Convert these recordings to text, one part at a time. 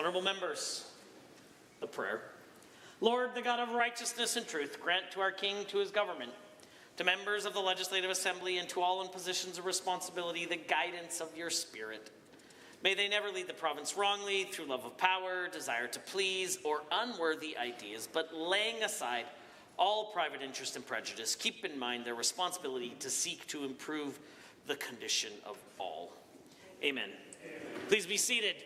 Honourable members, the prayer. Lord, the God of righteousness and truth, grant to our King, to his government, to members of the Legislative Assembly, and to all in positions of responsibility, the guidance of your Spirit. May they never lead the province wrongly through love of power, desire to please, or unworthy ideas, but laying aside all private interest and prejudice, keep in mind their responsibility to seek to improve the condition of all. Amen. Please be seated.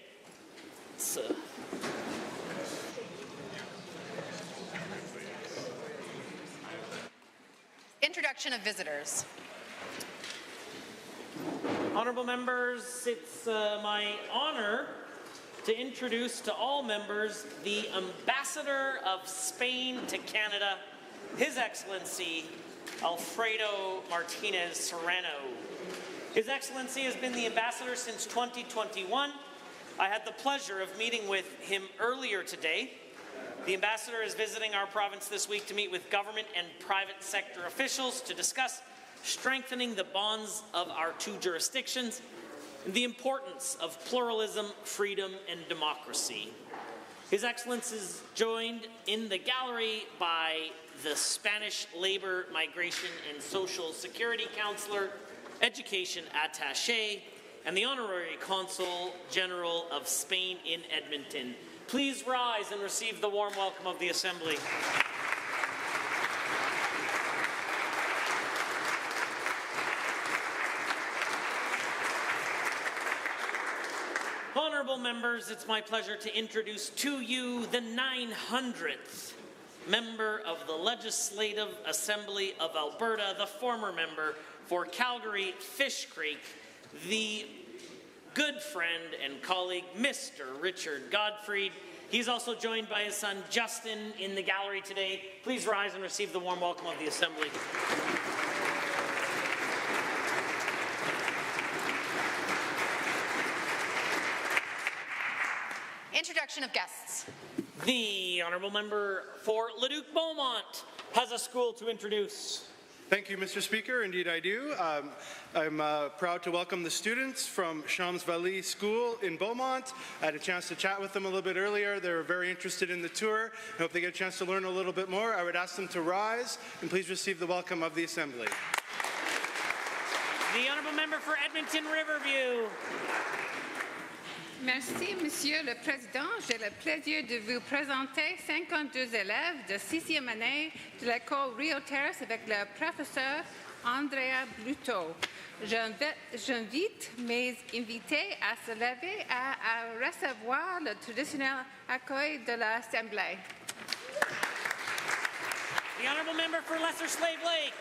Introduction of visitors. Honourable members, it's my honour to introduce to all members the Ambassador of Spain to Canada, His Excellency Alfredo Martinez Serrano. His Excellency has been the Ambassador since 2021. I had the pleasure of meeting with him earlier today. The Ambassador is visiting our province this week to meet with government and private sector officials to discuss strengthening the bonds of our two jurisdictions and the importance of pluralism, freedom, and democracy. His Excellency is joined in the gallery by the Spanish Labor, Migration, and Social Security Counselor, Education Attaché, and the Honorary Consul General of Spain in Edmonton. Please rise and receive the warm welcome of the Assembly. Honourable members, it's my pleasure to introduce to you the 900th member of the Legislative Assembly of Alberta, the former member for Calgary Fish Creek, the good friend and colleague, Mr. Richard Godfrey. He's also joined by his son, Justin, in the gallery today. Please rise and receive the warm welcome of the Assembly. Introduction of guests. The Honourable Member for Leduc-Beaumont has a school to introduce. Thank you, Mr. Speaker. Indeed, I do. I'm proud to welcome the students from Champs Valley School in Beaumont. I had a chance to chat with them a little bit earlier. They were very interested in the tour. I hope they get a chance to learn a little bit more. I would ask them to rise and please receive the welcome of the Assembly. The Honourable Member for Edmonton Riverview. Merci, Monsieur le Président. J'ai le plaisir de vous présenter 52 élèves de 6e année de l'école Rio Terrace avec le professeur Andrea Bluto. J'invite mes invités à se lever et à recevoir le traditionnel accueil de l'Assemblée. The Honourable Member for Lesser Slave Lake.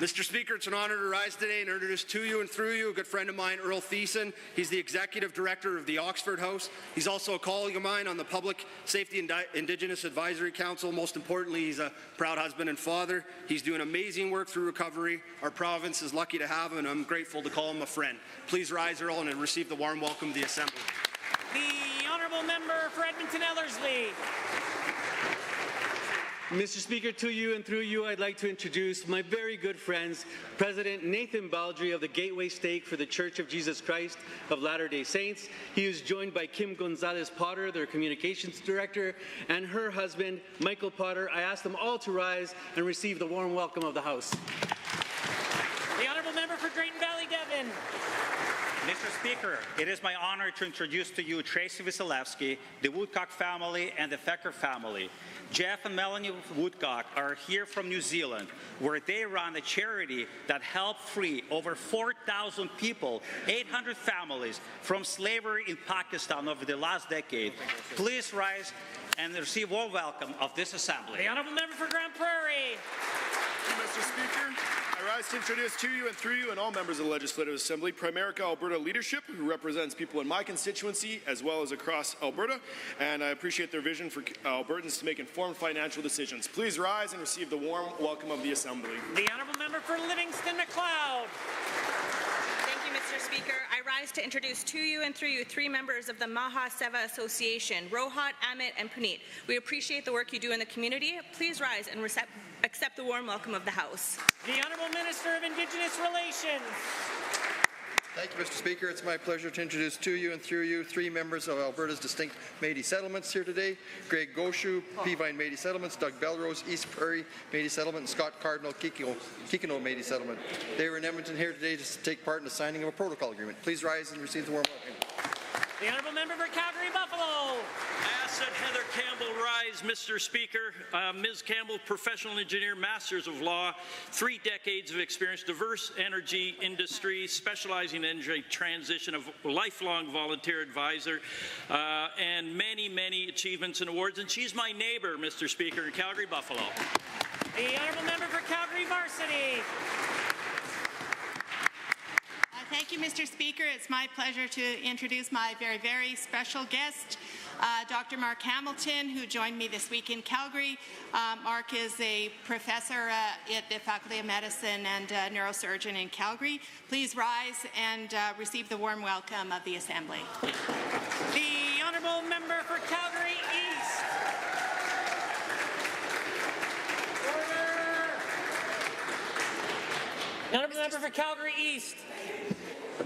Mr. Speaker, it's an honor to rise today and introduce to you and through you a good friend of mine, Earl Thiessen. He's the Executive Director of the Oxford House. He's also a colleague of mine on the Public Safety and Indigenous Advisory Council. Most importantly, he's a proud husband and father. He's doing amazing work through recovery. Our province is lucky to have him, and I'm grateful to call him a friend. Please rise, Earl, and receive the warm welcome of the Assembly. The Honourable Member for Edmonton Ellerslie. Mr. Speaker, to you and through you, I'd like to introduce my very good friends, President Nathan Baldry of the Gateway Stake for the Church of Jesus Christ of Latter-day Saints. He is joined by Kim Gonzalez-Potter, their Communications Director, and her husband, Michael Potter. I ask them all to rise and receive the warm welcome of the House. The Honourable Member for Drayton Valley, Devon. Mr. Speaker, it is my honor to introduce to you Tracy Wasilewski, the Woodcock family, and the Fecker family. Jeff and Melanie Woodcock are here from New Zealand, where they run a charity that helped free over 4,000 people, 800 families, from slavery in Pakistan over the last decade. Please rise and receive warm welcome of this Assembly. The Honourable Member for Grand Prairie. Thank you, Mr. Speaker. I rise to introduce to you and through you and all members of the Legislative Assembly, Primerica Alberta leadership, who represents people in my constituency as well as across Alberta, and I appreciate their vision for Albertans to make informed financial decisions. Please rise and receive the warm welcome of the Assembly. The Honourable Member for Livingston McLeod. Thank you, Mr. Speaker. I rise to introduce to you and through you three members of the Maha Seva Association, Rohat, Amit, and Puneet. We appreciate the work you do in the community. Please rise and accept the warm welcome of the House. The Honourable Minister of Indigenous Relations. Thank you, Mr. Speaker. It's my pleasure to introduce to you and through you three members of Alberta's distinct Métis settlements here today. Greg Goshu, Peavine Métis Settlements, Doug Belrose, East Prairie Métis Settlement, and Scott Cardinal, Kikino Métis Settlement. They were in Edmonton here today to take part in the signing of a protocol agreement. Please rise and receive the warm welcome. The Honourable Member for Calgary Buffalo. I ask that Heather Campbell rise, Mr. Speaker. Ms. Campbell, professional engineer, Masters of Law, 3 decades of experience, diverse energy industry, specializing in energy transition, a lifelong volunteer advisor, and many, many achievements and awards. And she's my neighbor, Mr. Speaker, in Calgary Buffalo. The Honourable Member for Calgary Varsity. Thank you, Mr. Speaker. It's my pleasure to introduce my very, very special guest, Dr. Mark Hamilton, who joined me this week in Calgary. Mark is a professor at the Faculty of Medicine and neurosurgeon in Calgary. Please rise and receive the warm welcome of the Assembly. The Honourable Member for Calgary East. Order. The Honourable Member for Calgary East.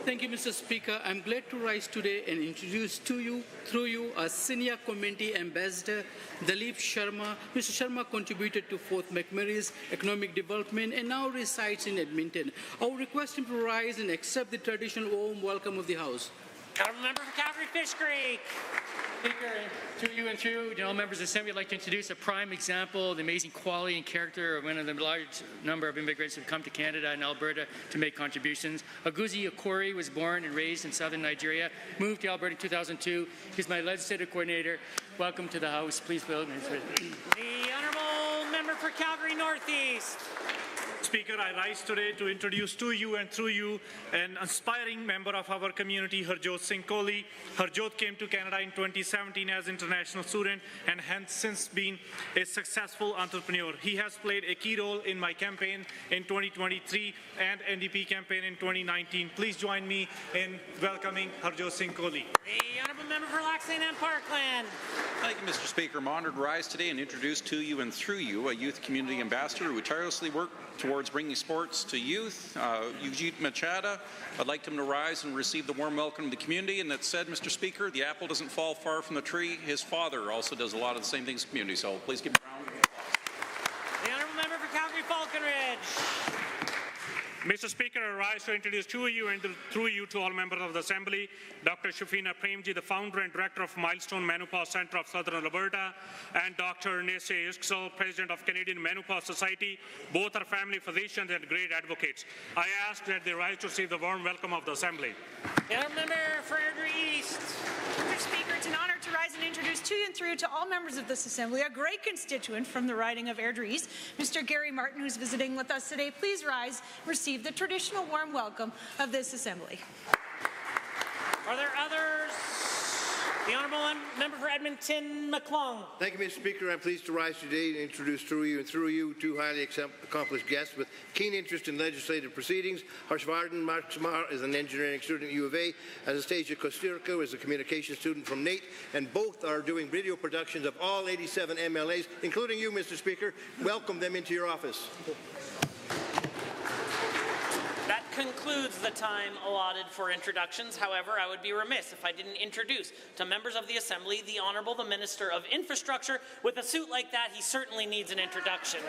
Thank you, Mr. Speaker. I'm glad to rise today and introduce to you, through you, a senior community ambassador, Dalip Sharma. Mr. Sharma contributed to Fort McMurray's economic development and now resides in Edmonton. I will request him to rise and accept the traditional warm welcome of the House. Honourable Member for Calgary Fish Creek. Speaker, through you and through general members of the Assembly, I'd like to introduce a prime example of the amazing quality and character of one of the large number of immigrants who have come to Canada and Alberta to make contributions. Aguzi Okori was born and raised in southern Nigeria, moved to Alberta in 2002. He's my legislative coordinator. Welcome to the House. Please build. The Honourable Member for Calgary Northeast. Speaker, I rise today to introduce to you and through you an aspiring member of our community, Harjot Singh Kohli. Harjot came to Canada in 2017 as international student and has since been a successful entrepreneur. He has played a key role in my campaign in 2023 and NDP campaign in 2019. Please join me in welcoming Harjot Singh Kohli. The Honourable Member for Lac St. Anne Parkland. Thank you, Mr. Speaker. I'm honored to rise today and introduce to you and through you a youth community ambassador who tirelessly worked towards bringing sports to youth, Eugene Machada. I'd like him to rise and receive the warm welcome of the community. And that said, Mr. Speaker, the apple doesn't fall far from the tree. His father also does a lot of the same things in the community. So please give him a round of applause. The Honourable Member for Calgary Falconridge. Mr. Speaker, I rise to introduce to you and through you to all members of the Assembly, Dr. Shafina Premji, the founder and director of Milestone Menopause Centre of Southern Alberta, and Dr. Nese Yuxel, president of Canadian Menopause Society. Both are family physicians and great advocates. I ask that they rise to receive the warm welcome of the Assembly. The Honourable Member for Airdrie East. Mr. Speaker, it's an honour to rise and introduce to you and through to all members of this Assembly a great constituent from the riding of Airdrie East, Mr. Gary Martin, who's visiting with us today. Please rise, receive the traditional warm welcome of this Assembly. Are there others? The Honourable Member for Edmonton McClung. Thank you, Mr. Speaker. I'm pleased to rise today to introduce through you two highly accomplished guests with keen interest in legislative proceedings. Harshvardhan Marksamar is an engineering student at U of A, and Anastasia Kosturka is a communications student from NAIT, and both are doing video productions of all 87 MLAs, including you, Mr. Speaker. Welcome them into your office. That concludes the time allotted for introductions. However, I would be remiss if I didn't introduce to members of the Assembly the Honourable the Minister of Infrastructure. With a suit like that, he certainly needs an introduction.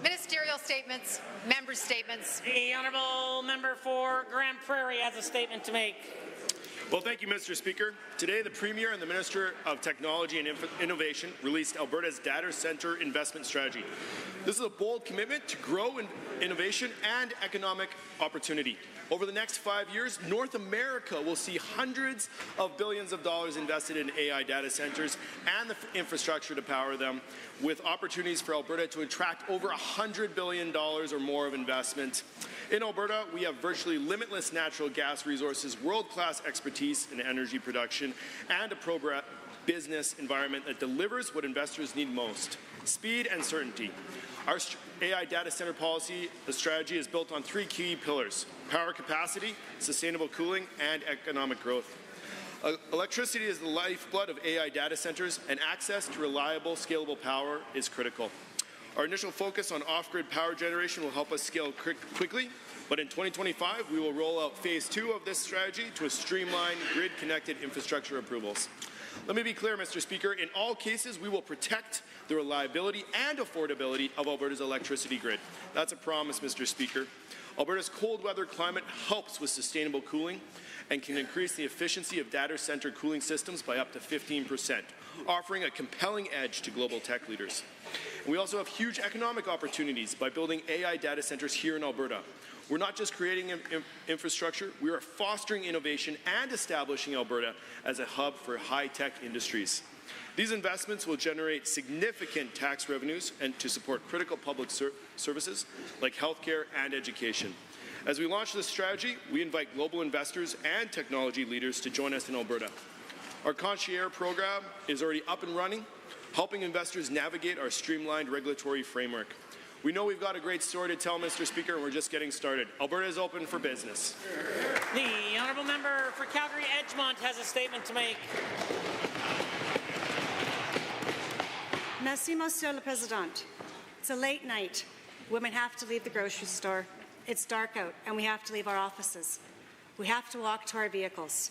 Ministerial statements, members' statements. The Honourable Member for Grand Prairie has a statement to make. Well, thank you, Mr. Speaker. Today, the Premier and the Minister of Technology and Innovation released Alberta's data centre investment strategy. This is a bold commitment to grow in innovation and economic opportunity. Over the next 5 years, North America will see hundreds of billions of dollars invested in AI data centres and the infrastructure to power them, with opportunities for Alberta to attract over $100 billion or more of investment. In Alberta, we have virtually limitless natural gas resources, world-class expertise in energy production, and a pro-business environment that delivers what investors need most: speed and certainty. Our AI data center policy, the strategy, is built on 3 key pillars: power capacity, sustainable cooling, and economic growth. Electricity is the lifeblood of AI data centers, and access to reliable, scalable power is critical. Our initial focus on off-grid power generation will help us scale quickly, but in 2025, we will roll out phase 2 of this strategy to a streamlined, grid-connected infrastructure approvals. Let me be clear, Mr. Speaker, in all cases, we will protect the reliability and affordability of Alberta's electricity grid. That's a promise, Mr. Speaker. Alberta's cold weather climate helps with sustainable cooling and can increase the efficiency of data center cooling systems by up to 15%, offering a compelling edge to global tech leaders. And we also have huge economic opportunities by building AI data centers here in Alberta. We're not just creating infrastructure, we are fostering innovation and establishing Alberta as a hub for high-tech industries. These investments will generate significant tax revenues and to support critical public services like healthcare and education. As we launch this strategy, we invite global investors and technology leaders to join us in Alberta. Our Concierge program is already up and running, helping investors navigate our streamlined regulatory framework. We know we've got a great story to tell, Mr. Speaker, and we're just getting started. Alberta is open for business. The honourable member for Calgary-Edgemont has a statement to make. Merci, Monsieur le Président. It's a late night. Women have to leave the grocery store. It's dark out, and we have to leave our offices. We have to walk to our vehicles.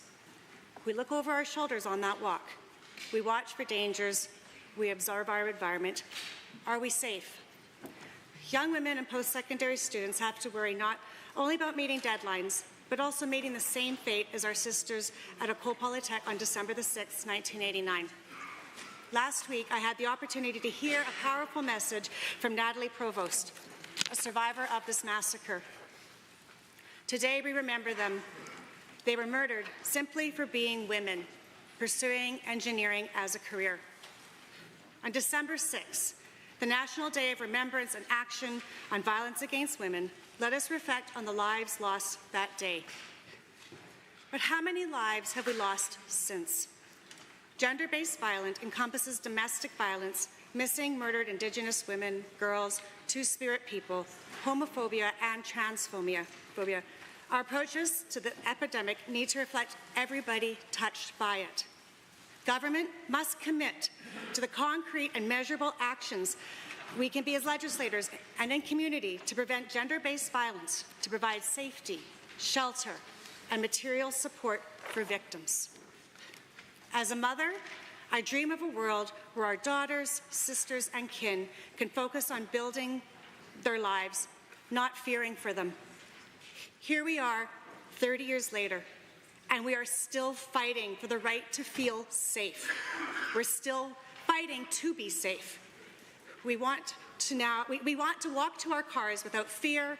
We look over our shoulders on that walk. We watch for dangers. We observe our environment. Are we safe? Young women and post-secondary students have to worry not only about meeting deadlines, but also meeting the same fate as our sisters at Ecole Polytech on December the 6th, 1989. Last week, I had the opportunity to hear a powerful message from Natalie Provost, a survivor of this massacre. Today, we remember them. They were murdered simply for being women, pursuing engineering as a career. On December 6th, the National Day of Remembrance and Action on Violence Against Women, let us reflect on the lives lost that day. But how many lives have we lost since? Gender-based violence encompasses domestic violence, missing, murdered Indigenous women, girls, Two-Spirit people, homophobia, and transphobia. Our approaches to the epidemic need to reflect everybody touched by it. Government must commit to the concrete and measurable actions we can be as legislators and in community to prevent gender-based violence, to provide safety, shelter, and material support for victims. As a mother, I dream of a world where our daughters, sisters, and kin can focus on building their lives, not fearing for them. Here we are, 30 years later, and we are still fighting for the right to feel safe. We're still fighting to be safe. We want to walk to our cars without fear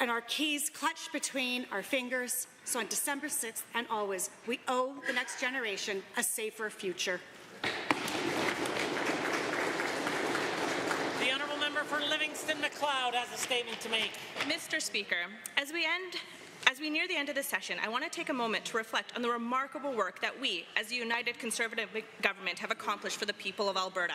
and our keys clutched between our fingers. So on December 6th and always, we owe the next generation a safer future. The honourable member for Livingston-Macleod has a statement to make. Mr. Speaker, as we near the end of this session, I want to take a moment to reflect on the remarkable work that we, as a united Conservative government, have accomplished for the people of Alberta.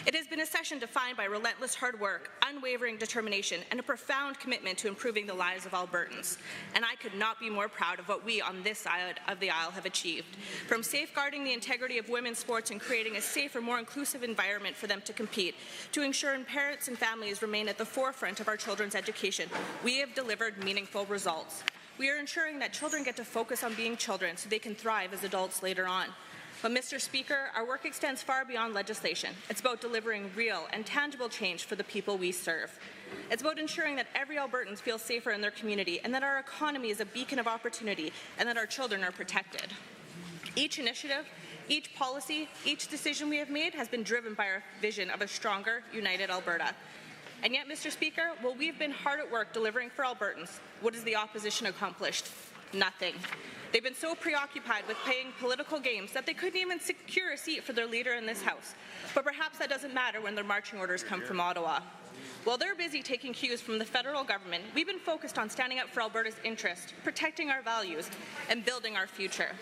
It has been a session defined by relentless hard work, unwavering determination, and a profound commitment to improving the lives of Albertans. And I could not be more proud of what we on this side of the aisle have achieved. From safeguarding the integrity of women's sports and creating a safer, more inclusive environment for them to compete, to ensuring parents and families remain at the forefront of our children's education, we have delivered meaningful results. We are ensuring that children get to focus on being children so they can thrive as adults later on. But, Mr. Speaker, our work extends far beyond legislation. It's about delivering real and tangible change for the people we serve. It's about ensuring that every Albertan feels safer in their community and that our economy is a beacon of opportunity and that our children are protected. Each initiative, each policy, each decision we have made has been driven by our vision of a stronger, united Alberta. And yet, Mr. Speaker, while we've been hard at work delivering for Albertans, what has the opposition accomplished? Nothing. They've been so preoccupied with playing political games that they couldn't even secure a seat for their leader in this House. But perhaps that doesn't matter when their marching orders come from Ottawa. While they're busy taking cues from the federal government, we've been focused on standing up for Alberta's interest, protecting our values, and building our future.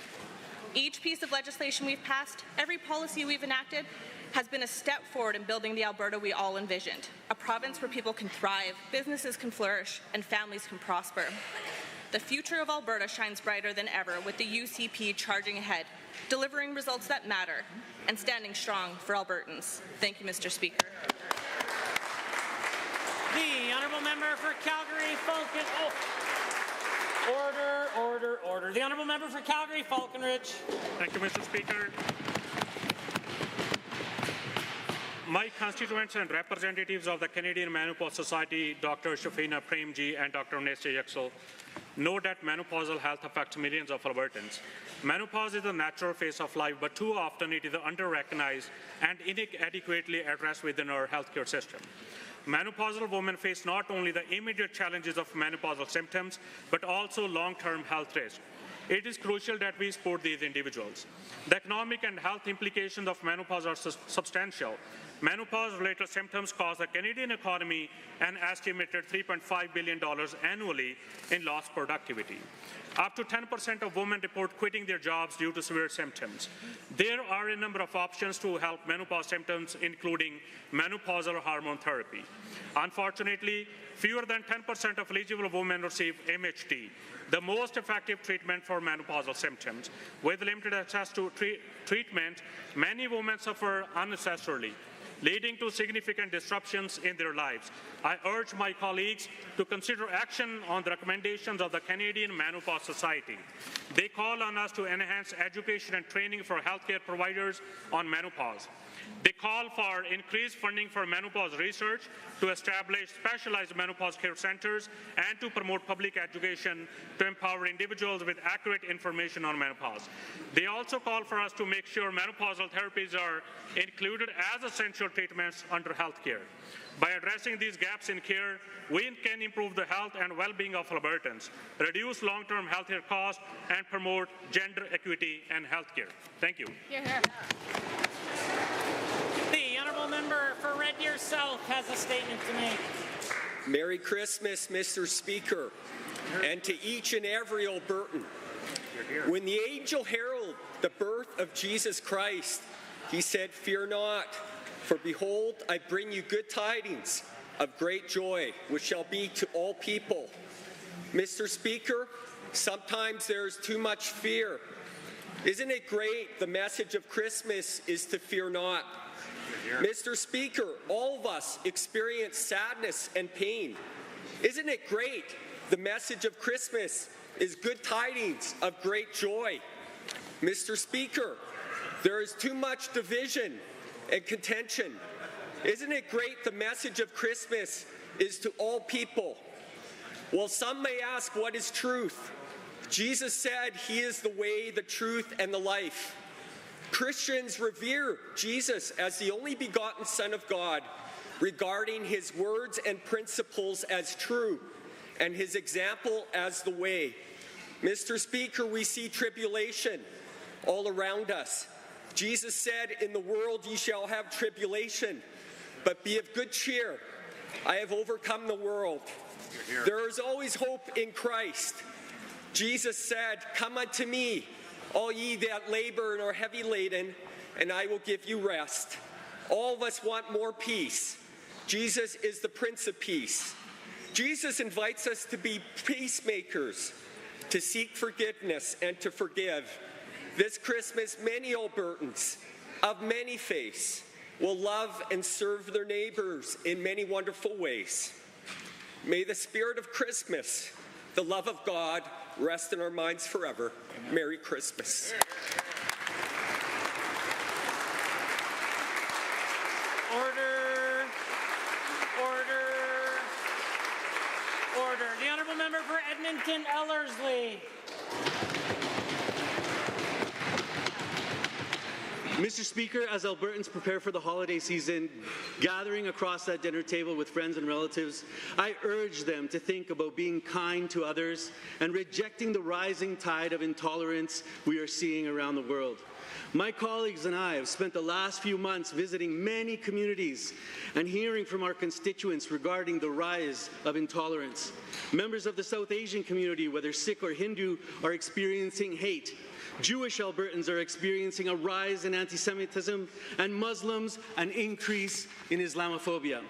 Each piece of legislation we've passed, every policy we've enacted, has been a step forward in building the Alberta we all envisioned, a province where people can thrive, businesses can flourish, and families can prosper. the future of Alberta shines brighter than ever with the UCP charging ahead, delivering results that matter, and standing strong for Albertans. Thank you, Mr. Speaker. The honourable member for Calgary Falcon. Order. The honourable member for Calgary Falconridge. Thank you, Mr. Speaker. My constituents and representatives of the Canadian Menopause Society, Dr. Shafina Premji and Dr. Nestle Yaxel, know that menopausal health affects millions of Albertans. Menopause is a natural phase of life, but too often it is under-recognized and inadequately addressed within our healthcare system. Menopausal women face not only the immediate challenges of menopausal symptoms, but also long-term health risks. It is crucial that we support these individuals. The economic and health implications of menopause are substantial. Menopause-related symptoms cost the Canadian economy an estimated $3.5 billion annually in lost productivity. Up to 10% of women report quitting their jobs due to severe symptoms. There are a number of options to help menopause symptoms, including menopausal hormone therapy. Unfortunately, fewer than 10% of eligible women receive MHT, the most effective treatment for menopausal symptoms. With limited access to treatment, many women suffer unnecessarily, leading to significant disruptions in their lives. I urge my colleagues to consider action on the recommendations of the Canadian Menopause Society. They call on us to enhance education and training for healthcare providers on menopause. They call for increased funding for menopause research, to establish specialized menopause care centers, and to promote public education to empower individuals with accurate information on menopause. They also call for us to make sure menopausal therapies are included as essential treatments under health care. By addressing these gaps in care, we can improve the health and well-being of Albertans, reduce long-term healthcare costs, and promote gender equity and health care. Thank you. The honourable member for Red Deer South has a statement to make. Merry Christmas, Mr. Speaker, and to each and every Albertan. When the angel heralded the birth of Jesus Christ, he said, "Fear not, for behold, I bring you good tidings of great joy, which shall be to all people." Mr. Speaker, sometimes there's too much fear. Isn't it great the message of Christmas is to fear not? Mr. Speaker, all of us experience sadness and pain. Isn't it great the message of Christmas is good tidings of great joy? Mr. Speaker, there is too much division and contention. Isn't it great the message of Christmas is to all people? Well, some may ask, what is truth? Jesus said he is the way, the truth, and the life. Christians revere Jesus as the only begotten Son of God, regarding his words and principles as true, and his example as the way. Mr. Speaker, we see tribulation all around us. Jesus said, "In the world ye shall have tribulation, but be of good cheer. I have overcome the world." There is always hope in Christ. Jesus said, "Come unto me, all ye that labor and are heavy laden, and I will give you rest." All of us want more peace. Jesus is the Prince of Peace. Jesus invites us to be peacemakers, to seek forgiveness and to forgive. This Christmas, many Albertans of many faiths will love and serve their neighbors in many wonderful ways. May the spirit of Christmas, the love of God, rest in our minds forever. Merry Christmas. Order. The honourable member for Edmonton Ellerslie. Mr. Speaker, as Albertans prepare for the holiday season, gathering across that dinner table with friends and relatives, I urge them to think about being kind to others and rejecting the rising tide of intolerance we are seeing around the world. My colleagues and I have spent the last few months visiting many communities and hearing from our constituents regarding the rise of intolerance. Members of the South Asian community, whether Sikh or Hindu, are experiencing hate. Jewish Albertans are experiencing a rise in anti-Semitism, and Muslims an increase in Islamophobia.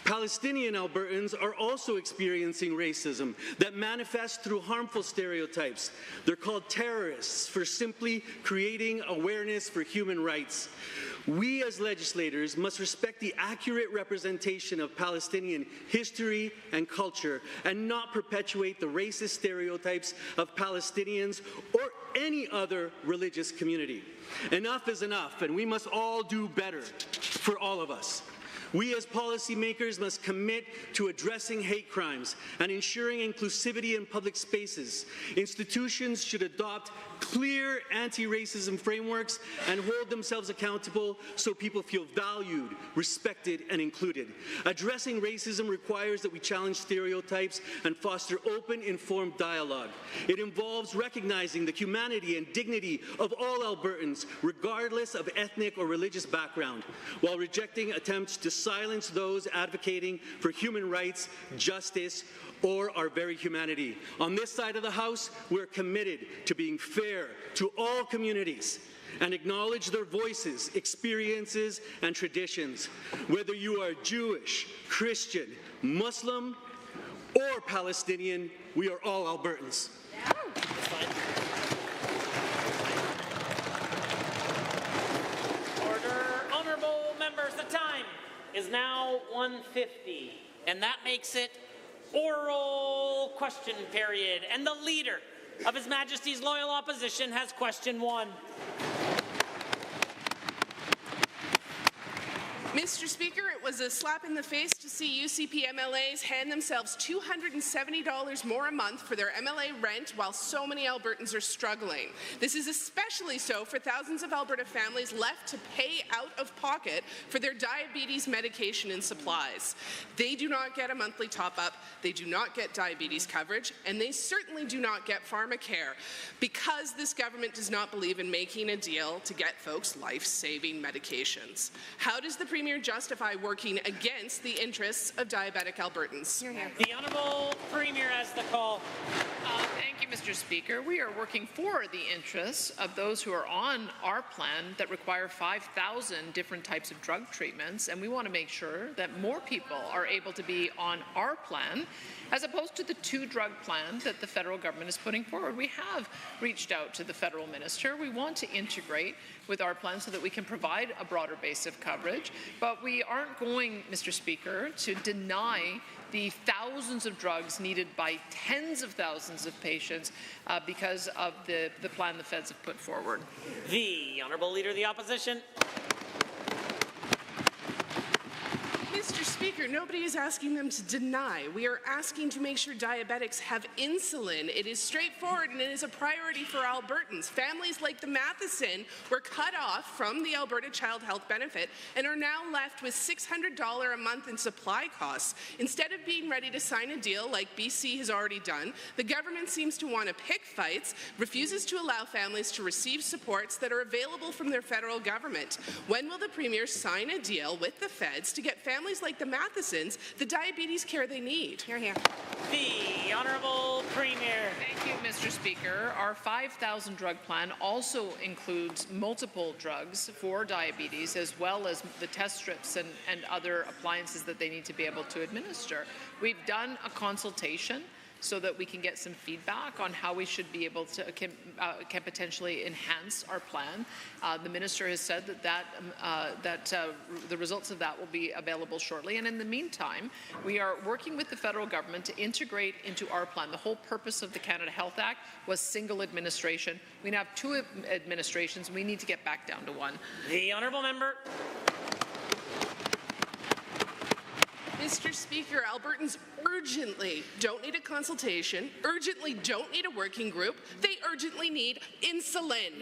Palestinian Albertans are also experiencing racism that manifests through harmful stereotypes. They're called terrorists for simply creating awareness for human rights. We as legislators must respect the accurate representation of Palestinian history and culture and not perpetuate the racist stereotypes of Palestinians or any other religious community. Enough is enough, and we must all do better for all of us. We as policymakers must commit to addressing hate crimes and ensuring inclusivity in public spaces. Institutions should adopt clear anti-racism frameworks and hold themselves accountable so people feel valued, respected, and included. Addressing racism requires that we challenge stereotypes and foster open, informed dialogue. It involves recognizing the humanity and dignity of all Albertans, regardless of ethnic or religious background, while rejecting attempts to silence those advocating for human rights, justice, or our very humanity. On this side of the House, we're committed to being fair to all communities and acknowledge their voices, experiences, and traditions. Whether you are Jewish, Christian, Muslim, or Palestinian, we are all Albertans. Order. Honourable members, the time is now 1:50, and that makes it oral question period. And the Leader of His Majesty's Loyal Opposition has question 1. Mr. Speaker, it was a slap in the face to see UCP MLAs hand themselves $270 more a month for their MLA rent while so many Albertans are struggling. This is especially so for thousands of Alberta families left to pay out of pocket for their diabetes medication and supplies. They do not get a monthly top-up, they do not get diabetes coverage, and they certainly do not get pharmacare because this government does not believe in making a deal to get folks life-saving medications. How does the Premier justify working against the interests of diabetic Albertans? The Honourable Premier has the call. Thank you, Mr. Speaker. We are working for the interests of those who are on our plan that require 5,000 different types of drug treatments, and we want to make sure that more people are able to be on our plan as opposed to the 2-drug plan that the federal government is putting forward. We have reached out to the federal minister. We want to integrate with our plan so that we can provide a broader base of coverage, but we aren't going, Mr. Speaker, to deny the thousands of drugs needed by tens of thousands of patients because of the plan the feds have put forward. The Honourable Leader of the Opposition. Mr. Speaker, nobody is asking them to deny. We are asking to make sure diabetics have insulin. It is straightforward and it is a priority for Albertans. Families like the Matheson were cut off from the Alberta Child Health Benefit and are now left with $600 a month in supply costs. Instead of being ready to sign a deal like BC has already done, the government seems to want to pick fights, refuses to allow families to receive supports that are available from their federal government. When will the Premier sign a deal with the feds to get families like the Mathesons the diabetes care they need? The Honourable Premier. Thank you, Mr. Speaker. Our 5,000 drug plan also includes multiple drugs for diabetes as well as the test strips and other appliances that they need to be able to administer. We've done a consultation so that we can get some feedback on how we should be able to can potentially enhance our plan. The minister has said that the results of that will be available shortly. And in the meantime, we are working with the federal government to integrate into our plan. The whole purpose of the Canada Health Act was single administration. We now have 2 administrations. We need to get back down to 1. The Honourable Member. Mr. Speaker, Albertans urgently don't need a consultation, urgently don't need a working group, they urgently need insulin.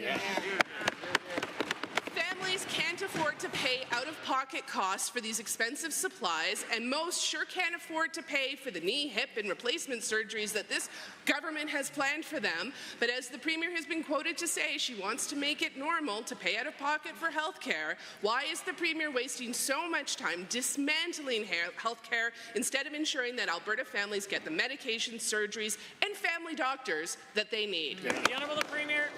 Families can't afford to pay out-of-pocket costs for these expensive supplies, and most sure can't afford to pay for the knee, hip, and replacement surgeries that this government has planned for them. But as the Premier has been quoted to say, she wants to make it normal to pay out-of-pocket for health care. Why is the Premier wasting so much time dismantling health care instead of ensuring that Alberta families get the medications, surgeries, and family doctors that they need? The Honourable Premier.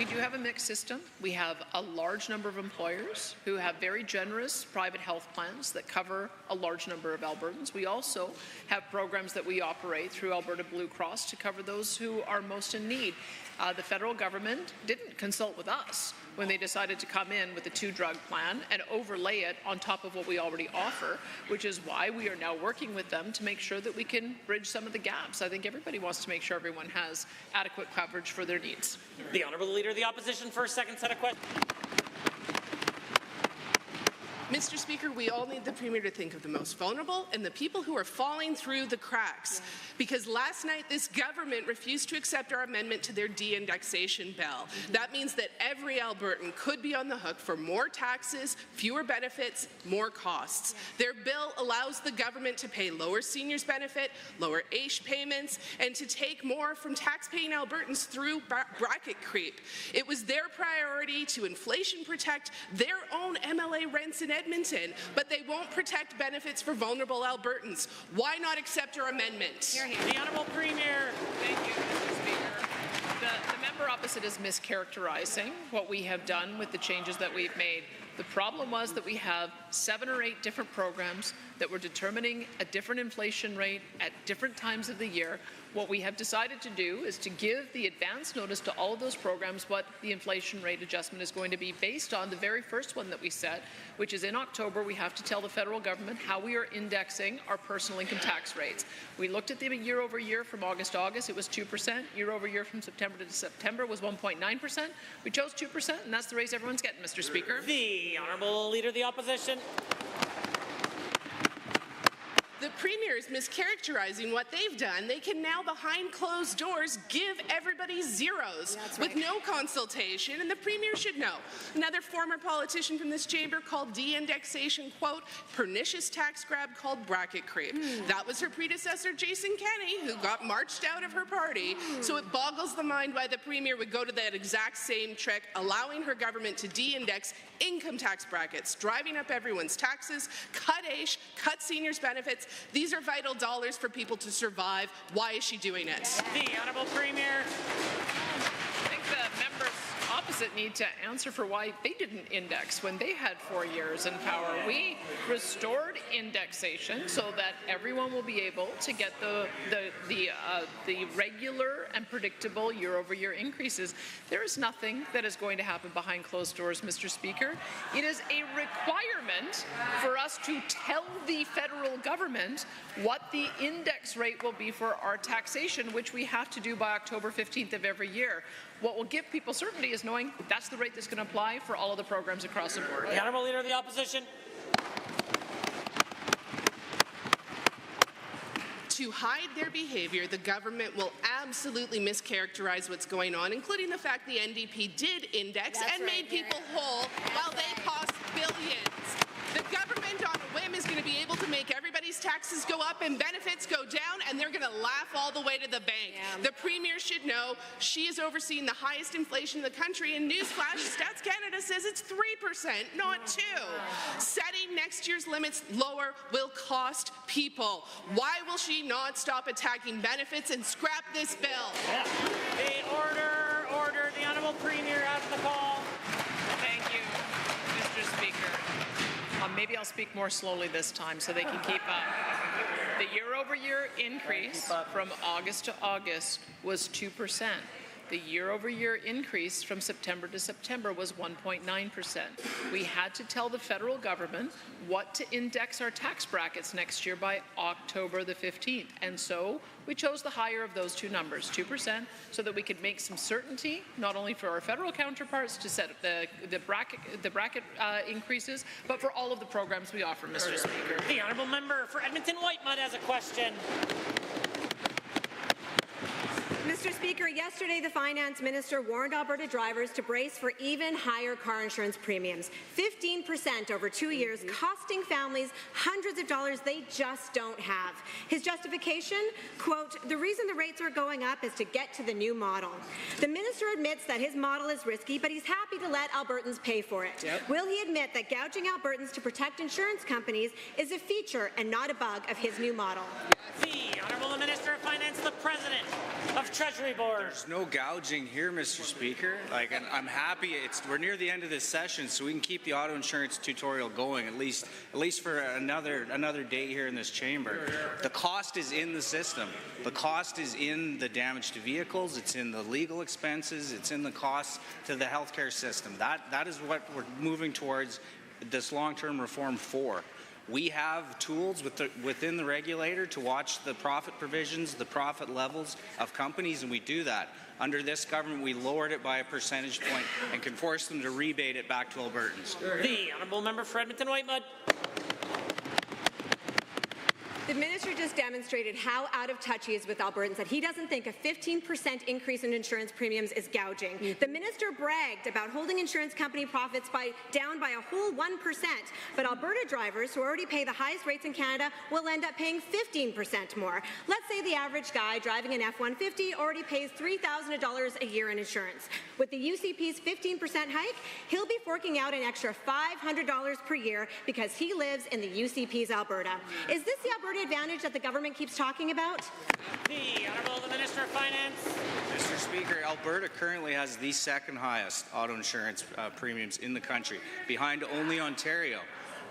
We do have a mixed system. We have a large number of employers who have very generous private health plans that cover a large number of Albertans. We also have programs that we operate through Alberta Blue Cross to cover those who are most in need. The federal government didn't consult with us when they decided to come in with a 2-drug plan and overlay it on top of what we already offer, which is why we are now working with them to make sure that we can bridge some of the gaps. I think everybody wants to make sure everyone has adequate coverage for their needs. The Honourable Leader of the Opposition for a second set of questions. Mr. Speaker, we all need the Premier to think of the most vulnerable and the people who are falling through the cracks. Because last night, this government refused to accept our amendment to their de-indexation bill. That means that every Albertan could be on the hook for more taxes, fewer benefits, more costs. Their bill allows the government to pay lower seniors benefit, lower AISH payments, and to take more from tax-paying Albertans through bracket creep. It was their priority to inflation protect their own MLA rents in Edmonton, but they won't protect benefits for vulnerable Albertans. Why not accept our amendment? The Honourable Premier. Thank you, Mr. Speaker. The member opposite is mischaracterizing what we have done with the changes that we've made. The problem was that we have 7 or 8 different programs that were determining a different inflation rate at different times of the year. What we have decided to do is to give the advance notice to all of those programs what the inflation rate adjustment is going to be based on the very first one that we set, which is in October. We have to tell the federal government how we are indexing our personal income tax rates. We looked at the year over year from August to August, it was 2%. Year over year from September to September was 1.9%. We chose 2%, and that's the raise everyone's getting, Mr. Speaker. The Honourable Leader of the Opposition. The Premier is mischaracterizing what they've done. They can now, behind closed doors, give everybody zeros with no consultation, and the Premier should know. Another former politician from this chamber called de-indexation, quote, pernicious tax grab called bracket creep. That was her predecessor, Jason Kenney, who got marched out of her party. So it boggles the mind why the Premier would go to that exact same trick, allowing her government to de-index income tax brackets, driving up everyone's taxes, cut AISH, cut seniors' benefits. These are vital dollars for people to survive. Why is she doing it? The Honourable Premier. I think the members opposite need to answer for why they didn't index when they had 4 years in power. We restored indexation so that everyone will be able to get the regular and predictable year-over-year increases. There is nothing that is going to happen behind closed doors, Mr. Speaker. It is a requirement for us to tell the federal government what the index rate will be for our taxation, which we have to do by October 15th of every year. What will give people certainty is knowing that's the rate that's going to apply for all of the programs across the board. The Honourable Leader of the Opposition. To hide their behavior, the government will absolutely mischaracterize what's going on, including the fact the NDP did index and made people whole while they cost billions. The government on a whim is going to be able to make everybody's taxes go up and benefits go down, and they're going to laugh all the way to the bank. The Premier should know she is overseeing the highest inflation in the country, and newsflash, Stats Canada says it's 3%, not 2%. Setting next year's limits lower will cost people. Why will she not stop attacking benefits and scrap this bill? Order. The Honourable Premier has the call. Thank you, Mr. Speaker. Maybe I'll speak more slowly this time so they can keep up. The year-over-year increase from August to August was 2%. The year-over-year increase from September to September was 1.9%. We had to tell the federal government what to index our tax brackets next year by October the 15th. And so we chose the higher of those two numbers, 2%, so that we could make some certainty, not only for our federal counterparts to set the bracket increases, but for all of the programs we offer, Mr. Speaker. The Honourable Member for Edmonton-Whitemud has a question. Mr. Speaker, yesterday the Finance Minister warned Alberta drivers to brace for even higher car insurance premiums, 15% over 2 years, costing families hundreds of dollars they just don't have. His justification, quote, the reason the rates are going up is to get to the new model. The minister admits that his model is risky, but he's happy to let Albertans pay for it. Will he admit that gouging Albertans to protect insurance companies is a feature and not a bug of his new model? The Honourable Minister of Finance, the President of Treasury Board. There's no gouging here, Mr. Speaker. Like, and I'm happy we're near the end of this session, so we can keep the auto insurance tutorial going at least for another day here in this chamber. The cost is in the system. The cost is in the damage to vehicles. It's in the legal expenses. It's in the costs to the healthcare system. That is what we're moving towards this long-term reform for. We have tools within the regulator to watch the profit provisions, the profit levels of companies, and we do that. Under this government, we lowered it by a percentage point and can force them to rebate it back to Albertans. The honourable member for Edmonton Whitemud. The minister just demonstrated how out of touch he is with Albertans, that he doesn't think a 15% increase in insurance premiums is gouging. The minister bragged about holding insurance company profits down by a whole 1%, but Alberta drivers who already pay the highest rates in Canada will end up paying 15% more. Let's say the average guy driving an F-150 already pays $3,000 a year in insurance. With the UCP's 15% hike, he'll be forking out an extra $500 per year because he lives in the UCP's Alberta. Is this the Alberta advantage that the government keeps talking about? The Honourable Minister of Finance. Mr. Speaker, Alberta currently has the second highest auto insurance premiums in the country, behind only Ontario.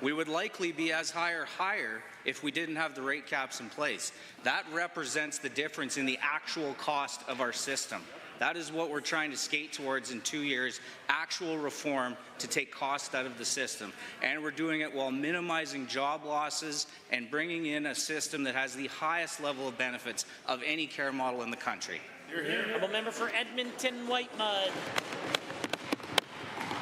We would likely be as high or higher if we didn't have the rate caps in place. That represents the difference in the actual cost of our system. That is what we're trying to skate towards in 2 years, actual reform to take cost out of the system. And we're doing it while minimizing job losses and bringing in a system that has the highest level of benefits of any care model in the country. Honourable member for Edmonton Whitemud.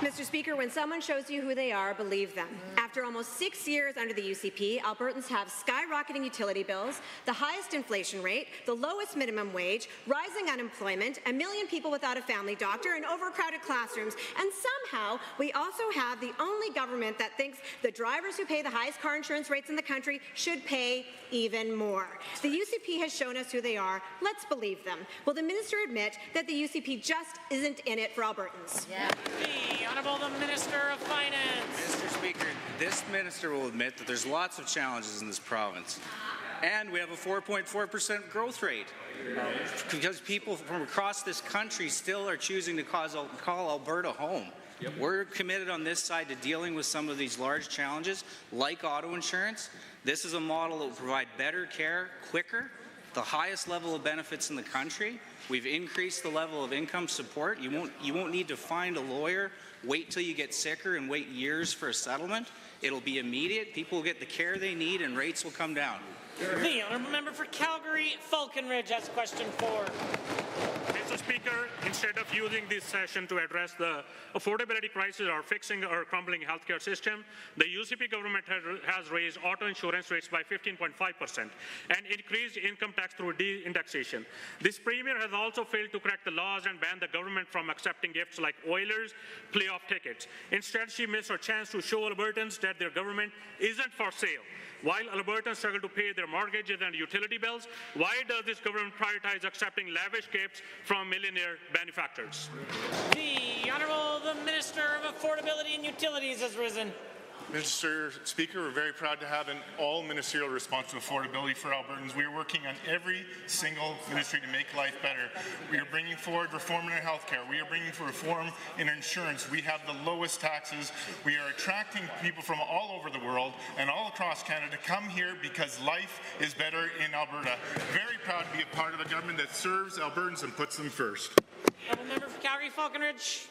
Mr. Speaker, when someone shows you who they are, believe them. After almost 6 years under the UCP, Albertans have skyrocketing utility bills, the highest inflation rate, the lowest minimum wage, rising unemployment, 1 million people without a family doctor, and overcrowded classrooms. And somehow, we also have the only government that thinks the drivers who pay the highest car insurance rates in the country should pay even more. The UCP has shown us who they are. Let's believe them. Will the minister admit that the UCP just isn't in it for Albertans? Yeah. The Honourable the Minister of Finance. Mr. Speaker, this minister will admit that there's lots of challenges in this province. And we have a 4.4% growth rate because people from across this country still are choosing to call Alberta home. Yep. We're committed on this side to dealing with some of these large challenges, like auto insurance. This is a model that will provide better care quicker, the highest level of benefits in the country. We've increased the level of income support. You won't need to find a lawyer, wait till you get sicker and wait years for a settlement. It'll be immediate. People will get the care they need and rates will come down. The honourable member for Calgary Falconridge has question 4. Mr. Speaker, instead of using this session to address the affordability crisis or fixing our crumbling healthcare system, the UCP government has raised auto insurance rates by 15.5% and increased income tax through de-indexation. This premier has also failed to crack the laws and ban the government from accepting gifts like Oilers playoff tickets. Instead, she missed her chance to show Albertans that their government isn't for sale. While Albertans struggle to pay their mortgages and utility bills, why does this government prioritize accepting lavish gifts from millionaire benefactors? The Honourable the Minister of Affordability and Utilities has risen. Mr. Speaker, we're very proud to have an all-ministerial response to affordability for Albertans. We are working on every single ministry to make life better. We are bringing forward reform in our healthcare. We are bringing forward reform in insurance. We have the lowest taxes. We are attracting people from all over the world and all across Canada to come here because life is better in Alberta. Very proud to be a part of a government that serves Albertans and puts them first. Honourable member for Calgary Falconridge.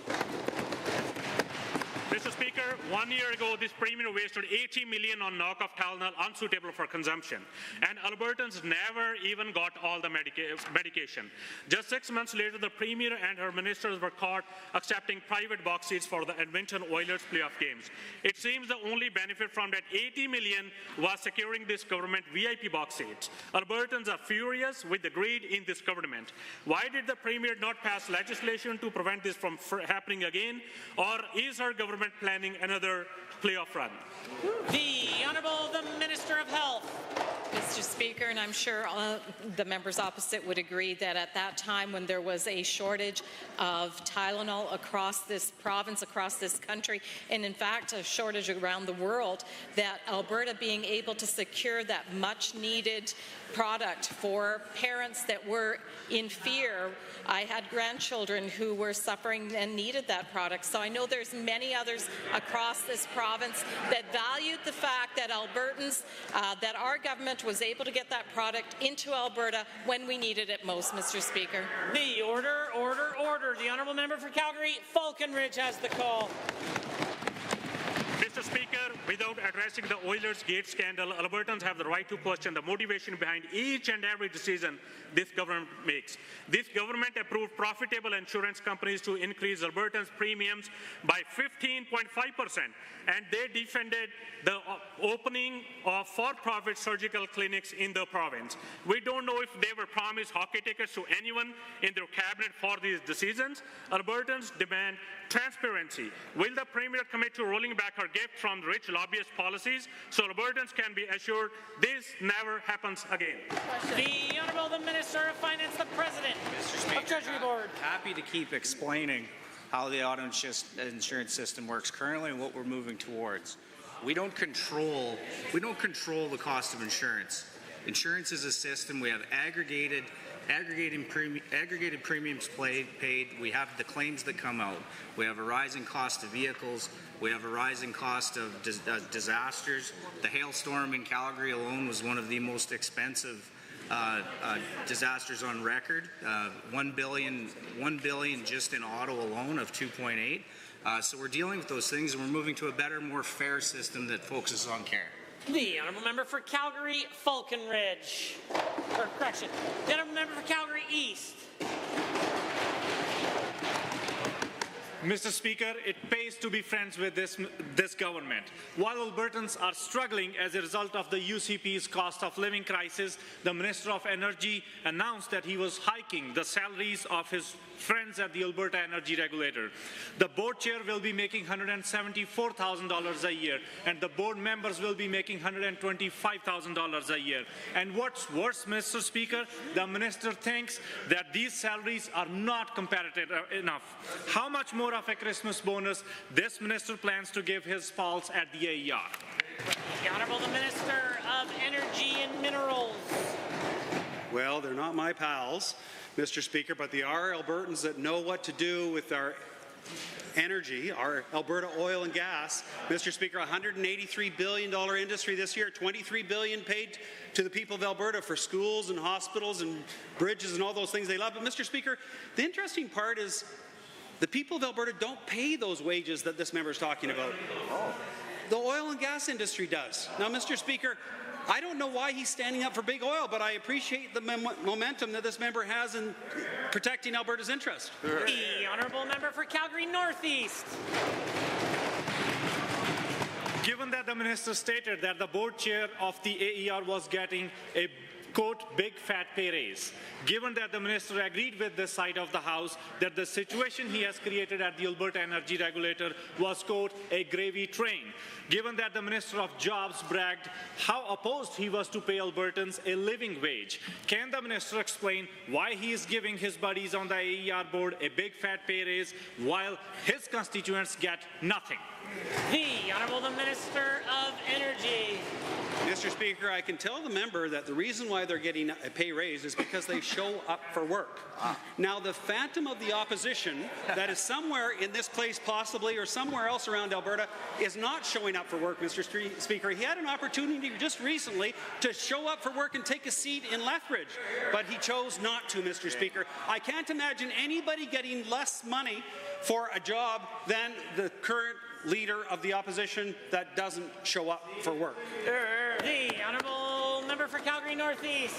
Mr. Speaker, 1 year ago, this premier wasted $80 million on knockoff Tylenol unsuitable for consumption, and Albertans never even got all the medication. Just 6 months later, the premier and her ministers were caught accepting private box seats for the Edmonton Oilers playoff games. It seems the only benefit from that $80 million was securing this government VIP box seats. Albertans are furious with the greed in this government. Why did the premier not pass legislation to prevent this from happening again, or is her government planning another playoff run? The Honourable the Minister of Health. Mr. Speaker, and I'm sure the members opposite would agree that at that time when there was a shortage of Tylenol across this province, across this country, and in fact a shortage around the world, that Alberta being able to secure that much-needed product for parents that were in fear. I had grandchildren who were suffering and needed that product. So I know there's many others across this province that valued the fact that Albertans, that our government was able to get that product into Alberta when we needed it most, Mr. Speaker. The order. The honourable member for Calgary, Falconridge has the call. Mr. Speaker, without addressing the Oilers Gate scandal, Albertans have the right to question the motivation behind each and every decision this government makes. This government approved profitable insurance companies to increase Albertans' premiums by 15.5%, and they defended the opening of for-profit surgical clinics in the province. We don't know if they were promised hockey tickets to anyone in their cabinet for these decisions. Albertans demand transparency. Will the Premier commit to rolling back her gift from rich lobbyist policies so Albertans can be assured this never happens again? The Honourable the Minister of Finance, the President of Treasury Board. Happy to keep explaining how the auto insurance system works currently and what we're moving towards. We don't control the cost of insurance. Insurance is a system. We have aggregated premiums paid. We have the claims that come out. We have a rising cost of vehicles. We have a rising cost of disasters. The hailstorm in Calgary alone was one of the most expensive disasters on record. $1 billion just in auto alone of 2.8. So we're dealing with those things, and we're moving to a better, more fair system that focuses on care. The honourable member for Calgary, Falconridge. Or correction, the honourable member for Calgary East. Mr. Speaker, it pays to be friends with this government. While Albertans are struggling as a result of the UCP's cost of living crisis, the Minister of Energy announced that he was hiking the salaries of his friends at the Alberta Energy Regulator. The board chair will be making $174,000 a year, and the board members will be making $125,000 a year. And what's worse, Mr. Speaker, the minister thinks that these salaries are not competitive enough. How much more of a Christmas bonus this minister plans to give his pals at the AER? The Honourable the Minister of Energy and Minerals. Well, they're not my pals, Mr. Speaker, but they are Albertans that know what to do with our energy, our Alberta oil and gas. Mr. Speaker, $183 billion industry this year, $23 billion paid to the people of Alberta for schools and hospitals and bridges and all those things they love. But Mr. Speaker, the interesting part is the people of Alberta don't pay those wages that this member is talking about. The oil and gas industry does. Now, Mr. Speaker, I don't know why he's standing up for big oil, but I appreciate the momentum that this member has in protecting Alberta's interest. The honourable member for Calgary Northeast. Given that the minister stated that the board chair of the AER was getting a quote, big fat pay raise. Given that the minister agreed with this side of the House that the situation he has created at the Alberta Energy Regulator was, quote, a gravy train. Given that the Minister of Jobs bragged how opposed he was to pay Albertans a living wage, can the minister explain why he is giving his buddies on the AER board a big fat pay raise while his constituents get nothing? The Honourable the Minister of Energy. Mr. Speaker, I can tell the member that the reason why they're getting a pay raise is because they show up for work. Now, the phantom of the opposition that is somewhere in this place possibly or somewhere else around Alberta is not showing up for work, Mr. Speaker. He had an opportunity just recently to show up for work and take a seat in Lethbridge, but he chose not to, Mr. Speaker. I can't imagine anybody getting less money for a job than the current leader of the opposition that doesn't show up for work. The Honourable Member for Calgary Northeast.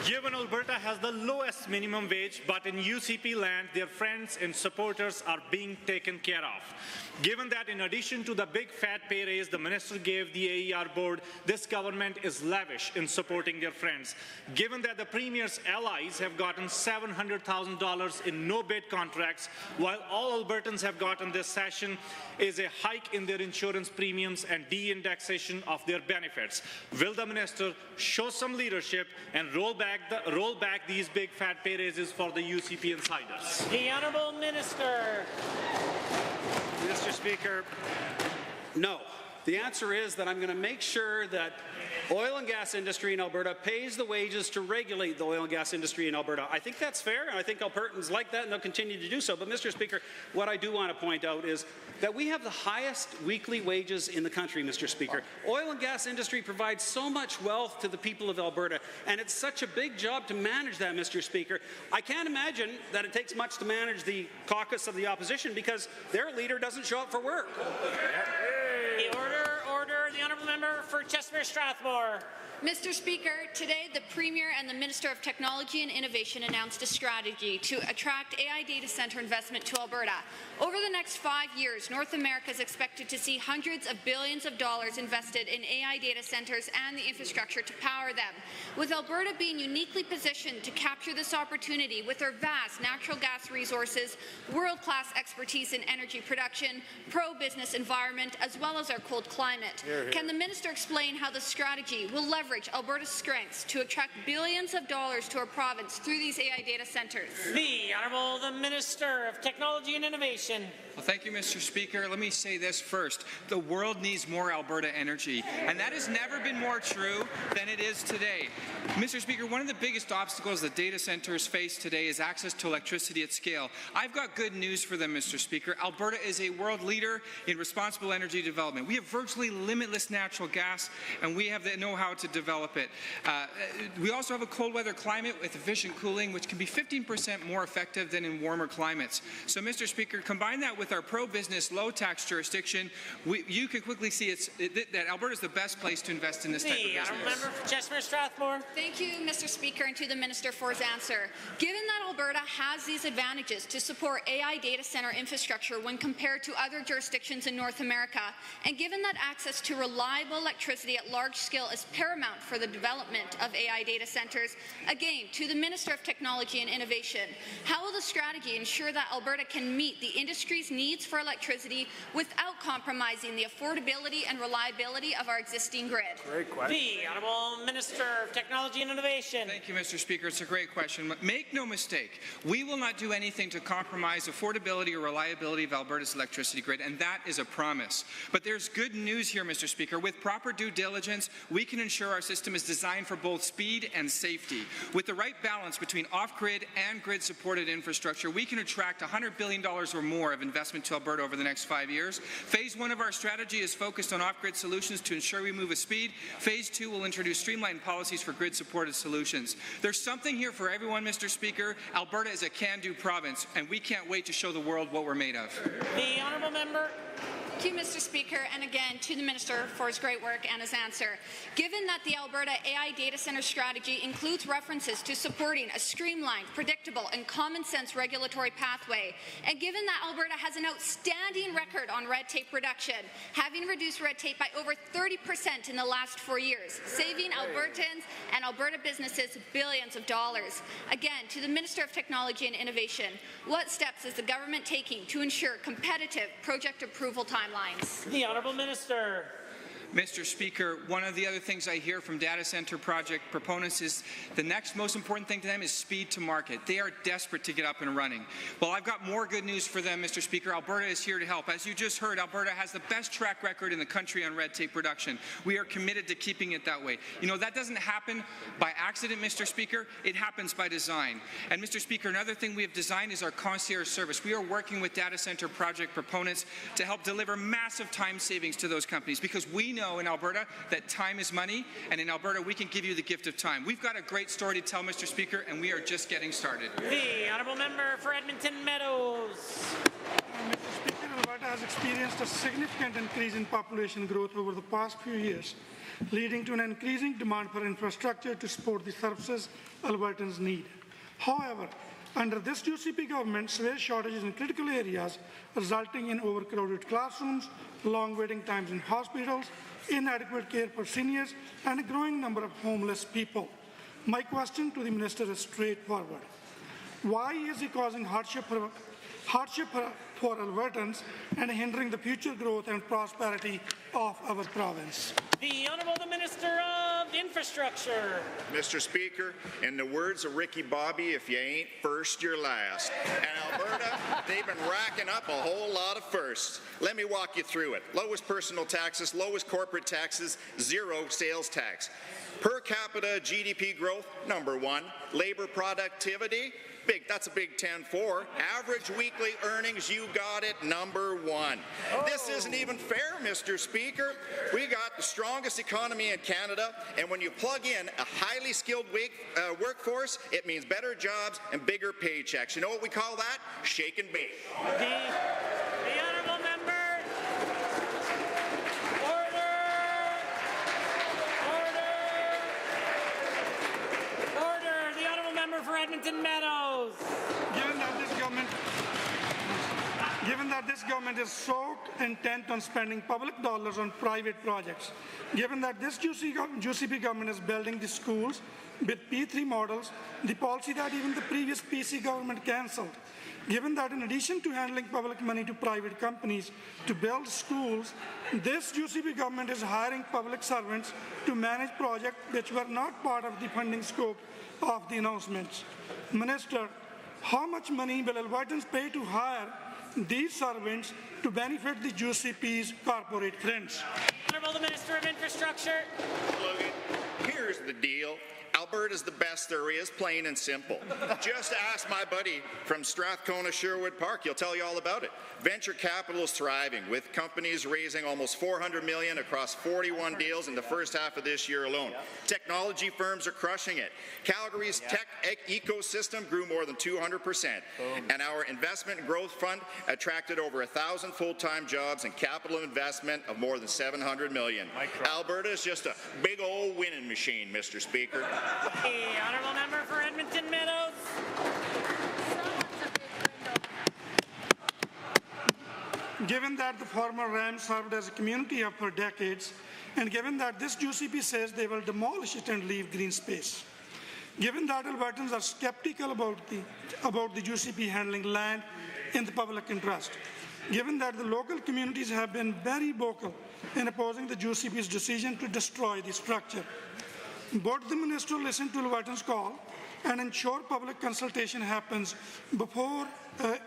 Given Alberta has the lowest minimum wage, but in UCP land, their friends and supporters are being taken care of. Given that in addition to the big fat pay raise the minister gave the AER board, this government is lavish in supporting their friends. Given that the Premier's allies have gotten $700,000 in no-bid contracts, while all Albertans have gotten this session is a hike in their insurance premiums and de-indexation of their benefits. Will the minister show some leadership and roll back these big fat pay raises for the UCP insiders? The Honourable Minister. Mr. Speaker, no. The answer is that I'm going to make sure that oil and gas industry in Alberta pays the wages to regulate the oil and gas industry in Alberta. I think that's fair, and I think Albertans like that, and they'll continue to do so. But, Mr. Speaker, what I do want to point out is that we have the highest weekly wages in the country, Mr. Speaker. Oil and gas industry provides so much wealth to the people of Alberta, and it's such a big job to manage that, Mr. Speaker. I can't imagine that it takes much to manage the caucus of the opposition because their leader doesn't show up for work. Order. The Honourable Member for Chestmere-Strathmore. Mr. Speaker, today the Premier and the Minister of Technology and Innovation announced a strategy to attract AI data centre investment to Alberta. Over the next 5 years, North America is expected to see hundreds of billions of dollars invested in AI data centres and the infrastructure to power them. With Alberta being uniquely positioned to capture this opportunity with our vast natural gas resources, world-class expertise in energy production, pro-business environment, as well as our cold climate. Can the Minister explain how the strategy will leverage Alberta's strengths to attract billions of dollars to our province through these AI data centres? The Minister of Technology and Innovation. Well, thank you, Mr. Speaker. Let me say this first. The world needs more Alberta energy, and that has never been more true than it is today. Mr. Speaker, one of the biggest obstacles that data centers face today is access to electricity at scale. I've got good news for them, Mr. Speaker. Alberta is a world leader in responsible energy development. We have virtually limitless natural gas, and we have the know-how to develop it. We also have a cold weather climate with efficient cooling, which can be 15% more effective than in warmer climates. So, Mr. Speaker, combine that with our pro-business, low-tax jurisdiction, you can quickly see that Alberta is the best place to invest in this type of business. The Member for Chestmere-Strathmore. Thank you, Mr. Speaker, and to the Minister for his answer. Given that Alberta has these advantages to support AI data centre infrastructure when compared to other jurisdictions in North America, and given that access to reliable electricity at large scale is paramount for the development of AI data centres, again, to the Minister of Technology and Innovation, how will the strategy ensure that Alberta can meet the industry's needs for electricity without compromising the affordability and reliability of our existing grid? Great question. The Honourable Minister of Technology and Innovation. Thank you, Mr. Speaker. It's a great question. Make no mistake, we will not do anything to compromise affordability or reliability of Alberta's electricity grid, and that is a promise. But there's good news here, Mr. Speaker. With proper due diligence, we can ensure our system is designed for both speed and safety. With the right balance between off-grid and grid-supported infrastructure, we can attract $100 billion or more of investment to Alberta over the next 5 years. Phase 1 of our strategy is focused on off-grid solutions to ensure we move with speed. Phase 2 will introduce streamlined policies for grid-supported solutions. There's something here for everyone, Mr. Speaker. Alberta is a can-do province, and we can't wait to show the world what we're made of. The Honourable Member. Thank you, Mr. Speaker, and again to the Minister for his great work and his answer. Given that the Alberta AI data centre strategy includes references to supporting a streamlined, predictable and common-sense regulatory pathway, and given that Alberta has an outstanding record on red tape reduction, having reduced red tape by over 30% in the last 4 years, saving Albertans and Alberta businesses billions of dollars. Again, to the Minister of Technology and Innovation, what steps is the government taking to ensure competitive project approval timelines? The Honourable Minister. Mr. Speaker, one of the other things I hear from data center project proponents is the next most important thing to them is speed to market. They are desperate to get up and running. Well, I've got more good news for them, Mr. Speaker. Alberta is here to help. As you just heard, Alberta has the best track record in the country on red tape reduction. We are committed to keeping it that way. You know, that doesn't happen by accident, Mr. Speaker. It happens by design. And, Mr. Speaker, another thing we have designed is our concierge service. We are working with data center project proponents to help deliver massive time savings to those companies because we know in Alberta that time is money, and in Alberta we can give you the gift of time. We've got a great story to tell, Mr. Speaker, and we are just getting started. The Honourable Member for Edmonton Meadows. Mr. Speaker, Alberta has experienced a significant increase in population growth over the past few years. leading to an increasing demand for infrastructure to support the services Albertans need. However, under this UCP government, severe shortages in critical areas resulting in overcrowded classrooms, long waiting times in hospitals, inadequate care for seniors, and a growing number of homeless people. My question to the Minister is straightforward. Why is he causing hardship for Albertans and hindering the future growth and prosperity of our province? The Honourable Minister of Infrastructure. Mr. Speaker, in the words of Ricky Bobby, if you ain't first, you're last. And Alberta, they've been racking up a whole lot of firsts. Let me walk you through it. Lowest personal taxes, lowest corporate taxes, zero sales tax. Per capita GDP growth, #1. Labor productivity, that's a big 10-4. Average weekly earnings, you got it, #1. This isn't even fair, Mr. Speaker. We got the strongest economy in Canada, and when you plug in a highly skilled workforce, it means better jobs and bigger paychecks. You know what we call that? Shake and bake. The honourable member. Order. The honourable member for Edmonton Meadows. Given that this government is so intent on spending public dollars on private projects, given that this UCP government is building the schools with P3 models, the policy that even the previous PC government cancelled, given that in addition to handling public money to private companies to build schools, this UCP government is hiring public servants to manage projects which were not part of the funding scope of the announcements. Minister, how much money will Albertans pay to hire these servants to benefit the UCP's corporate friends? Honourable Minister of Infrastructure. Logan, here's the deal. Alberta's the best there is, plain and simple. Just ask my buddy from Strathcona Sherwood Park. He'll tell you all about it. Venture capital is thriving, with companies raising almost $400 million across 41 deals in the first half of this year alone. Technology firms are crushing it. Calgary's tech ecosystem grew more than 200%, and our Investment and Growth Fund attracted over 1,000 full-time jobs and capital investment of more than $700 million. Alberta is just a big old winning machine, Mr. Speaker. The honourable member for Edmonton Meadows. Given that the former RAM served as a community hub for decades, and given that this UCP says they will demolish it and leave green space, given that Albertans are skeptical about the UCP handling land in the public interest, given that the local communities have been very vocal in opposing the UCP's decision to destroy the structure, would the minister listen to Albertans' call and ensure public consultation happens before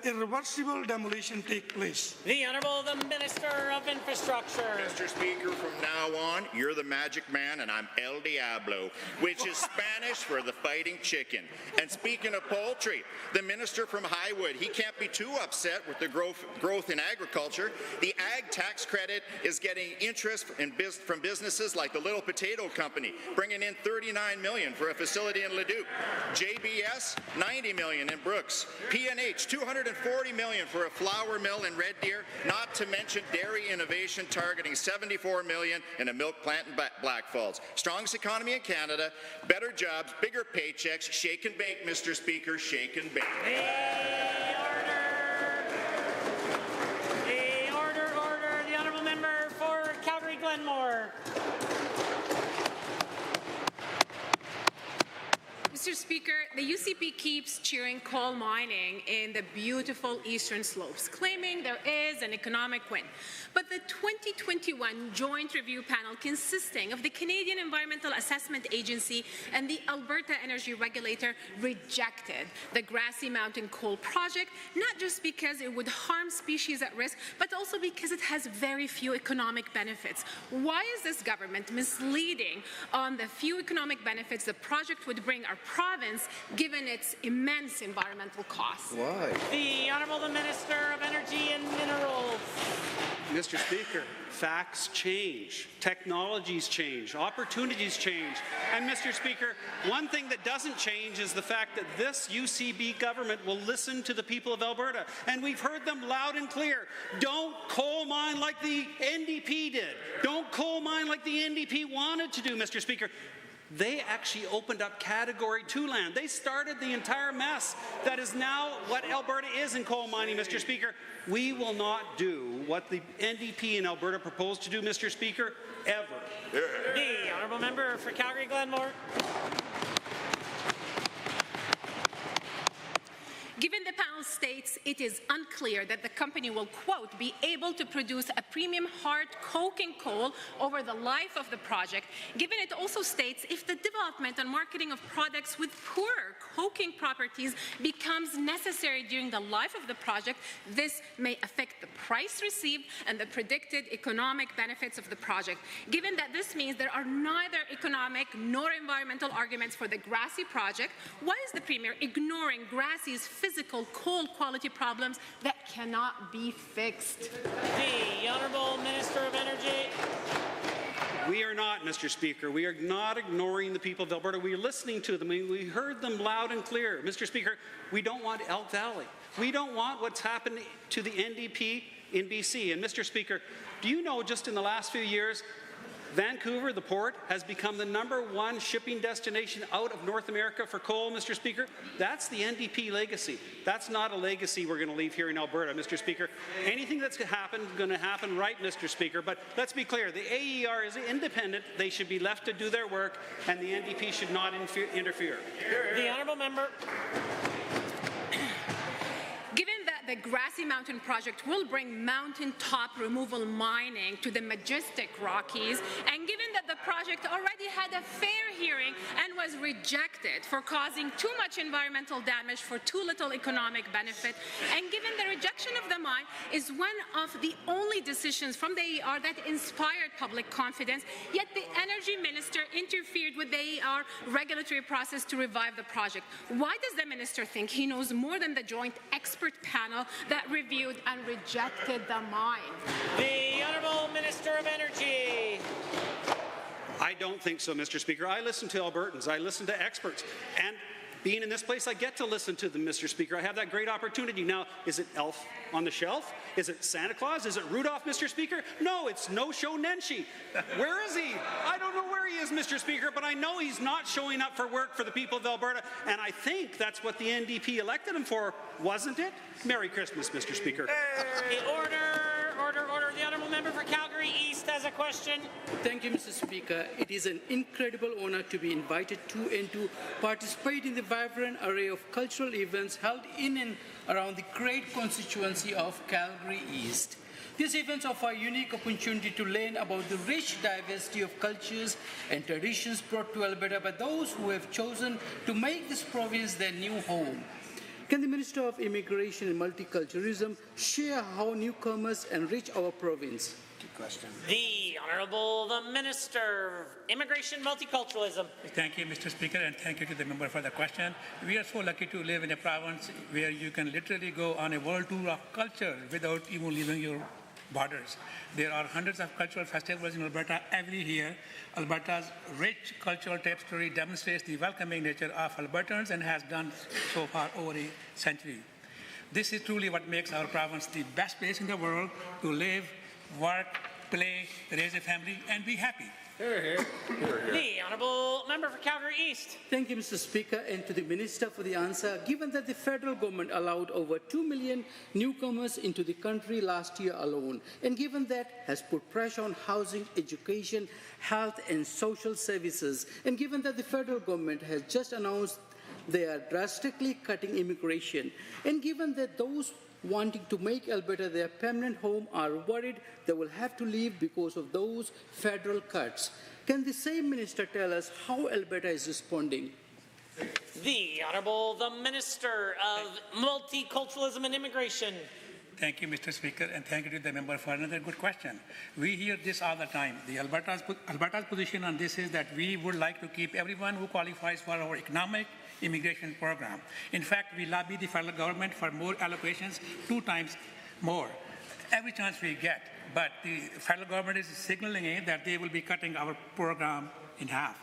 irreversible demolition takes place? The Honourable the Minister of Infrastructure. Mr. Speaker, from now on, you're the magic man and I'm El Diablo, which is Spanish for the fighting chicken. And speaking of poultry, the minister from Highwood, he can't be too upset with the growth in agriculture. The ag tax credit is getting interest from businesses like the Little Potato Company, bringing in $39 million for a facility in Leduc. JBS, $90 million in Brooks. P&H, $240 million for a flour mill in Red Deer, not to mention dairy innovation targeting $74 million in a milk plant in Black Falls. Strongest economy in Canada, better jobs, bigger paychecks, shake and bake, Mr. Speaker, shake and bake. Order. The honourable member for Calgary Glenmore. Mr. Speaker, the UCP keeps cheering coal mining in the beautiful eastern slopes, claiming there is an economic win. But the 2021 Joint Review Panel, consisting of the Canadian Environmental Assessment Agency and the Alberta Energy Regulator, rejected the Grassy Mountain Coal Project, not just because it would harm species at risk, but also because it has very few economic benefits. Why is this government misleading on the few economic benefits the project would bring our province given its immense environmental costs? Why? The Honourable the Minister of Energy and Minerals. Mr. Speaker, facts change, technologies change, opportunities change. And Mr. Speaker, one thing that doesn't change is the fact that this UCB government will listen to the people of Alberta. And we've heard them loud and clear. Don't coal mine like the NDP did. Don't coal mine like the NDP wanted to do, Mr. Speaker. They actually opened up Category 2 land. They started the entire mess that is now what Alberta is in coal mining, Mr. Speaker. We will not do what the NDP in Alberta proposed to do, Mr. Speaker, ever. The Honourable Member for Calgary-Glenmore. Given the panel states it is unclear that the company will, quote, be able to produce a premium hard coking coal over the life of the project, given it also states if the development and marketing of products with poorer coking properties becomes necessary during the life of the project, this may affect the price received and the predicted economic benefits of the project. Given that this means there are neither economic nor environmental arguments for the Grassy project, why is the Premier ignoring Grassy's physical coal quality problems that cannot be fixed? The Honourable Minister of Energy. We are not, Mr. Speaker. We are not ignoring the people of Alberta. We are listening to them. We heard them loud and clear. Mr. Speaker, we don't want Elk Valley. We don't want what's happened to the NDP in BC. And Mr. Speaker, do you know just in the last few years, Vancouver, the port, has become the #1 shipping destination out of North America for coal, Mr. Speaker? That's the NDP legacy. That's not a legacy we're going to leave here in Alberta, Mr. Speaker. Anything that's going to happen right, Mr. Speaker. But let's be clear, the AER is independent. They should be left to do their work, and the NDP should not interfere. The Honourable Member. Given that the Grassy Mountain project will bring mountaintop removal mining to the majestic Rockies, and given that the project already had a fair hearing and was rejected for causing too much environmental damage for too little economic benefit, and given the rejection of the mine is one of the only decisions from the AER that inspired public confidence, yet the Energy Minister interfered with the AER regulatory process to revive the project. Why does the Minister think he knows more than the joint expert panel that reviewed and rejected the mine? The Honourable Minister of Energy. I don't think so, Mr. Speaker. I listen to Albertans. I listen to experts. And being in this place, I get to listen to them, Mr. Speaker. I have that great opportunity. Now, is it Elf on the Shelf? Is it Santa Claus? Is it Rudolph, Mr. Speaker? No, it's No-Show Nenshi. Where is he? I don't know where he is, Mr. Speaker, but I know he's not showing up for work for the people of Alberta, and I think that's what the NDP elected him for, wasn't it? Merry Christmas, Mr. Speaker. Order. The Honourable Member for Calgary East has a question. Thank you, Mr. Speaker. It is an incredible honor to be invited to and to participate in the vibrant array of cultural events held in and around the great constituency of Calgary East. These events offer a unique opportunity to learn about the rich diversity of cultures and traditions brought to Alberta by those who have chosen to make this province their new home. Can the Minister of Immigration and Multiculturalism share how newcomers enrich our province? Good question. The Honourable the Minister of Immigration and Multiculturalism. Thank you, Mr. Speaker, and thank you to the member for the question. We are so lucky to live in a province where you can literally go on a world tour of culture without even leaving your borders. There are hundreds of cultural festivals in Alberta every year. Alberta's rich cultural tapestry demonstrates the welcoming nature of Albertans and has done so for over a century. This is truly what makes our province the best place in the world to live, work, play, raise a family, and be happy. The Honourable Member for Calgary East. Thank you, Mr. Speaker, and to the Minister for the answer. Given that the federal government allowed over 2 million newcomers into the country last year alone, and given that has put pressure on housing, education, health and social services, and given that the federal government has just announced they are drastically cutting immigration, and given that those wanting to make Alberta their permanent home are worried they will have to leave because of those federal cuts. Can the same minister tell us how Alberta is responding? The Honourable the Minister of Multiculturalism and Immigration. Thank you, Mr. Speaker, and thank you to the member for another good question. We hear this all the time. The Alberta's position on this is that we would like to keep everyone who qualifies for our economic immigration program. In fact, we lobby the federal government for more allocations, 2 times more, every chance we get. But the federal government is signaling that they will be cutting our program in half.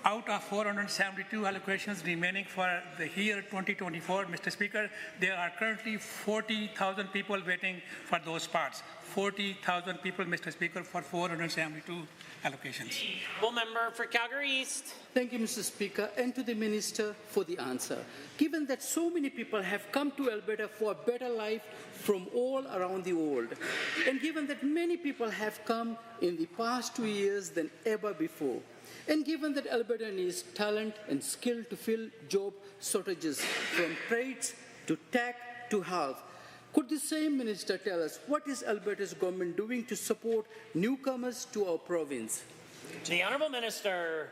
Out of 472 allocations remaining for the year 2024, Mr. Speaker, there are currently 40,000 people waiting for those spots. 40,000 people, Mr. Speaker, for 472 allocations. Full member for Calgary East. Thank you, Mr. Speaker, and to the Minister for the answer. Given that so many people have come to Alberta for a better life from all around the world, and given that many people have come in the past 2 years than ever before, and given that Alberta needs talent and skill to fill job shortages from trades to tech to health, could the same minister tell us what is Alberta's government doing to support newcomers to our province? The Honourable Minister.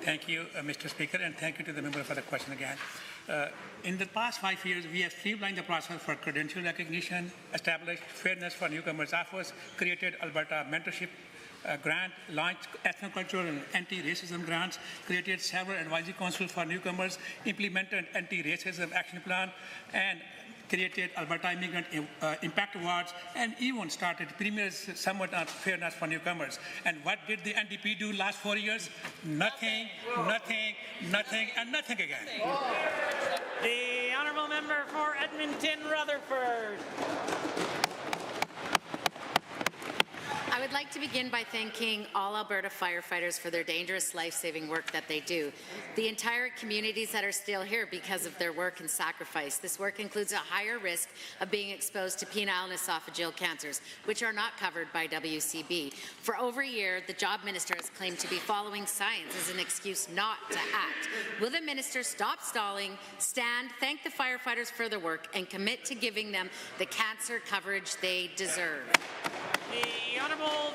Thank you, Mr. Speaker, and thank you to the member for the question again. In the past 5 years, we have streamlined the process for credential recognition, established fairness for newcomers' offers, created Alberta mentorship grant, launched ethnocultural and anti-racism grants, created several advisory councils for newcomers, implemented anti-racism action plan, and created Alberta Immigrant Impact Awards, and even started Premier Summit on Fairness for Newcomers. And what did the NDP do last 4 years? Nothing, nothing, nothing, and nothing again. The Honourable Member for Edmonton Rutherford. I would like to begin by thanking all Alberta firefighters for their dangerous life-saving work that they do. The entire communities that are still here because of their work and sacrifice. This work includes a higher risk of being exposed to penile and esophageal cancers, which are not covered by WCB. For over a year, the Job Minister has claimed to be following science as an excuse not to act. Will the Minister stop stalling, stand, thank the firefighters for their work, and commit to giving them the cancer coverage they deserve? The Honourable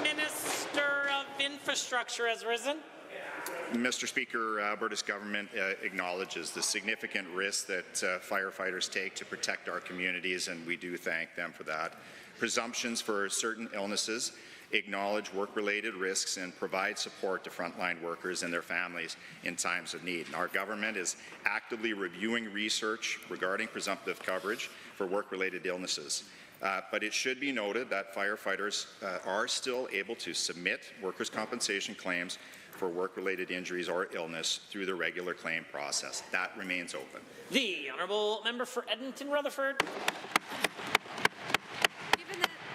Minister of Infrastructure has risen. Mr. Speaker, Alberta's government acknowledges the significant risk that firefighters take to protect our communities, and we do thank them for that. Presumptions for certain illnesses acknowledge work-related risks and provide support to frontline workers and their families in times of need. And our government is actively reviewing research regarding presumptive coverage for work-related illnesses. But it should be noted that firefighters are still able to submit workers' compensation claims for work-related injuries or illness through the regular claim process. That remains open. The Honourable Member for Edmonton Rutherford.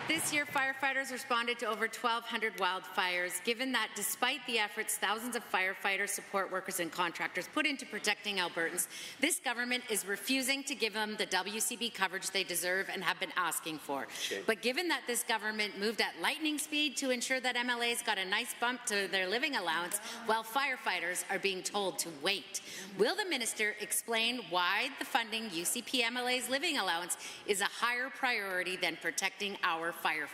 This year, firefighters responded to over 1,200 wildfires. Given that despite the efforts thousands of firefighters, support workers and contractors put into protecting Albertans, this government is refusing to give them the WCB coverage they deserve and have been asking for. But given that this government moved at lightning speed to ensure that MLAs got a nice bump to their living allowance, while firefighters are being told to wait, will the minister explain why the funding UCP MLA's living allowance is a higher priority than protecting our firefighters?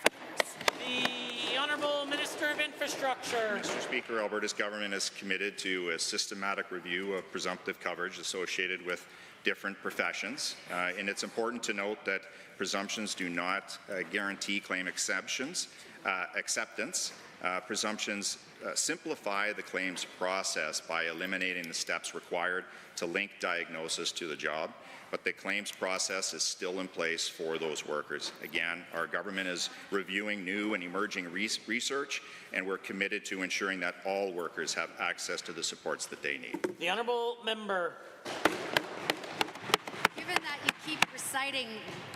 The Honourable Minister of Infrastructure. Mr. Speaker, Alberta's government is committed to a systematic review of presumptive coverage associated with different professions, and it's important to note that presumptions do not guarantee claim acceptance. Presumptions simplify the claims process by eliminating the steps required to link diagnosis to the job, but the claims process is still in place for those workers. Again, our government is reviewing new and emerging research, and we're committed to ensuring that all workers have access to the supports that they need. The Honourable Member. Given that you keep reciting,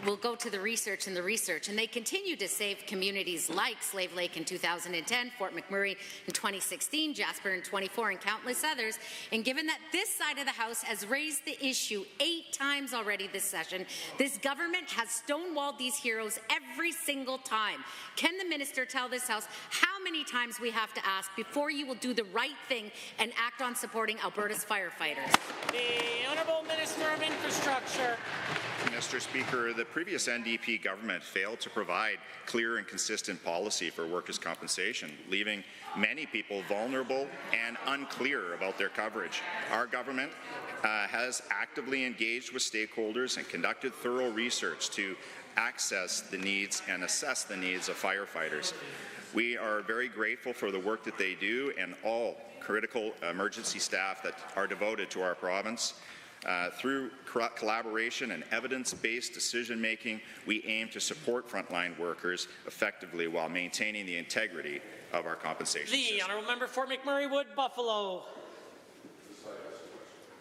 we'll go to the research, and they continue to save communities like Slave Lake in 2010, Fort McMurray in 2016, Jasper in 24, and countless others. And given that this side of the House has raised the issue 8 times already this session, this government has stonewalled these heroes every single time. Can the minister tell this House how many times we have to ask before you will do the right thing and act on supporting Alberta's firefighters? The Honourable Minister of Infrastructure. Mr. Speaker, the previous NDP government failed to provide clear and consistent policy for workers' compensation, leaving many people vulnerable and unclear about their coverage. Our government has actively engaged with stakeholders and conducted thorough research to access the needs and assess the needs of firefighters. We are very grateful for the work that they do and all critical emergency staff that are devoted to our province. Through collaboration and evidence-based decision-making, we aim to support frontline workers effectively while maintaining the integrity of our compensation system. The honourable member for McMurray Wood Buffalo.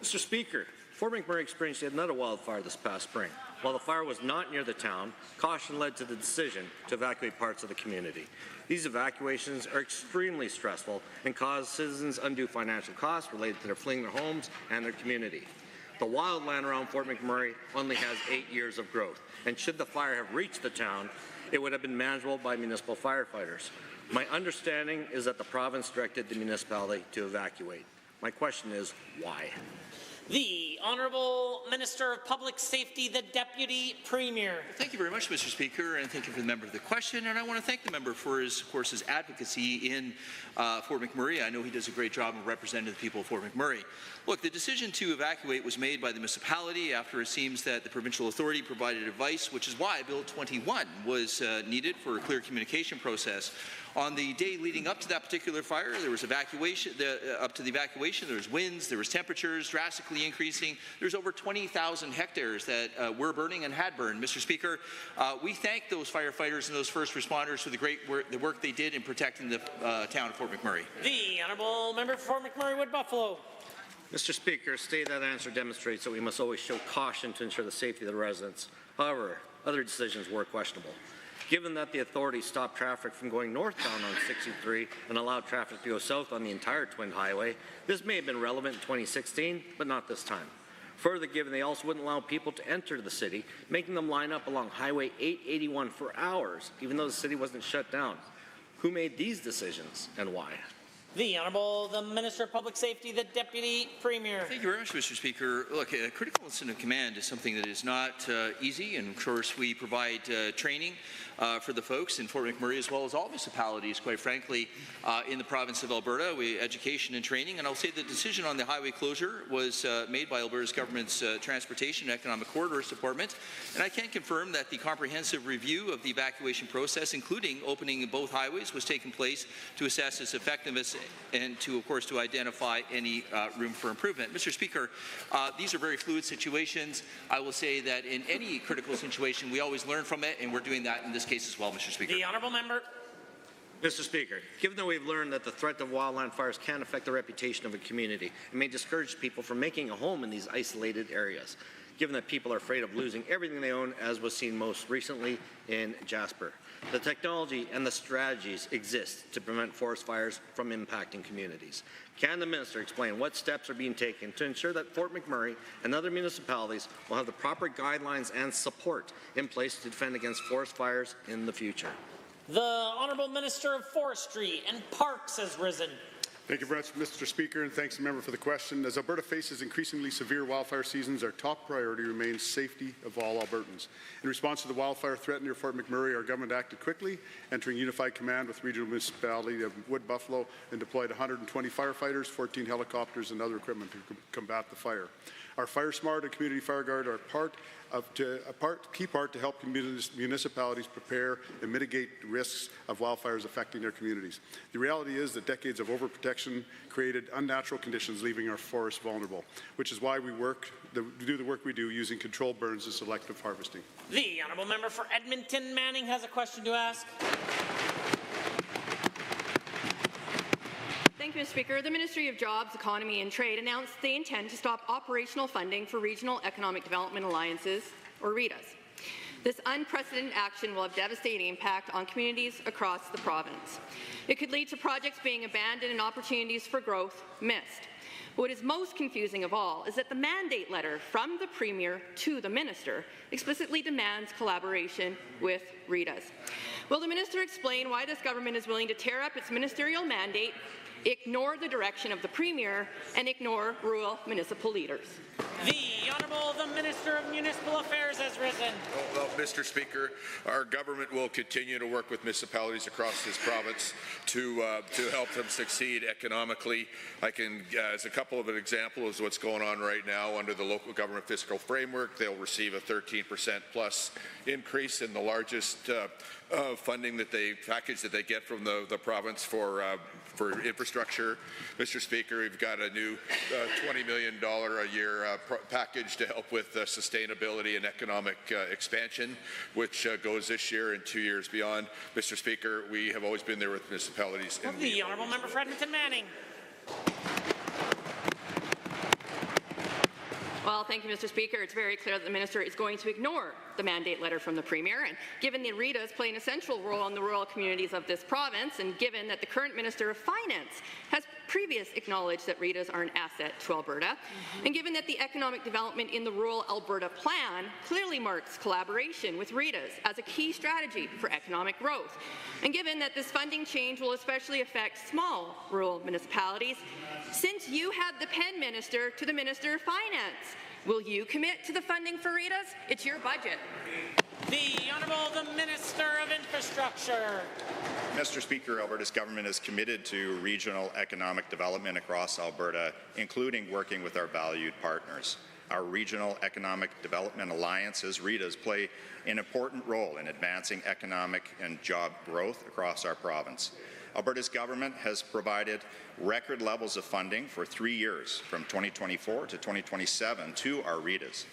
Mr. Speaker, Fort McMurray experienced yet another wildfire this past spring. While the fire was not near the town, caution led to the decision to evacuate parts of the community. These evacuations are extremely stressful and cause citizens undue financial costs related to their fleeing their homes and their community. The wildland around Fort McMurray only has 8 years of growth, and should the fire have reached the town, it would have been manageable by municipal firefighters. My understanding is that the province directed the municipality to evacuate. My question is, why? The Honourable Minister of Public Safety, the Deputy Premier. Thank you very much, Mr. Speaker, and thank you for the member for the question. And I want to thank the member for his, of course, his advocacy in Fort McMurray. I know he does a great job of representing the people of Fort McMurray. Look, the decision to evacuate was made by the municipality after it seems that the provincial authority provided advice, which is why Bill 21 was needed for a clear communication process. On the day leading up to that particular fire, there was evacuation. Up to the evacuation, there was winds, there was temperatures drastically increasing. There's over 20,000 hectares that were burning and had burned. Mr. Speaker, we thank those firefighters and those first responders for the work they did in protecting the town of Fort McMurray. The honourable member for McMurray Wood Buffalo. Mr. Speaker, stating that answer demonstrates that we must always show caution to ensure the safety of the residents. However, other decisions were questionable. Given that the authority stopped traffic from going northbound on 63 and allowed traffic to go south on the entire Twin Highway, this may have been relevant in 2016, but not this time. Further, given they also wouldn't allow people to enter the city, making them line up along Highway 881 for hours, even though the city wasn't shut down. Who made these decisions and why? The Honourable the Minister of Public Safety, the Deputy Premier. Thank you very much, Mr. Speaker. Look, a critical incident command is something that is not easy, and of course we provide training for the folks in Fort McMurray as well as all municipalities, quite frankly, in the province of Alberta. Education and training, and I'll say the decision on the highway closure was made by Alberta's government's Transportation and Economic Corridors Department, and I can confirm that the comprehensive review of the evacuation process, including opening both highways, was taking place to assess its effectiveness and to, of course, to identify any room for improvement. Mr. Speaker, these are very fluid situations. I will say that in any critical situation, we always learn from it, and we're doing that in this case as well, Mr. Speaker. The honourable member. Mr. Speaker, given that we've learned that the threat of wildland fires can affect the reputation of a community and may discourage people from making a home in these isolated areas, given that people are afraid of losing everything they own, as was seen most recently in Jasper, the technology and the strategies exist to prevent forest fires from impacting communities. Can the minister explain what steps are being taken to ensure that Fort McMurray and other municipalities will have the proper guidelines and support in place to defend against forest fires in the future? The Honourable Minister of Forestry and Parks has risen. Thank you very much, Mr. Speaker, and thanks to the member for the question. As Alberta faces increasingly severe wildfire seasons, our top priority remains safety of all Albertans. In response to the wildfire threat near Fort McMurray, our government acted quickly, entering unified command with regional municipality of Wood Buffalo, and deployed 120 firefighters, 14 helicopters, and other equipment to combat the fire. Our Fire Smart and Community Fire Guard are a key part to help municipalities prepare and mitigate risks of wildfires affecting their communities. The reality is that decades of overprotection created unnatural conditions, leaving our forests vulnerable, which is why we do the work we do using controlled burns and selective harvesting. The honourable member for Edmonton Manning has a question to ask. Thank you, Mr. Speaker. The Ministry of Jobs, Economy and Trade announced they intend to stop operational funding for Regional Economic Development Alliances, or REDAs. This unprecedented action will have devastating impact on communities across the province. It could lead to projects being abandoned and opportunities for growth missed. What is most confusing of all is that the mandate letter from the Premier to the Minister explicitly demands collaboration with REDAs. Will the Minister explain why this government is willing to tear up its ministerial mandate ignore the direction of the Premier, and ignore rural municipal leaders. The Honourable the Minister of Municipal Affairs has risen. Well, Mr. Speaker, our government will continue to work with municipalities across this province to help them succeed economically. I can, as a couple of an example, is what's going on right now under the local government fiscal framework. They'll receive a 13% plus increase in the largest funding package that they get from the province for infrastructure. Mr. Speaker, we've got a new $20 million a year package to help with sustainability and economic expansion, which goes this year and 2 years beyond. Mr. Speaker, we have always been there with municipalities. The Honourable Member for Edmonton Manning. Well, thank you, Mr. Speaker. It's very clear that the minister is going to ignore the mandate letter from the Premier, and given the Ritas play an essential role in the rural communities of this province, and given that the current Minister of Finance has previously acknowledged that Ritas are an asset to Alberta, and given that the economic development in the Rural Alberta Plan clearly marks collaboration with Ritas as a key strategy for economic growth, and given that this funding change will especially affect small rural municipalities, since you had the pen, Minister, to the Minister of Finance, will you commit to the funding for Ritas? It's your budget. The Honourable the Minister of Infrastructure. Mr. Speaker, Alberta's government is committed to regional economic development across Alberta, including working with our valued partners. Our regional economic development alliances, RETAs, play an important role in advancing economic and job growth across our province. Alberta's government has provided record levels of funding for 3 years, from 2024 to 2027, to our RETAs.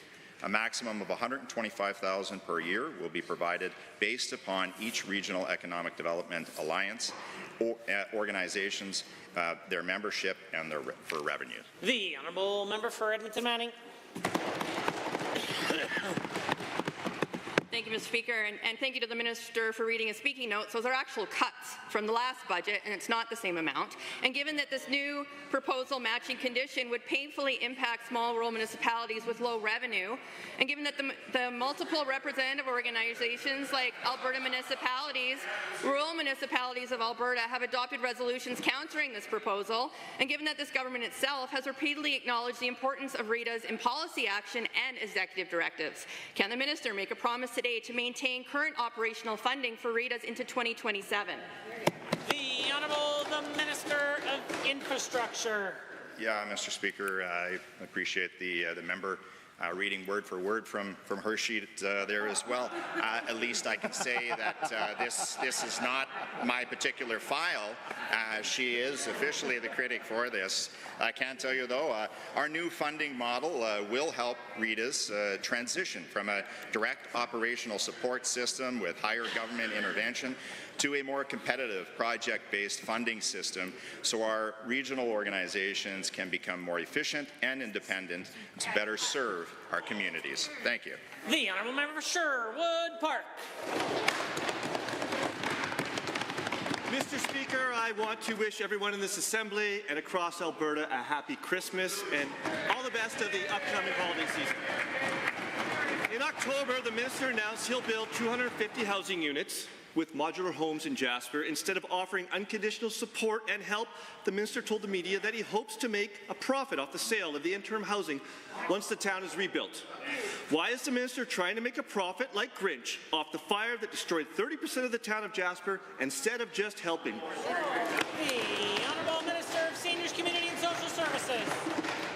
A maximum of $125,000 per year will be provided based upon each regional economic development alliance organizations, their membership, and their for revenue. The Honourable Member for Edmonton Manning. Thank you, Mr. Speaker, and thank you to the Minister for reading his speaking notes. Those are actual cuts from the last budget, and it's not the same amount. And given that this new proposal matching condition would painfully impact small rural municipalities with low revenue, and given that the multiple representative organizations like Alberta Municipalities, rural municipalities of Alberta have adopted resolutions countering this proposal, and given that this government itself has repeatedly acknowledged the importance of RETAs in policy action and executive directives, can the Minister make a promise today to maintain current operational funding for RETAs into 2027? The Honourable the Minister of Infrastructure. Yeah, Mr. Speaker, I appreciate the member reading word for word from her sheet there as well. At least I can say that this is not my particular file. She is officially the critic for this. I can tell you, though, our new funding model will help RETAs transition from a direct operational support system with higher government intervention to a more competitive project-based funding system, so our regional organizations can become more efficient and independent to better serve our communities. Thank you. The Honourable Member for Sherwood Park. Mr. Speaker, I want to wish everyone in this Assembly and across Alberta a happy Christmas and all the best of the upcoming holiday season. In October, the Minister announced he'll build 250 housing units with modular homes in Jasper. Instead of offering unconditional support and help, the Minister told the media that he hopes to make a profit off the sale of the interim housing once the town is rebuilt. Why is the Minister trying to make a profit like Grinch off the fire that destroyed 30% of the town of Jasper instead of just helping? The Honourable Minister of Seniors, Community and Social Services.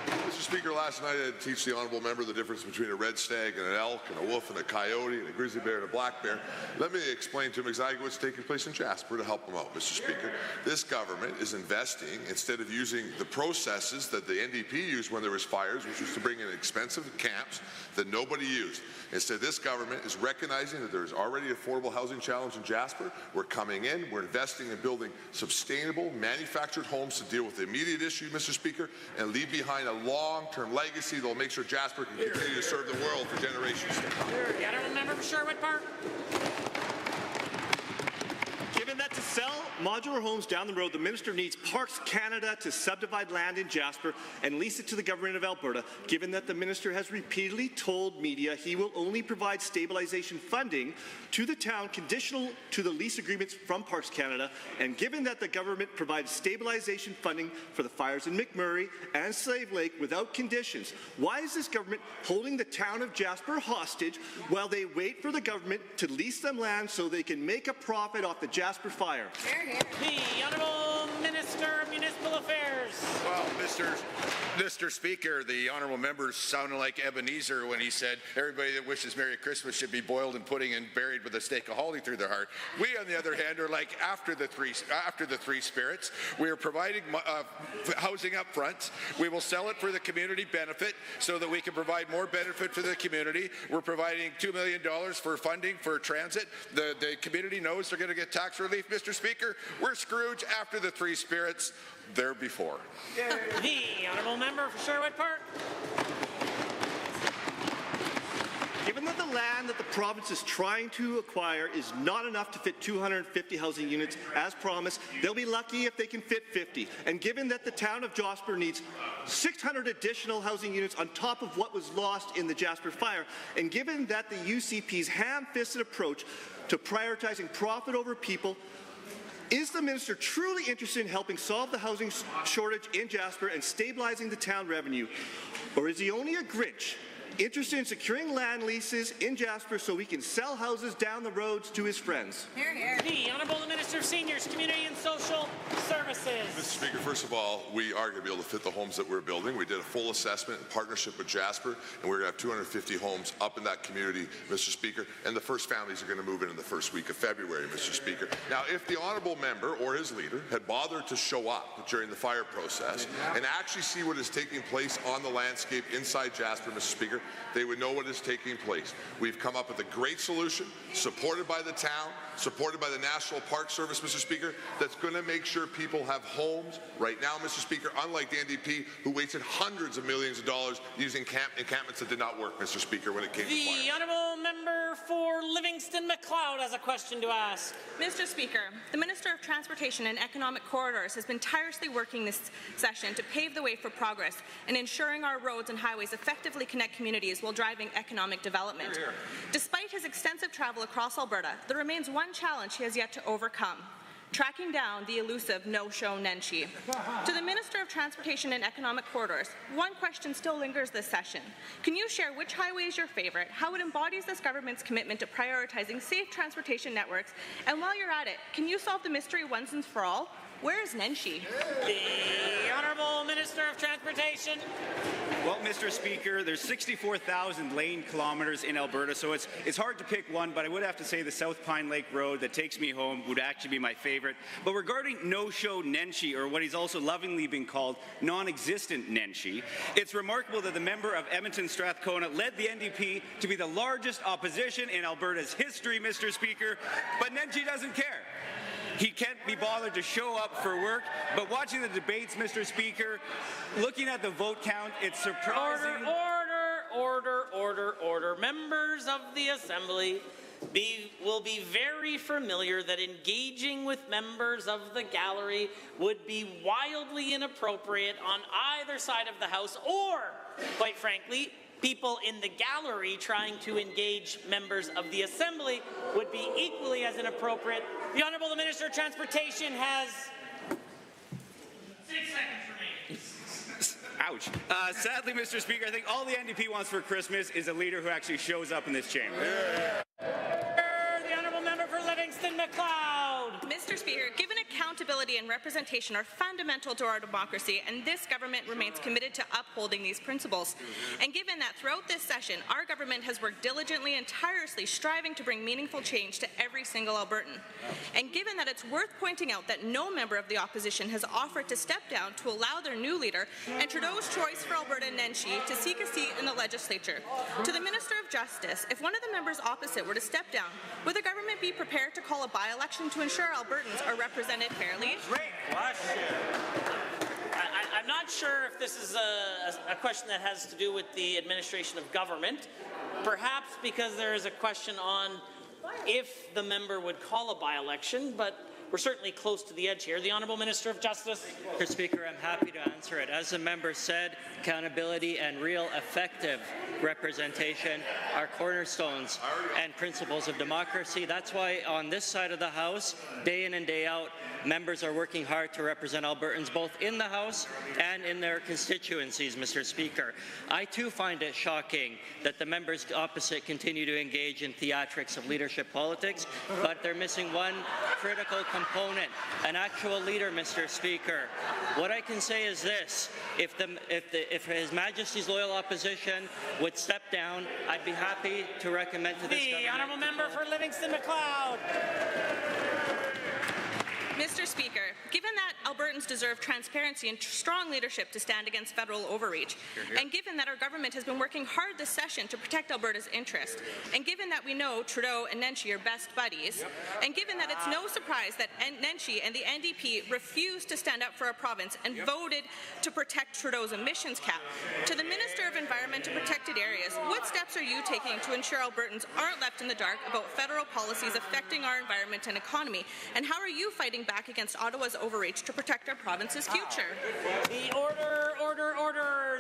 Mr. Speaker, last night I had to teach the honourable member the difference between a red stag and an elk and a wolf and a coyote and a grizzly bear and a black bear. Let me explain to him exactly what's taking place in Jasper to help him out, Mr. Speaker. This government is investing, instead of using the processes that the NDP used when there was fires, which was to bring in expensive camps that nobody used. Instead, this government is recognizing that there is already an affordable housing challenge in Jasper. We're coming in, we're investing in building sustainable manufactured homes to deal with the immediate issue, Mr. Speaker, and leave behind a long-term legacy that will make sure Jasper can continue to serve the world for generations to come. The Honourable Member for Sherwood Park. Given that sell modular homes down the road, the minister needs Parks Canada to subdivide land in Jasper and lease it to the government of Alberta, given that the minister has repeatedly told media he will only provide stabilization funding to the town conditional to the lease agreements from Parks Canada, and given that the government provides stabilization funding for the fires in McMurray and Slave Lake without conditions. Why is this government holding the town of Jasper hostage while they wait for the government to lease them land so they can make a profit off the Jasper fire? The Honourable Minister of Municipal Affairs. Well, Mr. Speaker, the honourable member sounded like Ebenezer when he said everybody that wishes Merry Christmas should be boiled in pudding and buried with a stake of holly through their heart. We, on the other hand, are like after the three spirits. We are providing housing up front. We will sell it for the community benefit so that we can provide more benefit for the community. We're providing $2 million for funding for transit. The community knows they're going to get tax relief, Mr. Speaker. We're Scrooge after the three spirits, there before. The honourable member for Sherwood Park. Given that the land that the province is trying to acquire is not enough to fit 250 housing units as promised, they'll be lucky if they can fit 50. And given that the town of Jasper needs 600 additional housing units on top of what was lost in the Jasper fire, and given that the UCP's ham-fisted approach to prioritizing profit over people, is the minister truly interested in helping solve the housing shortage in Jasper and stabilizing the town revenue? Or is he only a Grinch interested in securing land leases in Jasper so he can sell houses down the roads to his friends? Hear, hear. The Honourable Minister of Seniors, Community and Social Services. Mr. Speaker, first of all, we are going to be able to fit the homes that we're building. We did a full assessment in partnership with Jasper, and we're going to have 250 homes up in that community, Mr. Speaker, and the first families are going to move in the first week of February, Mr. Speaker. Now, if the honourable member or his leader had bothered to show up during the fire process and actually see what is taking place on the landscape inside Jasper, Mr. Speaker, they would know what is taking place. We've come up with a great solution, supported by the town, supported by the National Park Service, Mr. Speaker, that's going to make sure people have homes right now, Mr. Speaker, unlike the NDP, who wasted hundreds of millions of dollars using encampments that did not work, Mr. Speaker, when it came to fire. The Honourable Member for Livingston-McLeod has a question to ask. Mr. Speaker, the Minister of Transportation and Economic Corridors has been tirelessly working this session to pave the way for progress and ensuring our roads and highways effectively connect communities while driving economic development. Here, here. Despite his extensive travel across Alberta, there remains one challenge he has yet to overcome: tracking down the elusive no-show Nenshi. To the Minister of Transportation and Economic Corridors, one question still lingers this session. Can you share which highway is your favourite, how it embodies this government's commitment to prioritizing safe transportation networks, and while you're at it, can you solve the mystery once and for all? Where is Nenshi? The Honourable Minister of Transportation. Well, Mr. Speaker, there's 64,000 lane kilometres in Alberta, so it's hard to pick one, but I would have to say the South Pine Lake Road that takes me home would actually be my favourite. But regarding no-show Nenshi, or what he's also lovingly been called, non-existent Nenshi, it's remarkable that the member of Edmonton Strathcona led the NDP to be the largest opposition in Alberta's history, Mr. Speaker, but Nenshi doesn't care. He can't be bothered to show up for work, but watching the debates, Mr. Speaker, looking at the vote count, it's surprising. Order. Members of the Assembly will be very familiar that engaging with members of the gallery would be wildly inappropriate on either side of the House, or, quite frankly, people in the gallery trying to engage members of the Assembly would be equally as inappropriate. The Honourable Minister of Transportation has 6 seconds remaining. Ouch. Sadly, Mr. Speaker, I think all the NDP wants for Christmas is a leader who actually shows up in this chamber. The Honourable Member for Livingston-McLeod. Mr. Speaker, given accountability and representation are fundamental to our democracy, and this government remains committed to upholding these principles. And given that throughout this session, our government has worked diligently and tirelessly striving to bring meaningful change to every single Albertan. And given that it's worth pointing out that no member of the opposition has offered to step down to allow their new leader and Trudeau's choice for Alberta Nenshi to seek a seat in the legislature. To the Minister of Justice, if one of the members opposite were to step down, would the government be prepared to call a by-election to ensure Albertans are represented fairly? Great question. I'm not sure if this is a question that has to do with the administration of government, perhaps because there is a question on if the member would call a by-election, but we're certainly close to the edge here. The Honourable Minister of Justice. Mr. Speaker, I'm happy to answer it. As the member said, accountability and real effective representation are cornerstones and principles of democracy. That's why on this side of the House, day in and day out, members are working hard to represent Albertans both in the House and in their constituencies, Mr. Speaker. I too find it shocking that the members opposite continue to engage in theatrics of leadership politics, but they're missing one critical component, an actual leader, Mr. Speaker. What I can say is this: if His Majesty's loyal opposition would step down, I'd be happy to recommend to this government. The Honourable Member for Livingston-McLeod. Mr. Speaker, given that Albertans deserve transparency and strong leadership to stand against federal overreach, and given that our government has been working hard this session to protect Alberta's interest, and given that we know Trudeau and Nenshi are best buddies, and given that it's no surprise that Nenshi and the NDP refused to stand up for our province and voted to protect Trudeau's emissions cap, to the Minister of Environment and Protected Areas, what steps are you taking to ensure Albertans aren't left in the dark about federal policies affecting our environment and economy, and how are you fighting back against Ottawa's overreach to protect our province's future? The order.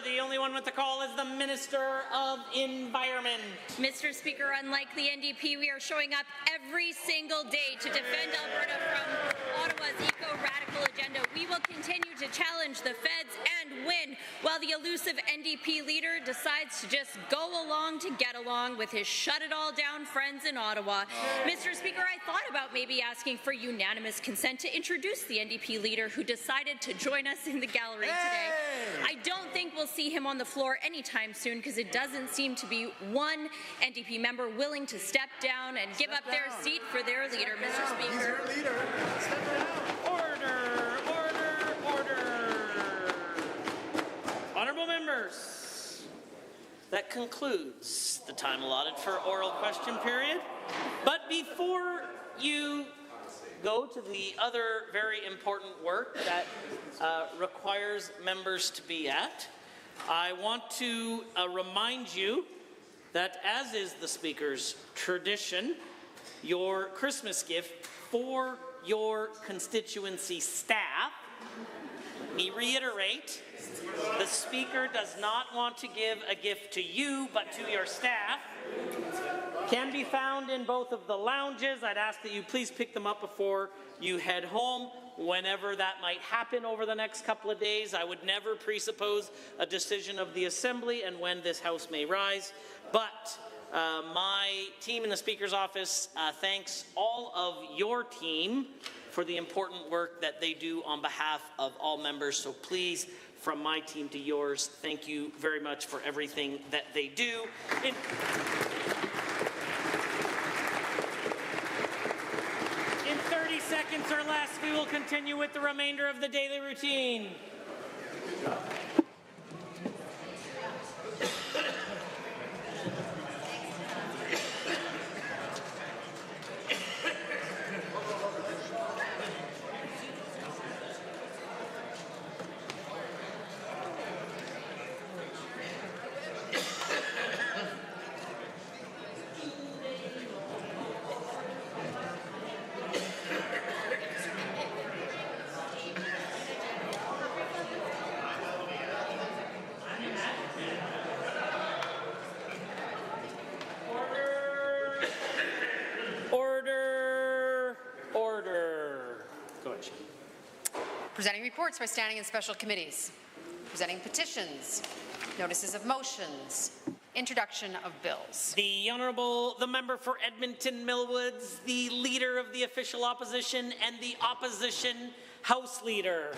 The only one with the call is the Minister of Environment. Mr. Speaker, unlike the NDP, we are showing up every single day to defend Alberta from Ottawa's eco-radical agenda. We will continue to challenge the feds and win, while the elusive NDP leader decides to just go along to get along with his shut-it-all-down friends in Ottawa. Mr. Speaker, I thought about maybe asking for unanimous consent to introduce the NDP leader who decided to join us in the gallery today. I don't think we'll see him on the floor anytime soon, because it doesn't seem to be one NDP member willing to step down and give up their seat for their leader, Mr. Speaker. Order. Honourable members, that concludes the time allotted for oral question period. But before you go to the other very important work that requires members to be at, I want to remind you that, as is the Speaker's tradition, your Christmas gift for your constituency staff, let me reiterate, the Speaker does not want to give a gift to you, but to your staff, can be found in both of the lounges. I'd ask that you please pick them up before you head home, whenever that might happen over the next couple of days. I would never presuppose a decision of the Assembly and when this House may rise, but my team in the Speaker's office thanks all of your team for the important work that they do on behalf of all members. So please, from my team to yours, thank you very much for everything that they do. In 30 seconds or less, we will continue with the remainder of the daily routine. Presenting reports by standing and special committees. Presenting petitions, notices of motions, introduction of bills. The member for Edmonton Millwoods, the leader of the official opposition and the opposition House Leader.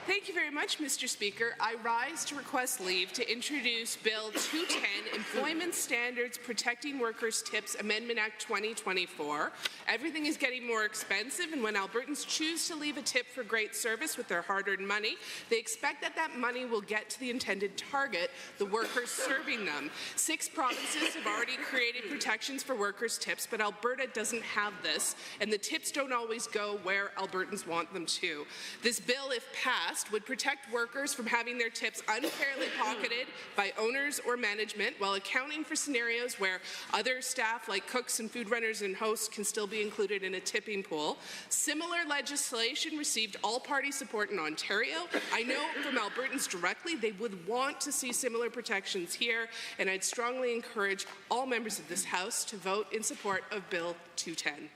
Thank you very much, Mr. Speaker. I rise to request leave to introduce Bill 210, Employment Standards Protecting Workers' Tips Amendment Act 2024. Everything is getting more expensive, and when Albertans choose to leave a tip for great service with their hard-earned money, they expect that that money will get to the intended target, the workers serving them. 6 provinces have already created protections for workers' tips, but Alberta doesn't have this, and the tips don't always go where Albertans want them to. This bill, if passed, passed would protect workers from having their tips unfairly pocketed by owners or management while accounting for scenarios where other staff like cooks and food runners and hosts can still be included in a tipping pool. Similar legislation received all-party support in Ontario. I know from Albertans directly they would want to see similar protections here, and I'd strongly encourage all members of this House to vote in support of Bill 210.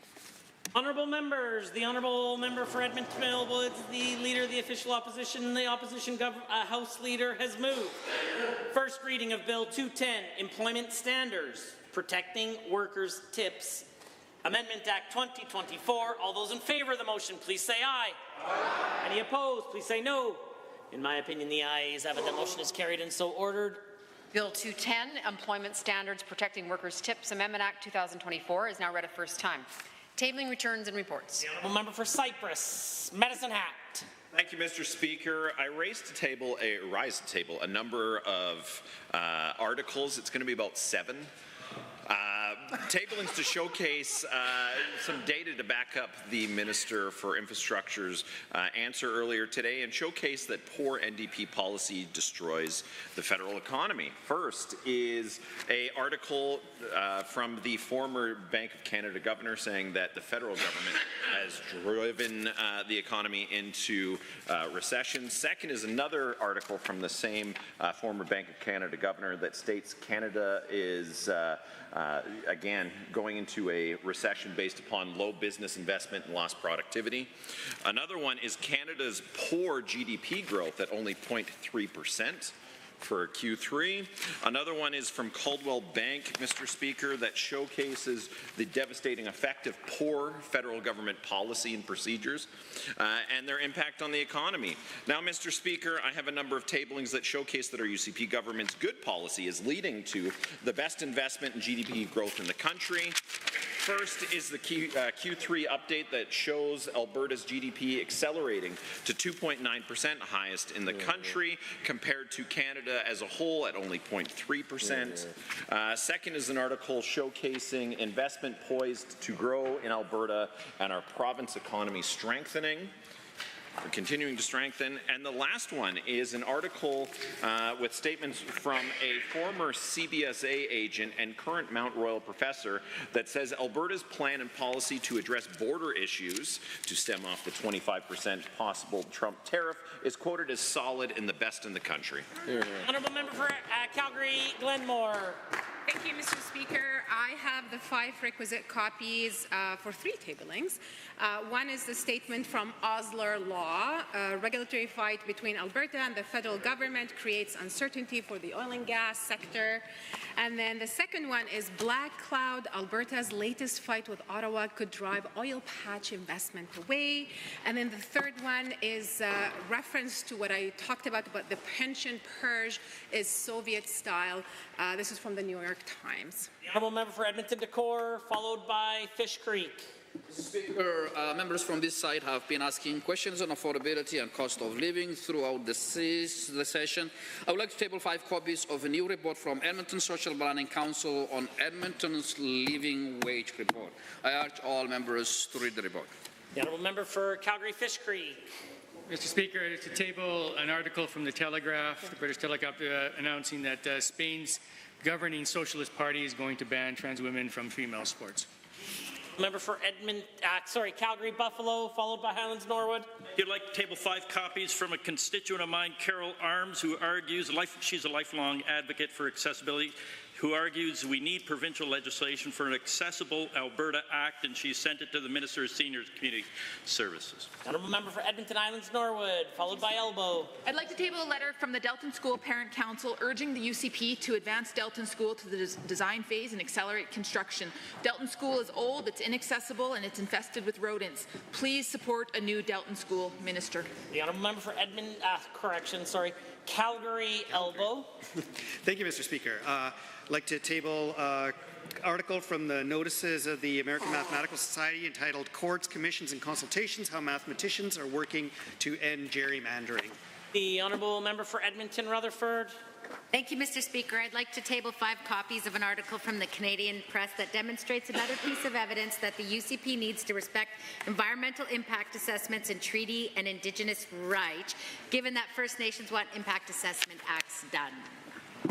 Honourable members, the Honourable Member for Edmonton Millwoods, the Leader of the Official Opposition, the Opposition House Leader has moved. First reading of Bill 210, Employment Standards, Protecting Workers' Tips, Amendment Act 2024. All those in favour of the motion, please say aye. Aye. Any opposed, please say no. In my opinion, the ayes have it. The motion is carried and so ordered. Bill 210, Employment Standards Protecting Workers' Tips, Amendment Act 2024 is now read a first time. Tabling returns and reports. The Honourable Member for Cypress, Medicine Hat. Thank you, Mr. Speaker. I rise to table a number of articles. It's going to be about 7. Tablings to showcase some data to back up the Minister for Infrastructure's answer earlier today and showcase that poor NDP policy destroys the federal economy. First is an article from the former Bank of Canada governor saying that the federal government has driven the economy into recession. Second is another article from the same former Bank of Canada governor that states Canada is again, going into a recession based upon low business investment and lost productivity. Another one is Canada's poor GDP growth at only 0.3%. for Q3. Another one is from Caldwell Bank, Mr. Speaker, that showcases the devastating effect of poor federal government policy and procedures and their impact on the economy. Now, Mr. Speaker, I have a number of tablings that showcase that our UCP government's good policy is leading to the best investment in GDP growth in the country. First is the Q3 update that shows Alberta's GDP accelerating to 2.9%, highest in the country, compared to Canada as a whole at only 0.3%. Second is an article showcasing investment poised to grow in Alberta and our province economy strengthening. We're continuing to strengthen. And the last one is an article with statements from a former CBSA agent and current Mount Royal professor that says Alberta's plan and policy to address border issues to stem off the 25% possible Trump tariff is quoted as solid and the best in the country. Honourable Member for Calgary, Glenmore. Thank you, Mr. Speaker. I have the 5 requisite copies for 3 tablings. One is the statement from Osler Law. A regulatory fight between Alberta and the federal government creates uncertainty for the oil and gas sector. And then the second one is Black Cloud, Alberta's latest fight with Ottawa could drive oil patch investment away. And then the third one is reference to what I talked about the pension purge is Soviet style. This is from the New York Times. The Honourable Member for Edmonton Decore, followed by Fish Creek. Mr. Speaker, members from this side have been asking questions on affordability and cost of living throughout the session. I would like to table 5 copies of a new report from Edmonton Social Planning Council on Edmonton's living wage report. I urge all members to read the report. The Honourable Member for Calgary Fish Creek. Mr. Speaker, to table an article from the Telegraph, the British Telegraph, announcing that Spain's governing socialist party is going to ban trans women from female sports. Member for Calgary Buffalo, followed by Highlands Norwood. You'd like to table 5 copies from a constituent of mine, Carol Arms, who argues she's a lifelong advocate for accessibility, who argues we need provincial legislation for an accessible Alberta Act, and she sent it to the Minister of Seniors Community Services. Honourable Member for Edmonton Islands Norwood, followed by Elbow. I'd like to table a letter from the Delton School Parent Council urging the UCP to advance Delton School to the design phase and accelerate construction. Delton School is old, it's inaccessible, and it's infested with rodents. Please support a new Delton School, Minister. The Honourable Member for Calgary Elbow. Thank you, Mr. Speaker. I'd like to table article from the notices of the American Mathematical Society entitled Courts, Commissions and Consultations, How Mathematicians Are Working to End Gerrymandering. The honourable member for Edmonton Rutherford. Thank you, Mr. Speaker. I'd like to table 5 copies of an article from the Canadian Press that demonstrates another piece of evidence that the UCP needs to respect environmental impact assessments and treaty and Indigenous rights, given that First Nations want impact assessment acts done.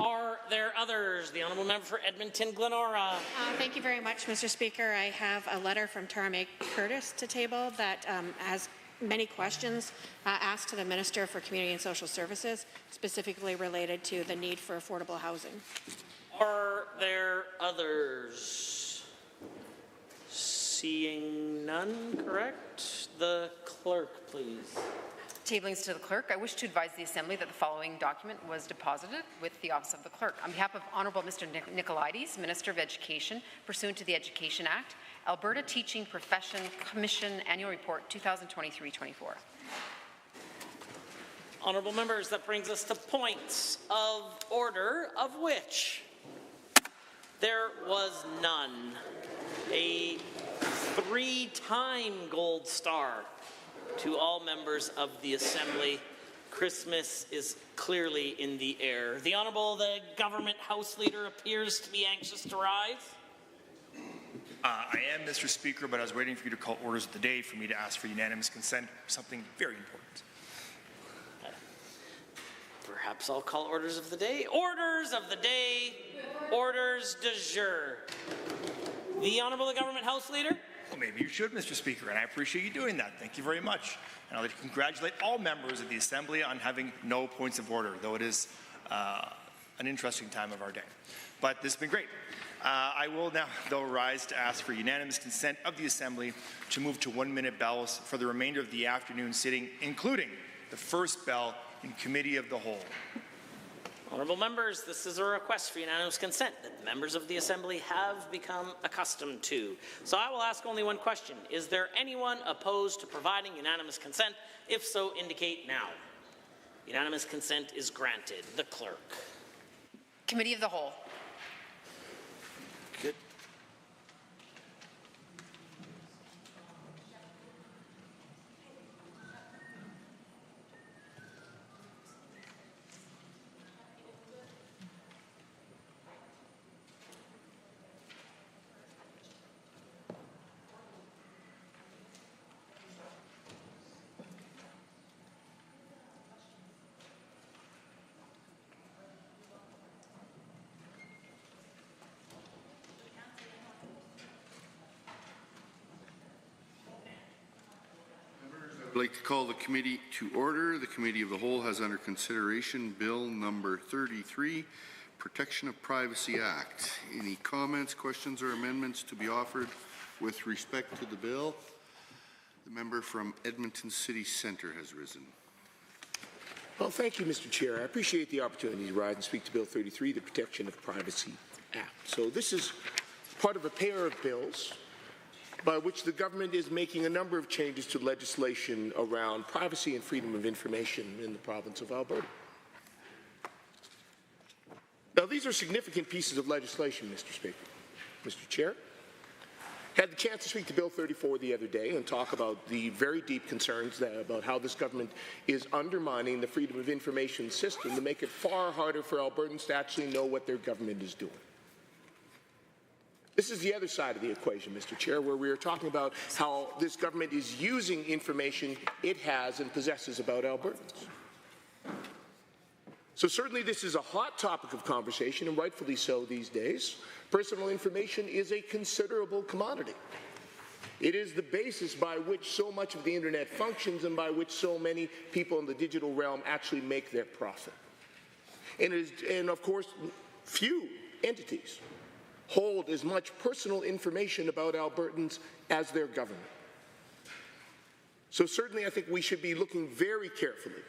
Are there others? The honourable member for Edmonton Glenora. Thank you very much, Mr. Speaker. I have a letter from Tara May Curtis to table that has many questions asked to the Minister for Community and Social Services, specifically related to the need for affordable housing. Are there others? Seeing none, correct? The clerk, please. Tablings to the clerk, I wish to advise the Assembly that the following document was deposited with the Office of the Clerk. On behalf of Honourable Mr. Nicolaides, Minister of Education, pursuant to the Education Act, Alberta Teaching Profession Commission Annual Report 2023-24. Honourable members, that brings us to points of order, of which there was none. A 3-time gold star to all members of the Assembly. Christmas is clearly in the air. The Honourable the Government House Leader appears to be anxious to rise. I am, Mr. Speaker, but I was waiting for you to call orders of the day for me to ask for unanimous consent for something very important. Perhaps I'll call orders of the day. Orders of the day. Orders de jour. The Honourable the Government House Leader. Well, maybe you should, Mr. Speaker, and I appreciate you doing that. Thank you very much. And I'd like to congratulate all members of the Assembly on having no points of order, though it is an interesting time of our day. But this has been great. I will now, though, rise to ask for unanimous consent of the Assembly to move to 1-minute bells for the remainder of the afternoon sitting, including the first bell in Committee of the Whole. Honourable members, this is a request for unanimous consent that the members of the Assembly have become accustomed to. So I will ask only one question. Is there anyone opposed to providing unanimous consent? If so, indicate now. Unanimous consent is granted. The clerk. Committee of the Whole. Good. I'd like to call the committee to order. The Committee of the Whole has under consideration Bill number 33, Protection of Privacy Act. Any comments, questions, or amendments to be offered with respect to the bill? The member from Edmonton City Centre has risen. Well, thank you, Mr. Chair. I appreciate the opportunity to rise and speak to Bill 33, the Protection of Privacy Act. So this is part of a pair of bills by which the government is making a number of changes to legislation around privacy and freedom of information in the province of Alberta. Now, these are significant pieces of legislation, Mr. Speaker. Mr. Chair, had the chance to speak to Bill 34 the other day and talk about the very deep concerns about how this government is undermining the freedom of information system to make it far harder for Albertans to actually know what their government is doing. This is the other side of the equation, Mr. Chair, where we are talking about how this government is using information it has and possesses about Albertans. So certainly this is a hot topic of conversation, and rightfully so these days. Personal information is a considerable commodity. It is the basis by which so much of the internet functions and by which so many people in the digital realm actually make their profit. And of course, few entities hold as much personal information about Albertans as their government. So certainly I think we should be looking very carefully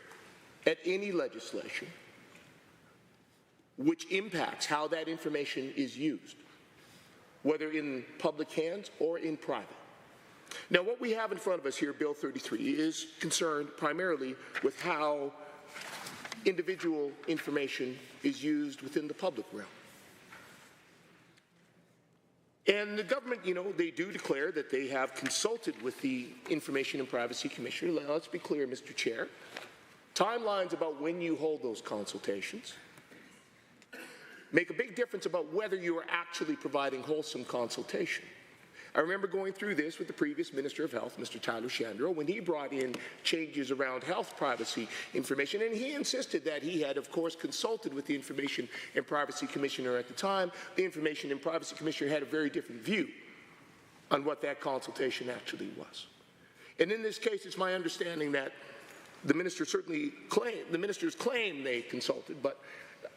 at any legislation which impacts how that information is used, whether in public hands or in private. Now, what we have in front of us here, Bill 33, is concerned primarily with how individual information is used within the public realm. And the government, they do declare that they have consulted with the Information and Privacy Commissioner. Let's be clear, Mr. Chair. timelines about when you hold those consultations make a big difference about whether you are actually providing wholesome consultation. I remember going through this with the previous Minister of Health, Mr. Tyler Shandro, when he brought in changes around health privacy information, and he insisted that he had, of course, consulted with the Information and Privacy Commissioner at the time. The Information and Privacy Commissioner had a very different view on what that consultation actually was. And in this case, it's my understanding that the ministers claim they consulted, but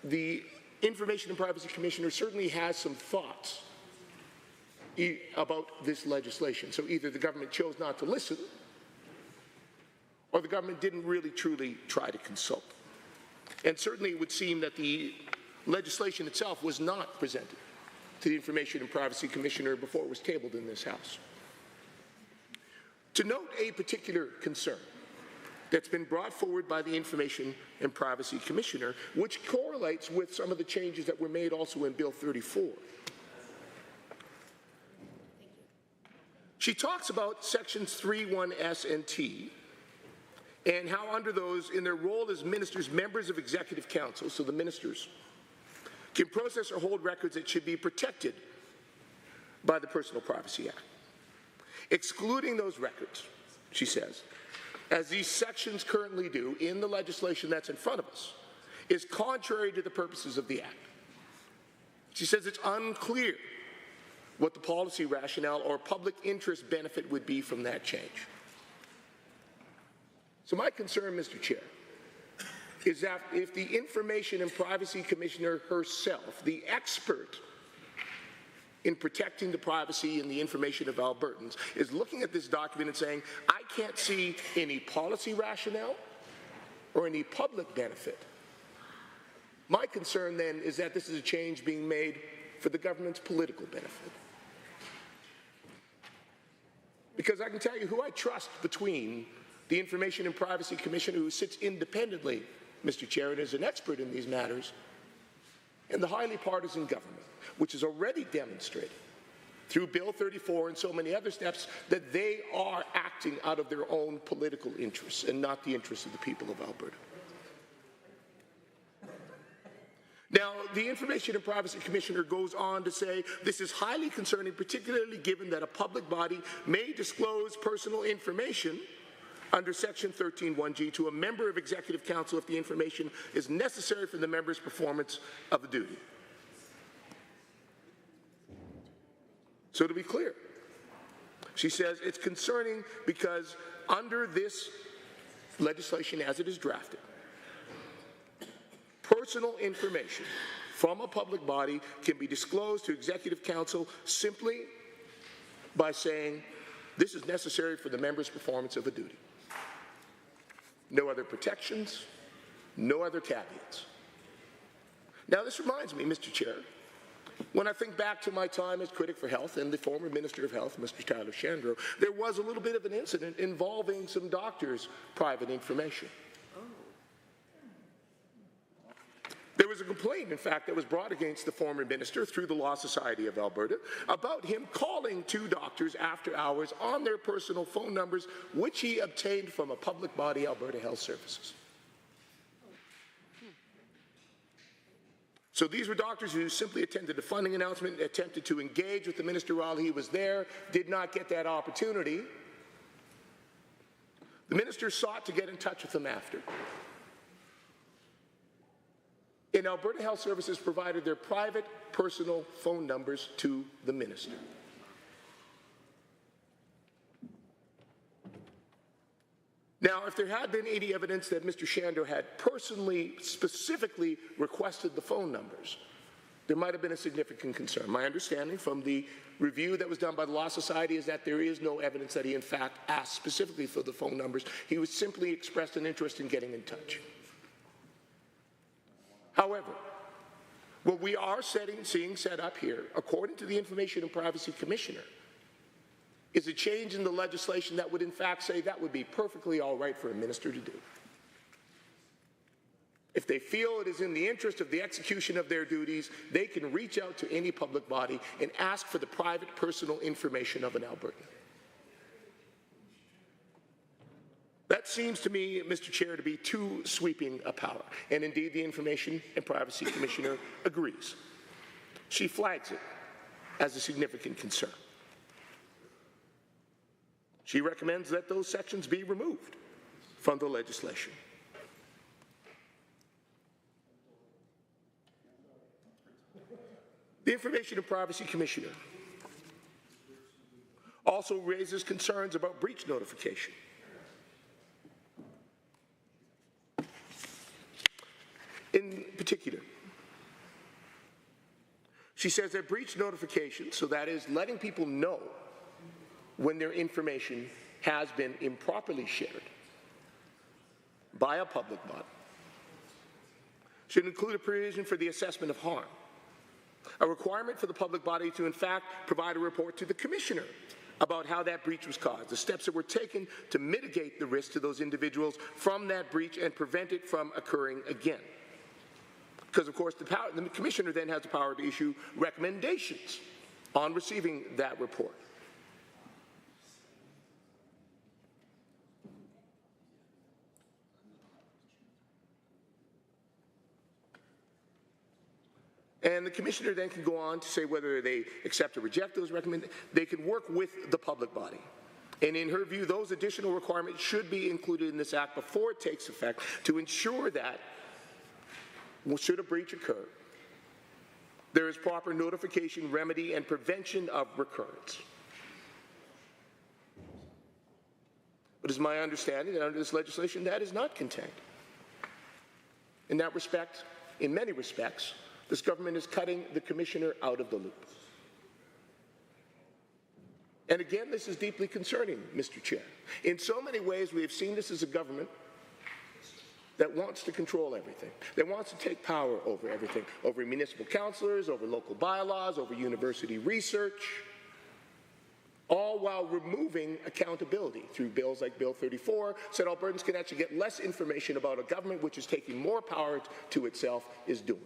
the Information and Privacy Commissioner certainly has some thoughts about this legislation. So either the government chose not to listen, or the government didn't really truly try to consult. And certainly it would seem that the legislation itself was not presented to the Information and Privacy Commissioner before it was tabled in this House. To note a particular concern that's been brought forward by the Information and Privacy Commissioner, which correlates with some of the changes that were made also in Bill 34. She talks about sections 3(1)(s) and (t), and how under those, in their role as ministers, members of Executive Council, so the ministers, can process or hold records that should be protected by the Personal Privacy Act. Excluding those records, she says, as these sections currently do in the legislation that's in front of us, is contrary to the purposes of the Act. She says it's unclear what the policy rationale or public interest benefit would be from that change. So my concern, Mr. Chair, is that if the Information and Privacy Commissioner herself, the expert in protecting the privacy and the information of Albertans, is looking at this document and saying, I can't see any policy rationale or any public benefit, my concern then is that this is a change being made for the government's political benefit. Because I can tell you who I trust between the Information and Privacy Commissioner, who sits independently, Mr. Chair, and is an expert in these matters, and the highly partisan government, which has already demonstrated through Bill 34 and so many other steps that they are acting out of their own political interests and not the interests of the people of Alberta. Now, the Information and Privacy Commissioner goes on to say this is highly concerning, particularly given that a public body may disclose personal information under Section 13(1)(g) to a member of Executive Council if the information is necessary for the member's performance of a duty. So to be clear, she says it's concerning because under this legislation as it is drafted, personal information from a public body can be disclosed to Executive Council simply by saying this is necessary for the member's performance of a duty. No other protections, no other caveats. Now this reminds me, Mr. Chair, when I think back to my time as critic for health and the former Minister of Health, Mr. Tyler Shandro, there was a little bit of an incident involving some doctors' private information. There was a complaint, in fact, that was brought against the former minister through the Law Society of Alberta about him calling two doctors after hours on their personal phone numbers, which he obtained from a public body, Alberta Health Services. So these were doctors who simply attended a funding announcement, attempted to engage with the minister while he was there, did not get that opportunity. The minister sought to get in touch with them after. And Alberta Health Services provided their private personal phone numbers to the minister. Now, if there had been any evidence that Mr. Shandro had personally, specifically requested the phone numbers, there might have been a significant concern. My understanding from the review that was done by the Law Society is that there is no evidence that he in fact asked specifically for the phone numbers. He was simply expressed an interest in getting in touch. However, what we are seeing set up here, according to the Information and Privacy Commissioner, is a change in the legislation that would in fact say that would be perfectly all right for a minister to do. If they feel it is in the interest of the execution of their duties, they can reach out to any public body and ask for the private personal information of an Albertan. That seems to me, Mr. Chair, to be too sweeping a power, and indeed the Information and Privacy Commissioner agrees. She flags it as a significant concern. She recommends that those sections be removed from the legislation. The Information and Privacy Commissioner also raises concerns about breach notification. In particular, she says that breach notification, so that is letting people know when their information has been improperly shared by a public body, should include a provision for the assessment of harm, a requirement for the public body to in fact provide a report to the Commissioner about how that breach was caused, the steps that were taken to mitigate the risk to those individuals from that breach and prevent it from occurring again. Because, of course, the Commissioner then has the power to issue recommendations on receiving that report. And the Commissioner then can go on to say whether they accept or reject those recommendations. They can work with the public body. And in her view, those additional requirements should be included in this Act before it takes effect to ensure that, should a breach occur, there is proper notification, remedy, and prevention of recurrence. But it's my understanding that under this legislation, that is not contained. In that respect, in many respects, this government is cutting the Commissioner out of the loop. And again, this is deeply concerning, Mr. Chair. In so many ways, we have seen this as a government that wants to control everything, that wants to take power over everything, over municipal councillors, over local bylaws, over university research, all while removing accountability through bills like Bill 34, so that Albertans can actually get less information about a government which is taking more power to itself is doing.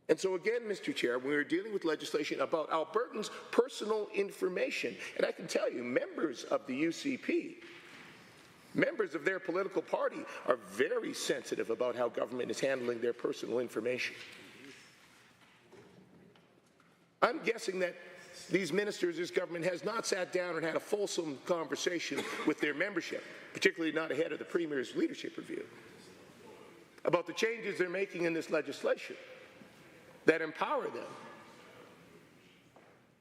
And so again, Mr. Chair, when we're dealing with legislation about Albertans' personal information, and I can tell you, members of the UCP, members of their political party are very sensitive about how government is handling their personal information. I'm guessing that these ministers, this government has not sat down and had a fulsome conversation with their membership, particularly not ahead of the Premier's leadership review, about the changes they're making in this legislation that empower them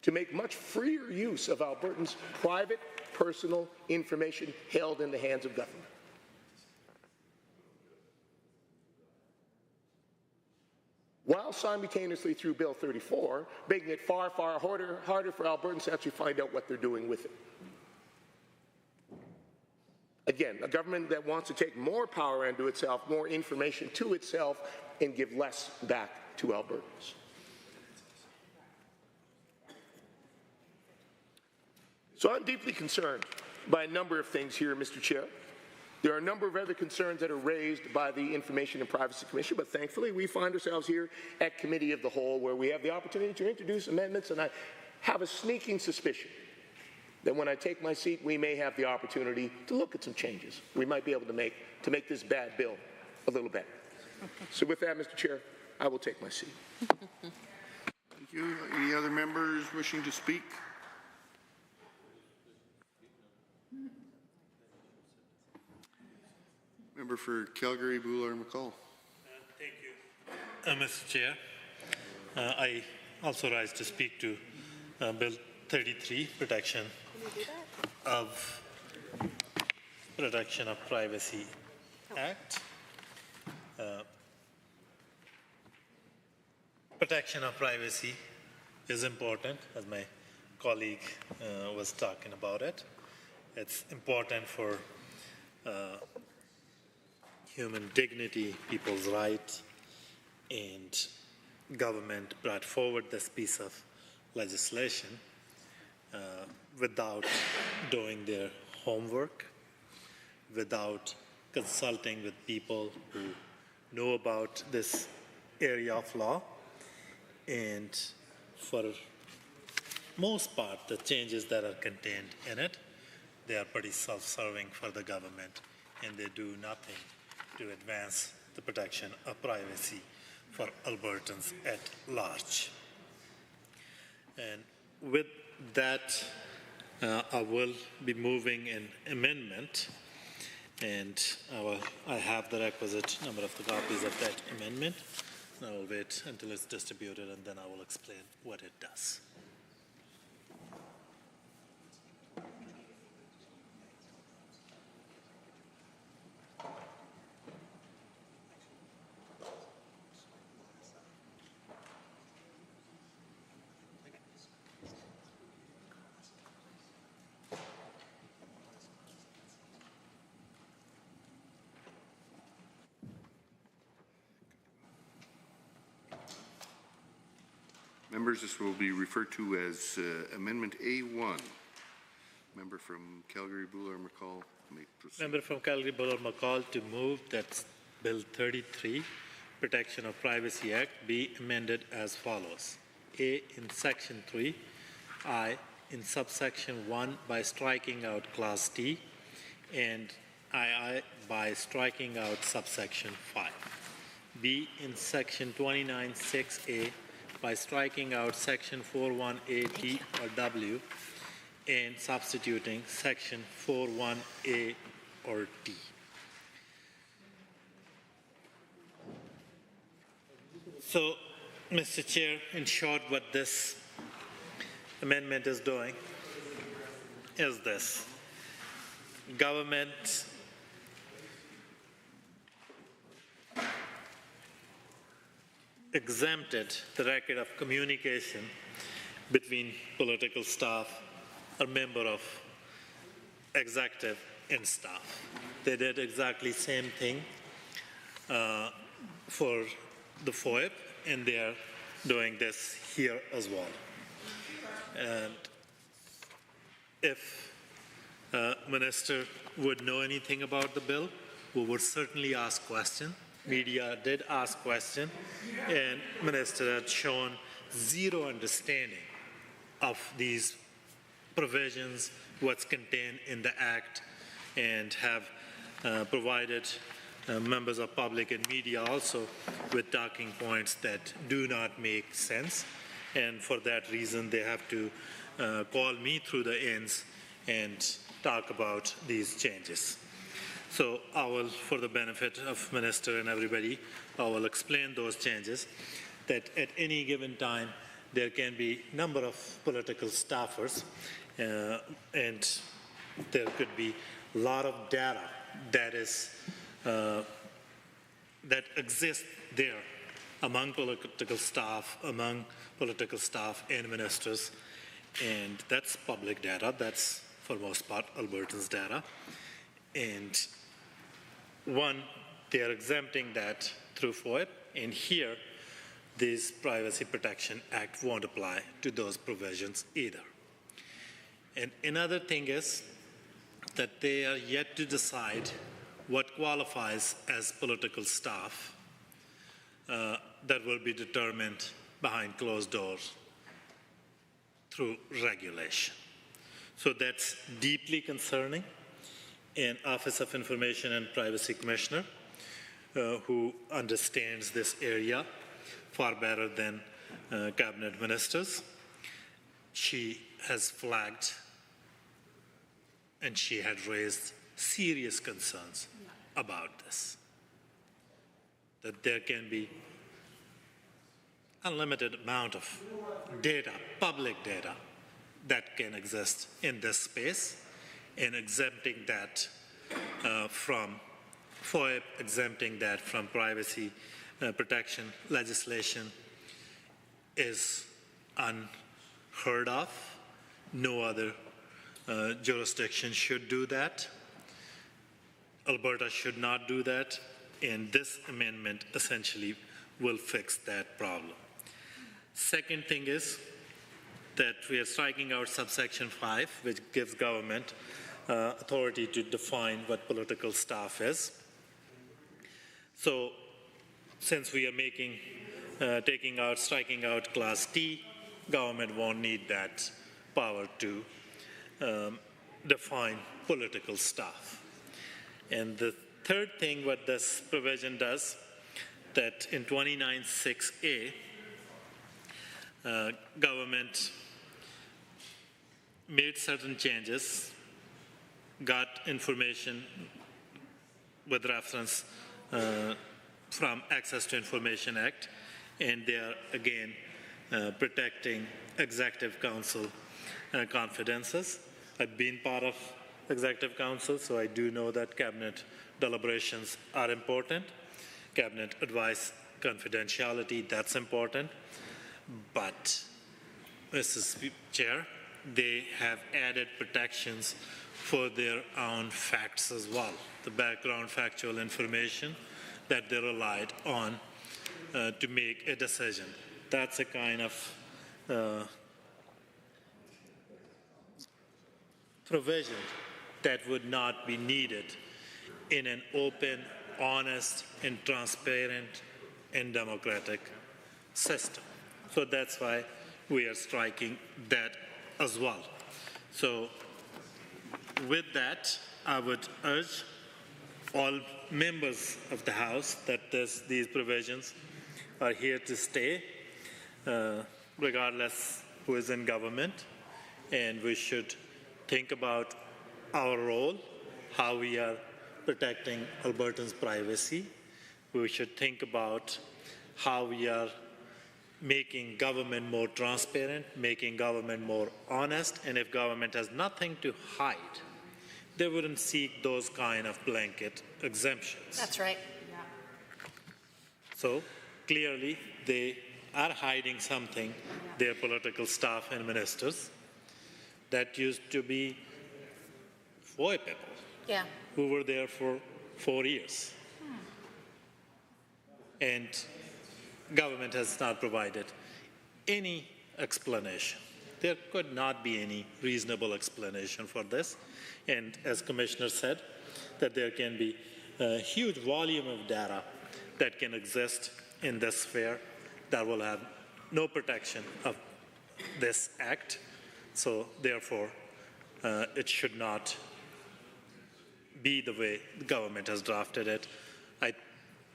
to make much freer use of Albertans' private, personal information held in the hands of government. While simultaneously through Bill 34, making it far, far harder for Albertans to actually find out what they're doing with it. Again, a government that wants to take more power into itself, more information to itself, and give less back to Albertans. So I'm deeply concerned by a number of things here, Mr. Chair. There are a number of other concerns that are raised by the Information and Privacy Commission, but thankfully we find ourselves here at Committee of the Whole where we have the opportunity to introduce amendments, and I have a sneaking suspicion that when I take my seat, we may have the opportunity to look at some changes we might be able to make this bad bill a little better. So with that, Mr. Chair, I will take my seat. Thank you. Any other members wishing to speak? Member for Calgary, Boular-McCall. Thank you, Mr. Chair. I also rise to speak to Bill 33, Protection of Privacy Act. Protection of privacy is important, as my colleague was talking about it. It's important for human dignity, people's rights, and government brought forward this piece of legislation without doing their homework, without consulting with people who know about this area of law, and for most part, the changes that are contained in it, they are pretty self-serving for the government, and they do nothing to advance the protection of privacy for Albertans at large. And with that, I will be moving an amendment, and I have the requisite number of the copies of that amendment. I will wait until it's distributed, and then I will explain what it does. Members, this will be referred to as Amendment A1. Member from Calgary-Buller-McCall may proceed. Member from Calgary-Buller-McCall to move that Bill 33, Protection of Privacy Act, be amended as follows. A, in Section 3, I, in subsection 1 by striking out Class D, and II by striking out subsection 5. B, in Section 29(6)A, by striking out Section 41A, D, or W, and substituting Section 41A or D. So, Mr. Chair, in short, what this amendment is doing is this. Government exempted the record of communication between political staff or member of executive and staff. They did exactly the same thing for the FOIP, and they are doing this here as well. And if Minister would know anything about the bill, we would certainly ask questions. Media did ask questions, and Minister had shown zero understanding of these provisions, what's contained in the Act, and have provided members of public and media also with talking points that do not make sense. And for that reason, they have to call me through the ends and talk about these changes. So I will, for the benefit of Minister and everybody, I will explain those changes, that at any given time there can be a number of political staffers and there could be a lot of data that is that exists there among political staff and ministers, and that's public data. That's for most part Albertans data. And one, they are exempting that through FOIP, and here this Privacy Protection Act won't apply to those provisions either. And another thing is that they are yet to decide what qualifies as political staff. That will be determined behind closed doors through regulation. So that's deeply concerning. And Office of Information and Privacy Commissioner, who understands this area far better than cabinet ministers, she has flagged and she had raised serious concerns about this, that there can be unlimited amount of data, public data, that can exist in this space, and exempting that from FOIP, exempting that from privacy protection legislation is unheard of. No other jurisdiction should do that. Alberta should not do that, and this amendment essentially will fix that problem. Second thing is that we are striking out subsection 5, which gives government authority to define what political staff is. So since we are striking out Class D, government won't need that power to define political stuff. And the third thing what this provision does, that in 29(6)(a), government made certain changes, got information with reference from Access to Information Act, and they are again protecting Executive Council confidences. I've been part of Executive Council, so I do know that cabinet deliberations are important. Cabinet advice confidentiality, that's important. But, Mrs. Chair, they have added protections for their own facts as well, the background factual information that they relied on to make a decision. That's a kind of provision that would not be needed in an open, honest, and transparent and democratic system. So that's why we are striking that as well. So with that, I would urge all members of the House that these provisions are here to stay, regardless who is in government, and we should think about our role, how we are protecting Albertans' privacy. We should think about how we are making government more transparent, making government more honest, and if government has nothing to hide, they wouldn't seek those kind of blanket exemptions. That's right. Yeah. So clearly they are hiding something, their political staff and ministers, that used to be 4 people who were there for 4 years. And government has not provided any explanation. There could not be any reasonable explanation for this. And as Commissioner said, that there can be a huge volume of data that can exist in this sphere that will have no protection of this act. So therefore, it should not be the way the government has drafted it. I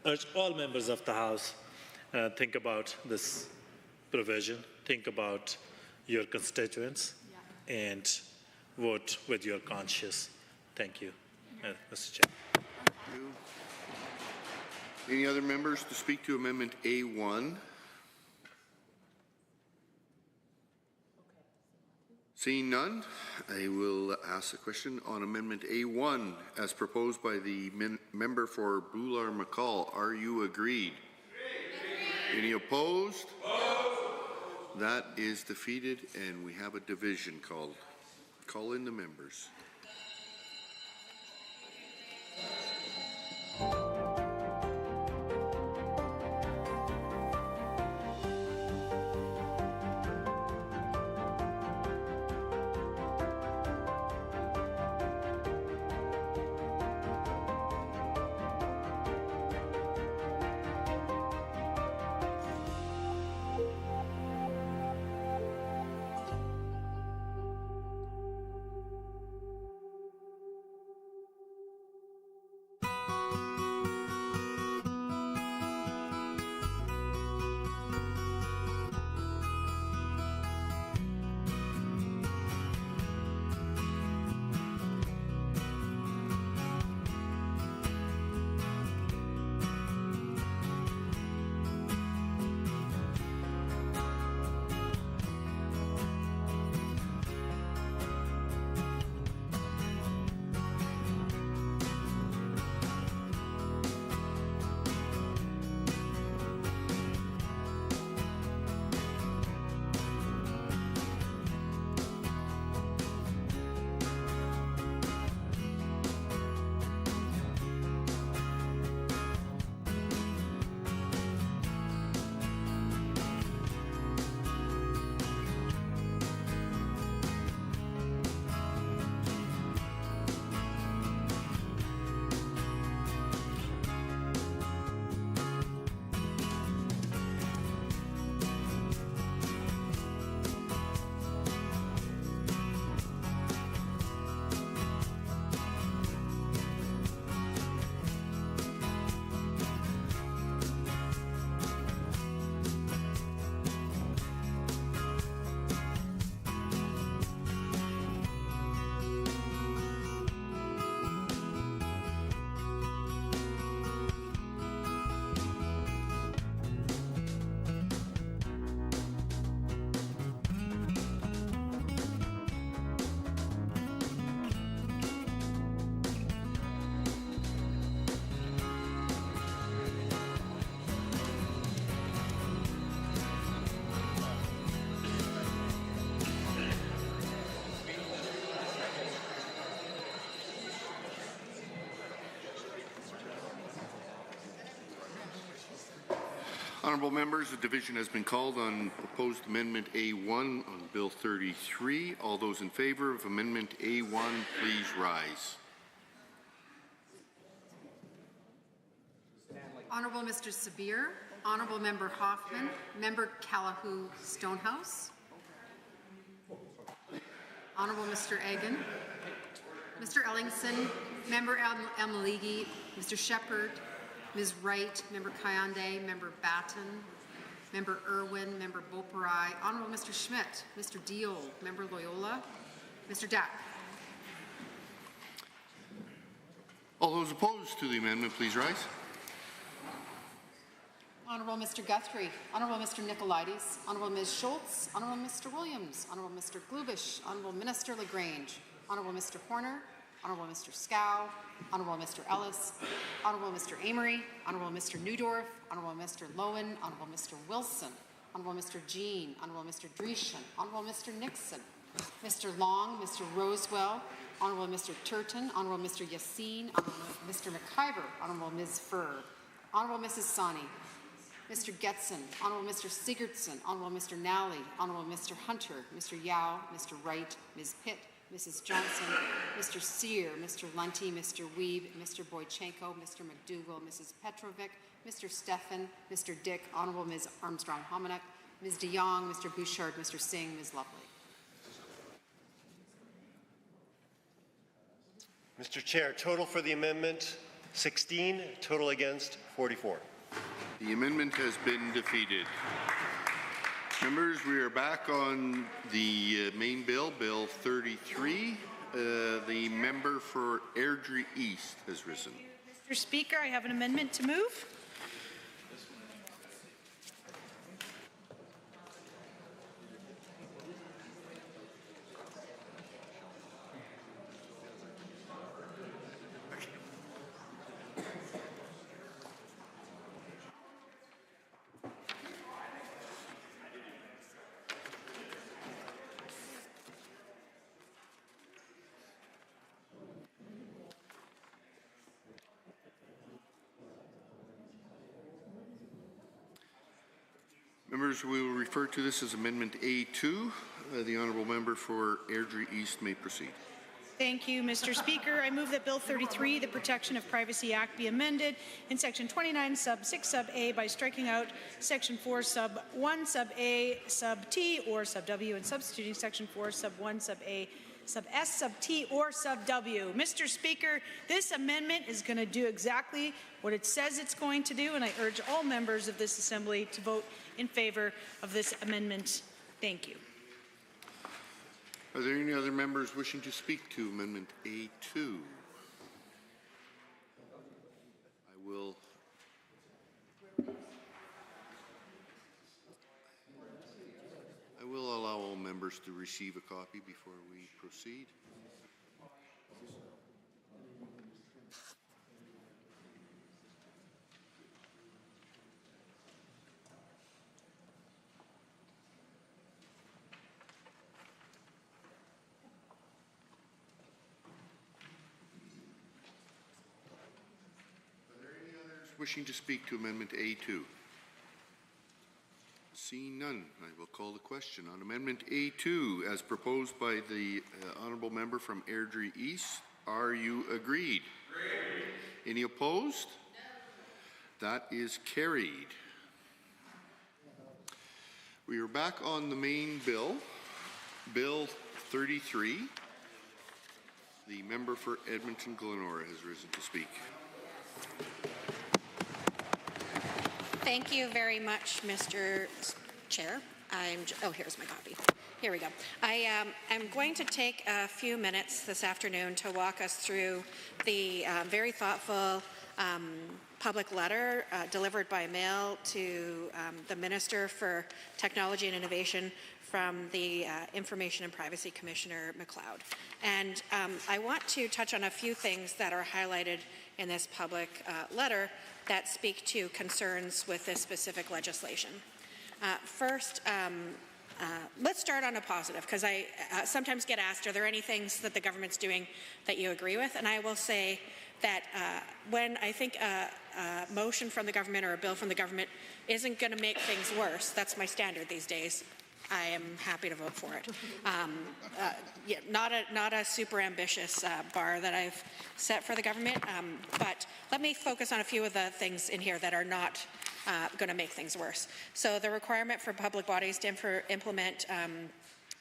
urge all members of the House think about this provision, think about your constituents, and vote with your conscience. Thank you, Mr. Chair. Thank you. Any other members to speak to Amendment A1? Seeing none, I will ask the question on Amendment A1 as proposed by the member for Boular-McCall. Are you agreed? Any opposed? That is defeated, and we have a division called. Call in the members. Honourable members, the division has been called on proposed Amendment A1 on Bill 33. All those in favour of Amendment A1, please rise. Honourable Mr. Sabir, Honourable Member Hoffman, Member Calahoo Stonehouse, Honourable Mr. Egan, Mr. Ellingson, Member Elmaligi, Mr. Shepherd, Ms. Wright, Member Kayande, Member Batten, Member Irwin, Member Beauperai, Honourable Mr. Schmidt, Mr. Deol, Member Loyola, Mr. Dack. All those opposed to the amendment, please rise. Honourable Mr. Guthrie, Honourable Mr. Nicolaides, Honourable Ms. Schultz, Honourable Mr. Williams, Honourable Mr. Glubish, Honourable Minister LaGrange, Honourable Mr. Horner, Honourable Mr. Scow, Honourable Mr. Ellis, Honourable Mr. Amory, Honourable Mr. Newdorf, Honourable Mr. Lowen, Honourable Mr. Wilson, Honourable Mr. Jean, Honourable Mr. Dreeshen, Honourable Mr. Nixon, Mr. Long, Mr. Rosewell, Honourable Mr. Turton, Honourable Mr. Yassine, Honourable Mr. McIver, Honourable Ms. Furr, Honourable Mrs. Sani, Mr. Getson, Honourable Mr. Sigurdsson, Honourable Mr. Nally, Honourable Mr. Hunter, Mr. Yao, Mr. Wright, Ms. Pitt, Mrs. Johnson, Mr. Sear, Mr. Lunty, Mr. Weeb, Mr. Boychenko, Mr. McDougall, Mrs. Petrovic, Mr. Stephan, Mr. Dick, Honourable Ms. Armstrong-Hominick, Ms. de Jong, Mr. Bouchard, Mr. Singh, Ms. Lovely. Mr. Chair, total for the amendment 16, total against 44. The amendment has been defeated. Members, we are back on the main bill, Bill 33. The member for Airdrie East has risen. Mr. Speaker, I have an amendment to move. Members, we will refer to this as Amendment A2. The Honourable Member for Airdrie East may proceed. Thank you, Mr. Speaker. I move that Bill 33, the Protection of Privacy Act, be amended in Section 29, Sub 6, Sub A by striking out Section 4, Sub 1, Sub A, Sub T, or Sub W, and substituting Section 4, Sub 1, Sub A, Sub S, Sub T, or Sub W. Mr. Speaker, this amendment is going to do exactly what it says it's going to do, and I urge all members of this Assembly to vote in favour of this amendment. Thank you. Are there any other members wishing to speak to Amendment A2? I will allow all members to receive a copy before we proceed. Wishing to speak to Amendment A2? Seeing none, I will call the question on Amendment A2 as proposed by the Honourable Member from Airdrie East. Are you agreed? Agreed. Any opposed? No. That is carried. We are back on the main bill, Bill 33. The member for Edmonton-Glenora has risen to speak. Thank you very much, Mr. Chair. Here's my copy. Here we go. I am going to take a few minutes this afternoon to walk us through the very thoughtful public letter delivered by mail to the Minister for Technology and Innovation from the Information and Privacy Commissioner McLeod. And I want to touch on a few things that are highlighted in this public letter that speak to concerns with this specific legislation. First, let's start on a positive, because I sometimes get asked, are there any things that the government's doing that you agree with? And I will say that when I think motion from the government or a bill from the government isn't going to make things worse. That's my standard these days. I am happy to vote for it. Yeah, not a super ambitious bar that I've set for the government, but let me focus on a few of the things in here that are not going to make things worse. So the requirement for public bodies to implement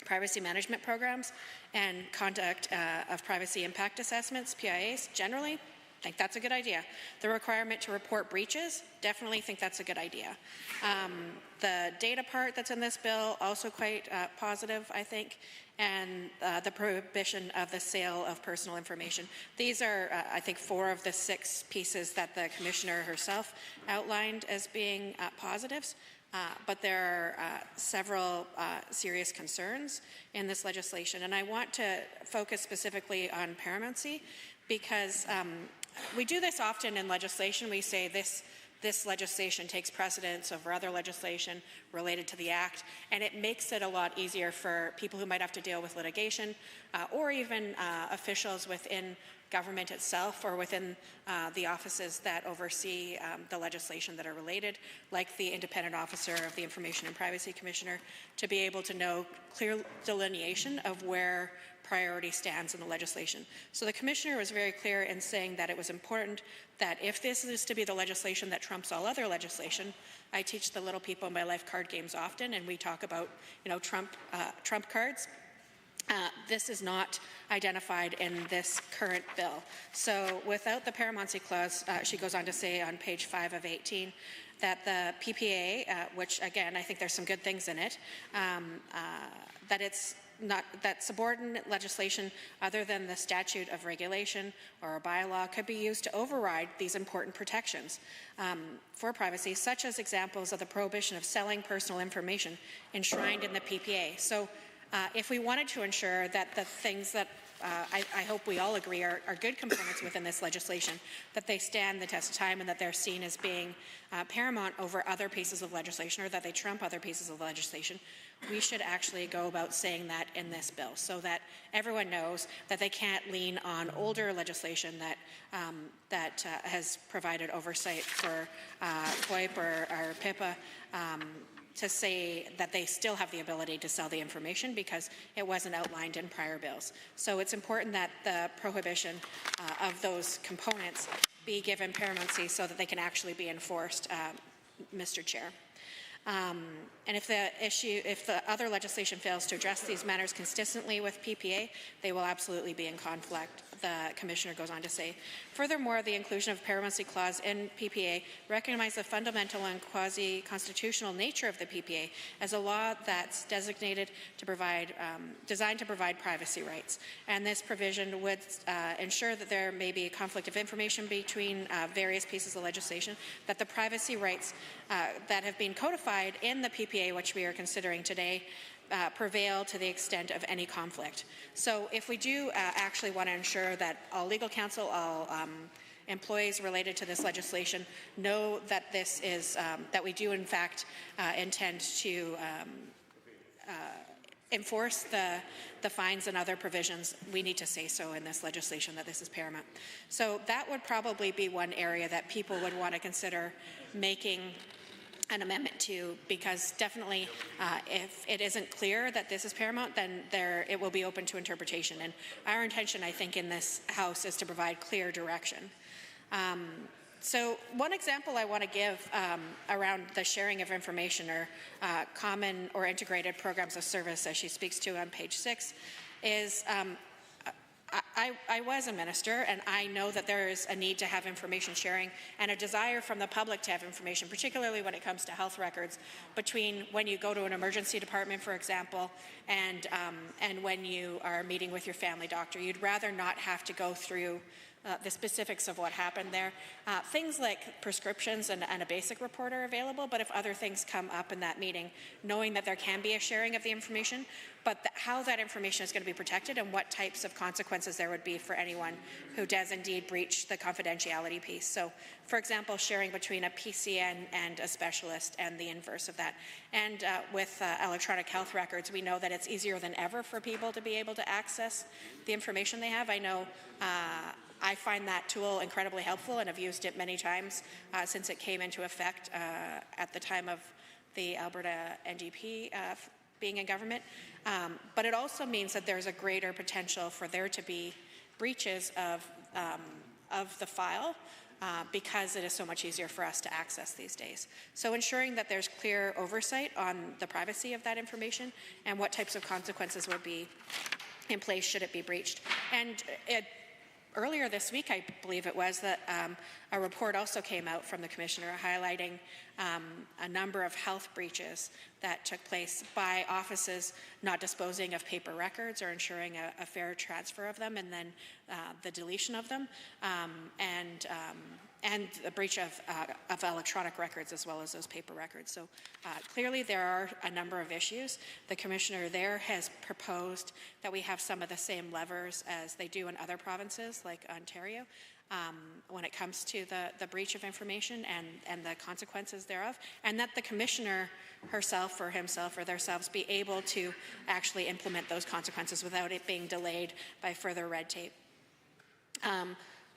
privacy management programs and conduct of privacy impact assessments, PIAs, generally, I think that's a good idea. The requirement to report breaches, definitely think that's a good idea. The data part that's in this bill, also quite positive, I think, and the prohibition of the sale of personal information. These are, I think, 4 of the 6 pieces that the Commissioner herself outlined as being positives. But there are several serious concerns in this legislation, and I want to focus specifically on paramountcy because we do this often in legislation. We say this legislation takes precedence over other legislation related to the Act, and it makes it a lot easier for people who might have to deal with litigation or even officials within government itself or within the offices that oversee the legislation that are related, like the independent officer of the Information and Privacy Commissioner, to be able to know clear delineation of where priority stands in the legislation. So the Commissioner was very clear in saying that it was important that if this is to be the legislation that trumps all other legislation, I teach the little people in my life card games often, and we talk about, trump cards. This is not identified in this current bill. So without the paramountcy clause, she goes on to say on page 5 of 18 that the PPA, which again, I think there's some good things in it, that it's not that subordinate legislation other than the statute of regulation or a bylaw could be used to override these important protections for privacy, such as examples of the prohibition of selling personal information enshrined in the PPA. So if we wanted to ensure that the things that I hope we all agree are good components within this legislation, that they stand the test of time and that they're seen as being paramount over other pieces of legislation or that they trump other pieces of legislation, we should actually go about saying that in this bill so that everyone knows that they can't lean on older legislation that has provided oversight for FOIP or PIPA to say that they still have the ability to sell the information because it wasn't outlined in prior bills. So it's important that the prohibition of those components be given paramountcy so that they can actually be enforced, Mr. Chair. And if the other legislation fails to address these matters consistently with PPA, they will absolutely be in conflict, the Commissioner goes on to say. Furthermore, the inclusion of paramountcy clause in PPA recognizes the fundamental and quasi-constitutional nature of the PPA as a law that's designated to provide, designed to provide privacy rights. And this provision would ensure that there may be a conflict of information between various pieces of legislation, that the privacy rights that have been codified in the PPA, which we are considering today, prevail to the extent of any conflict. So if we do actually want to ensure that all legal counsel, all employees related to this legislation know that this is, that we do in fact intend to enforce the fines and other provisions, we need to say so in this legislation that this is paramount. So that would probably be one area that people would want to consider making an amendment to, because definitely if it isn't clear that this is paramount, then it will be open to interpretation. And our intention, I think, in this House is to provide clear direction. So one example I want to give around the sharing of information or common or integrated programs of service, as she speaks to on page 6, is I was a minister, and I know that there is a need to have information sharing and a desire from the public to have information, particularly when it comes to health records, between when you go to an emergency department, for example, and when you are meeting with your family doctor. You'd rather not have to go through the specifics of what happened there. Things like prescriptions and a basic report are available, but if other things come up in that meeting, knowing that there can be a sharing of the information, but how that information is going to be protected and what types of consequences there would be for anyone who does indeed breach the confidentiality piece. So, for example, sharing between a PCN and a specialist and the inverse of that. And with electronic health records, we know that it's easier than ever for people to be able to access the information they have. I know I find that tool incredibly helpful and have used it many times since it came into effect at the time of the Alberta NDP being in government. But it also means that there's a greater potential for there to be breaches of the file because it is so much easier for us to access these days. So ensuring that there's clear oversight on the privacy of that information and what types of consequences would be in place should it be breached. And earlier this week, I believe it was, that a report also came out from the Commissioner highlighting a number of health breaches that took place by offices not disposing of paper records or ensuring a fair transfer of them, and then the deletion of them, and the breach of electronic records as well as those paper records. So clearly there are a number of issues. The Commissioner there has proposed that we have some of the same levers as they do in other provinces like Ontario when it comes to the breach of information and the consequences thereof, and that the Commissioner herself or himself or themselves be able to actually implement those consequences without it being delayed by further red tape.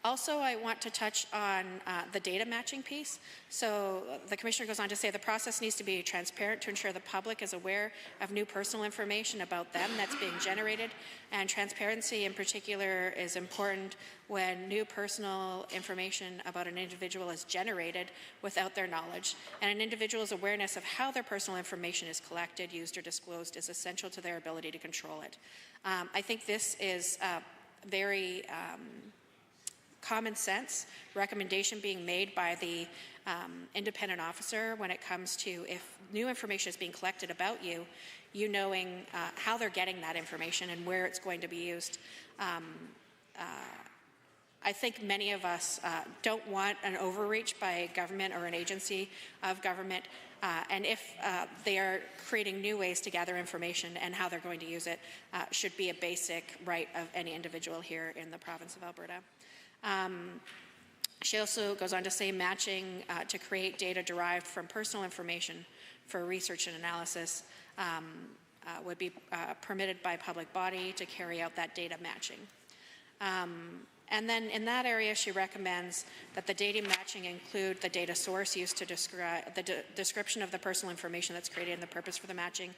Also, I want to touch on the data matching piece. So the Commissioner goes on to say the process needs to be transparent to ensure the public is aware of new personal information about them that's being generated, and transparency in particular is important when new personal information about an individual is generated without their knowledge, and an individual's awareness of how their personal information is collected, used, or disclosed is essential to their ability to control it. I think this is very common sense recommendation being made by the independent officer when it comes to if new information is being collected about you, you knowing how they're getting that information and where it's going to be used. I think many of us don't want an overreach by government or an agency of government, and if they are creating new ways to gather information and how they're going to use it should be a basic right of any individual here in the province of Alberta. She also goes on to say matching to create data derived from personal information for research and analysis would be permitted by public body to carry out that data matching. And then in that area, she recommends that the data matching include the data source used to describe the description of the personal information that's created and the purpose for the matching.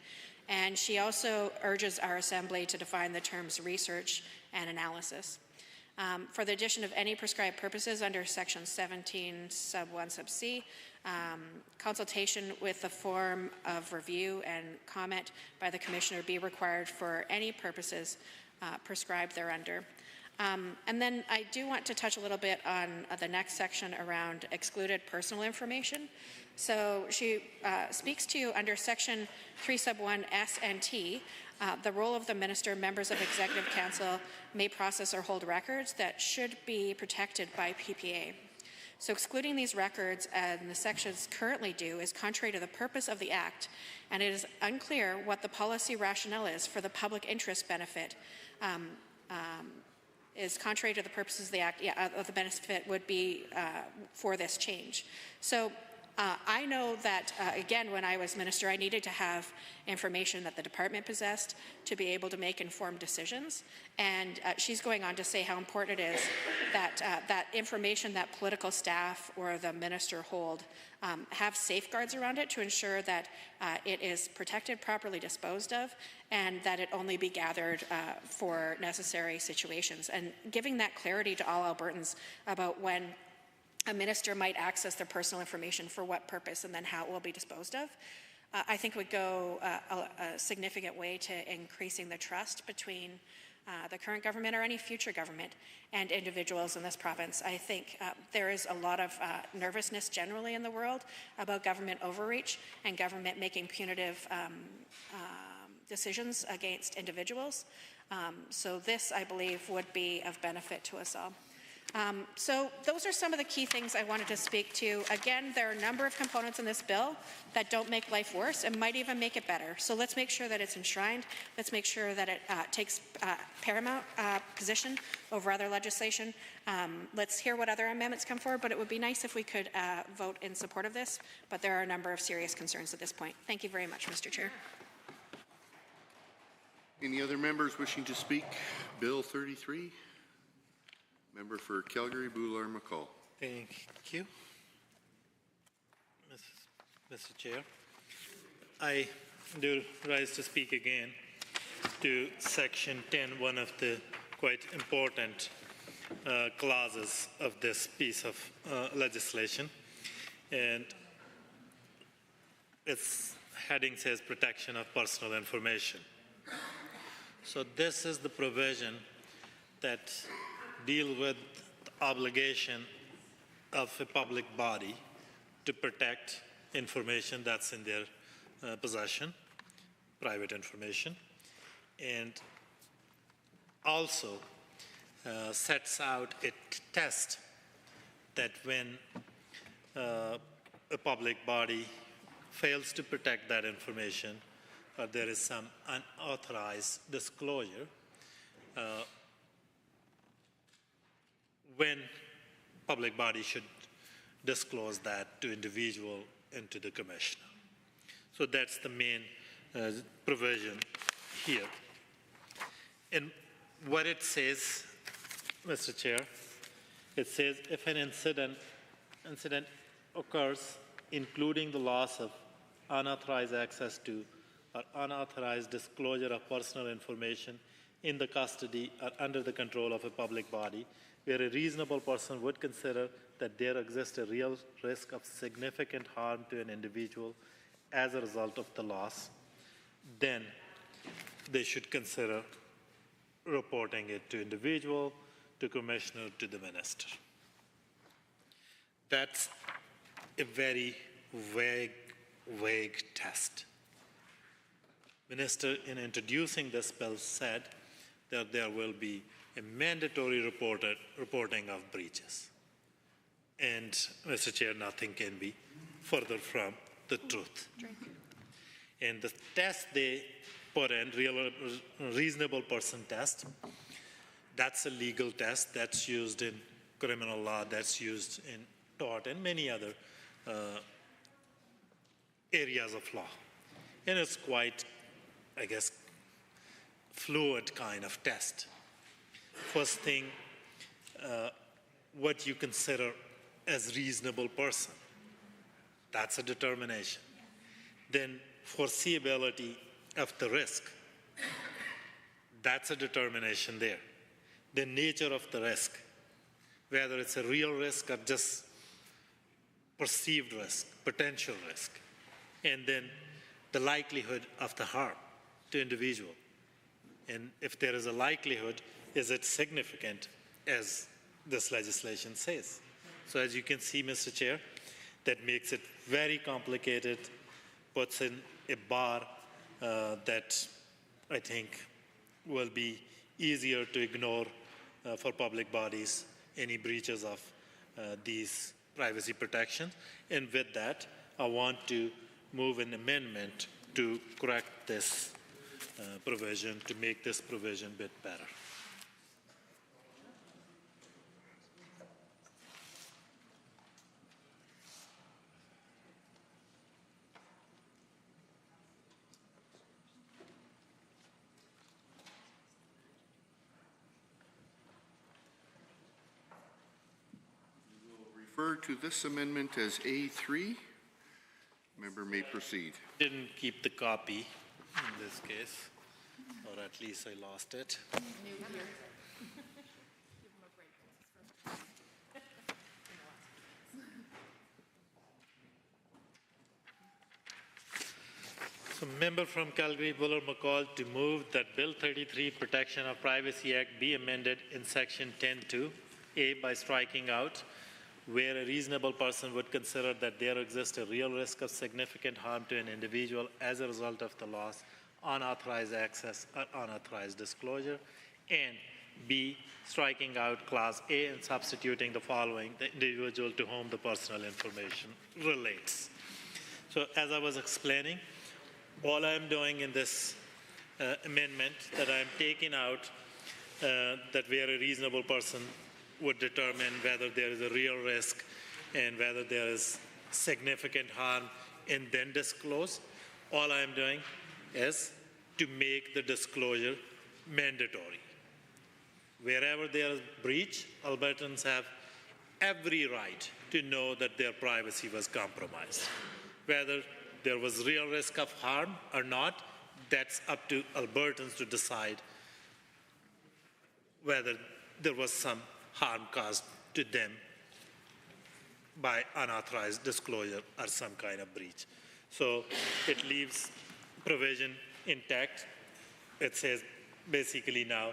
And she also urges our Assembly to define the terms research and analysis. For the addition of any prescribed purposes under Section 17, Sub 1, Sub C, consultation with the form of review and comment by the Commissioner be required for any purposes prescribed thereunder. And then I do want to touch a little bit on the next section around excluded personal information. So she speaks to, under Section 3, Sub 1, S and T, the role of the Minister, members of Executive Council may process or hold records that should be protected by PPA. So excluding these records, and the sections currently do, is contrary to the purpose of the Act, and it is unclear what the policy rationale is for the public interest benefit. Is contrary to the purposes of the Act, of the benefit would be for this change. So I know that, again, when I was Minister, I needed to have information that the department possessed to be able to make informed decisions. And she's going on to say how important it is that that information that political staff or the minister hold have safeguards around it to ensure that it is protected, properly disposed of, and that it only be gathered for necessary situations. And giving that clarity to all Albertans about when a minister might access their personal information for what purpose and then how it will be disposed of, I think would go a significant way to increasing the trust between the current government or any future government and individuals in this province. I think there is a lot of nervousness generally in the world about government overreach and government making punitive decisions against individuals. So this, I believe, would be of benefit to us all. So those are some of the key things I wanted to speak to. Again, there are a number of components in this bill that don't make life worse and might even make it better. So let's make sure that it's enshrined. Let's make sure that it takes paramount position over other legislation. Let's hear what other amendments come forward, but it would be nice if we could vote in support of this. But there are a number of serious concerns at this point. Thank you very much, Mr. Chair. Any other members wishing to speak? Bill 33. Member for Calgary, Boulard-McCall. Thank you, Mr. Chair. I do rise to speak again to Section 10, one of the quite important clauses of this piece of legislation. And its heading says protection of personal information. So this is the provision that deals with the obligation of a public body to protect information that's in their possession, private information, and also sets out a test that when a public body fails to protect that information or there is some unauthorized disclosure, when public body should disclose that to individual and to the commissioner. So that's the main provision here. And what it says, Mr. Chair, it says if an incident occurs including the loss of unauthorized access to or unauthorized disclosure of personal information in the custody or under the control of a public body, where a reasonable person would consider that there exists a real risk of significant harm to an individual as a result of the loss, then they should consider reporting it to individual, to commissioner, to the minister. That's a very vague test. Minister, in introducing this bill, said that there will be a mandatory reporting of breaches. And, Mr. Chair, nothing can be further from the truth. And the test they put in, reasonable person test, that's a legal test that's used in criminal law, that's used in tort and many other areas of law. And it's quite, I guess, fluid kind of test. First thing, what you consider as reasonable person. That's a determination. Then foreseeability of the risk. That's a determination there. The nature of the risk, whether it's a real risk or just perceived risk, potential risk. And then the likelihood of the harm to individual. And if there is a likelihood, is it significant as this legislation says? So as you can see, Mr. Chair, that makes it very complicated, puts in a bar that I think will be easier to ignore for public bodies, any breaches of these privacy protections. And with that, I want to move an amendment to correct this provision, to make this provision a bit better. Refer to this amendment as A3. Member may proceed. Didn't keep the copy in this case, or at least I lost it. So, member from Calgary, Buller-McCall, to move that Bill 33, Protection of Privacy Act, be amended in Section 10(2)(a) by striking out where a reasonable person would consider that there exists a real risk of significant harm to an individual as a result of the loss, unauthorized access, or unauthorized disclosure, and B, striking out Clause A and substituting the following: the individual to whom the personal information relates. So, as I was explaining, all I'm doing in this amendment, that I'm taking out that where a reasonable person would determine whether there is a real risk and whether there is significant harm and then disclose. All I'm doing is to make the disclosure mandatory. Wherever there is breach, Albertans have every right to know that their privacy was compromised. Whether there was real risk of harm or not, that's up to Albertans to decide whether there was some harm caused to them by unauthorized disclosure or some kind of breach. So it leaves provision intact. It says basically now,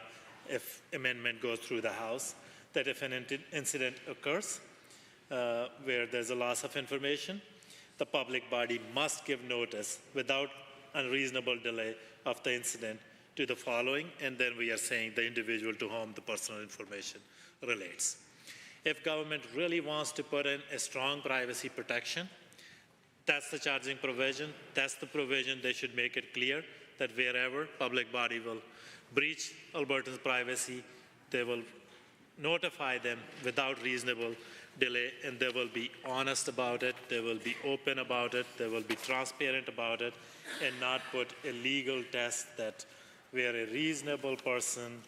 if amendment goes through the House, that if an incident occurs where there's a loss of information, the public body must give notice without unreasonable delay of the incident to the following, and then we are saying the individual to whom the personal information relates. If government really wants to put in a strong privacy protection, that's the charging provision. That's the provision. They should make it clear that wherever public body will breach Alberta's privacy, they will notify them without reasonable delay, and they will be honest about it, they will be open about it, they will be transparent about it, and not put a legal test that where a reasonable person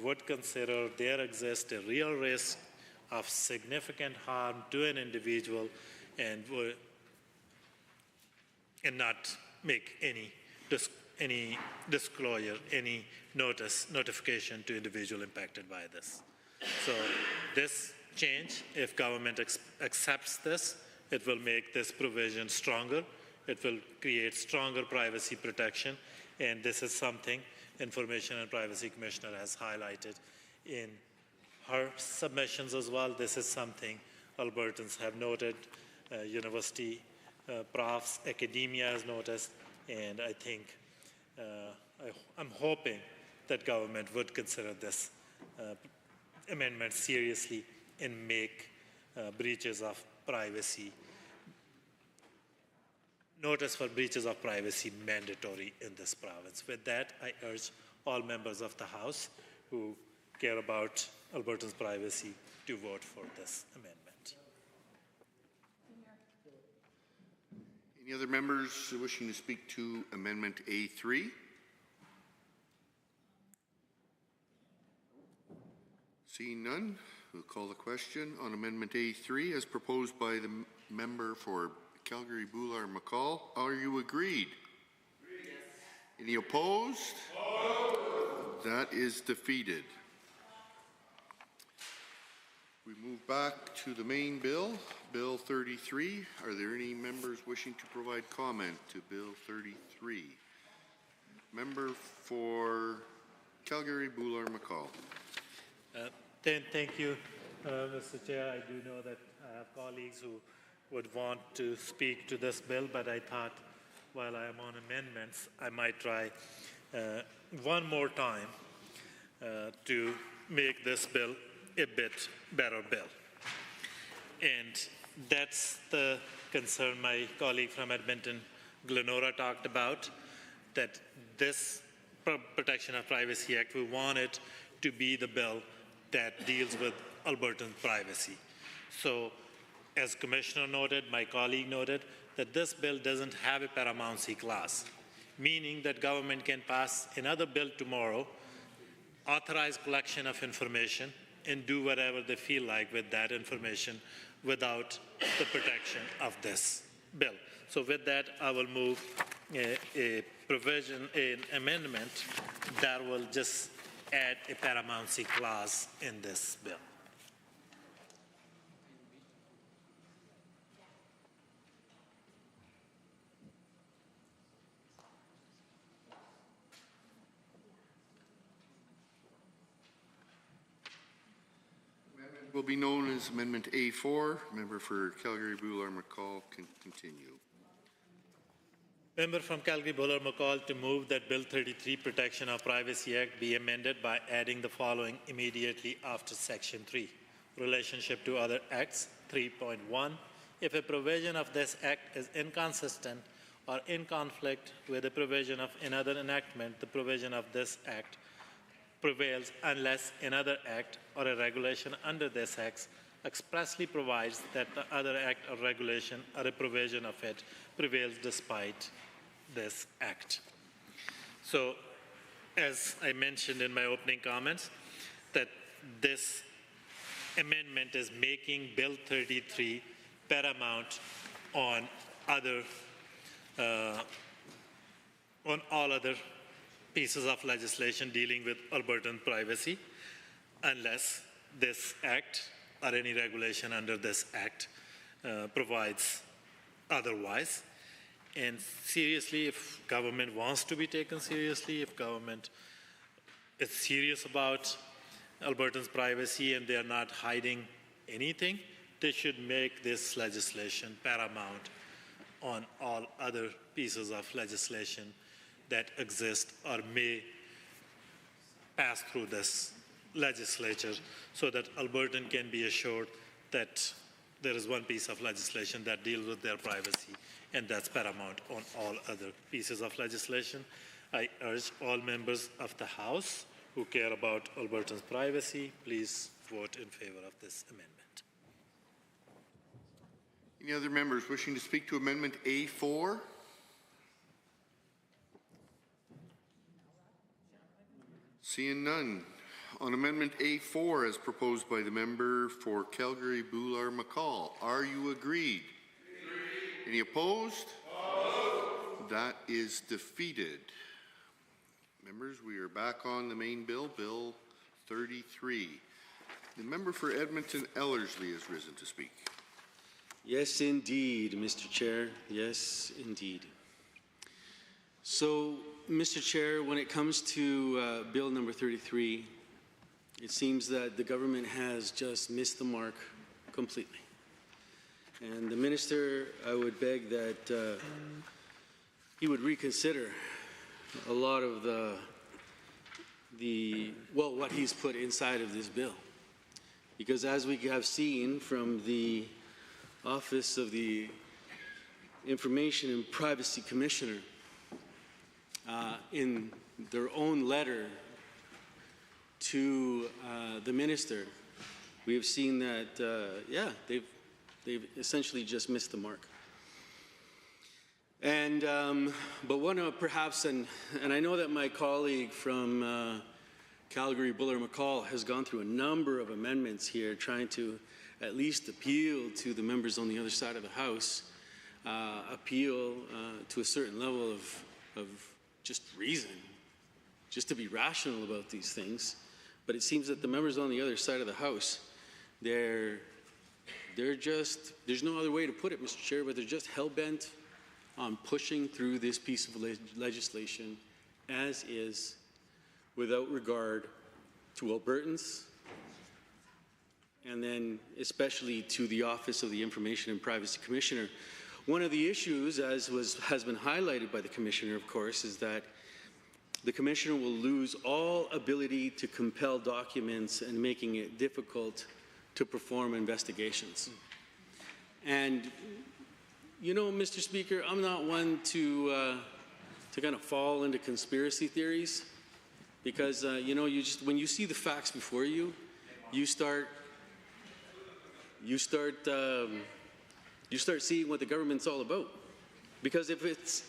would consider there exists a real risk of significant harm to an individual and not make any disclosure, any notification to individual impacted by this. So this change, if government accepts this, it will make this provision stronger. It will create stronger privacy protection, and this is something Information and Privacy Commissioner has highlighted in her submissions as well. This is something Albertans have noted, university profs, academia has noticed, and I think I'm hoping that government would consider this amendment seriously and make breaches of privacy, notice for breaches of privacy mandatory in this province. With that, I urge all members of the House who care about Albertans' privacy to vote for this amendment. Any other members wishing to speak to Amendment A3? Seeing none, we'll call the question on Amendment A3 as proposed by the member for Calgary-Boular-McCall. Are you agreed? Yes. Any opposed? No. That is defeated. We move back to the main bill, Bill 33. Are there any members wishing to provide comment to Bill 33? Member for Calgary-Boular-McCall. Thank you, Mr. Chair. I do know that I have colleagues who would want to speak to this bill, but I thought while I am on amendments, I might try one more time to make this bill a bit better bill. And that's the concern my colleague from Edmonton, Glenora, talked about, that this Protection of Privacy Act, we want it to be the bill that deals with Albertan privacy. So, as Commissioner noted, my colleague noted, that this bill doesn't have a paramountcy clause, meaning that government can pass another bill tomorrow, authorize collection of information, and do whatever they feel like with that information without the protection of this bill. So with that, I will move a provision, an amendment that will just add a paramountcy clause in this bill. Will be known as Amendment A4. Member for Calgary-Boular-McCall can continue. Member from Calgary-Boular-McCall to move that Bill 33 Protection of Privacy Act be amended by adding the following immediately after Section 3. Relationship to other acts, 3.1. If a provision of this act is inconsistent or in conflict with the provision of another enactment, the provision of this act prevails unless another act or a regulation under this act expressly provides that the other act or regulation or a provision of it prevails despite this act. So, as I mentioned in my opening comments, that this amendment is making Bill 33 paramount on all other pieces of legislation dealing with Albertan privacy, unless this act or any regulation under this act provides otherwise. And seriously, if government wants to be taken seriously, if government is serious about Albertans' privacy and they are not hiding anything, they should make this legislation paramount on all other pieces of legislation that exist or may pass through this legislature, so that Albertan can be assured that there is one piece of legislation that deals with their privacy, and that's paramount on all other pieces of legislation. I urge all members of the House who care about Albertans' privacy, please vote in favor of this amendment. Any other members wishing to speak to Amendment A4? Seeing none. On Amendment A4 as proposed by the member for Calgary Boular-McCall, are you agreed? Any opposed? Opposed. That is defeated. Members, we are back on the main bill, Bill 33. The member for Edmonton Ellerslie has risen to speak. Yes, indeed, Mr. Chair. Yes, indeed. So, Mr. Chair, when it comes to Bill number 33, it seems that the government has just missed the mark completely. And the minister, I would beg that he would reconsider a lot of what he's put inside of this bill. Because as we have seen from the Office of the Information and Privacy Commissioner, in their own letter to the minister, we have seen that, they've essentially just missed the mark. And, but one perhaps, and I know that my colleague from Calgary Boular-McCall has gone through a number of amendments here trying to at least appeal to the members on the other side of the House, appeal to a certain level of just reason, just to be rational about these things. But it seems that the members on the other side of the House, they're just, there's no other way to put it, Mr. Chair, but they're just hell-bent on pushing through this piece of legislation as is, without regard to Albertans, and then especially to the Office of the Information and Privacy Commissioner. One of the issues, as has been highlighted by the Commissioner, of course, is that the Commissioner will lose all ability to compel documents and making it difficult to perform investigations. And, you know, Mr. Speaker, I'm not one to kind of fall into conspiracy theories, because, you know, when you see the facts before you, you start seeing what the government's all about. Because if it's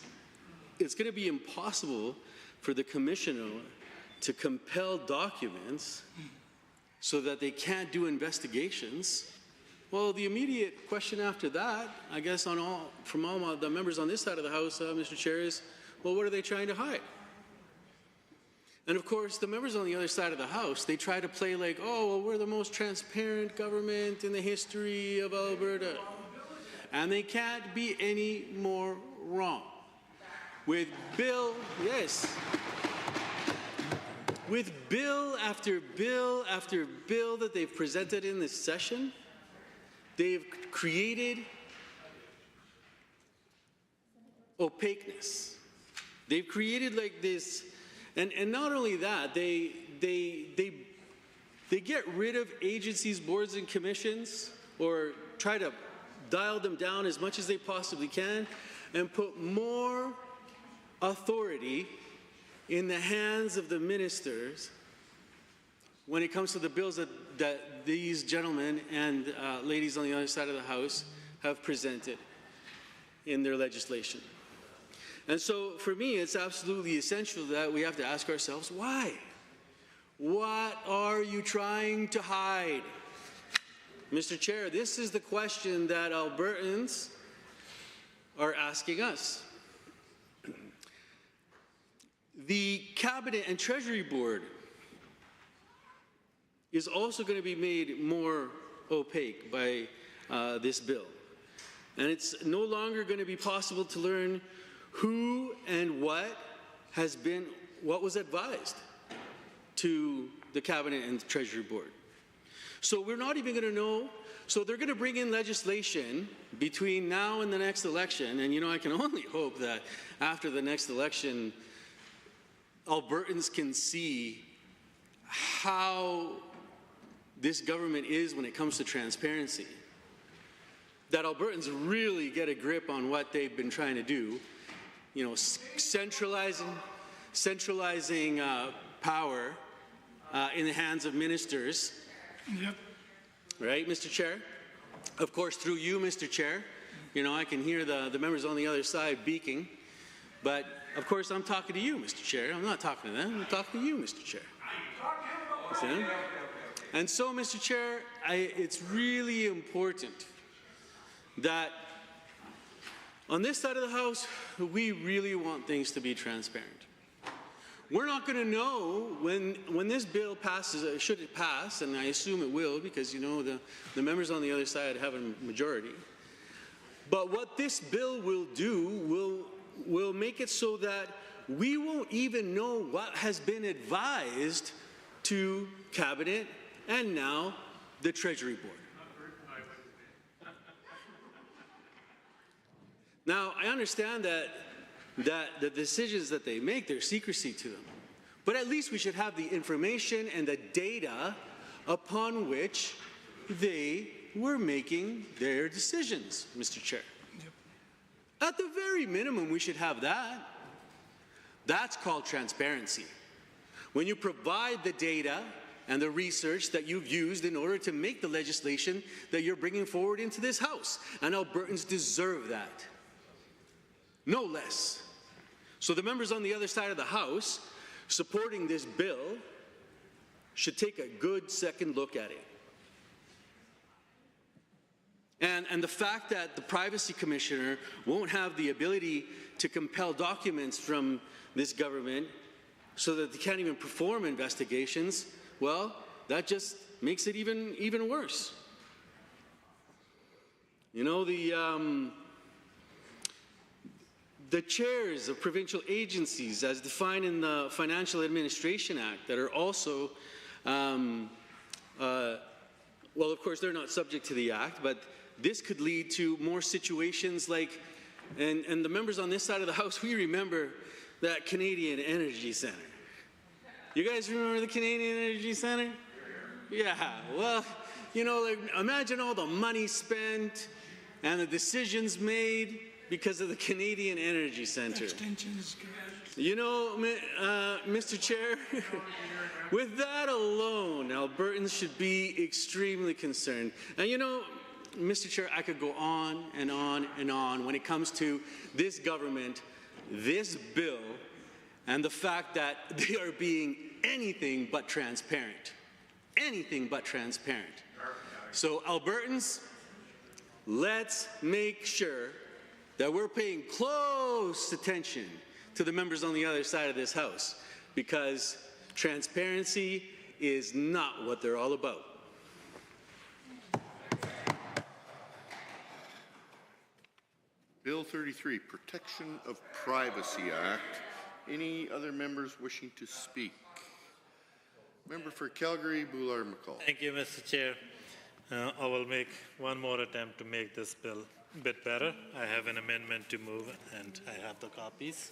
going to be impossible for the Commissioner to compel documents so that they can't do investigations, well, the immediate question after that, I guess, from all the members on this side of the House, Mr. Chair, is, well, what are they trying to hide? And of course, the members on the other side of the House, they try to play like, oh, well, we're the most transparent government in the history of Alberta. And they can't be any more wrong. With bill, yes, with bill after bill after bill that they've presented in this session, they've created opaqueness. They've created like this, and not only that, they get rid of agencies, boards, and commissions, or try to dial them down as much as they possibly can, and put more authority in the hands of the ministers when it comes to the bills that these gentlemen and ladies on the other side of the House have presented in their legislation. And so for me, it's absolutely essential that we have to ask ourselves, why? What are you trying to hide? Mr. Chair, this is the question that Albertans are asking us. The Cabinet and Treasury Board is also going to be made more opaque by this bill. And it's no longer going to be possible to learn who and what was advised to the Cabinet and Treasury Board. So we're not even going to know. So they're going to bring in legislation between now and the next election. And, I can only hope that after the next election, Albertans can see how this government is when it comes to transparency. That Albertans really get a grip on what they've been trying to do, centralizing power in the hands of ministers. Yep. Right, Mr. Chair? Of course, through you, Mr. Chair, I can hear the members on the other side beaking. But, of course, I'm talking to you, Mr. Chair. I'm not talking to them. I'm talking to you, Mr. Chair. See? And so, Mr. Chair, it's really important that on this side of the House, we really want things to be transparent. We're not going to know when this bill passes, should it pass, and I assume it will because, the members on the other side have a majority. But what this bill will do will make it so that we won't even know what has been advised to Cabinet and now the Treasury Board. Now, I understand that the decisions that they make, there's secrecy to them. But at least we should have the information and the data upon which they were making their decisions, Mr. Chair. Yep. At the very minimum, we should have that. That's called transparency. When you provide the data and the research that you've used in order to make the legislation that you're bringing forward into this House. And Albertans deserve that. No less. So the members on the other side of the House supporting this bill should take a good second look at it. And the fact that the Privacy Commissioner won't have the ability to compel documents from this government so that they can't even perform investigations, well, that just makes it even worse. The chairs of provincial agencies, as defined in the Financial Administration Act, that are also, well, of course, they're not subject to the Act, but this could lead to more situations like, and the members on this side of the House, we remember that Canadian Energy Centre. You guys remember the Canadian Energy Centre? Yeah, well, imagine all the money spent and the decisions made because of the Canadian Energy Centre. Mr. Chair, with that alone, Albertans should be extremely concerned. And Mr. Chair, I could go on and on and on when it comes to this government, this bill, and the fact that they are being anything but transparent. Anything but transparent. So, Albertans, let's make sure that we're paying close attention to the members on the other side of this House, because transparency is not what they're all about. Bill 33, Protection of Privacy Act. Any other members wishing to speak? Member for Calgary, Boulard-McCall. Thank you, Mr. Chair. I will make one more attempt to make this bill a bit better. I have an amendment to move, and I have the copies.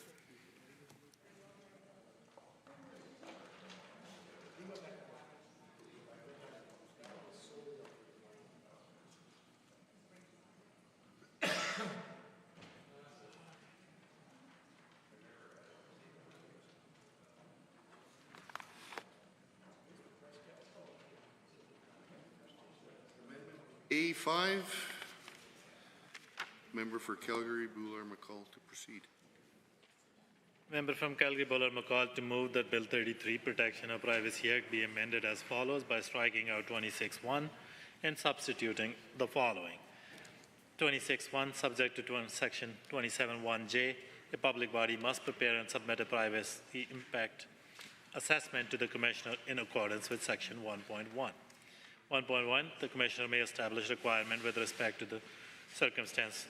A5, member for Calgary, Boulard-McCall, to proceed. Member from Calgary-Buller McCall to move that Bill 33, Protection of Privacy Act, be amended as follows by striking out 26(1) and substituting the following. 26(1), subject to Section 27(1)(j), a public body must prepare and submit a privacy impact assessment to the Commissioner in accordance with Section 1.1. 1.1, the Commissioner may establish requirement with respect to the circumstances,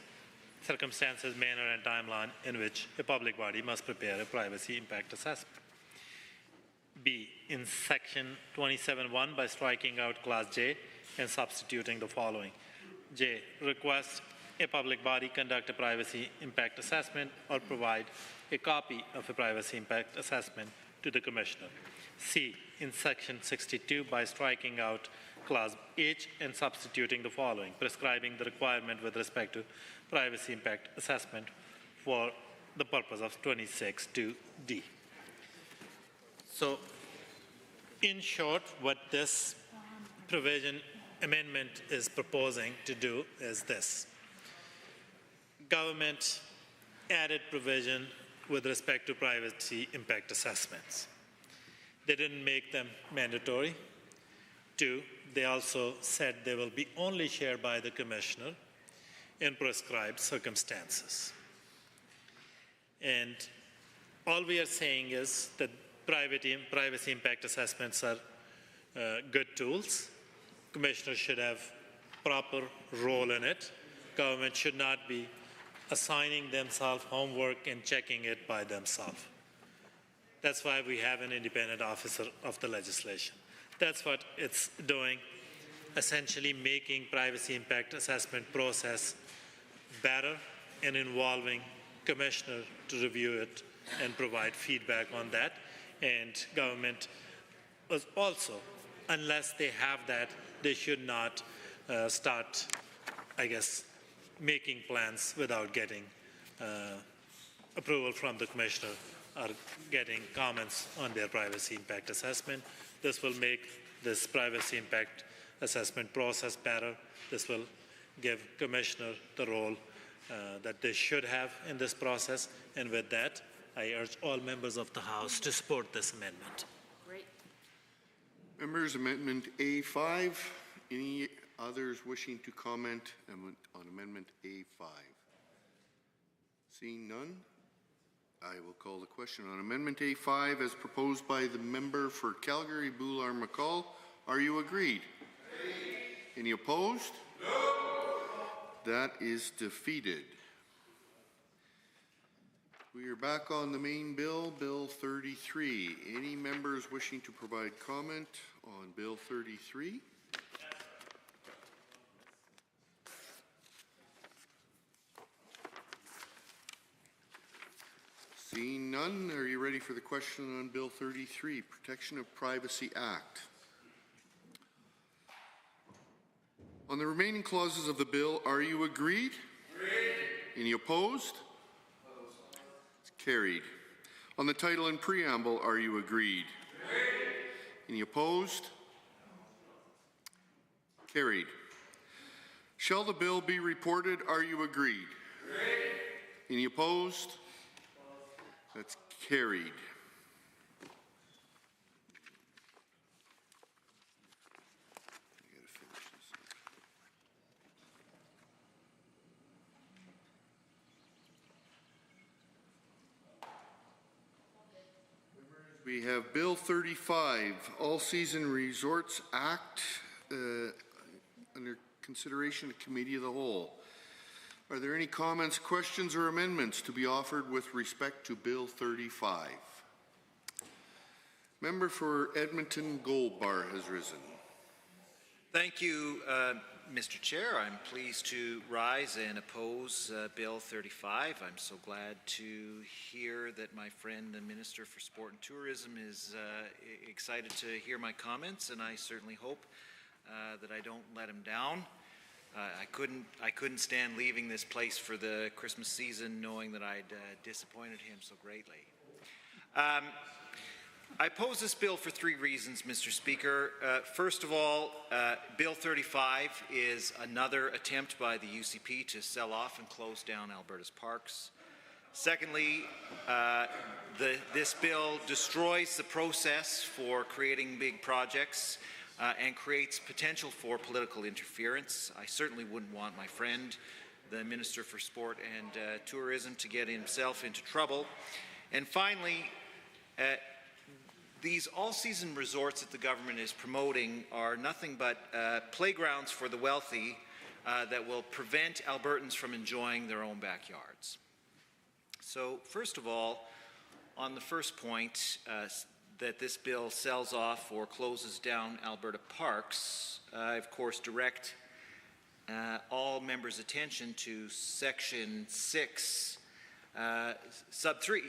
manner, and timeline in which a public body must prepare a privacy impact assessment. B, in Section 27(1), by striking out Clause J and substituting the following. J, request a public body conduct a privacy impact assessment or provide a copy of a privacy impact assessment to the Commissioner. C, in Section 62, by striking out Clause H and substituting the following, prescribing the requirement with respect to privacy impact assessment for the purpose of 26(2)(d). So, in short, what this provision amendment is proposing to do is this. Government added provision with respect to privacy impact assessments. They didn't make them mandatory. 2, they also said they will be only shared by the Commissioner in prescribed circumstances. And all we are saying is that privacy impact assessments are good tools. Commissioners should have proper role in it. Government should not be assigning themselves homework and checking it by themselves. That's why we have an independent officer of the legislation. That's what it's doing, essentially making privacy impact assessment process better and involving Commissioner to review it and provide feedback on that. And government was also, unless they have that, they should not start, I guess, making plans without getting approval from the Commissioner or getting comments on their privacy impact assessment. This will make this privacy impact assessment process better. This will give Commissioner the role that they should have in this process. And with that, I urge all members of the House to support this amendment. Great. Members, Amendment A5. Any others wishing to comment on Amendment A5? Seeing none, I will call the question on Amendment A5 as proposed by the member for Calgary-Buller-McCall. Are you agreed? Agreed. Any opposed? No. That is defeated. We are back on the main bill, Bill 33. Any members wishing to provide comment on Bill 33? Seeing none, are you ready for the question on Bill 33, Protection of Privacy Act? On the remaining clauses of the bill, are you agreed? Agreed. Any opposed? It's carried. On the title and preamble, are you agreed? Agreed. Any opposed? Carried. Shall the bill be reported? Are you agreed? Agreed. Any opposed? That's carried. We have Bill 35, All-Season Resorts Act, under consideration of Committee of the Whole. Are there any comments, questions, or amendments to be offered with respect to Bill 35? Member for Edmonton Gold Bar has risen. Thank you, Mr. Chair. I'm pleased to rise and oppose Bill 35. I'm so glad to hear that my friend, the Minister for Sport and Tourism, is excited to hear my comments, and I certainly hope that I don't let him down. I couldn't stand leaving this place for the Christmas season knowing that I'd disappointed him so greatly. I oppose this bill for 3 reasons, Mr. Speaker. First of all, Bill 35 is another attempt by the UCP to sell off and close down Alberta's parks. Secondly, this bill destroys the process for creating big projects and creates potential for political interference. I certainly wouldn't want my friend, the Minister for Sport and Tourism, to get himself into trouble. And finally, these all-season resorts that the government is promoting are nothing but playgrounds for the wealthy that will prevent Albertans from enjoying their own backyards. So, first of all, on the first point, that this bill sells off or closes down Alberta parks, I, of course, direct all members' attention to Section 6, Sub 3.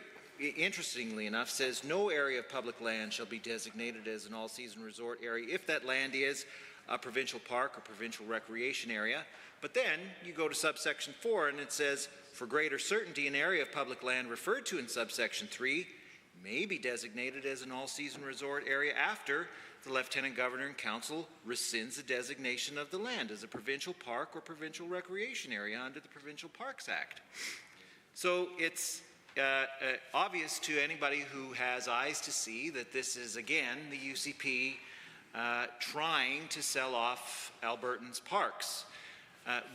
Interestingly enough, says no area of public land shall be designated as an all-season resort area if that land is a provincial park or provincial recreation area. But then you go to subsection 4 and it says, for greater certainty, an area of public land referred to in subsection 3 may be designated as an all-season resort area after the Lieutenant Governor and Council rescinds the designation of the land as a provincial park or provincial recreation area under the Provincial Parks Act. So it's obvious to anybody who has eyes to see that this is, again, the UCP trying to sell off Albertans' parks.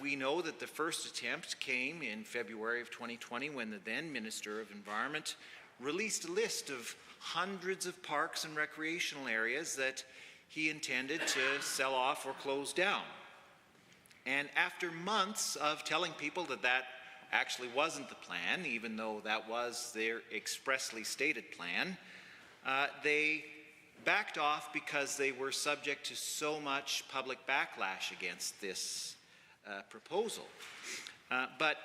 We know that the first attempt came in February of 2020 when the then Minister of Environment released a list of hundreds of parks and recreational areas that he intended to sell off or close down. And after months of telling people that that actually wasn't the plan, even though that was their expressly stated plan, they backed off because they were subject to so much public backlash against this proposal. But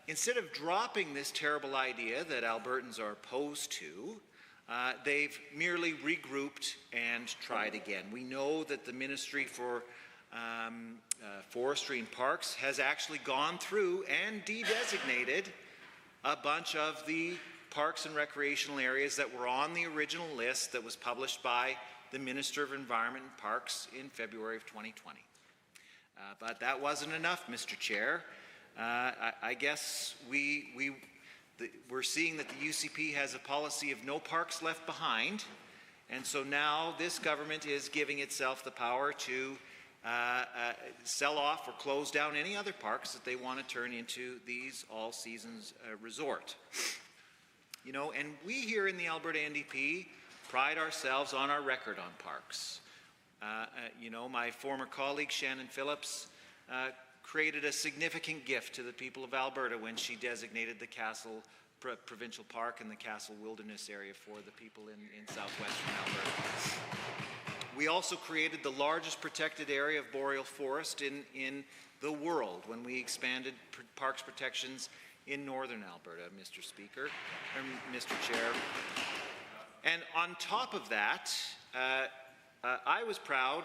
instead of dropping this terrible idea that Albertans are opposed to, they've merely regrouped and tried again. We know that the Ministry for Forestry and Parks has actually gone through and de-designated a bunch of the parks and recreational areas that were on the original list that was published by the Minister of Environment and Parks in February of 2020. But that wasn't enough, Mr. Chair. I guess we're seeing that the UCP has a policy of no parks left behind, and so now this government is giving itself the power to sell off or close down any other parks that they want to turn into these all-seasons resort. You know, and we here in the Alberta NDP pride ourselves on our record on parks. You know, my former colleague Shannon Phillips created a significant gift to the people of Alberta when she designated the Castle Provincial Park and the Castle Wilderness area for the people in southwestern Alberta. We also created the largest protected area of boreal forest in the world when we expanded parks protections in northern Alberta, Mr. Speaker, or Mr. Chair. And on top of that, I was proud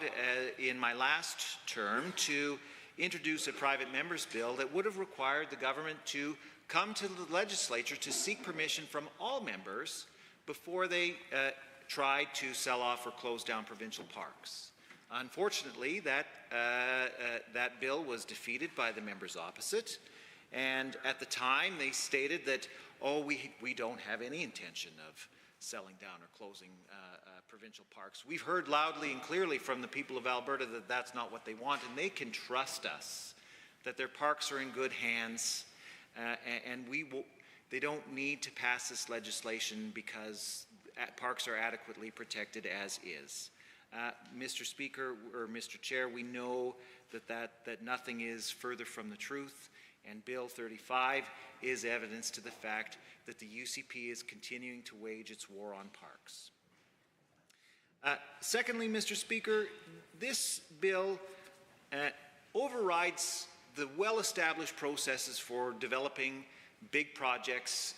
in my last term to introduce a private member's bill that would have required the government to come to the legislature to seek permission from all members before they tried to sell off or close down provincial parks. Unfortunately, that bill was defeated by the members opposite, and at the time they stated that, oh, we don't have any intention of selling down or closing provincial parks. We've heard loudly and clearly from the people of Alberta that that's not what they want, and they can trust us that their parks are in good hands, and they don't need to pass this legislation because parks are adequately protected as is. Mr. Speaker, or Mr. Chair, we know that nothing is further from the truth, and Bill 35 is evidence to the fact that the UCP is continuing to wage its war on parks. Secondly, Mr. Speaker, this bill overrides the well-established processes for developing big projects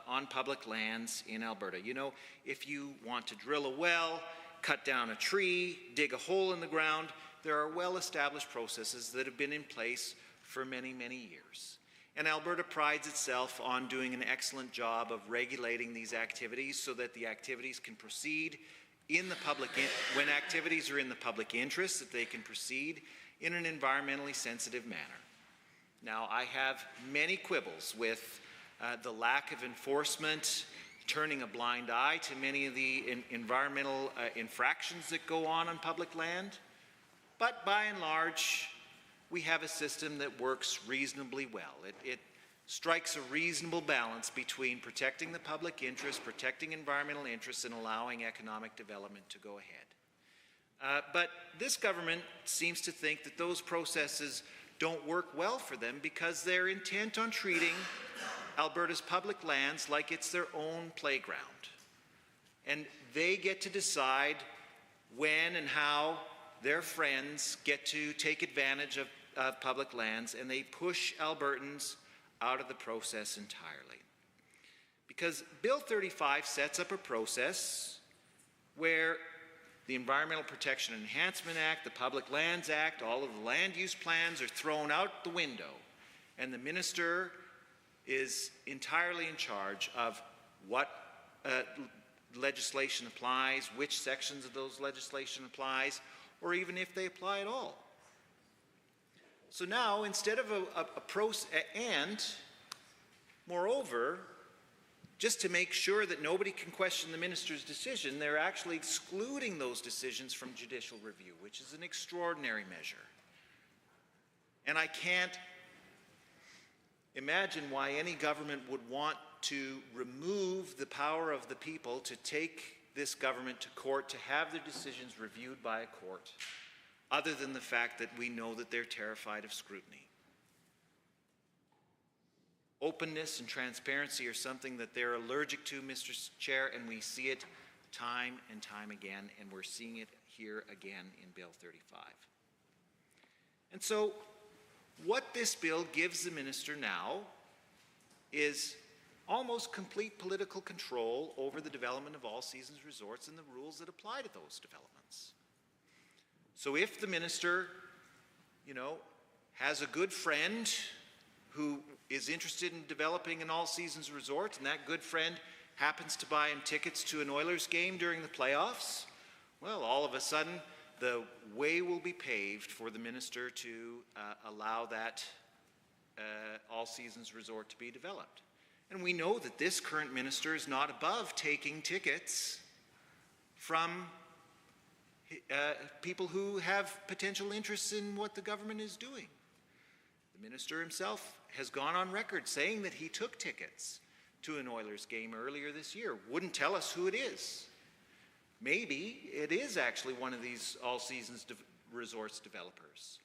on public lands in Alberta. You know, if you want to drill a well, cut down a tree, dig a hole in the ground, there are well-established processes that have been in place for many, many years. And Alberta prides itself on doing an excellent job of regulating these activities so that the activities can proceed in the public, when activities are in the public interest, that they can proceed in an environmentally sensitive manner. Now, I have many quibbles with the lack of enforcement, turning a blind eye to many of the environmental infractions that go on public land. But by and large, we have a system that works reasonably well. It strikes a reasonable balance between protecting the public interest, protecting environmental interests, and allowing economic development to go ahead. But this government seems to think that those processes don't work well for them because they're intent on treating Alberta's public lands like it's their own playground. And they get to decide when and how their friends get to take advantage of public lands, and they push Albertans out of the process entirely. Because Bill 35 sets up a process where the Environmental Protection Enhancement Act, the Public Lands Act, all of the land use plans are thrown out the window, and the minister is entirely in charge of what legislation applies, which sections of those legislation applies, or even if they apply at all. So now, instead of a process, and moreover, just to make sure that nobody can question the minister's decision, they're actually excluding those decisions from judicial review, which is an extraordinary measure. And I can't imagine why any government would want to remove the power of the people to take this government to court, to have their decisions reviewed by a court, other than the fact that we know that they're terrified of scrutiny. Openness and transparency are something that they're allergic to, Mr. Chair, and we see it time and time again, and we're seeing it here again in Bill 35. And so, what this bill gives the minister now is almost complete political control over the development of all seasons resorts and the rules that apply to those developments. So if the minister, has a good friend who is interested in developing an all-seasons resort, and that good friend happens to buy him tickets to an Oilers game during the playoffs, well, all of a sudden, the way will be paved for the minister to allow that all-seasons resort to be developed. And we know that this current minister is not above taking tickets from people who have potential interests in what the government is doing. The minister himself has gone on record saying that he took tickets to an Oilers game earlier this year. Wouldn't tell us who it is. Maybe it is actually one of these all-seasons resorts developers.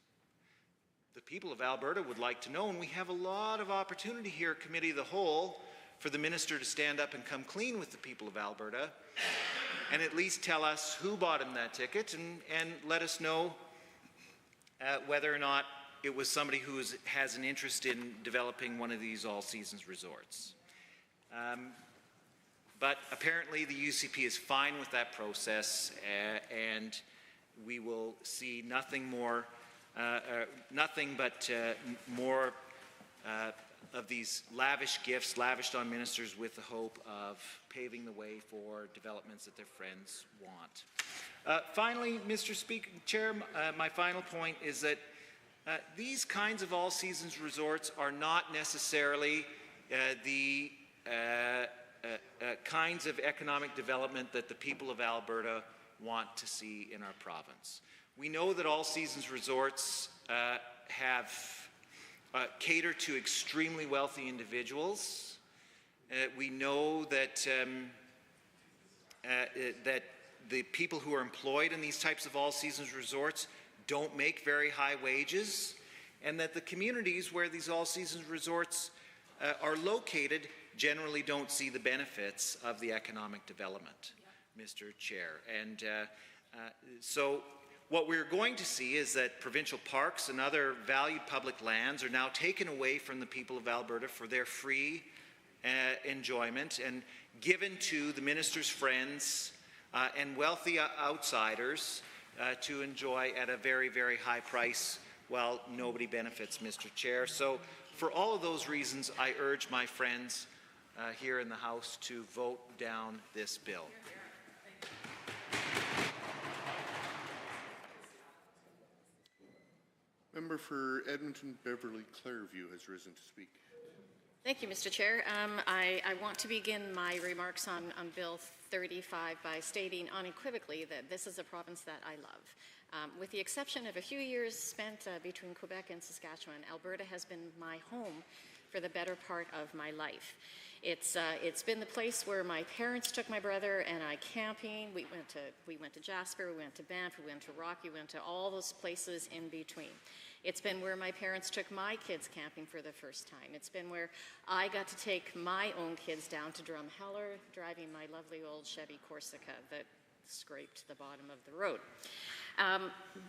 The people of Alberta would like to know, and we have a lot of opportunity here at Committee of the Whole for the minister to stand up and come clean with the people of Alberta and at least tell us who bought him that ticket and let us know whether or not it was somebody who has an interest in developing one of these all-seasons resorts. But apparently the UCP is fine with that process, and we will see nothing more, nothing but more of these lavish gifts lavished on ministers with the hope of paving the way for developments that their friends want. Finally, Mr. Chair, my final point is that these kinds of all-seasons resorts are not necessarily the kinds of economic development that the people of Alberta want to see in our province. We know that all-seasons resorts cater to extremely wealthy individuals. We know that that the people who are employed in these types of all-seasons resorts don't make very high wages, and that the communities where these all-seasons resorts are located generally don't see the benefits of the economic development, Mr. Chair. And so what we're going to see is that provincial parks and other valued public lands are now taken away from the people of Alberta for their free enjoyment and given to the minister's friends and wealthy outsiders to enjoy at a very, very high price while nobody benefits, Mr. Chair. So for all of those reasons, I urge my friends here in the House to vote down this bill. Member for Edmonton Beverly Clairview has risen to speak. Thank you, Mr. Chair. I want to begin my remarks on Bill 35 by stating unequivocally that this is a province that I love. With the exception of a few years spent between Quebec and Saskatchewan, Alberta has been my home for the better part of my life. It's been the place where my parents took my brother and I camping. We went to Jasper, we went to Banff, we went to Rocky, we went to all those places in between. It's been where my parents took my kids camping for the first time. It's been where I got to take my own kids down to Drumheller, driving my lovely old Chevy Corsica that scraped the bottom of the road.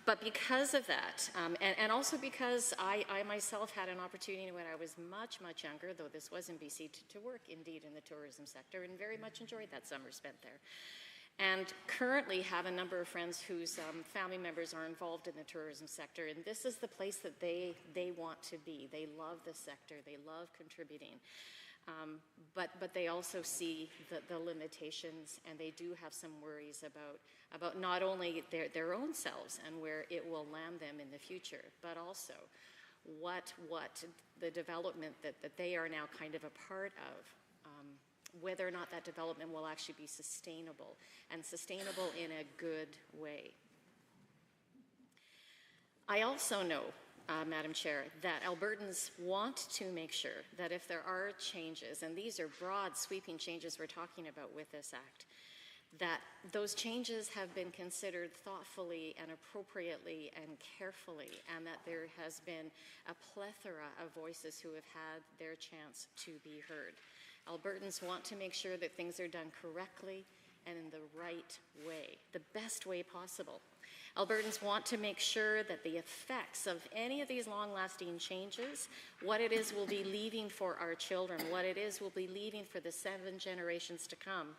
But because of that, and also because I myself had an opportunity when I was much, much younger, though this was in BC, to work indeed in the tourism sector and very much enjoyed that summer spent there. And currently have a number of friends whose family members are involved in the tourism sector, and this is the place that they want to be. They love the sector, they love contributing. But they also see the limitations, and they do have some worries about not only their own selves and where it will land them in the future, but also what the development that they are now kind of a part of, whether or not that development will actually be sustainable, and sustainable in a good way. I also know, Madam Chair, that Albertans want to make sure that if there are changes, and these are broad, sweeping changes we're talking about with this Act, that those changes have been considered thoughtfully and appropriately and carefully, and that there has been a plethora of voices who have had their chance to be heard. Albertans want to make sure that things are done correctly and in the right way, the best way possible. Albertans want to make sure that the effects of any of these long-lasting changes, what it is we'll be leaving for our children, what it is we'll be leaving for the 7 generations to come,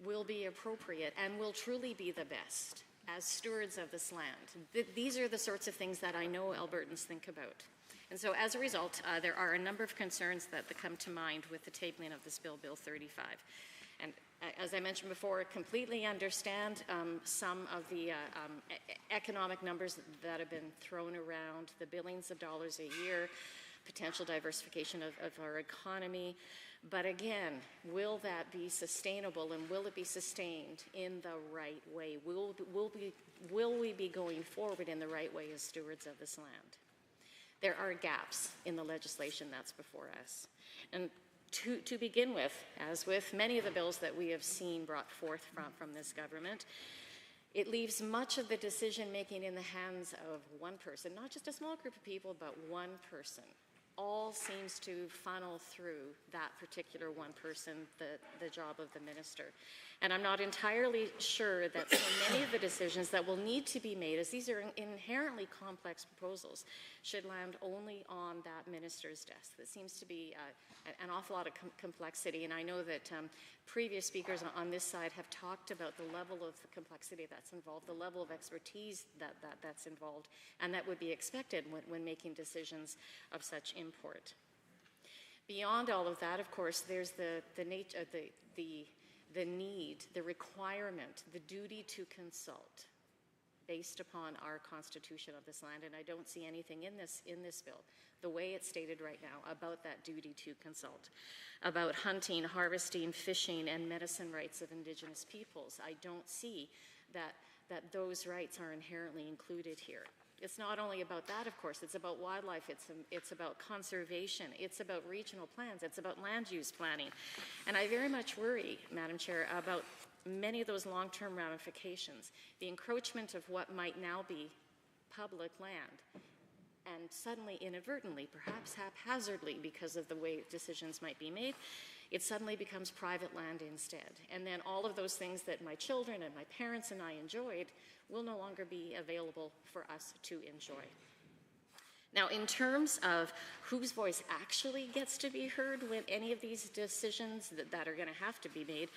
will be appropriate and will truly be the best as stewards of this land. These are the sorts of things that I know Albertans think about. And so as a result, there are a number of concerns that come to mind with the tabling of this bill, Bill 35. And as I mentioned before, I completely understand some of the economic numbers that have been thrown around, the billions of dollars a year, potential diversification of our economy. But again, will that be sustainable, and will it be sustained in the right way? Will we be going forward in the right way as stewards of this land? There are gaps in the legislation that's before us. And to begin with, as with many of the bills that we have seen brought forth from this government, it leaves much of the decision-making in the hands of one person, not just a small group of people, but one person. All seems to funnel through that particular one person, the job of the minister. And I'm not entirely sure that so many of the decisions that will need to be made, as these are inherently complex proposals, should land only on that minister's desk. That seems to be an awful lot of complexity, and I know that previous speakers on this side have talked about the level of the complexity that's involved, the level of expertise that's involved, and that would be expected when making decisions of such import. Beyond all of that, of course, there's the need, the requirement, the duty to consult based upon our constitution of this land, and I don't see anything in this bill, the way it's stated right now, about that duty to consult, about hunting, harvesting, fishing, and medicine rights of Indigenous peoples. I don't see that those rights are inherently included here. It's not only about that, of course, it's about wildlife, it's about conservation, it's about regional plans, it's about land use planning. And I very much worry, Madam Chair, about many of those long-term ramifications, the encroachment of what might now be public land, and suddenly, inadvertently, perhaps haphazardly because of the way decisions might be made, it suddenly becomes private land instead. And then all of those things that my children and my parents and I enjoyed will no longer be available for us to enjoy. Now, in terms of whose voice actually gets to be heard when any of these decisions that are going to have to be made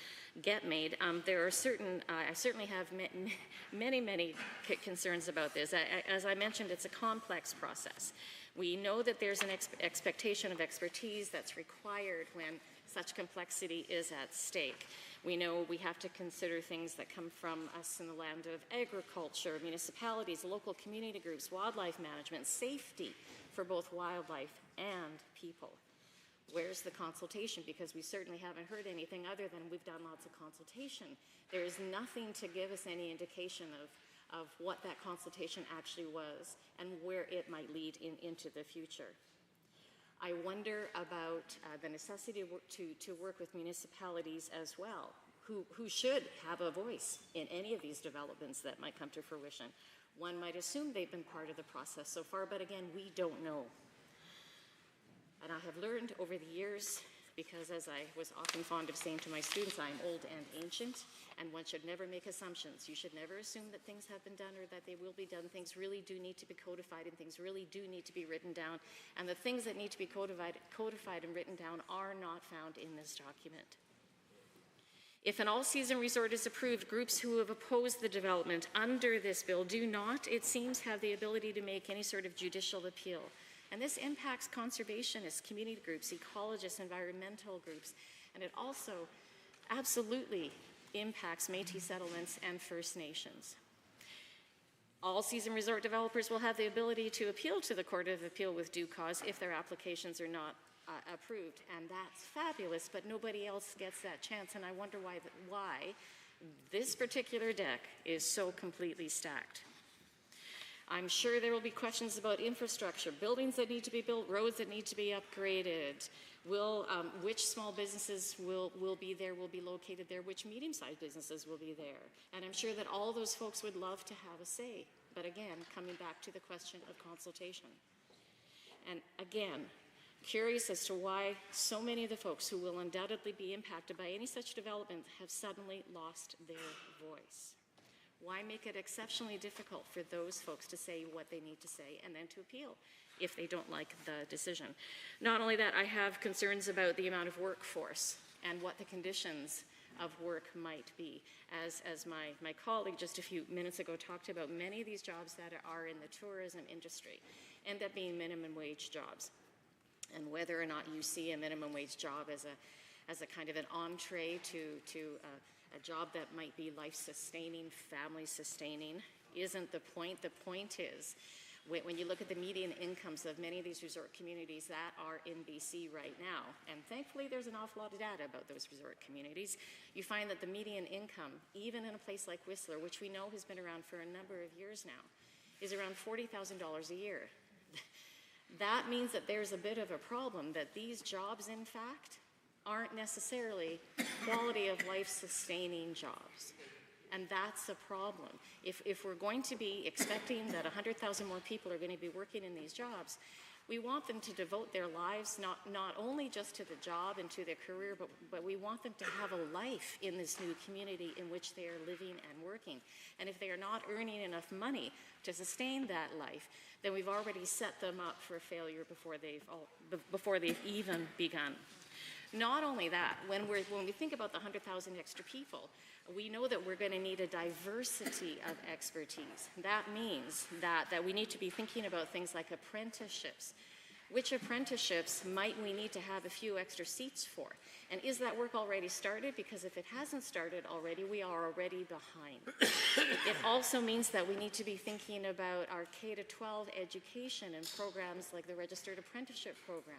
get made, there are I certainly have many concerns about this. As I mentioned, it's a complex process. We know that there's an expectation of expertise that's required when such complexity is at stake. We know we have to consider things that come from us in the land of agriculture, municipalities, local community groups, wildlife management, safety for both wildlife and people. Where's the consultation? Because we certainly haven't heard anything other than we've done lots of consultation. There is nothing to give us any indication of what that consultation actually was and where it might lead into the future. I wonder about the necessity to work with municipalities as well, who should have a voice in any of these developments that might come to fruition. One might assume they've been part of the process so far, but again, we don't know. And I have learned over the years, because as I was often fond of saying to my students, I'm old and ancient, and one should never make assumptions. You should never assume that things have been done or that they will be done. Things really do need to be codified, and things really do need to be written down. And the things that need to be codified and written down are not found in this document. If an all-season resort is approved, groups who have opposed the development under this bill do not, it seems, have the ability to make any sort of judicial appeal. And this impacts conservationists, community groups, ecologists, environmental groups, and it also absolutely impacts Métis settlements and First Nations. All-season resort developers will have the ability to appeal to the Court of Appeal with due cause if their applications are not approved, and that's fabulous, but nobody else gets that chance, and I wonder why this particular deck is so completely stacked. I'm sure there will be questions about infrastructure, buildings that need to be built, roads that need to be upgraded, which small businesses will be there, will be located there, which medium-sized businesses will be there. And I'm sure that all those folks would love to have a say. But again, coming back to the question of consultation. And again, curious as to why so many of the folks who will undoubtedly be impacted by any such development have suddenly lost their voice. Why make it exceptionally difficult for those folks to say what they need to say and then to appeal if they don't like the decision? Not only that, I have concerns about the amount of workforce and what the conditions of work might be. As my colleague just a few minutes ago talked about, many of these jobs that are in the tourism industry end up being minimum wage jobs. And whether or not you see a minimum wage job as a kind of an entree to a job that might be life-sustaining, family-sustaining, isn't the point. The point is, when you look at the median incomes of many of these resort communities that are in BC right now, and thankfully there's an awful lot of data about those resort communities, you find that the median income, even in a place like Whistler, which we know has been around for a number of years now, is around $40,000 a year. That means that there's a bit of a problem, that these jobs, in fact, aren't necessarily quality of life sustaining jobs. And that's a problem. If we're going to be expecting that 100,000 more people are going to be working in these jobs, we want them to devote their lives not only just to the job and to their career, but we want them to have a life in this new community in which they are living and working. And if they are not earning enough money to sustain that life, then we've already set them up for failure before they've even begun. Not only that, when we think about the 100,000 extra people, we know that we're going to need a diversity of expertise. That means that we need to be thinking about things like apprenticeships. Which apprenticeships might we need to have a few extra seats for? And is that work already started? Because if it hasn't started already, we are already behind. It also means that we need to be thinking about our K-12 education and programs like the Registered Apprenticeship Program.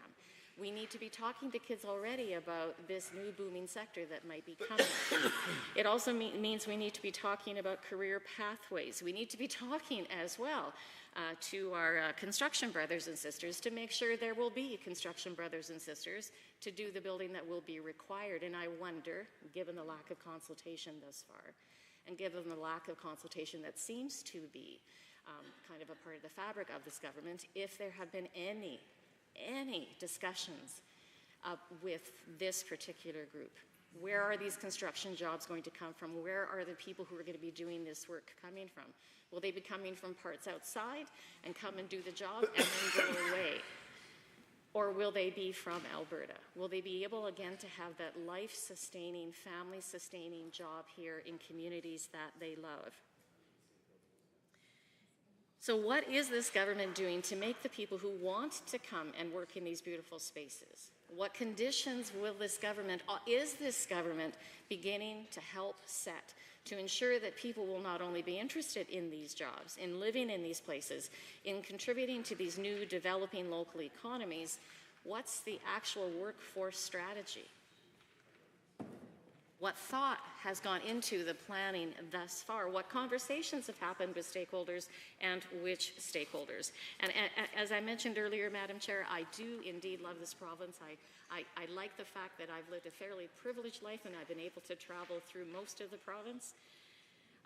We need to be talking to kids already about this new booming sector that might be coming. It also means we need to be talking about career pathways. We need to be talking as well to our construction brothers and sisters to make sure there will be construction brothers and sisters to do the building that will be required. And I wonder, given the lack of consultation thus far, and given the lack of consultation that seems to be kind of a part of the fabric of this government, if there have been any discussions with this particular group. Where are these construction jobs going to come from? Where are the people who are going to be doing this work coming from? Will they be coming from parts outside and come and do the job and then go away? Or will they be from Alberta? Will they be able again to have that life-sustaining, family-sustaining job here in communities that they love? So what is this government doing to make the people who want to come and work in these beautiful spaces? What conditions is this government beginning to help set to ensure that people will not only be interested in these jobs, in living in these places, in contributing to these new developing local economies? What's the actual workforce strategy? What thought has gone into the planning thus far? What conversations have happened with stakeholders and which stakeholders? And as I mentioned earlier, Madam Chair, I do indeed love this province. I like the fact that I've lived a fairly privileged life and I've been able to travel through most of the province.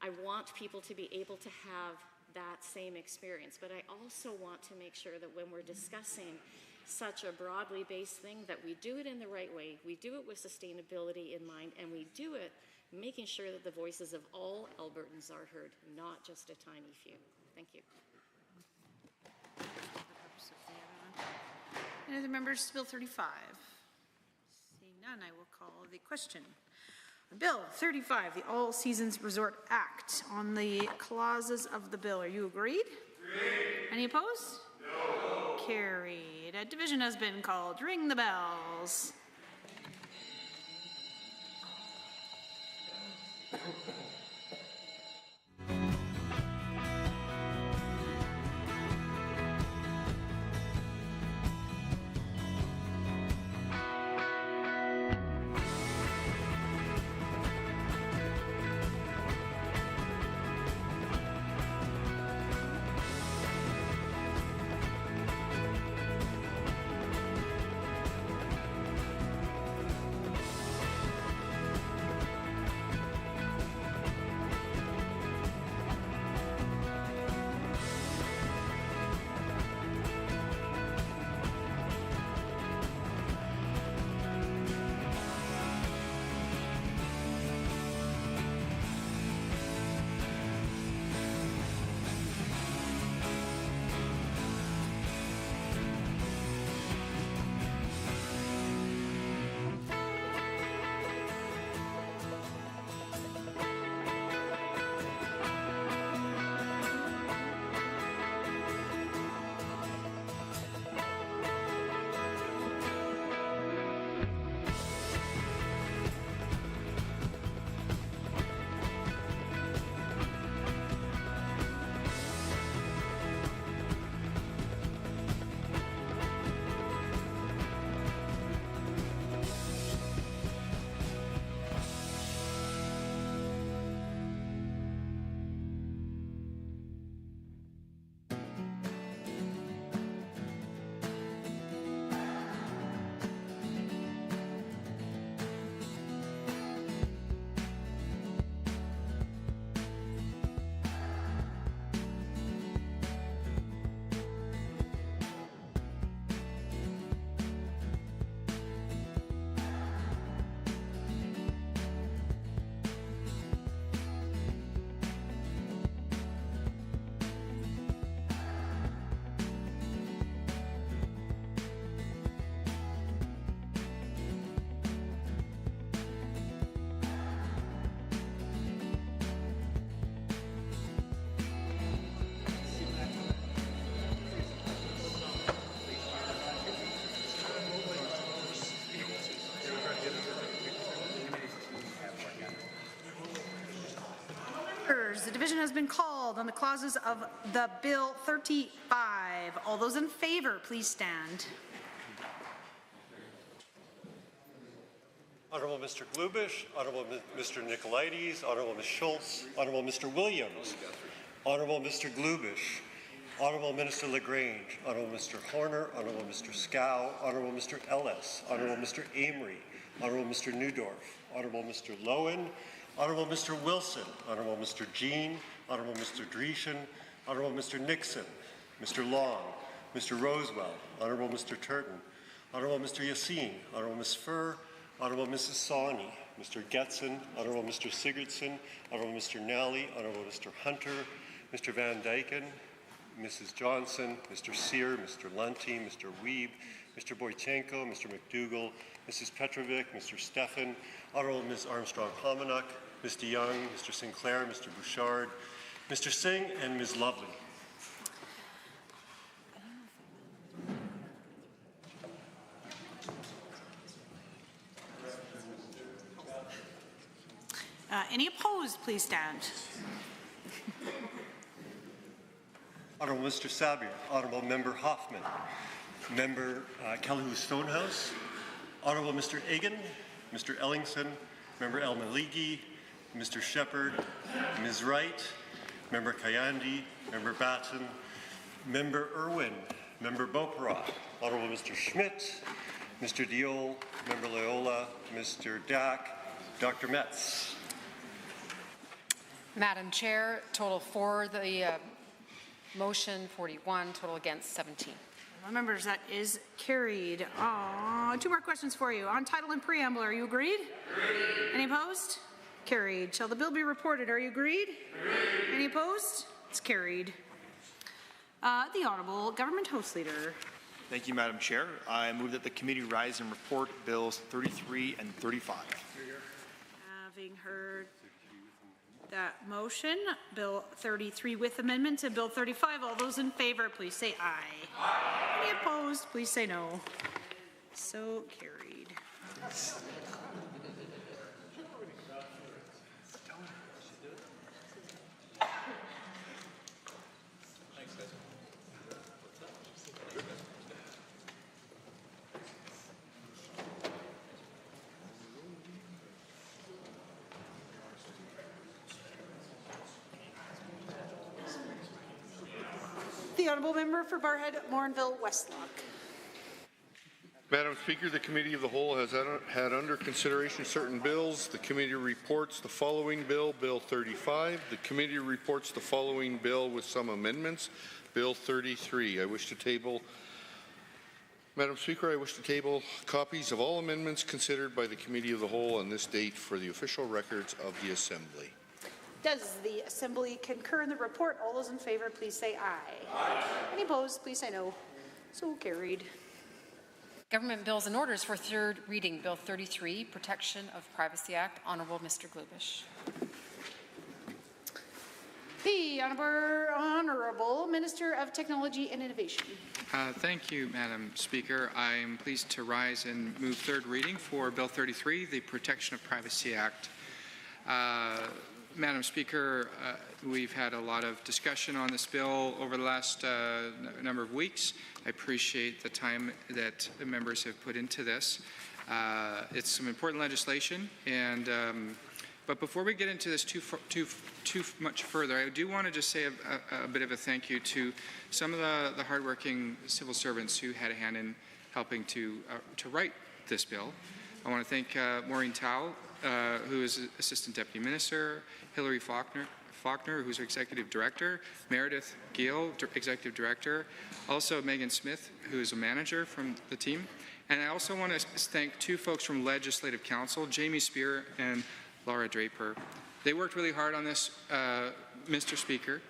I want people to be able to have that same experience, but I also want to make sure that when we're discussing such a broadly based thing, that we do it in the right way, we do it with sustainability in mind, and we do it making sure that the voices of all Albertans are heard, not just a tiny few. Thank you. Any other members to Bill 35? Seeing none, I will call the question. Bill 35, the All Seasons Resort Act. On the clauses of the bill, are you agreed? Agreed. Any opposed? No. Carried. A division has been called. Ring the bells. The division has been called on the clauses of the Bill 35. All those in favor, please stand. Honourable Mr. Glubish, Honourable Mr. Nicolaides, Honourable Ms. Schultz, Honourable Mr. Williams, Honourable Mr. Glubish, Honourable Minister LaGrange, Honourable Mr. Horner, Honourable Mr. Scow, Honourable Mr. Ellis, Honourable Mr. Amory, Honourable Mr. Newdorf, Honourable Mr. Lowen, Honourable Mr. Wilson, Honourable Mr. Jean, Honourable Mr. Dreeshen, Honourable Mr. Nixon, Mr. Long, Mr. Rosewell, Honourable Mr. Turton, Honourable Mr. Yassine, Honourable Ms. Furr, Honourable Mrs. Sawney, Mr. Getson, Honourable Mr. Sigurdsson, Honourable Mr. Nally, Honourable Mr. Hunter, Mr. Van Dyken, Mrs. Johnson, Mr. Sear, Mr. Lunty, Mr. Weeb, Mr. Boychenko, Mr. McDougall, Mrs. Petrovic, Mr. Stefan, Honourable Ms. Armstrong-Hominack, Ms. DeYoung, Mr. Sinclair, Mr. Bouchard, Mr. Singh, and Ms. Lovely. Any opposed, please stand. Honourable Mr. Sabir, Honourable Member Hoffman, Member Calhoun Stonehouse, Honourable Mr. Egan, Mr. Ellingson, Member El Maligi, Mr. Shepherd, Ms. Wright, Member Kayandi, Member Batten, Member Irwin, Member Bokara, Honourable Mr. Schmidt, Mr. Diol, Member Loyola, Mr. Dack, Dr. Metz. Madam Chair, total for the motion 41, total against 17. Members, that is carried. Two more questions for you. On title and preamble, are you agreed? Agreed. Any opposed? Carried. Shall the bill be reported? Are you agreed? Agreed. Any opposed? It's carried. The Honourable Government House Leader. Thank you, Madam Chair. I move that the committee rise and report Bills 33 and 35. Having heard that motion, Bill 33 with amendments and Bill 35, all those in favour, please say aye. Aye. Any opposed, please say no. So carried. The Honourable Member for Barrhead, Morinville, Westlock. Madam Speaker, the Committee of the Whole has had under consideration certain bills. The committee reports the following bill, Bill 35. The committee reports the following bill with some amendments, Bill 33. Madam Speaker, I wish to table copies of all amendments considered by the Committee of the Whole on this date for the official records of the Assembly. Does the Assembly concur in the report? All those in favour, please say aye. Aye. Any opposed, please say no. So carried. Government bills and orders for third reading. Bill 33, Protection of Privacy Act. Honourable Mr. Glubish. The Honourable Minister of Technology and Innovation. Thank you, Madam Speaker. I am pleased to rise and move third reading for Bill 33, the Protection of Privacy Act. Madam Speaker, we've had a lot of discussion on this bill over the last number of weeks. I appreciate the time that members have put into this. It's some important legislation, and but before we get into this too much further, I do want to just say a bit of a thank you to some of the hardworking civil servants who had a hand in helping to write this bill. I want to thank Maureen Tao, who is Assistant Deputy Minister, Hilary Faulkner, who's our Executive Director, Meredith Gill, Executive Director, also Megan Smith, who is a manager from the team. And I also want to thank two folks from Legislative Council, Jamie Spear and Laura Draper. They worked really hard on this, Mr. Speaker.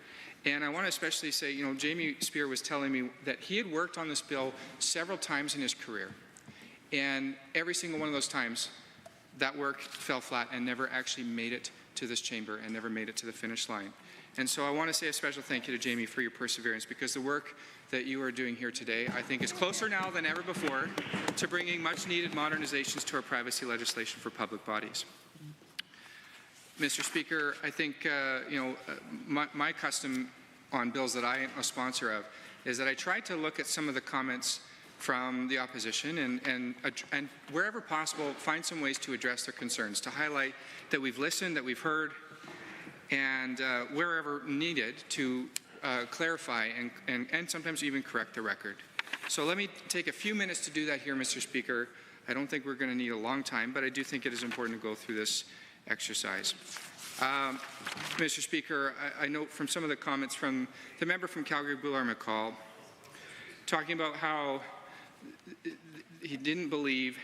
And I want to especially say, you know, Jamie Spear was telling me that he had worked on this bill several times in his career. And every single one of those times, that work fell flat and never actually made it to this chamber and never made it to the finish line. And so I want to say a special thank you to Jamie for your perseverance, because the work that you are doing here today, I think, is closer now than ever before to bringing much needed modernizations to our privacy legislation for public bodies. Mr. Speaker, I think my custom on bills that I am a sponsor of is that I try to look at some of the comments from the opposition and wherever possible find some ways to address their concerns, to highlight that we've listened, that we've heard, and wherever needed to clarify and sometimes even correct the record. So let me take a few minutes to do that here, Mr. Speaker. I don't think we're going to need a long time, but I do think it is important to go through this exercise. Mr. Speaker, I note from some of the comments from the member from Calgary-Buller-McCall talking about how he didn't believe,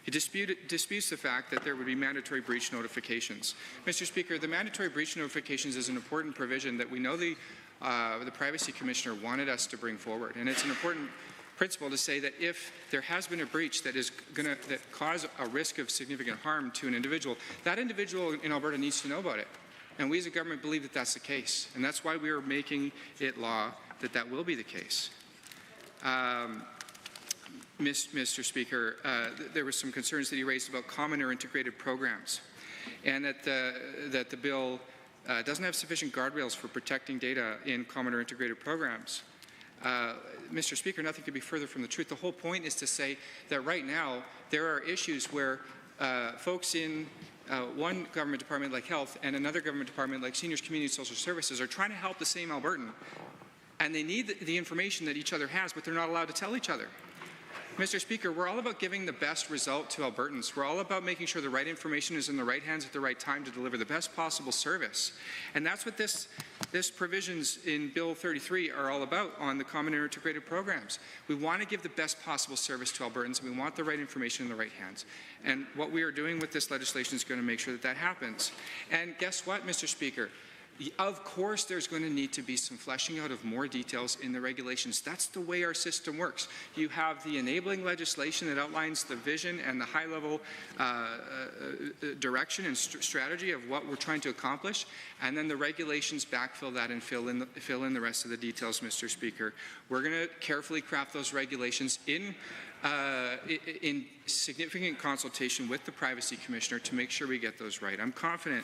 he disputes the fact that there would be mandatory breach notifications. Mr. Speaker, the mandatory breach notifications is an important provision that we know the Privacy Commissioner wanted us to bring forward, and it's an important principle to say that if there has been a breach that is going to cause a risk of significant harm to an individual, that individual in Alberta needs to know about it. And we as a government believe that that's the case, and that's why we are making it law that that will be the case. Mr. Speaker, there were some concerns that he raised about common or integrated programs, and that the bill doesn't have sufficient guardrails for protecting data in common or integrated programs. Mr. Speaker, nothing could be further from the truth. The whole point is to say that right now there are issues where folks in one government department like Health and another government department like Seniors, Community and Social Services are trying to help the same Albertan, and they need the information that each other has, but they're not allowed to tell each other. Mr. Speaker, we're all about giving the best result to Albertans. We're all about making sure the right information is in the right hands at the right time to deliver the best possible service. And that's what this provisions in Bill 33 are all about on the common integrated programs. We want to give the best possible service to Albertans, and we want the right information in the right hands. And what we are doing with this legislation is going to make sure that that happens. And guess what, Mr. Speaker? Of course, there's going to need to be some fleshing out of more details in the regulations. That's the way our system works. You have the enabling legislation that outlines the vision and the high-level direction and strategy of what we're trying to accomplish, and then the regulations backfill that and fill in the rest of the details, Mr. Speaker. We're going to carefully craft those regulations in significant consultation with the Privacy Commissioner to make sure we get those right. I'm confident,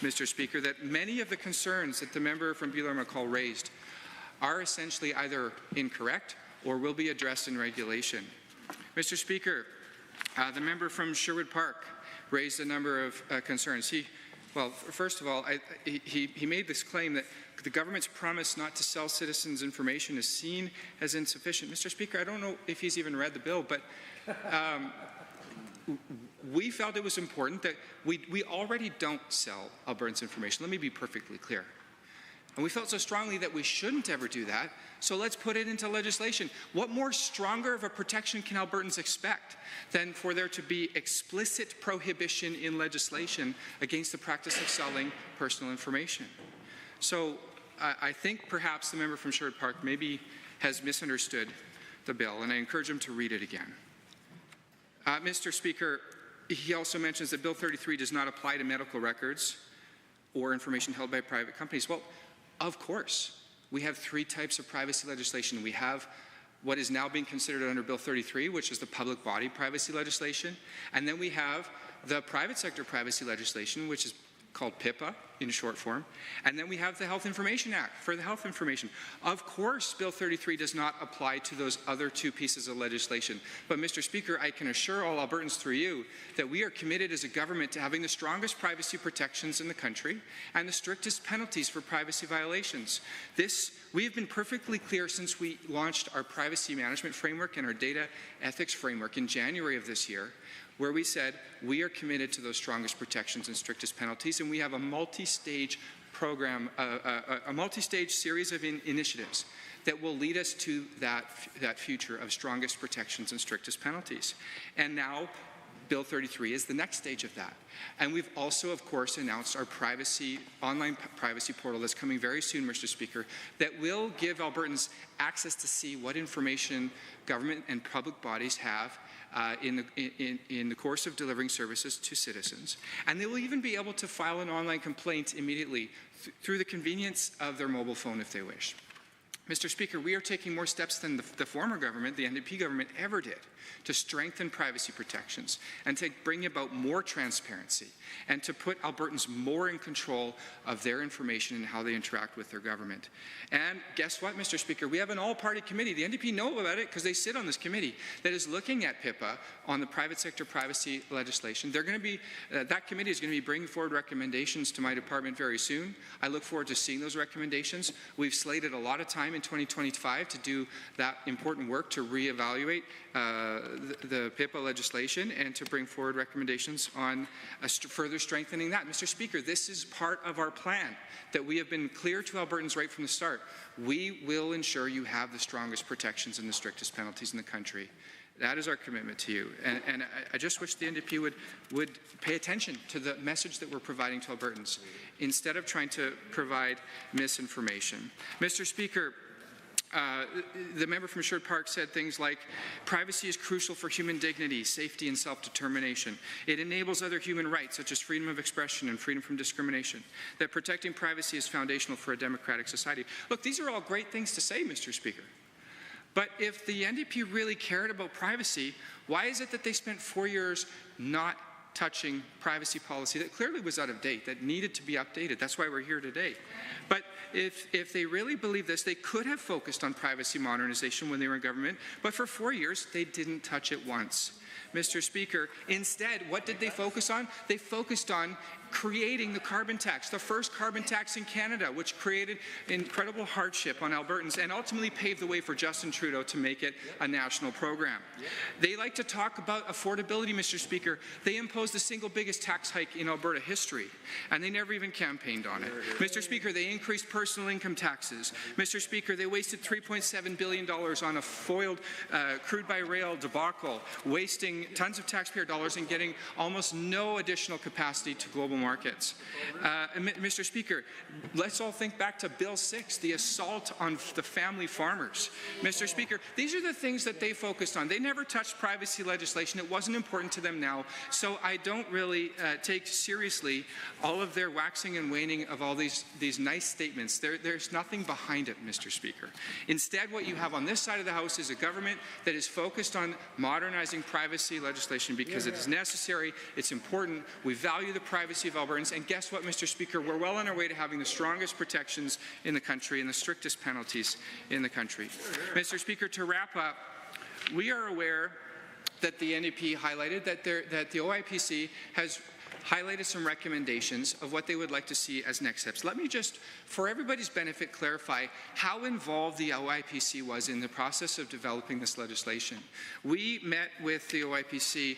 Mr. Speaker, that many of the concerns that the member from Buller-McCall raised are essentially either incorrect or will be addressed in regulation. Mr. Speaker, the member from Sherwood Park raised a number of concerns. Well, first of all, he made this claim that the government's promise not to sell citizens information is seen as insufficient. Mr. Speaker, I don't know if he's even read the bill, but we felt it was important that we already don't sell Albertans information. Let me be perfectly clear. And we felt so strongly that we shouldn't ever do that, so let's put it into legislation. What more stronger of a protection can Albertans expect than for there to be explicit prohibition in legislation against the practice of selling personal information? So I think perhaps the member from Sherwood Park maybe has misunderstood the bill, and I encourage him to read it again. Mr. Speaker, he also mentions that Bill 33 does not apply to medical records or information held by private companies. Well, of course. We have three types of privacy legislation. We have what is now being considered under Bill 33, which is the public body privacy legislation. And then we have the private sector privacy legislation, which is called PIPA in short form. And then we have the Health Information Act for the health information. Of course, Bill 33 does not apply to those other two pieces of legislation. But Mr. Speaker, I can assure all Albertans through you that we are committed as a government to having the strongest privacy protections in the country and the strictest penalties for privacy violations. We have been perfectly clear since we launched our privacy management framework and our data ethics framework in January of this year, where we said we are committed to those strongest protections and strictest penalties, and we have a multi-stage program, a multi-stage series of initiatives that will lead us to that future of strongest protections and strictest penalties. And now Bill 33 is the next stage of that. And we've also, of course, announced our online privacy portal that's coming very soon, Mr. Speaker, that will give Albertans access to see what information government and public bodies have in the course of delivering services to citizens. And they will even be able to file an online complaint immediately through the convenience of their mobile phone if they wish. Mr. Speaker, we are taking more steps than the former government, the NDP government, ever did to strengthen privacy protections and to bring about more transparency and to put Albertans more in control of their information and how they interact with their government. And guess what, Mr. Speaker? We have an all-party committee. The NDP know about it because they sit on this committee that is looking at PIPA on the private sector privacy legislation. They're going to be, that committee is going to be bringing forward recommendations to my department very soon. I look forward to seeing those recommendations. We've slated a lot of time in 2025 to do that important work to reevaluate the PIPA legislation and to bring forward recommendations on further strengthening that. Mr. Speaker, this is part of our plan that we have been clear to Albertans right from the start. We will ensure you have the strongest protections and the strictest penalties in the country. That is our commitment to you. And I just wish the NDP would pay attention to the message that we're providing to Albertans instead of trying to provide misinformation. Mr. Speaker, the member from Sherwood Park said things like, privacy is crucial for human dignity, safety, and self-determination. It enables other human rights, such as freedom of expression and freedom from discrimination. That protecting privacy is foundational for a democratic society. Look, these are all great things to say, Mr. Speaker. But if the NDP really cared about privacy, why is it that they spent 4 years not touching privacy policy that clearly was out of date, that needed to be updated? That's why we're here today. But if they really believe this, they could have focused on privacy modernization when they were in government, but for 4 years, they didn't touch it once. Mr. Speaker, instead, what did they focus on? They focused on creating the carbon tax, the first carbon tax in Canada, which created incredible hardship on Albertans and ultimately paved the way for Justin Trudeau to make it a national program. They like to talk about affordability, Mr. Speaker. They imposed the single biggest tax hike in Alberta history, and they never even campaigned on it. Mr. Speaker, they increased personal income taxes. Mr. Speaker, they wasted $3.7 billion on a foiled crude by rail debacle, wasting tons of taxpayer dollars and getting almost no additional capacity to global markets. Mr. Speaker, let's all think back to Bill 6, the assault on the family farmers. Mr. Speaker, these are the things that they focused on. They never touched privacy legislation. It wasn't important to them now. So I don't really take seriously all of their waxing and waning of all these nice statements. There's nothing behind it, Mr. Speaker. Instead, what you have on this side of the House is a government that is focused on modernizing privacy legislation because it is necessary, it's important, we value the privacy of Albertans, and guess what, Mr. Speaker, we're well on our way to having the strongest protections in the country and the strictest penalties in the country. Mr. Speaker, to wrap up, we are aware that the NDP highlighted that the OIPC has highlighted some recommendations of what they would like to see as next steps. Let me just, for everybody's benefit, clarify how involved the OIPC was in the process of developing this legislation. We met with the OIPC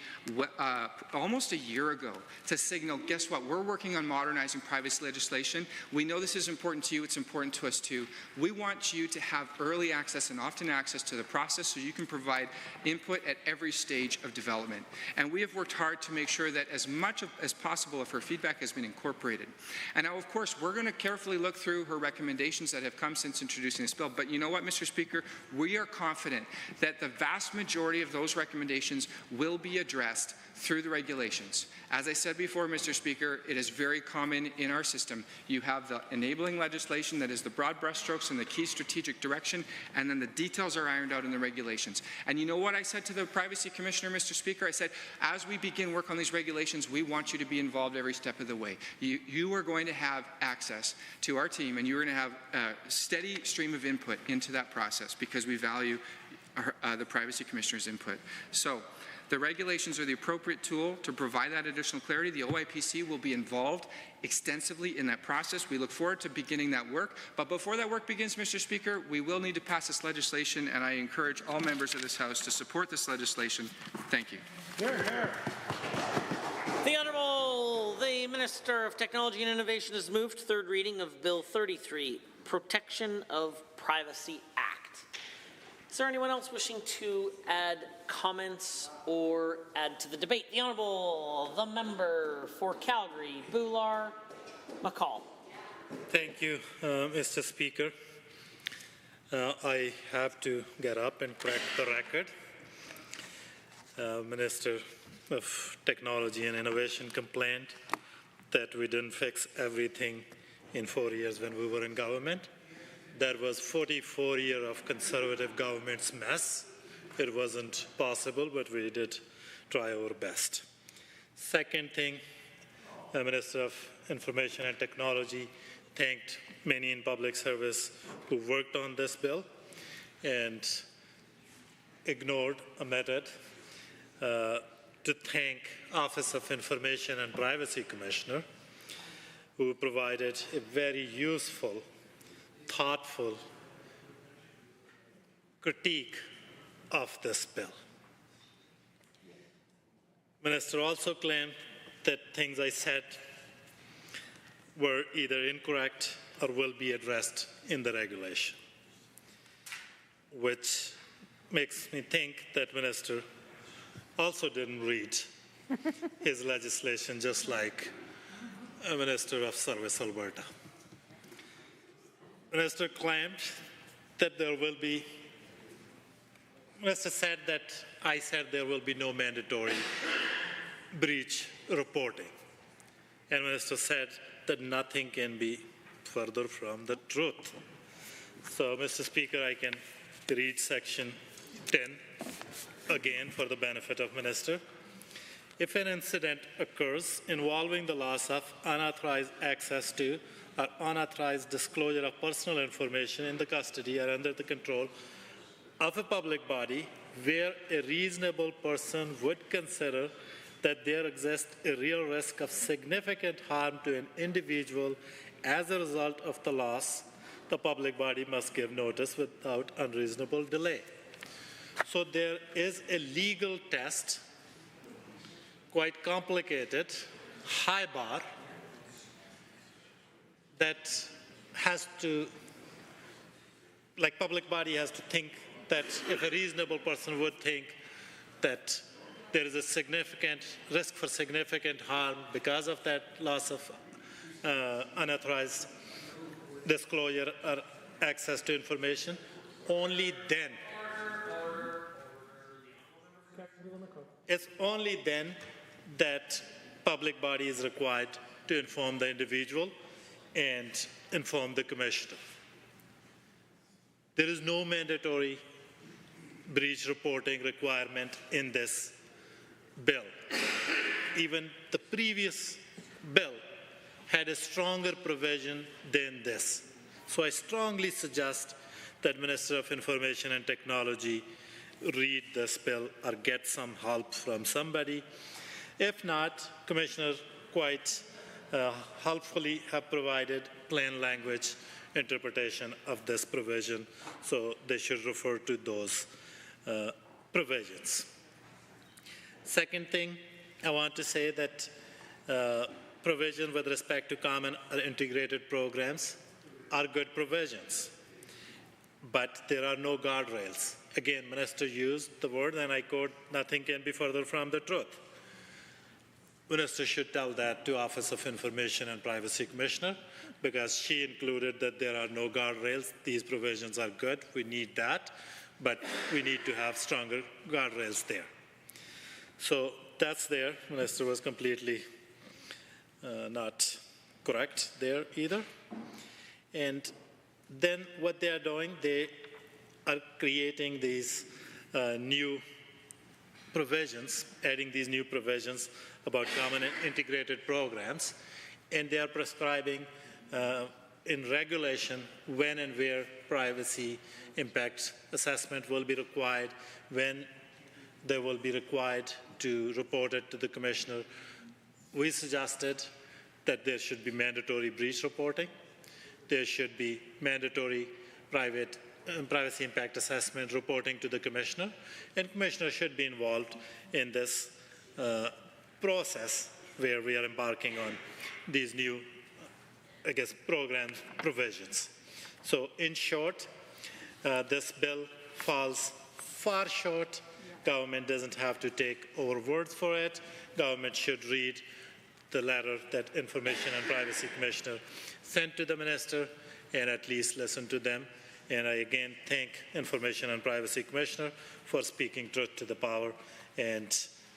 almost a year ago to signal, guess what, we're working on modernizing privacy legislation. We know this is important to you, it's important to us too. We want you to have early access and often access to the process so you can provide input at every stage of development. And we have worked hard to make sure that as much as possible of her feedback has been incorporated. And now, of course, we're going to carefully look through her recommendations that have come since introducing this bill. But you know what, Mr. Speaker? We are confident that the vast majority of those recommendations will be addressed through the regulations. As I said before, Mr. Speaker, it is very common in our system. You have the enabling legislation that is the broad brushstrokes and the key strategic direction, and then the details are ironed out in the regulations. And you know what I said to the Privacy Commissioner, Mr. Speaker? I said, as we begin work on these regulations, we want you to be involved every step of the way. You are going to have access to our team, and you're going to have a steady stream of input into that process because we value the Privacy Commissioner's input. So, the regulations are the appropriate tool to provide that additional clarity. The OIPC will be involved extensively in that process. We look forward to beginning that work. But before that work begins, Mr. Speaker, we will need to pass this legislation, and I encourage all members of this House to support this legislation. Thank you. The Honourable, the Minister of Technology and Innovation has moved third reading of Bill 33, Protection of Privacy Act. Is there anyone else wishing to add comments or add to the debate? The Honourable, the member for Calgary, Bular McCall. Thank you, Mr. Speaker. I have to get up and correct the record. Minister of Technology and Innovation complained that we didn't fix everything in 4 years when we were in government. That was 44 years of Conservative government's mess. It wasn't possible, but we did try our best. Second thing, the Minister of Information and Technology thanked many in public service who worked on this bill and ignored, omitted, to thank Office of Information and Privacy Commissioner, who provided a very useful, thoughtful critique of this bill. Minister also claimed that things I said were either incorrect or will be addressed in the regulation, which makes me think that Minister also didn't read his legislation just like a Minister of Service Alberta. Minister claimed that there will be, Minister said that I said there will be no mandatory breach reporting. And Minister said that nothing can be further from the truth. So, Mr. Speaker, I can read section 10 again for the benefit of Minister. If an incident occurs involving the loss of unauthorized access to or unauthorized disclosure of personal information in the custody or under the control of a public body where a reasonable person would consider that there exists a real risk of significant harm to an individual as a result of the loss, the public body must give notice without unreasonable delay. So there is a legal test, quite complicated, high bar, that has to, like public body has to think that if a reasonable person would think that there is a significant risk for significant harm because of that loss of unauthorized disclosure or access to information, only then, it's only then that public body is required to inform the individual and inform the commissioner. There is no mandatory breach reporting requirement in this bill. Even the previous bill had a stronger provision than this. So I strongly suggest that Minister of Information and Technology read this bill or get some help from somebody. If not, Commissioner quite helpfully have provided plain language interpretation of this provision, so they should refer to those provisions. Second thing, I want to say that provision with respect to common or integrated programs are good provisions, but there are no guardrails. Again, Minister used the word, and I quote, "Nothing can be further from the truth." Minister should tell that to Office of Information and Privacy Commissioner, because she included that there are no guardrails. These provisions are good, we need that, but we need to have stronger guardrails there. So that's there. Minister was completely not correct there either. And then what they are doing, they are creating these new provisions, adding these new provisions about common and integrated programs, and they are prescribing in regulation when and where privacy impact assessment will be required, when they will be required to report it to the commissioner. We suggested that there should be mandatory breach reporting. There should be mandatory privacy impact assessment reporting to the commissioner, and commissioner should be involved in this process where we are embarking on these new, I guess, program provisions. So in short, this bill falls far short. Government doesn't have to take our word for it. Government should read the letter that Information and Privacy Commissioner sent to the minister and at least listen to them. And I again thank Information and Privacy Commissioner for speaking truth to the power and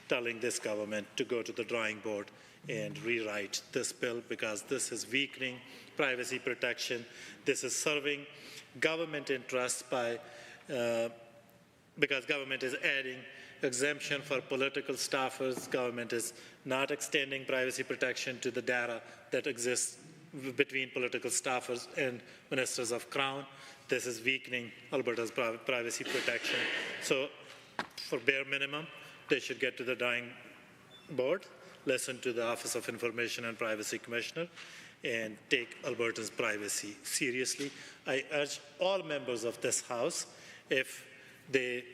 telling this government to go to the drawing board and rewrite this bill, because this is weakening privacy protection. This is serving government interests by because government is adding exemption for political staffers. Government is not extending privacy protection to the data that exists between political staffers and ministers of Crown. This is weakening Alberta's privacy protection. So for bare minimum, they should get to the drawing board, listen to the Office of Information and Privacy Commissioner, and take Alberta's privacy seriously. I urge all members of this House, if they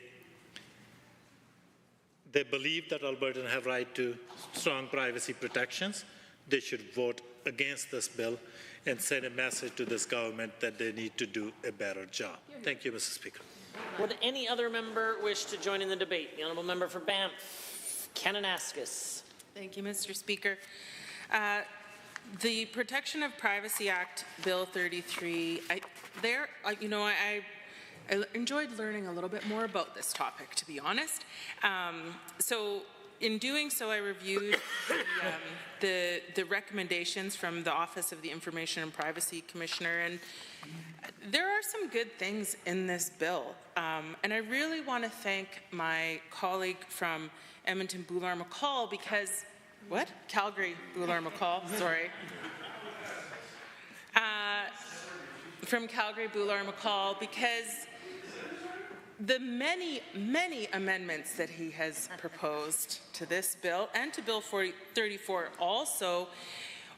believe that Albertans have right to strong privacy protections, they should vote against this bill and send a message to this government that they need to do a better job. Thank you, Mr. Speaker. Would any other member wish to join in the debate? The Honourable Member for Banff, Kananaskis. Thank you, Mr. Speaker. The Protection of Privacy Act, Bill 33, I enjoyed learning a little bit more about this topic, to be honest. So in doing so, I reviewed the recommendations from the Office of the Information and Privacy Commissioner, and there are some good things in this bill. And I really want to thank my colleague from Edmonton, Boulard-McCall, because, Calgary, Boulard-McCall, sorry. from Calgary, Boulogne-McCall, because the many, many amendments that he has proposed to this bill and to Bill 34 also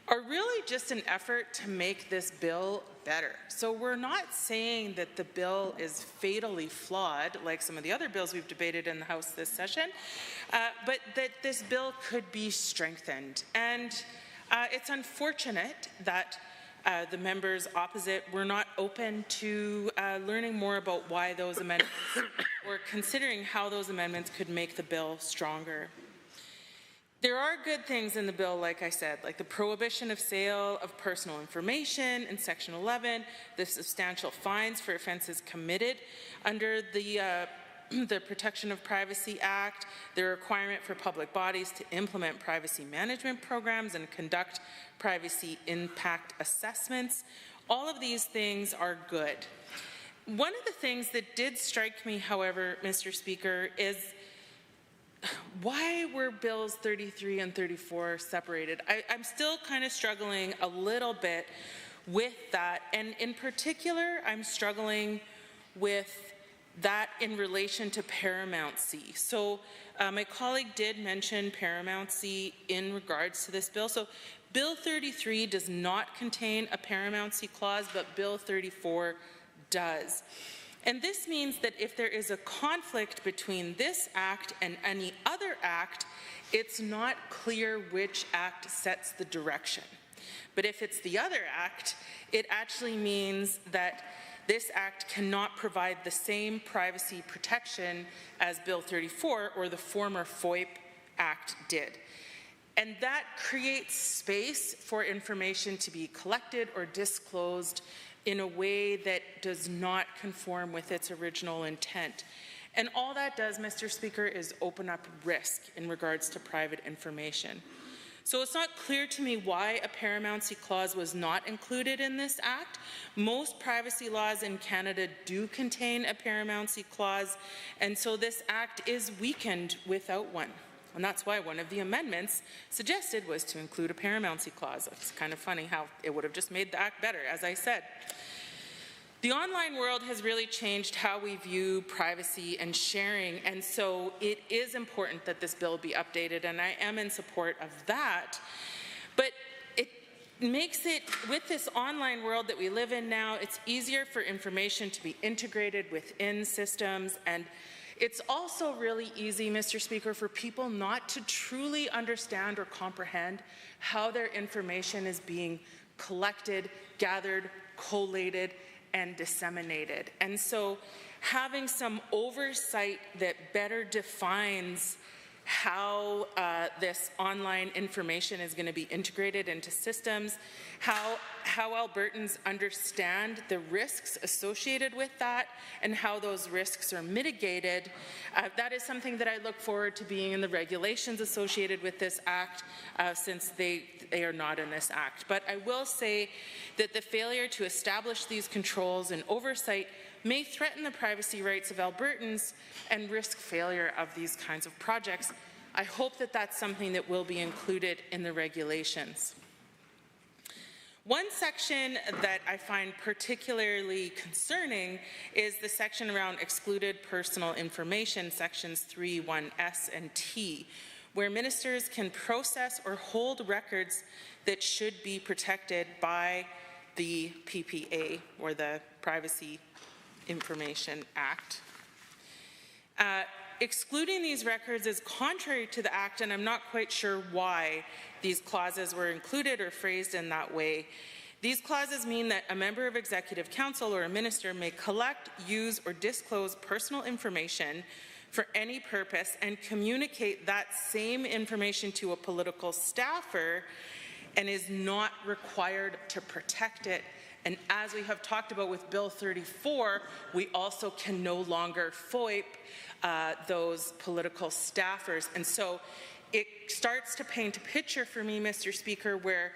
are really just an effort to make this bill better. So we're not saying that the bill is fatally flawed, like some of the other bills we've debated in the House this session, but that this bill could be strengthened. And it's unfortunate that the members opposite were not open to learning more about why those amendments or considering how those amendments could make the bill stronger. There are good things in the bill, like I said, like the prohibition of sale of personal information in Section 11, the substantial fines for offences committed under the Protection of Privacy Act, the requirement for public bodies to implement privacy management programs and conduct privacy impact assessments. All of these things are good. One of the things that did strike me, however, Mr. Speaker, is why were Bills 33 and 34 separated? I'm still kind of struggling a little bit with that, and in particular, I'm struggling with that in relation to paramountcy. So my colleague did mention paramountcy in regards to this bill. So Bill 33 does not contain a paramountcy clause, but Bill 34 does. And this means that if there is a conflict between this act and any other act, it's not clear which act sets the direction. But if it's the other act, it actually means that this act cannot provide the same privacy protection as Bill 34 or the former FOIP Act did. And that creates space for information to be collected or disclosed in a way that does not conform with its original intent. And all that does, Mr. Speaker, is open up risk in regards to private information. So it's not clear to me why a paramountcy clause was not included in this act. Most privacy laws in Canada do contain a paramountcy clause, and so this act is weakened without one. And that's why one of the amendments suggested was to include a paramountcy clause. It's kind of funny how it would have just made the act better, as I said. The online world has really changed how we view privacy and sharing, and so it is important that this bill be updated, and I am in support of that. But it makes it, with this online world that we live in now, it's easier for information to be integrated within systems, and it's also really easy, Mr. Speaker, for people not to truly understand or comprehend how their information is being collected, gathered, collated, and disseminated. And so having some oversight that better defines how this online information is going to be integrated into systems, how Albertans understand the risks associated with that, and how those risks are mitigated. That is something that I look forward to being in the regulations associated with this act, since they are not in this act. But I will say that the failure to establish these controls and oversight may threaten the privacy rights of Albertans and risk failure of these kinds of projects. I hope that that's something that will be included in the regulations. One section that I find particularly concerning is the section around excluded personal information, sections 3, 1S, and T, where ministers can process or hold records that should be protected by the PPA, or the Privacy Information Act. Excluding these records is contrary to the Act, and I'm not quite sure why these clauses were included or phrased in that way. These clauses mean that a member of Executive Council or a minister may collect, use, or disclose personal information for any purpose and communicate that same information to a political staffer and is not required to protect it. And as we have talked about with Bill 34, we also can no longer FOIP those political staffers. And so it starts to paint a picture for me, Mr. Speaker, where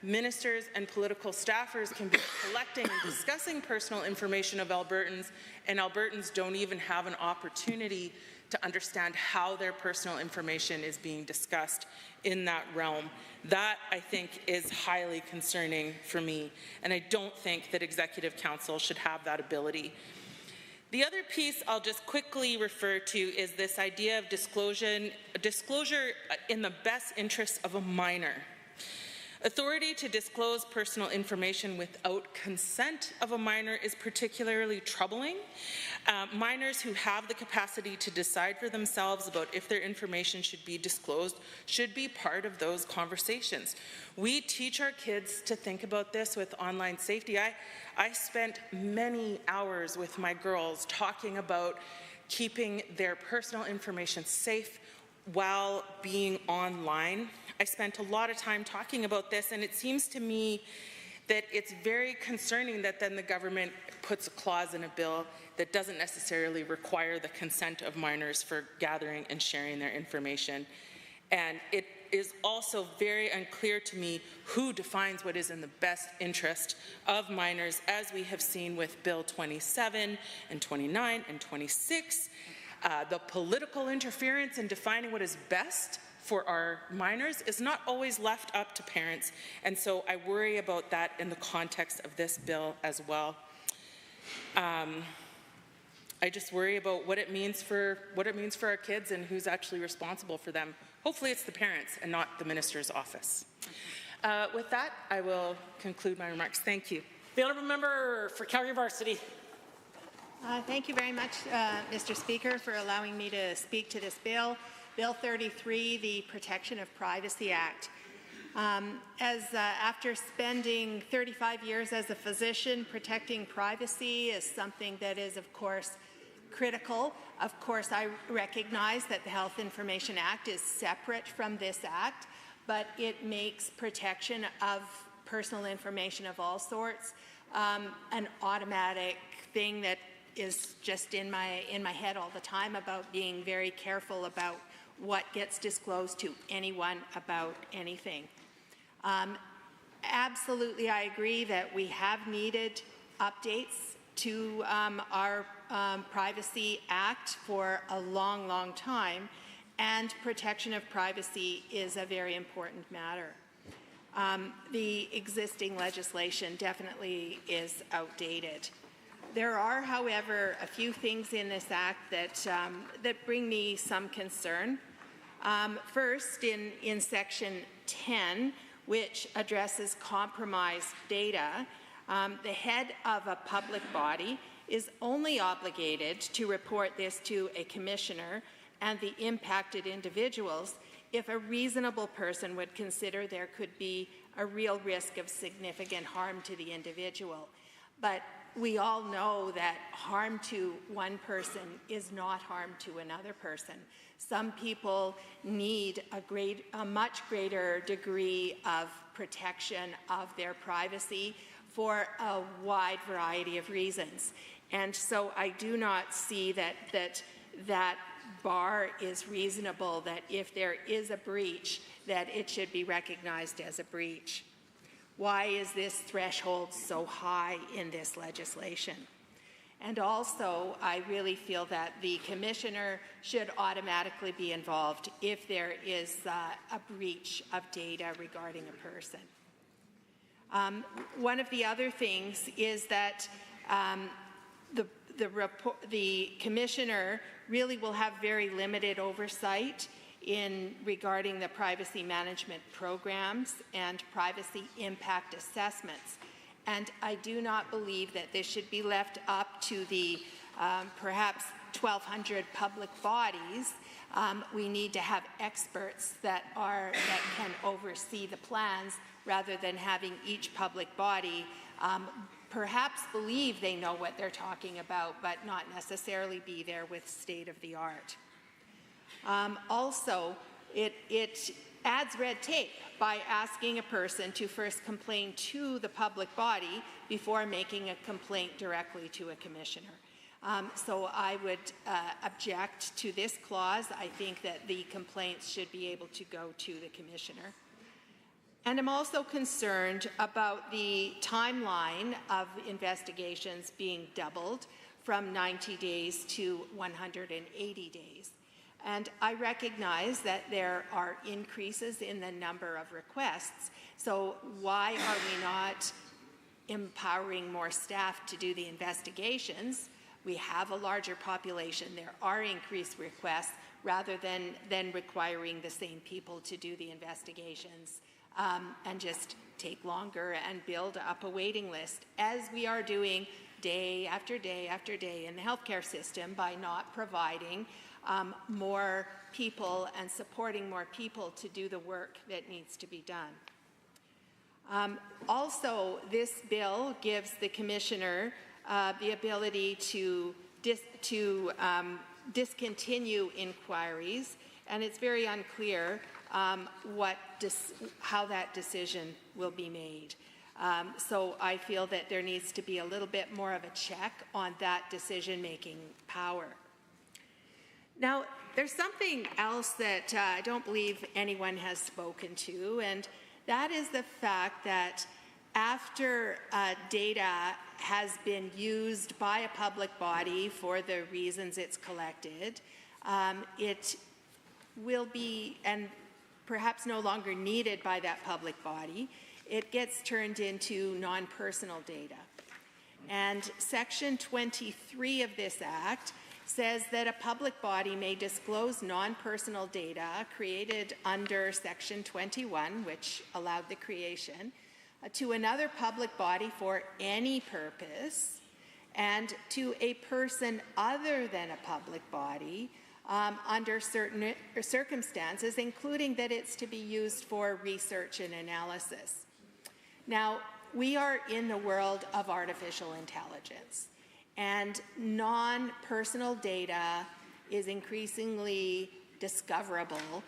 ministers and political staffers can be collecting and discussing personal information of Albertans, and Albertans don't even have an opportunity to understand how their personal information is being discussed in that realm. That, I think, is highly concerning for me, and I don't think that Executive Council should have that ability. The other piece I'll just quickly refer to is this idea of disclosure in the best interests of a minor. Authority to disclose personal information without consent of a minor is particularly troubling. Minors who have the capacity to decide for themselves about if their information should be disclosed should be part of those conversations. We teach our kids to think about this with online safety. I spent many hours with my girls talking about keeping their personal information safe while being online. I spent a lot of time talking about this, and it seems to me that it's very concerning that then the government puts a clause in a bill that doesn't necessarily require the consent of minors for gathering and sharing their information. And it is also very unclear to me who defines what is in the best interest of minors, as we have seen with Bill 27 and 29 and 26. The political interference in defining what is best for our minors is not always left up to parents, and so I worry about that in the context of this bill as well. I just worry about what it means for our kids and who's actually responsible for them. Hopefully it's the parents and not the minister's office. With that, I will conclude my remarks. Thank you. The honourable member for Calgary Varsity. Thank you very much, Mr. Speaker, for allowing me to speak to this bill. Bill 33, the Protection of Privacy Act. After spending 35 years as a physician, protecting privacy is something that is, of course, critical. Of course, I recognize that the Health Information Act is separate from this act, but it makes protection of personal information of all sorts an automatic thing that is just in my head all the time about being very careful about what gets disclosed to anyone about anything. Absolutely, I agree that we have needed updates to our Privacy Act for a long, long time, and protection of privacy is a very important matter. The existing legislation definitely is outdated. There are, however, a few things in this act that bring me some concern. First, in Section 10, which addresses compromised data, the head of a public body is only obligated to report this to a commissioner and the impacted individuals if a reasonable person would consider there could be a real risk of significant harm to the individual. But we all know that harm to one person is not harm to another person. Some people need a much greater degree of protection of their privacy for a wide variety of reasons. And so I do not see that bar is reasonable, that if there is a breach, that it should be recognized as a breach. Why is this threshold so high in this legislation? And also, I really feel that the commissioner should automatically be involved if there is a breach of data regarding a person. One of the other things is that the commissioner really will have very limited oversight regarding the privacy management programs and privacy impact assessments. And I do not believe that this should be left up to the perhaps 1,200 public bodies. We need to have experts that can oversee the plans rather than having each public body perhaps believe they know what they're talking about, but not necessarily be there with state-of-the-art. Also, it adds red tape by asking a person to first complain to the public body before making a complaint directly to a commissioner. So I would object to this clause. I think that the complaints should be able to go to the commissioner. And I'm also concerned about the timeline of investigations being doubled from 90 days to 180 days. And I recognize that there are increases in the number of requests. So why are we not empowering more staff to do the investigations? We have a larger population. There are increased requests rather than requiring the same people to do the investigations and just take longer and build up a waiting list, as we are doing day after day after day in the healthcare system by not providing more people and supporting more people to do the work that needs to be done. Also, this bill gives the Commissioner the ability to discontinue inquiries, and it's very unclear how that decision will be made. So I feel that there needs to be a little bit more of a check on that decision-making power. Now, there's something else that I don't believe anyone has spoken to, and that is the fact that after data has been used by a public body for the reasons it's collected, it will be, and perhaps no longer needed by that public body, it gets turned into non-personal data. And Section 23 of this Act says that a public body may disclose non-personal data created under Section 21, which allowed the creation, to another public body for any purpose, and to a person other than a public body under certain circumstances, including that it's to be used for research and analysis. Now, we are in the world of artificial intelligence, and non-personal data is increasingly discoverable.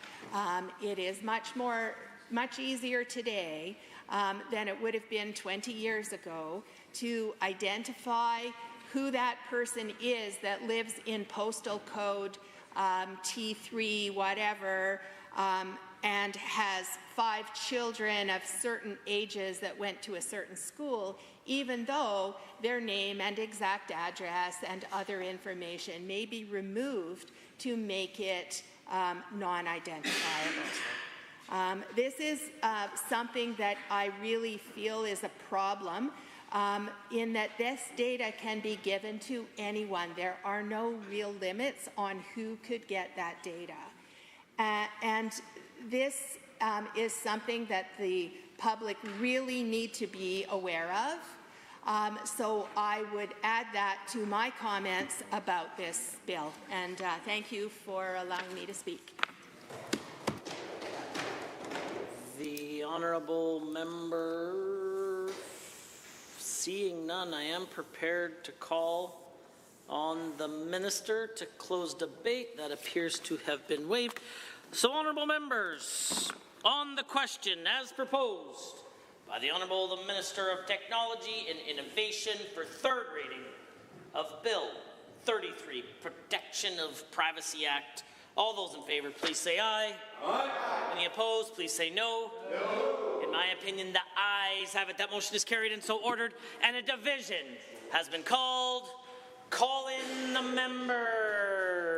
It is much easier today than it would have been 20 years ago to identify who that person is that lives in postal code T3 whatever and has 5 children of certain ages that went to a certain school, even though their name and exact address and other information may be removed to make it non-identifiable. This is something that I really feel is a problem in that this data can be given to anyone. There are no real limits on who could get that data. And this is something that the public really need to be aware of. So I would add that to my comments about this bill. And thank you for allowing me to speak. The honourable member, seeing none, I am prepared to call on the minister to close debate. That appears to have been waived. So, honourable members, on the question as proposed by the Honourable the Minister of Technology and Innovation for third reading of Bill 33, Protection of Privacy Act. All those in favour, please say aye. Aye. Any opposed, please say no. No. In my opinion, the ayes have it. That motion is carried and so ordered. And a division has been called. Call in the members.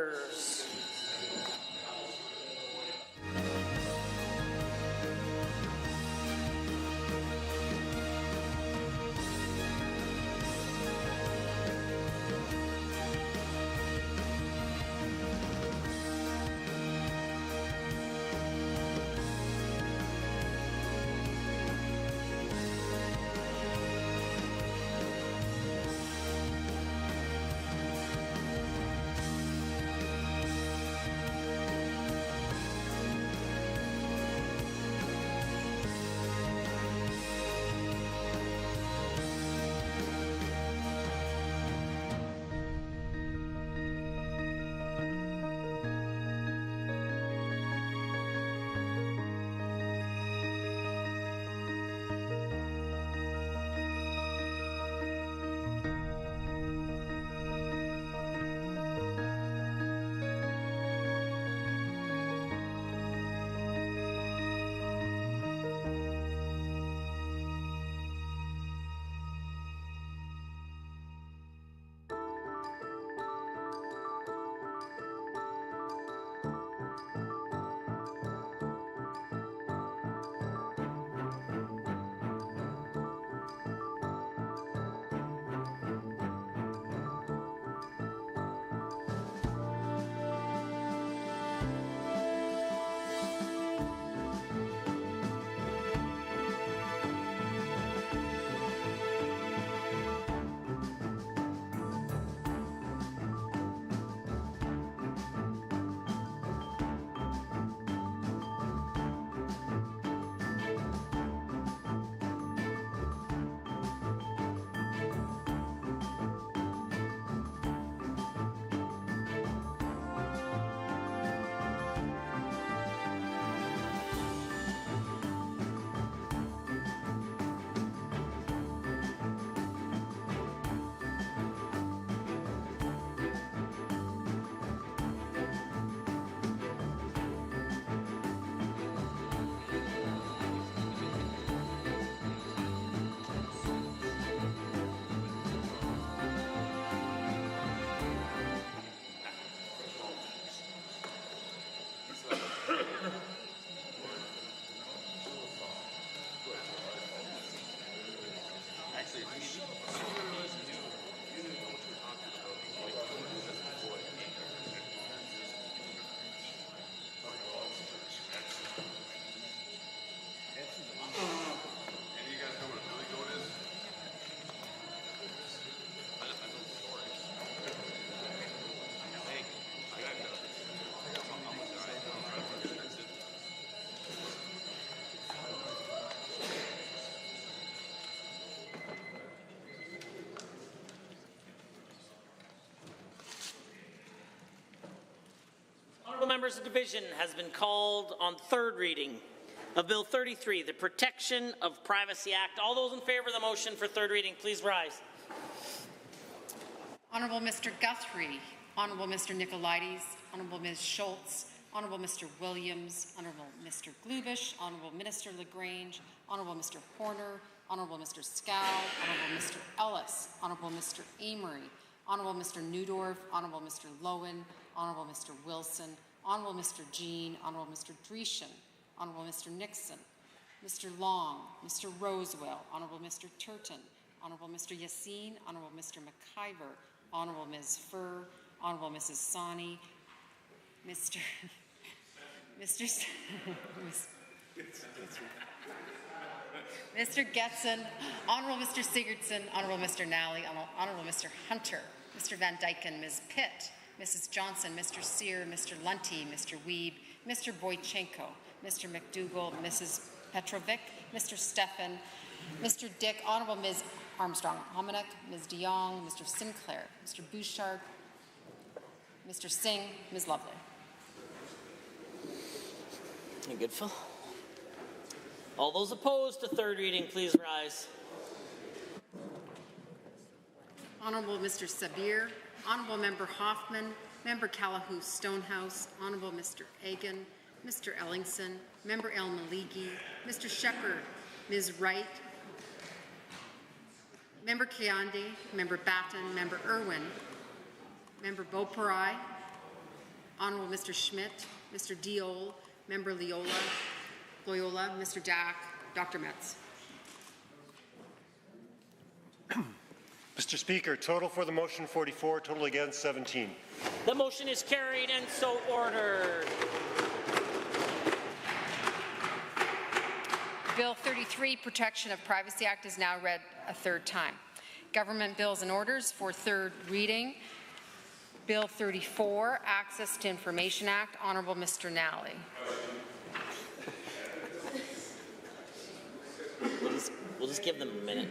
Honourable members, the division has been called on third reading of Bill 33, the Protection of Privacy Act. All those in favour of the motion for third reading, please rise. Honourable Mr. Guthrie, Honourable Mr. Nicolaides, Honourable Ms. Schultz, Honourable Mr. Williams, Honourable Mr. Glubish, Honourable Minister LaGrange, Honourable Mr. Horner, Honourable Mr. Scow, Honourable Mr. Ellis, Honourable Mr. Amory, Honourable Mr. Newdorf, Honourable Mr. Lowen, Honourable Mr. Wilson, Honourable Mr. Jean, Honourable Mr. Dreeshen, Honourable Mr. Nixon, Mr. Long, Mr. Rosewell, Honourable Mr. Turton, Honourable Mr. Yassine, Honourable Mr. McIver, Honourable Ms. Furr, Honourable Mrs. Sani, Mr. Getson, Honourable Mr. Sigurdsson, Honourable Mr. Nally, Honourable Mr. Hunter, Mr. Van Dyken, Ms. Pitt, Mrs. Johnson, Mr. Sear, Mr. Lunty, Mr. Weeb, Mr. Boychenko, Mr. McDougall, Mrs. Petrovic, Mr. Stephan, Mr. Dick, Honourable Ms. Armstrong-Hominick, Ms. de Jong, Mr. Sinclair, Mr. Bouchard, Mr. Singh, Ms. Lovely. You good, Phil? All those opposed to third reading, please rise. Honourable Mr. Sabir, Honourable Member Hoffman, Member Calahoo Stonehouse, Honourable Mr. Agan, Mr. Ellingson, Member El Maligi, Mr. Shepherd, Ms. Wright, Member Kiandi, Member Batten, Member Irwin, Member Beaupurai, Honourable Mr. Schmidt, Mr. Diol, Member Loyola, Mr. Dack, Dr. Metz. Mr. Speaker, total for the motion 44, total against 17. The motion is carried and so ordered. Bill 33, Protection of Privacy Act, is now read a third time. Government bills and orders for third reading. Bill 34, Access to Information Act. Honourable Mr. Nally. We'll just give them a minute.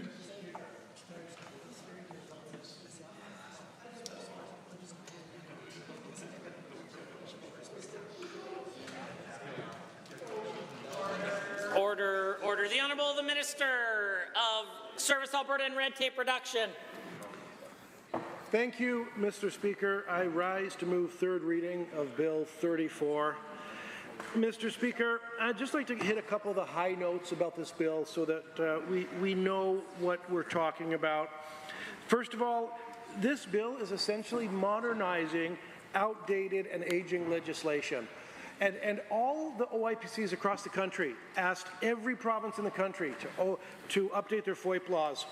Order. The Honourable the Minister of Service Alberta and Red Tape Reduction. Thank you, Mr. Speaker. I rise to move third reading of Bill 34. Mr. Speaker, I'd just like to hit a couple of the high notes about this bill so that we know what we're talking about. First of all, this bill is essentially modernizing outdated and aging legislation. And all the OIPCs across the country asked every province in the country to update their FOIP laws.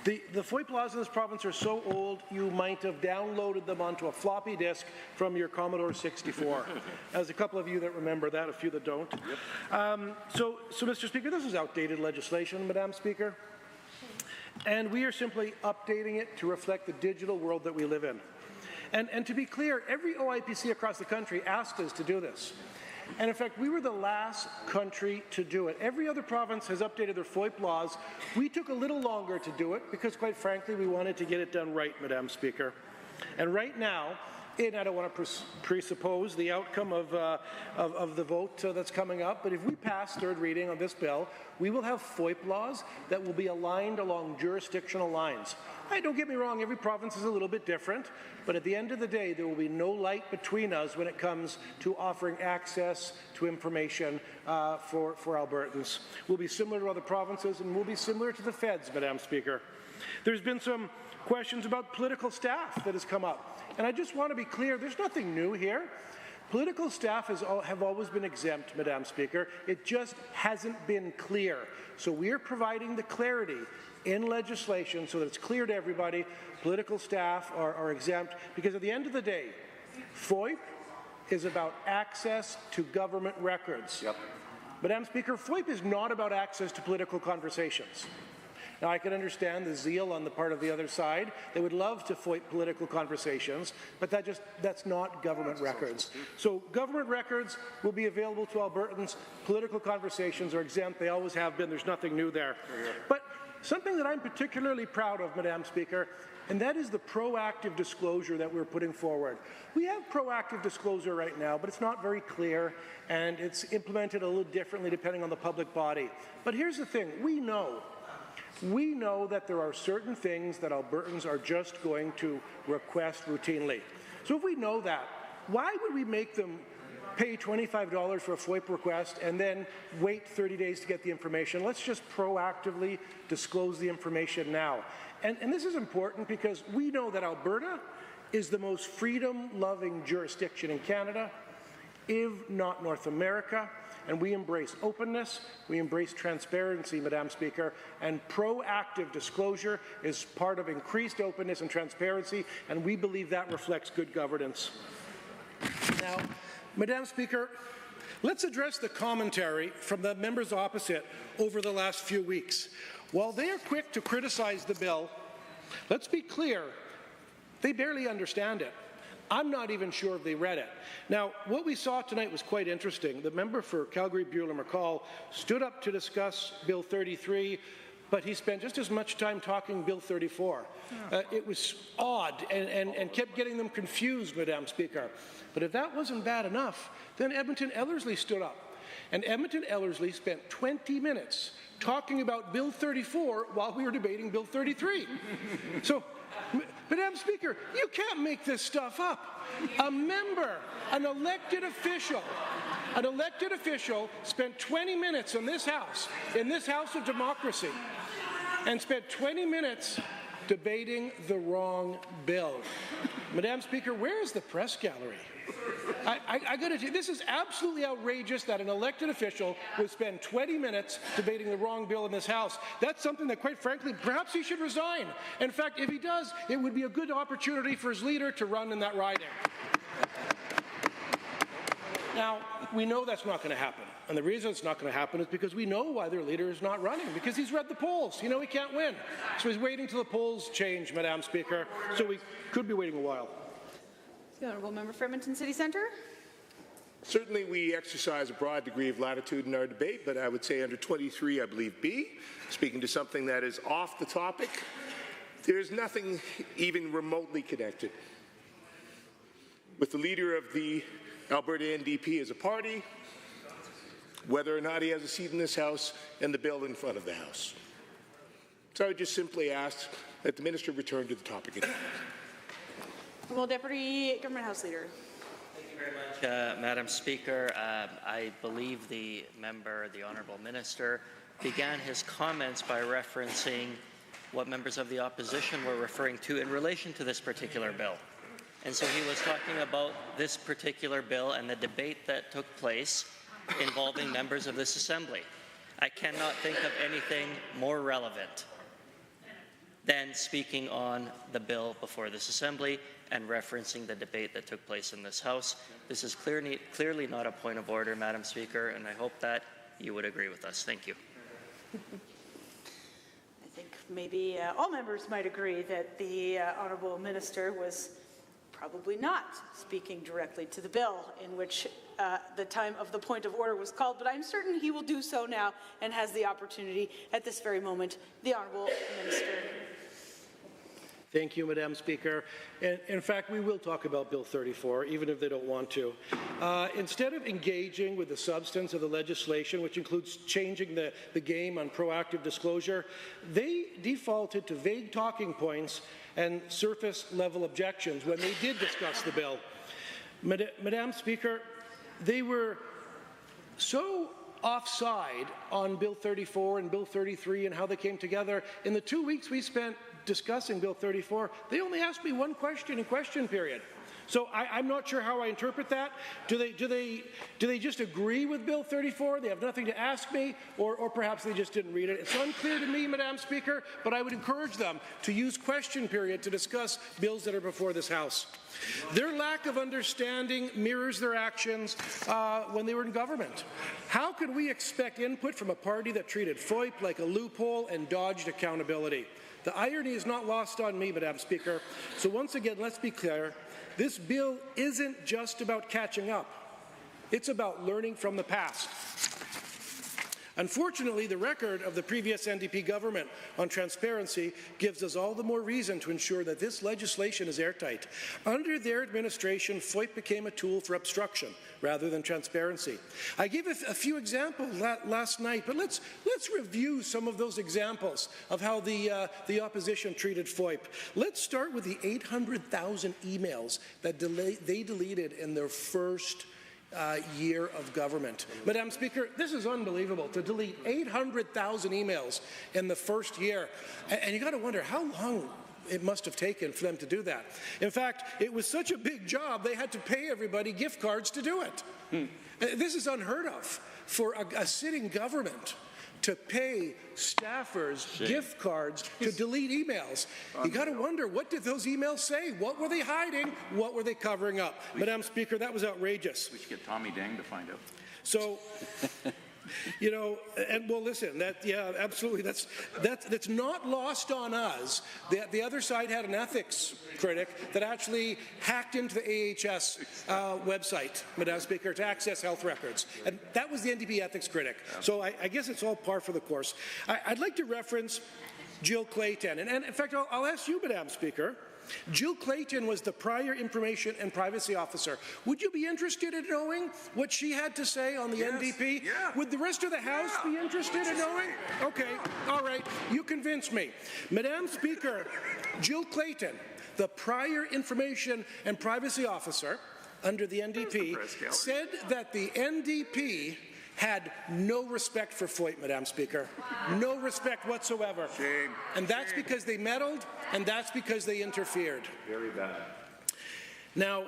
The FOIP laws in this province are so old, you might have downloaded them onto a floppy disk from your Commodore 64. There's a couple of you that remember that, a few that don't. Yep. So, Mr. Speaker, this is outdated legislation, Madam Speaker. And we are simply updating it to reflect the digital world that we live in. And to be clear, every OIPC across the country asked us to do this. And in fact, we were the last country to do it. Every other province has updated their FOIP laws. We took a little longer to do it because, quite frankly, we wanted to get it done right, Madam Speaker. And right now, and I don't want to presuppose the outcome of the vote that's coming up, but if we pass third reading on this bill, we will have FOIP laws that will be aligned along jurisdictional lines. Don't get me wrong, every province is a little bit different, but at the end of the day, there will be no light between us when it comes to offering access to information for Albertans. We'll be similar to other provinces, and we'll be similar to the feds, Madam Speaker. There's been some questions about political staff that has come up, and I just want to be clear, there's nothing new here. Political staff have always been exempt, Madam Speaker. It just hasn't been clear. So we are providing the clarity in legislation so that it's clear to everybody. Political staff are exempt because at the end of the day, FOIP is about access to government records. Yep. Madam Speaker, FOIP is not about access to political conversations. Now, I can understand the zeal on the part of the other side. They would love to FOIP political conversations, but that's not government records. So government records will be available to Albertans. Political conversations are exempt. They always have been. There's nothing new there. But something that I'm particularly proud of, Madam Speaker, and that is the proactive disclosure that we're putting forward. We have proactive disclosure right now, but it's not very clear, and it's implemented a little differently depending on the public body. But here's the thing. We know that there are certain things that Albertans are just going to request routinely. So if we know that, why would we make them pay $25 for a FOIP request and then wait 30 days to get the information? Let's just proactively disclose the information now. And this is important because we know that Alberta is the most freedom-loving jurisdiction in Canada, if not North America, and we embrace openness, we embrace transparency, Madam Speaker, and proactive disclosure is part of increased openness and transparency, and we believe that reflects good governance. Now, Madam Speaker, let's address the commentary from the members opposite over the last few weeks. While they are quick to criticize the bill, let's be clear, they barely understand it. I'm not even sure if they read it. Now, what we saw tonight was quite interesting. The member for Calgary-Buller-McCall stood up to discuss Bill 33, but he spent just as much time talking Bill 34. It was odd and kept getting them confused, Madam Speaker. But if that wasn't bad enough, then Edmonton Ellerslie stood up. And Edmonton Ellerslie spent 20 minutes talking about Bill 34 while we were debating Bill 33. So, Madam Speaker, you can't make this stuff up. A member, an elected official spent 20 minutes in this House of democracy, and spent 20 minutes debating the wrong bill. Madam Speaker, where is the press gallery? I got to tell you, this is absolutely outrageous that an elected official would spend 20 minutes debating the wrong bill in this House. That's something that, quite frankly, perhaps he should resign. In fact, if he does, it would be a good opportunity for his leader to run in that riding. Now, we know that's not going to happen. And the reason it's not going to happen is because we know why their leader is not running, because he's read the polls. He can't win. So he's waiting till the polls change, Madam Speaker. So we could be waiting a while. The Honourable Member for Edmonton City Centre. Certainly we exercise a broad degree of latitude in our debate, but I would say under 23, I believe B, speaking to something that is off the topic, there's nothing even remotely connected with the leader of the Alberta NDP as a party, whether or not he has a seat in this House, and the bill in front of the House. So I would just simply ask that the Minister return to the topic again. Well, Deputy Government House Leader. Thank you very much, Madam Speaker. I believe the member, the Honourable Minister, began his comments by referencing what members of the opposition were referring to in relation to this particular bill. And so he was talking about this particular bill and the debate that took place involving members of this Assembly. I cannot think of anything more relevant than speaking on the bill before this Assembly and referencing the debate that took place in this House. This is clearly not a point of order, Madam Speaker, and I hope that you would agree with us. Thank you. I think maybe all members might agree that the Honourable Minister was probably not speaking directly to the bill in which the time of the point of order was called, but I'm certain he will do so now and has the opportunity at this very moment. The Honourable Minister. Thank you, Madam Speaker. And in fact, we will talk about Bill 34, even if they don't want to. Instead of engaging with the substance of the legislation, which includes changing the game on proactive disclosure, they defaulted to vague talking points and surface-level objections when they did discuss the bill. Madam Speaker, they were so offside on Bill 34 and Bill 33 and how they came together. In the 2 weeks we spent discussing Bill 34, they only asked me one question in question period. So I'm not sure how I interpret that. Do they just agree with Bill 34? They have nothing to ask me, or perhaps they just didn't read it. It's unclear to me, Madam Speaker, but I would encourage them to use question period to discuss bills that are before this House. Their lack of understanding mirrors their actions when they were in government. How could we expect input from a party that treated FOIP like a loophole and dodged accountability? The irony is not lost on me, Madam Speaker. So once again, let's be clear. This bill isn't just about catching up. It's about learning from the past. Unfortunately, the record of the previous NDP government on transparency gives us all the more reason to ensure that this legislation is airtight. Under their administration, FOIP became a tool for obstruction rather than transparency. I gave a few examples last night, but let's review some of those examples of how the opposition treated FOIP. Let's start with the 800,000 emails that they deleted in their first year of government. Madam Speaker, this is unbelievable, to delete 800,000 emails in the first year. And you got to wonder how long it must have taken for them to do that. In fact, it was such a big job, they had to pay everybody gift cards to do it. This is unheard of for a sitting government to pay staffers gift cards to delete emails. You got to wonder, what did those emails say? What were they hiding? What were they covering up? Madam Speaker, that was outrageous. We should get Tommy Dang to find out. So, you know, and well, listen, yeah, absolutely, that's not lost on us. The other side had an ethics critic that actually hacked into the AHS website, Madam Speaker, to access health records. And that was the NDP ethics critic. So I guess it's all par for the course. I'd like to reference Jill Clayton. And in fact, I'll ask you, Madam Speaker, Jill Clayton was the prior Information and Privacy Officer. Would you be interested in knowing what she had to say on the NDP? Yeah. Would the rest of the House be interested in knowing? Okay, all right, you convinced me. Madam Speaker, Jill Clayton, the prior Information and Privacy Officer under the NDP, said that the NDP had no respect for FOIP, Madam Speaker. No respect whatsoever. Shame. And that's because they meddled, and that's because they interfered. Very bad. Now,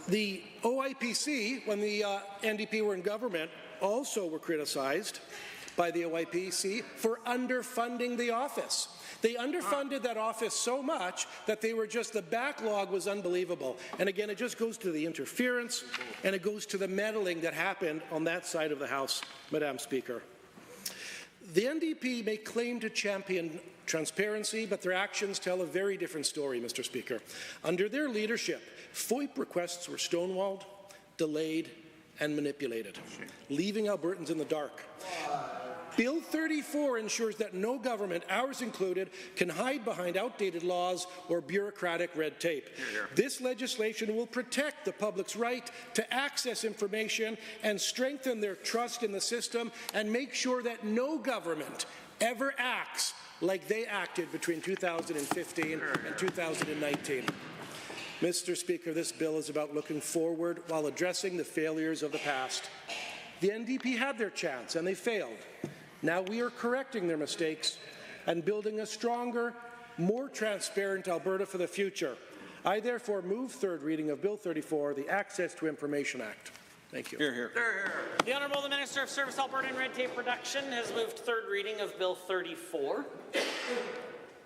the OIPC, when the NDP were in government, also were criticized by the OIPC for underfunding the office. They underfunded that office so much that the backlog was unbelievable. And again, it just goes to the interference and it goes to the meddling that happened on that side of the House, Madam Speaker. The NDP may claim to champion transparency, but their actions tell a very different story, Mr. Speaker. Under their leadership, FOIP requests were stonewalled, delayed, and manipulated, leaving Albertans in the dark. Bill 34 ensures that no government, ours included, can hide behind outdated laws or bureaucratic red tape. This legislation will protect the public's right to access information and strengthen their trust in the system and make sure that no government ever acts like they acted between 2015 and 2019. Mr. Speaker, this bill is about looking forward while addressing the failures of the past. The NDP had their chance and they failed. Now we are correcting their mistakes and building a stronger, more transparent Alberta for the future. I therefore move third reading of Bill 34, the Access to Information Act. Thank you. Hear, hear. Hear, hear. The Honourable the Minister of Service, Alberta and Red Tape Reduction has moved third reading of Bill 34.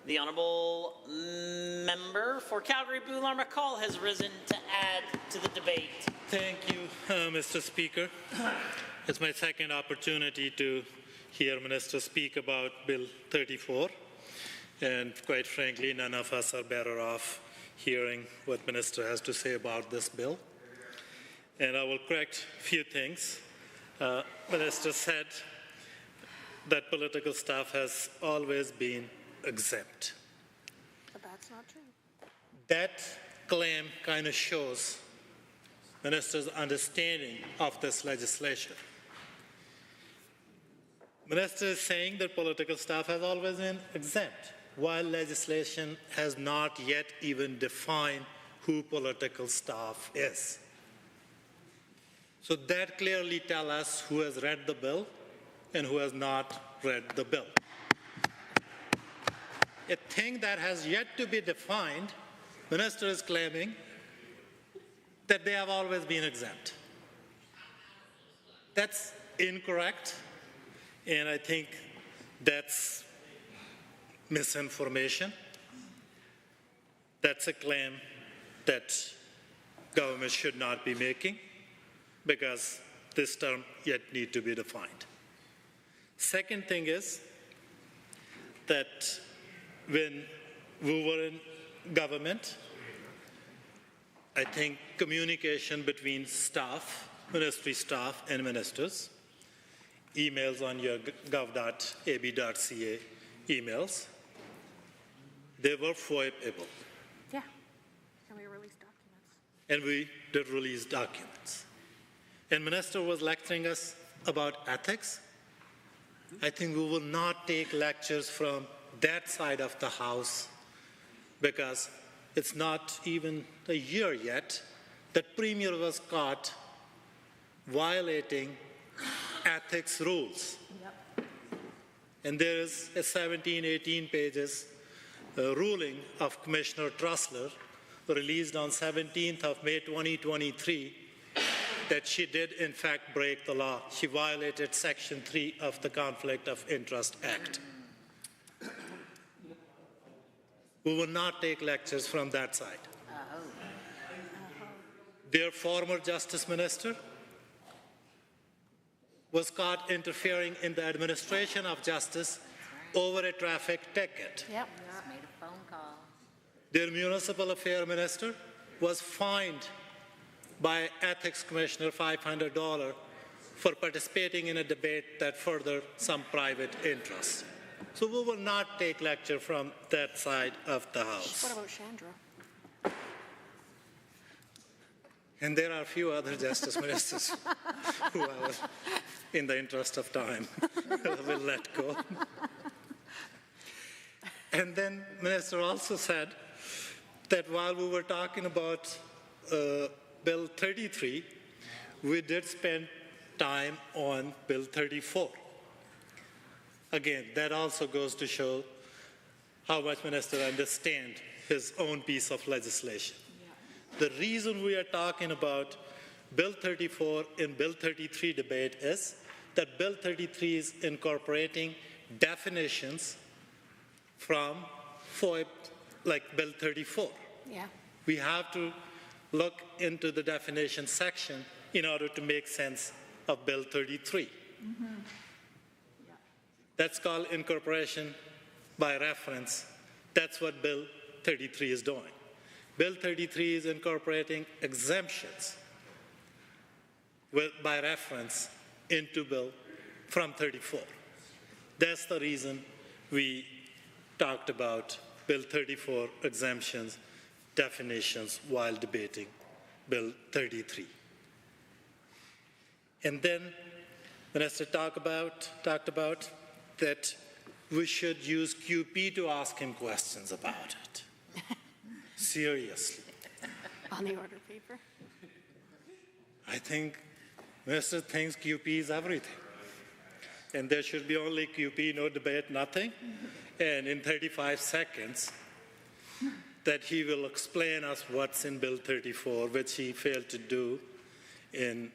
The Honourable Member for Calgary-Boulogne-McCall has risen to add to the debate. Thank you, Mr. Speaker. It's my second opportunity to hear Minister speak about Bill 34, and quite frankly, none of us are better off hearing what Minister has to say about this bill. And I will correct a few things. Minister said that political staff has always been exempt. But that's not true. That claim kind of shows Minister's understanding of this legislation. Minister is saying that political staff has always been exempt, while legislation has not yet even defined who political staff is. So that clearly tells us who has read the bill and who has not read the bill. A thing that has yet to be defined, Minister is claiming that they have always been exempt. That's incorrect, and I think that's misinformation. That's a claim that government should not be making because this term yet need to be defined. Second thing is that when we were in government, I think communication between staff, ministry staff and ministers, emails on your gov.ab.ca emails, they were FOIP-able. Yeah, and we released documents. And we did release documents. And minister was lecturing us about ethics. I think we will not take lectures from that side of the house because it's not even a year yet that Premier was caught violating ethics rules. Yep. And there is a 17, 18 pages ruling of Commissioner Trussler released on 17th of May 2023 that she did in fact break the law. She violated Section 3 of the Conflict of Interest Act. We will not take lectures from that side. Their former Justice Minister was caught interfering in the administration of justice over a traffic ticket. Yep. Just made a phone call. Their Municipal Affairs Minister was fined by Ethics Commissioner $500 for participating in a debate that furthered some private interests. So we will not take lecture from that side of the house. What about Chandra? And there are a few other justice ministers who I will, in the interest of time, will let go. And then minister also said that while we were talking about Bill 33, we did spend time on Bill 34. Again, that also goes to show how much minister understands his own piece of legislation. The reason we are talking about Bill 34 and Bill 33 debate is that Bill 33 is incorporating definitions from FOIP, like Bill 34. Yeah. We have to look into the definition section in order to make sense of Bill 33. Mm-hmm. Yeah. That's called incorporation by reference. That's what Bill 33 is doing. Bill 33 is incorporating exemptions by reference into Bill from 34. That's the reason we talked about Bill 34 exemptions, definitions while debating Bill 33. And then Minister talked about that we should use QP to ask him questions about it. Seriously. On the order paper? I think Minister thinks QP is everything. And there should be only QP, no debate, nothing. And in 35 seconds, that he will explain us what's in Bill 34, which he failed to do in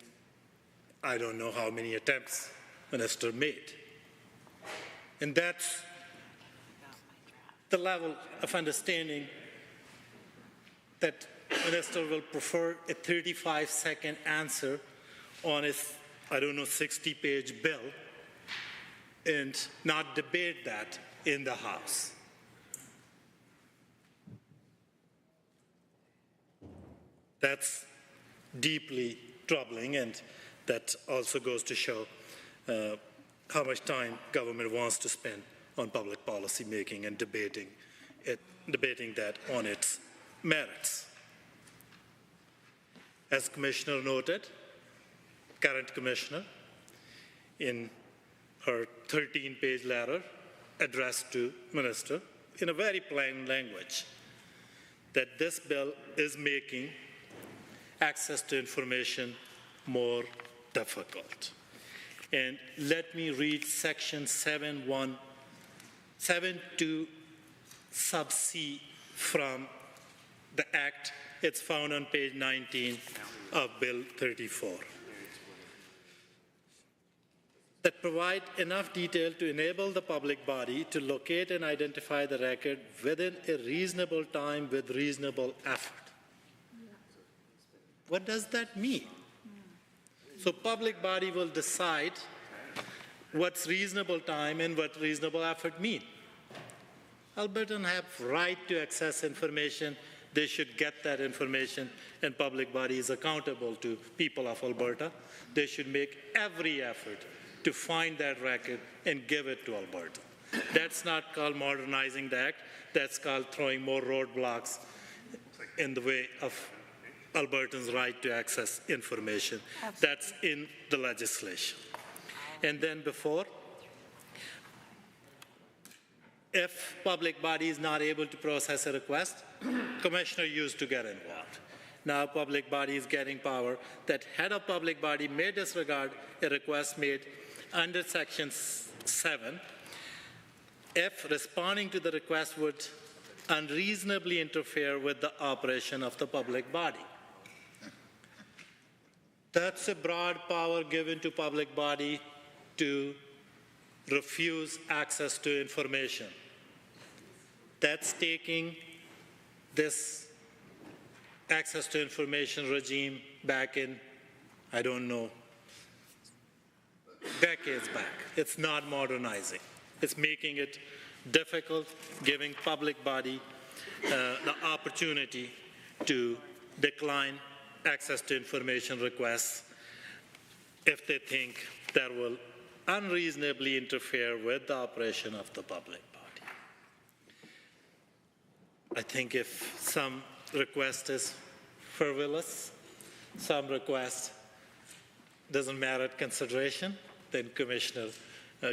I don't know how many attempts Minister made. And that's the level of understanding that Minister will prefer a 35-second answer on his, 60-page bill and not debate that in the House. That's deeply troubling, and that also goes to show how much time government wants to spend on public policy making and debating that on its merits. As Commissioner noted, current Commissioner, in her 13-page letter addressed to Minister in a very plain language, that this bill is making access to information more difficult. And let me read section 7.2 sub C from the Act. It's found on page 19 of Bill 34. That provide enough detail to enable the public body to locate and identify the record within a reasonable time with reasonable effort. What does that mean? So public body will decide what's reasonable time and what reasonable effort mean. Albertans have right to access information. They should get that information, and public body is accountable to people of Alberta. They should make every effort to find that record and give it to Alberta. That's not called modernizing the Act. That's called throwing more roadblocks in the way of Albertans' right to access information. Absolutely. That's in the legislation. And then before, if public body is not able to process a request, commissioner used to get involved. Now public body is getting power that head of public body may disregard a request made under Section 7 if responding to the request would unreasonably interfere with the operation of the public body. That's a broad power given to public body to refuse access to information. That's taking this access to information regime back in, I don't know, decades back. It's not modernizing. It's making it difficult, giving public body the opportunity to decline access to information requests if they think that will unreasonably interfere with the operation of the public body. I think if some request is frivolous, some request doesn't merit consideration, then commissioner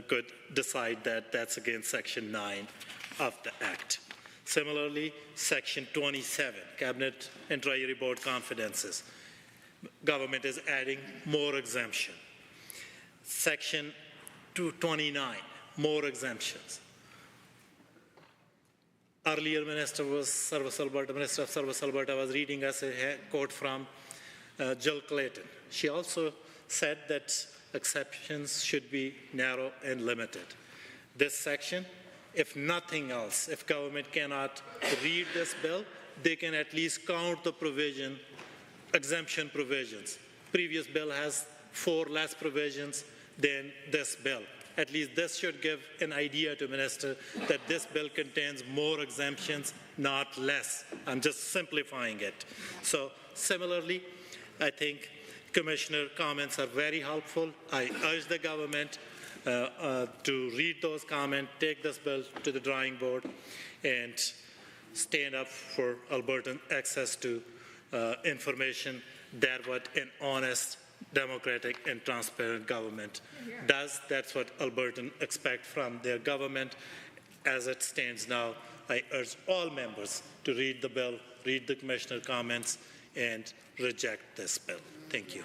could decide that that's against Section 9 of the Act. Similarly, Section 27, Cabinet and Treasury Board confidences. Government is adding more exemption. Section 229, more exemptions. Earlier Minister of Service Alberta was reading us a quote from Jill Clayton. She also said that exceptions should be narrow and limited. This section, if nothing else, if government cannot read this bill, they can at least count the provision, exemption provisions. Previous bill has 4 less provisions than this bill. At least this should give an idea to Minister that this bill contains more exemptions, not less. I'm just simplifying it. So similarly, I think Commissioner comments are very helpful. I urge the government to read those comments, take this bill to the drawing board, and stand up for Albertan access to information that what an honest, democratic, and transparent government does. That's what Albertans expect from their government. As it stands now, I urge all members to read the bill, read the commissioner comments, and reject this bill. Thank you.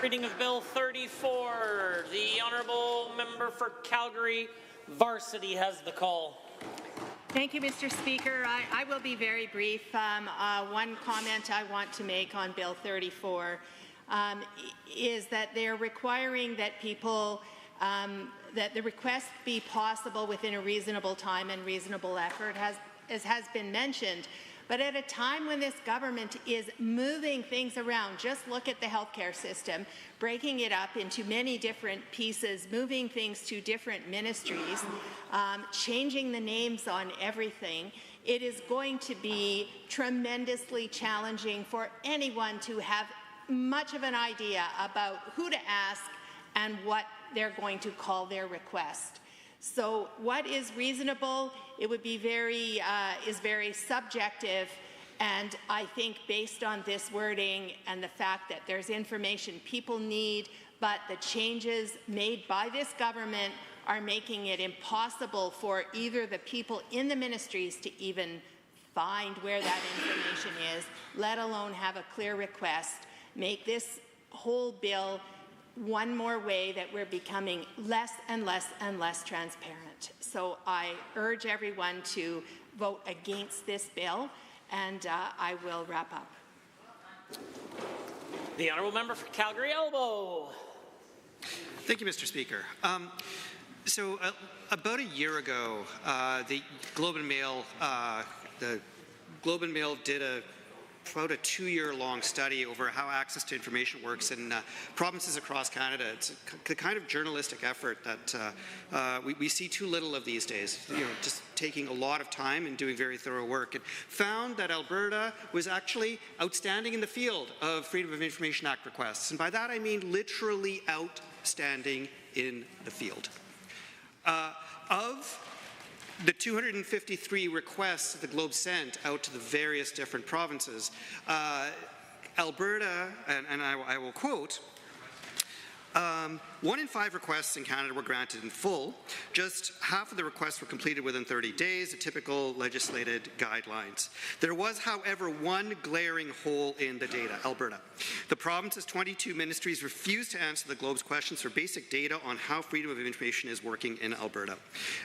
Reading of Bill 34. The honourable member for Calgary Varsity has the call. Thank you, Mr. Speaker. I will be very brief. One comment I want to make on Bill 34 is that they're requiring that people, that the request be possible within a reasonable time and reasonable effort, as has been mentioned. But at a time when this government is moving things around, just look at the healthcare system, breaking it up into many different pieces, moving things to different ministries, changing the names on everything, it is going to be tremendously challenging for anyone to have much of an idea about who to ask and what they're going to call their request. So what is reasonable, it would be is very subjective, and I think based on this wording and the fact that there's information people need, but the changes made by this government are making it impossible for either the people in the ministries to even find where that information is, let alone have a clear request, make this whole bill one more way that we're becoming less and less and less transparent. So I urge everyone to vote against this bill and I will wrap up. The honourable member for Calgary Elbow. Thank you, Mr. Speaker. About a year ago, the Globe and Mail did about a 2-year-long study over how access to information works in provinces across Canada. It's the kind of journalistic effort that we see too little of these days. Just taking a lot of time and doing very thorough work. And found that Alberta was actually outstanding in the field of Freedom of Information Act requests, and by that I mean literally outstanding in the field. Of the 253 requests that the Globe sent out to the various different provinces, Alberta, and I will quote, 1 in 5 requests in Canada were granted in full. Just half of the requests were completed within 30 days, the typical legislated guidelines. There was, however, one glaring hole in the data, Alberta. The province's 22 ministries refused to answer the Globe's questions for basic data on how freedom of information is working in Alberta.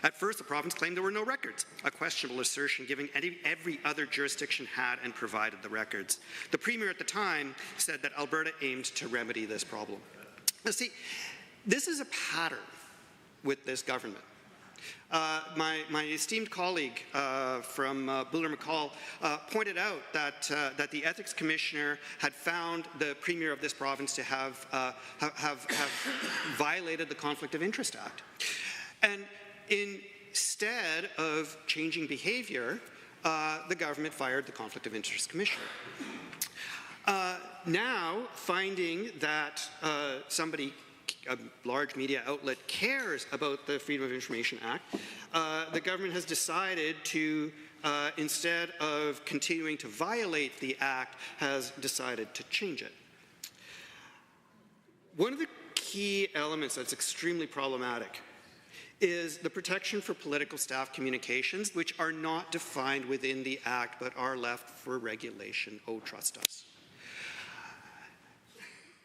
At first, the province claimed there were no records, a questionable assertion given every other jurisdiction had and provided the records. The Premier at the time said that Alberta aimed to remedy this problem. Now, see, this is a pattern with this government. My esteemed colleague from Buller-McCall pointed out that the Ethics Commissioner had found the Premier of this province to have violated the Conflict of Interest Act. And instead of changing behaviour, the government fired the Conflict of Interest Commissioner. Now, finding that a large media outlet cares about the Freedom of Information Act, the government has decided to, instead of continuing to violate the Act, has decided to change it. One of the key elements that's extremely problematic is the protection for political staff communications, which are not defined within the Act but are left for regulation. Oh, trust us.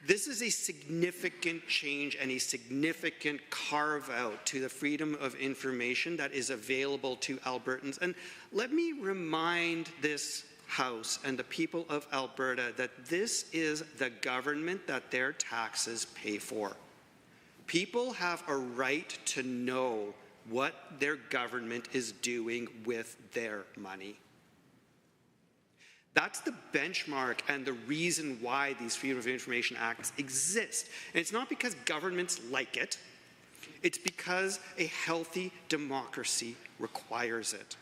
This is a significant change and a significant carve-out to the freedom of information that is available to Albertans. And let me remind this House and the people of Alberta that this is the government that their taxes pay for. People have a right to know what their government is doing with their money. That's the benchmark and the reason why these Freedom of Information Acts exist. And it's not because governments like it. It's because a healthy democracy requires it.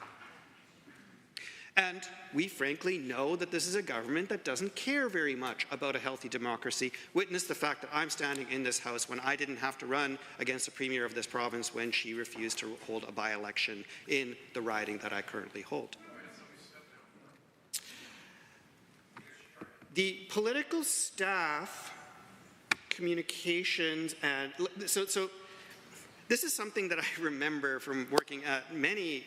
And we frankly know that this is a government that doesn't care very much about a healthy democracy. Witness the fact that I'm standing in this House when I didn't have to run against the Premier of this province when she refused to hold a by-election in the riding that I currently hold. The political staff communications and so this is something that I remember from working at many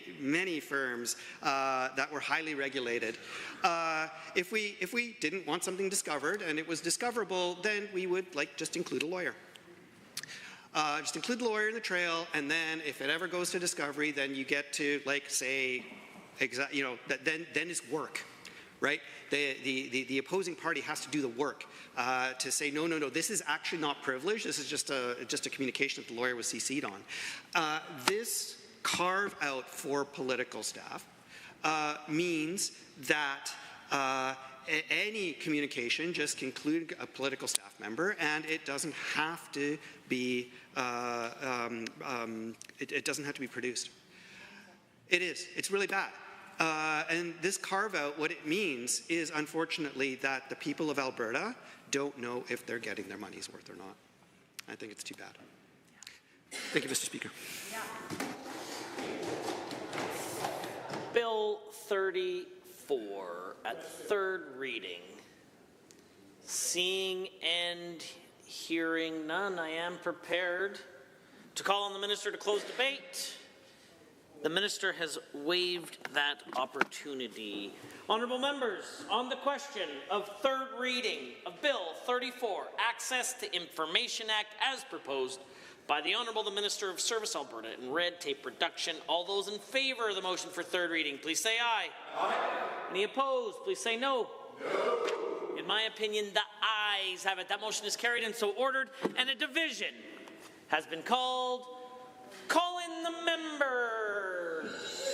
firms that were highly regulated. If we didn't want something discovered and it was discoverable, then we would just include a lawyer. Just include the lawyer in the trail, and then if it ever goes to discovery, then you get to say, then it's work. Right? The opposing party has to do the work to say, no, this is actually not privileged. This is just a communication that the lawyer was CC'd on. This carve out for political staff means that any communication just can include a political staff member, and it doesn't have to be it doesn't have to be produced. It is. It's really bad. And this carve-out, what it means is, unfortunately, that the people of Alberta don't know if they're getting their money's worth or not. I think it's too bad. Thank you, Mr. Speaker. Bill 34 at third reading. Seeing and hearing none, I am prepared to call on the minister to close debate. The minister has waived that opportunity. Honourable members, on the question of third reading of Bill 34, Access to Information Act as proposed, by the Honourable the Minister of Service Alberta and Red Tape Reduction. All those in favour of the motion for third reading, please say aye. Aye. Any opposed, please say no. No. In my opinion, the ayes have it. That motion is carried and so ordered, and a division has been called. Call in the members.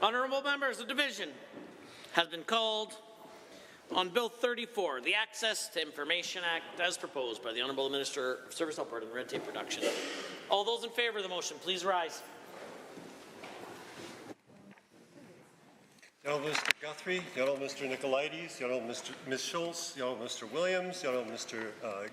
Honourable members, the division has been called on Bill 34, the Access to Information Act, as proposed by the Honourable Minister of Service Alberta and Red Tape Reduction. All those in favour of the motion, please rise. The Honourable Mr. Guthrie, the Honourable Mr. Nicolaides, the Honourable Ms. Schultz, the Honourable Mr. Williams, the Honourable Mr.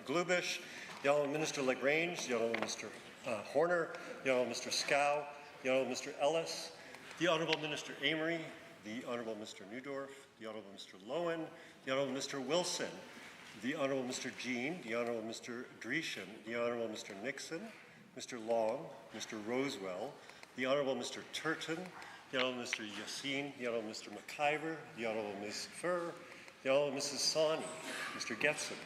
Glubish, the Honourable Minister Lagrange, the Honourable Mr. Horner, the Honourable Mr. Scow, the Honourable Mr. Ellis, the Honourable Minister Amory, the Honourable Mr. Newdorf, the Honourable Mr. Lowen, the Honourable Mr. Wilson, the Honourable Mr. Jean, the Honourable Mr. Dreeshen, the Honourable Mr. Nixon, Mr. Long, Mr. Rosewell, the Honourable Mr. Turton, the Honourable Mr. Yassine, the Honourable Mr. McIver, the Honourable Ms. Furr, the Honourable Mrs. Sawney, Mr. Getson,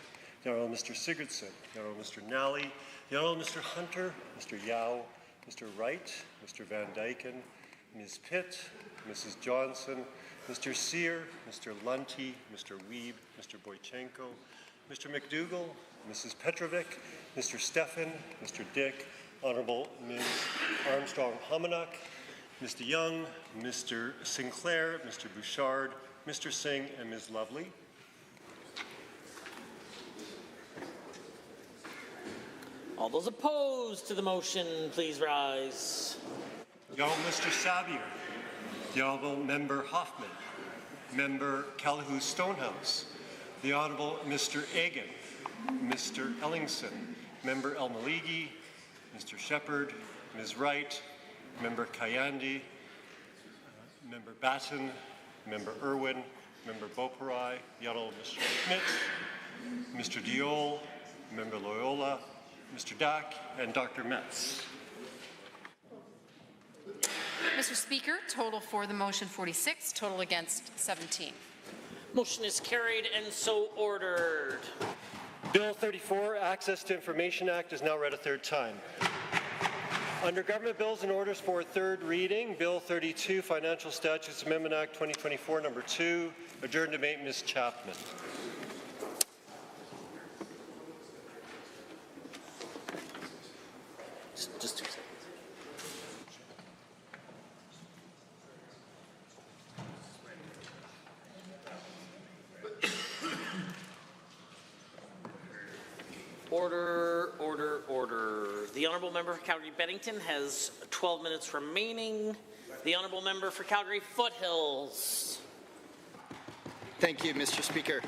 the Honourable Mr. Sigurdsson, the Honourable Mr. Nally, the Honourable Mr. Hunter, Mr. Yao, Mr. Wright, Mr. Van Dyken, Ms. Pitt, Mrs. Johnson, Mr. Sear, Mr. Lunty, Mr. Wiebe, Mr. Boychenko, Mr. McDougall, Mrs. Petrovic, Mr. Stephan, Mr. Dick, Honourable Ms. Armstrong-Homenuk, Mr. Young, Mr. Sinclair, Mr. Bouchard, Mr. Singh, and Ms. Lovely. All those opposed to the motion, please rise. The Honourable Mr. Sabier, the Honourable Member Hoffman, Member Calhoun Stonehouse, the Honourable Mr. Egan, Mr. Ellingson, Member El Maligi, Mr. Shepherd, Ms. Wright, Member Kayandi, Member Batten, Member Irwin, Member Boparai, the Honourable Mr. Schmidt, Mr. Diol, Member Loyola, Mr. Dack, and Dr. Metz. Mr. Speaker, total for the motion 46, total against 17. Motion is carried and so ordered. Bill 34, Access to Information Act, is now read a third time. Under Government Bills and Orders for third reading, Bill 32, Financial Statutes Amendment Act 2024, number 2, adjourned to Ms. Chapman. Just 2 seconds. Order, order, order. The Honourable Member for Calgary-Bennington has 12 minutes remaining. The Honourable Member for Calgary Foothills. Thank you, Mr. Speaker.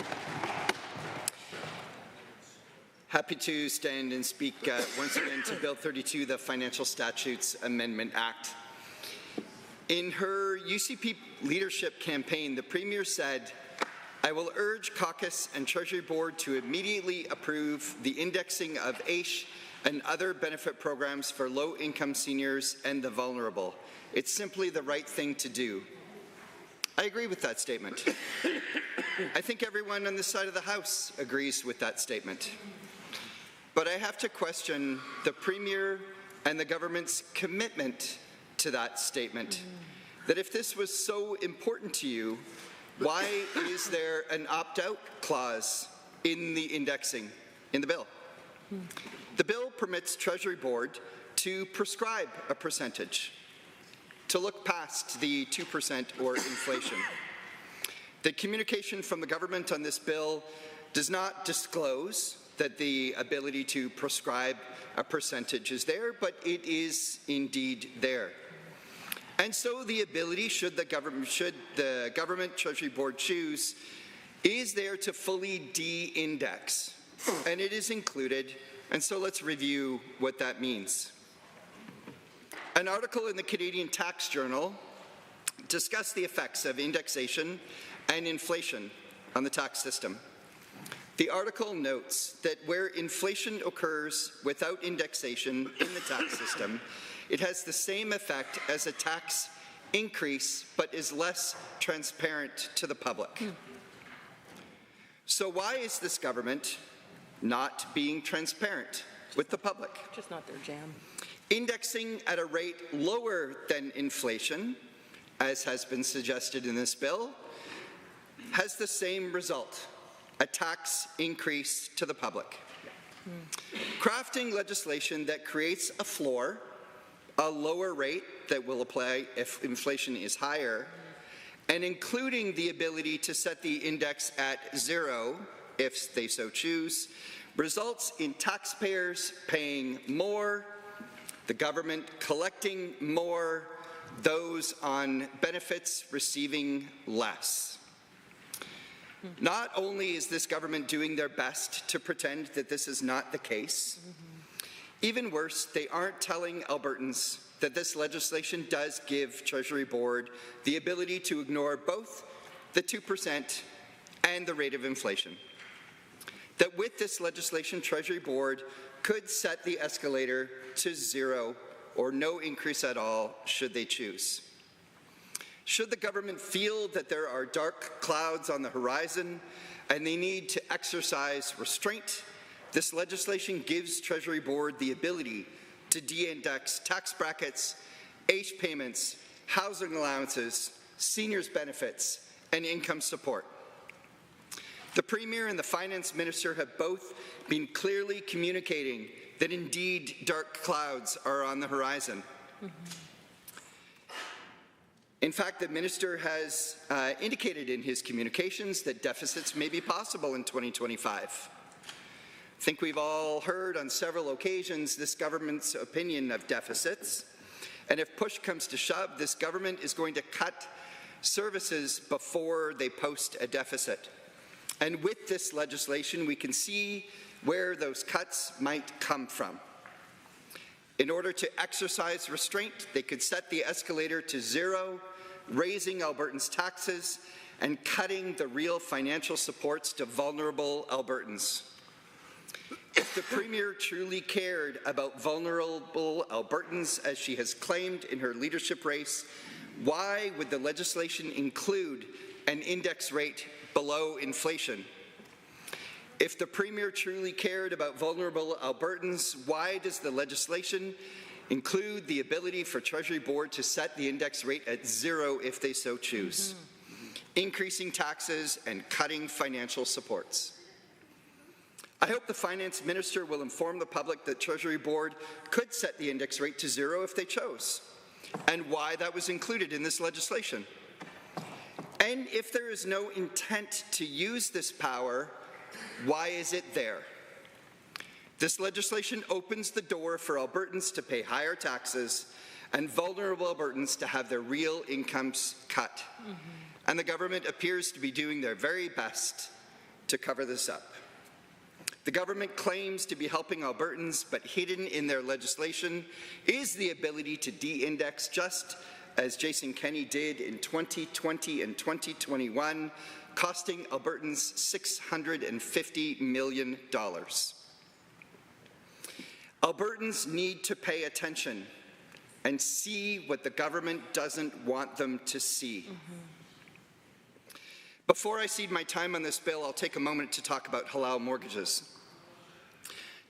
Happy to stand and speak once again to Bill 32, the Financial Statutes Amendment Act. In her UCP leadership campaign, the Premier said, "I will urge Caucus and Treasury Board to immediately approve the indexing of AISH and other benefit programs for low-income seniors and the vulnerable. It's simply the right thing to do." I agree with that statement. I think everyone on this side of the House agrees with that statement. But I have to question the Premier and the government's commitment to that statement. That if this was so important to you, why is there an opt-out clause in the indexing in the bill? The bill permits Treasury Board to prescribe a percentage, to look past the 2% or inflation. The communication from the government on this bill does not disclose that the ability to prescribe a percentage is there, but it is indeed there. And so the ability, should the government Treasury Board choose, is there to fully de-index, and it is included. And so let's review what that means. An article in the Canadian Tax Journal discussed the effects of indexation and inflation on the tax system. The article notes that where inflation occurs without indexation in the tax system, it has the same effect as a tax increase, but is less transparent to the public. So why is this government not being transparent with the public? Just not their jam. Indexing at a rate lower than inflation, as has been suggested in this bill, has the same result: a tax increase to the public. Crafting legislation that creates a floor, a lower rate that will apply if inflation is higher, and including the ability to set the index at 0, if they so choose, results in taxpayers paying more, the government collecting more, those on benefits receiving less. Not only is this government doing their best to pretend that this is not the case, even worse, they aren't telling Albertans that this legislation does give Treasury Board the ability to ignore both the 2% and the rate of inflation. That with this legislation, Treasury Board could set the escalator to 0 or no increase at all should they choose. Should the government feel that there are dark clouds on the horizon and they need to exercise restraint, this legislation gives Treasury Board the ability to de-index tax brackets, AISH payments, housing allowances, seniors benefits, and income support. The Premier and the Finance Minister have both been clearly communicating that indeed dark clouds are on the horizon. In fact, the Minister has indicated in his communications that deficits may be possible in 2025. I think we've all heard on several occasions this government's opinion of deficits, and if push comes to shove, this government is going to cut services before they post a deficit. And with this legislation, we can see where those cuts might come from. In order to exercise restraint, they could set the escalator to 0, raising Albertans' taxes and cutting the real financial supports to vulnerable Albertans. If the Premier truly cared about vulnerable Albertans, as she has claimed in her leadership race, why would the legislation include an index rate below inflation. If the Premier truly cared about vulnerable Albertans, why does the legislation include the ability for Treasury Board to set the index rate at 0 if they so choose, increasing taxes and cutting financial supports? I hope the Finance Minister will inform the public that Treasury Board could set the index rate to 0 if they chose, and why that was included in this legislation. And if there is no intent to use this power, why is it there? This legislation opens the door for Albertans to pay higher taxes and vulnerable Albertans to have their real incomes cut. And the government appears to be doing their very best to cover this up. The government claims to be helping Albertans, but hidden in their legislation is the ability to de-index, just as Jason Kenney did in 2020 and 2021, costing Albertans $650 million. Albertans need to pay attention and see what the government doesn't want them to see. Before I cede my time on this bill, I'll take a moment to talk about halal mortgages.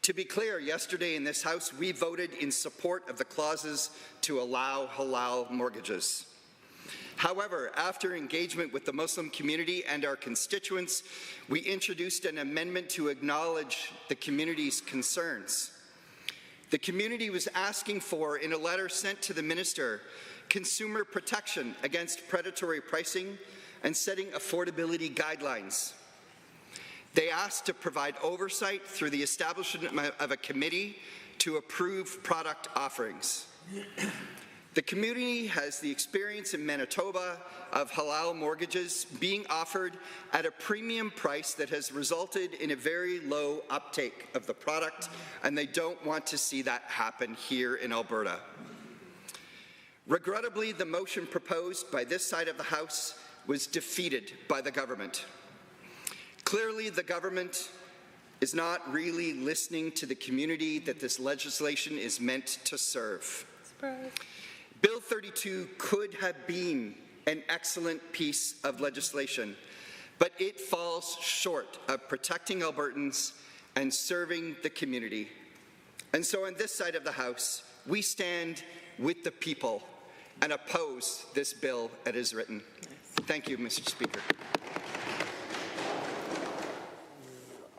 To be clear, yesterday in this House, we voted in support of the clauses to allow halal mortgages. However, after engagement with the Muslim community and our constituents, we introduced an amendment to acknowledge the community's concerns. The community was asking for, in a letter sent to the Minister, consumer protection against predatory pricing and setting affordability guidelines. They asked to provide oversight through the establishment of a committee to approve product offerings. The community has the experience in Manitoba of halal mortgages being offered at a premium price that has resulted in a very low uptake of the product, and they don't want to see that happen here in Alberta. Regrettably, the motion proposed by this side of the House was defeated by the government. Clearly, the government is not really listening to the community that this legislation is meant to serve. Surprise. Bill 32 could have been an excellent piece of legislation, but it falls short of protecting Albertans and serving the community. And so on this side of the House, we stand with the people and oppose this bill as is written. Thank you, Mr. Speaker.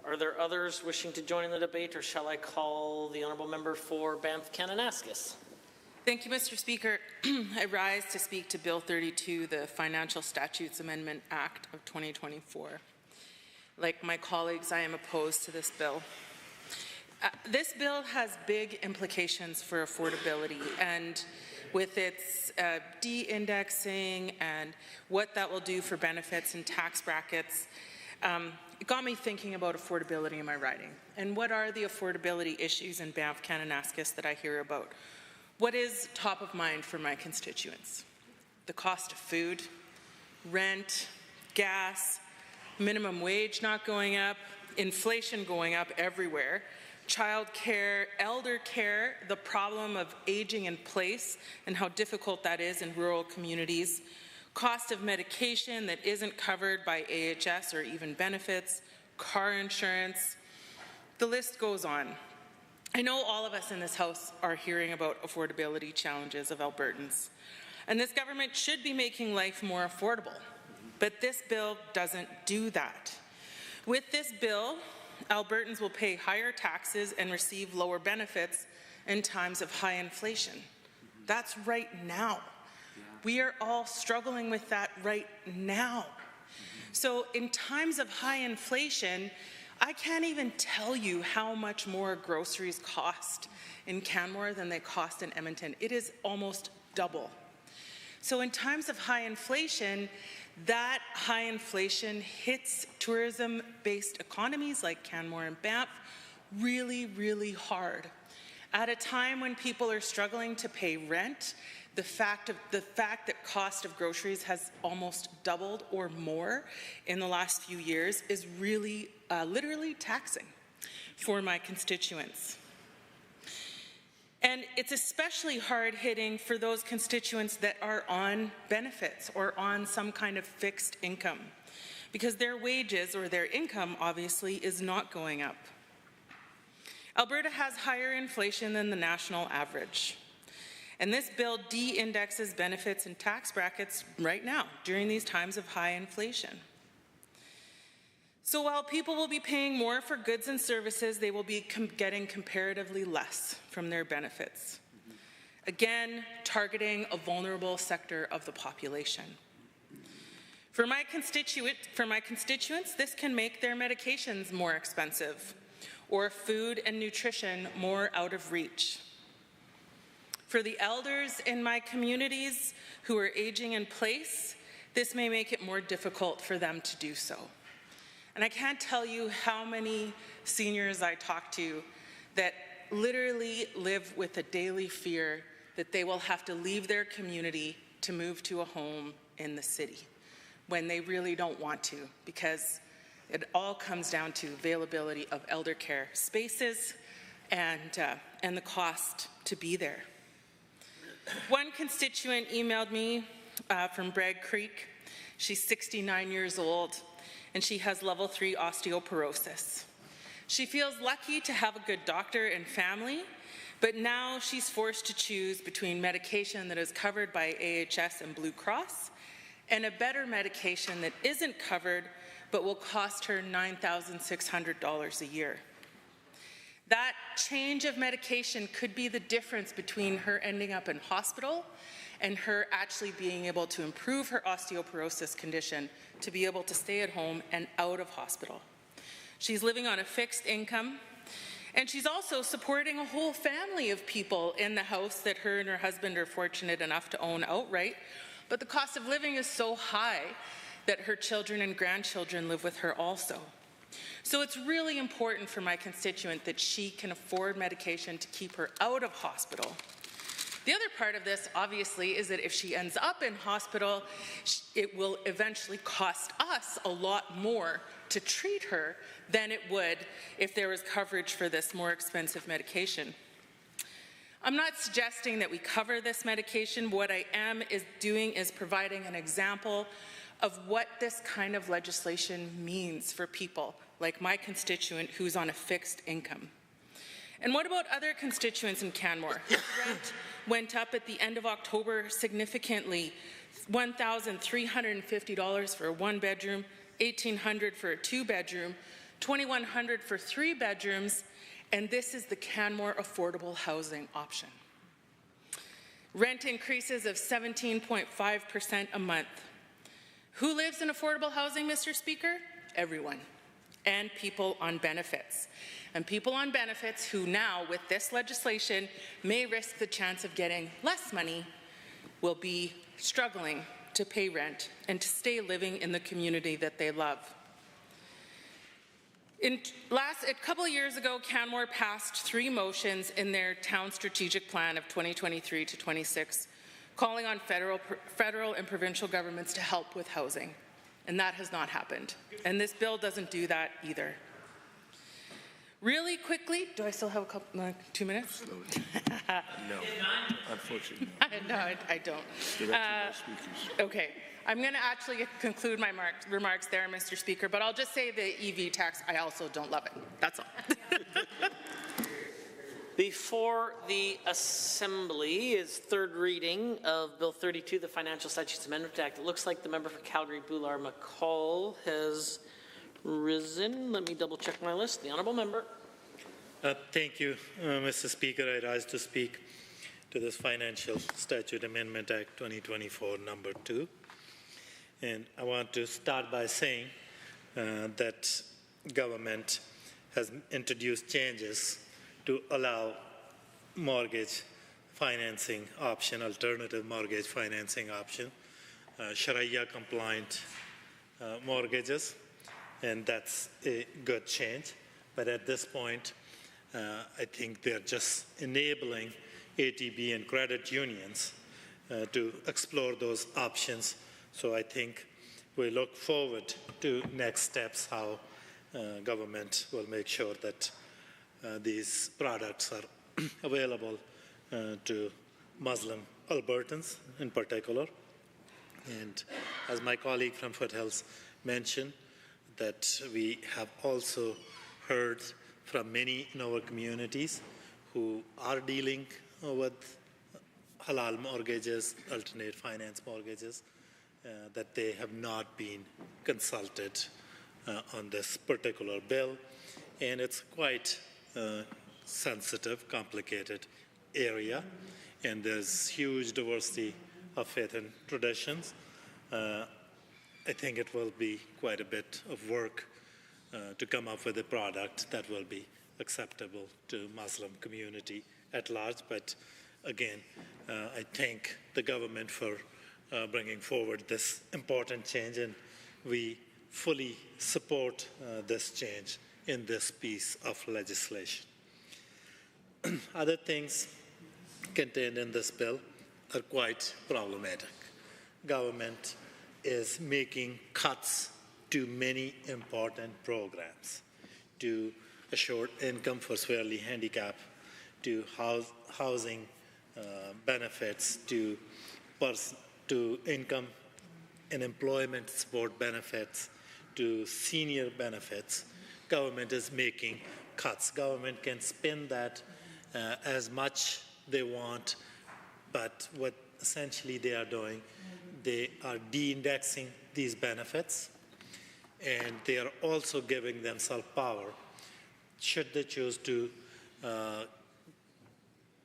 Are there others wishing to join in the debate, or shall I call the honourable member for Banff-Kananaskis? Thank you, Mr. Speaker. I rise to speak to Bill 32, the Financial Statutes Amendment Act of 2024. Like my colleagues, I am opposed to this bill. This bill has big implications for affordability, and with its de-indexing and what that will do for benefits and tax brackets, it got me thinking about affordability in my riding. And what are the affordability issues in Banff-Kananaskis that I hear about? What is top of mind for my constituents? The cost of food, rent, gas, minimum wage not going up, inflation going up everywhere, child care, elder care, the problem of aging in place and how difficult that is in rural communities, cost of medication that isn't covered by AHS or even benefits, car insurance, the list goes on. I know all of us in this House are hearing about affordability challenges of Albertans, and this government should be making life more affordable, but this bill doesn't do that. With this bill, Albertans will pay higher taxes and receive lower benefits in times of high inflation. That's right now. We are all struggling with that right now. So in times of high inflation, I can't even tell you how much more groceries cost in Canmore than they cost in Edmonton. It is almost double. So in times of high inflation, that high inflation hits tourism-based economies like Canmore and Banff really, really hard. At a time when people are struggling to pay rent, the fact that cost of groceries has almost doubled or more in the last few years is really literally taxing for my constituents. And it's especially hard-hitting for those constituents that are on benefits or on some kind of fixed income, because their wages or their income obviously is not going up. Alberta has higher inflation than the national average. And this bill de-indexes benefits and tax brackets right now during these times of high inflation. So while people will be paying more for goods and services, they will be getting comparatively less from their benefits. Again, targeting a vulnerable sector of the population. For my constituents, this can make their medications more expensive, or food and nutrition more out of reach. For the elders in my communities who are aging in place, this may make it more difficult for them to do so. And I can't tell you how many seniors I talk to that literally live with a daily fear that they will have to leave their community to move to a home in the city when they really don't want to, because it all comes down to availability of elder care spaces and the cost to be there. One constituent emailed me from Bragg Creek. She's 69 years old, and she has level 3 osteoporosis. She feels lucky to have a good doctor and family, but now she's forced to choose between medication that is covered by AHS and Blue Cross and a better medication that isn't covered but will cost her $9,600 a year. That change of medication could be the difference between her ending up in hospital and her actually being able to improve her osteoporosis condition to be able to stay at home and out of hospital. She's living on a fixed income, and she's also supporting a whole family of people in the house that her and her husband are fortunate enough to own outright, but the cost of living is so high that her children and grandchildren live with her also. So it's really important for my constituent that she can afford medication to keep her out of hospital. The other part of this, obviously, is that if she ends up in hospital, it will eventually cost us a lot more to treat her than it would if there was coverage for this more expensive medication. I'm not suggesting that we cover this medication. What I am doing is providing an example of what this kind of legislation means for people like my constituent who's on a fixed income. And what about other constituents in Canmore? Rent went up at the end of October significantly, $1,350 for a one-bedroom, $1,800 for a two-bedroom, $2,100 for three bedrooms, and this is the Canmore affordable housing option. Rent increases of 17.5% a month. Who lives in affordable housing, Mr. Speaker? Everyone, and people on benefits. And people on benefits who now, with this legislation, may risk the chance of getting less money will be struggling to pay rent and to stay living in the community that they love. A couple of years ago, Canmore passed 3 motions in their town strategic plan of 2023 to 26, calling on federal and provincial governments to help with housing. And that has not happened. And this bill doesn't do that either. Really quickly, do I still have a couple, 2 minutes? No, unfortunately. No, I don't. Okay, I'm going to actually conclude my remarks there, Mr. Speaker, but I'll just say the EV tax, I also don't love it. That's all. Before the Assembly is third reading of Bill 32, the Financial Statutes Amendment Act. It looks like the member for Calgary Boulard-McCall has risen. Let me double check my list. The honourable member. Thank you, Mr. Speaker. I rise to speak to this Financial Statute Amendment Act 2024, number 2. And I want to start by saying that government has introduced changes to allow mortgage financing option, alternative mortgage financing option, Sharia-compliant mortgages, and that's a good change. But at this point, I think they're just enabling ATB and credit unions to explore those options. So I think we look forward to next steps, how government will make sure that these products are available to Muslim Albertans in particular. And as my colleague from Foothills mentioned, that we have also heard from many in our communities who are dealing with halal mortgages, alternate finance mortgages, that they have not been consulted on this particular bill. And it's quite sensitive, complicated area, and there's huge diversity of faith and traditions. I think it will be quite a bit of work to come up with a product that will be acceptable to Muslim community at large. But again, I thank the government for bringing forward this important change, and we fully support this change in this piece of legislation. Other things contained in this bill are quite problematic. Government is making cuts to many important programs, to assured income for severely handicapped, to housing benefits, to income and employment support benefits, to senior benefits. Government is making cuts. Government can spend that as much they want, but what essentially they are doing, they are de-indexing these benefits, and they are also giving themselves power. Should they choose to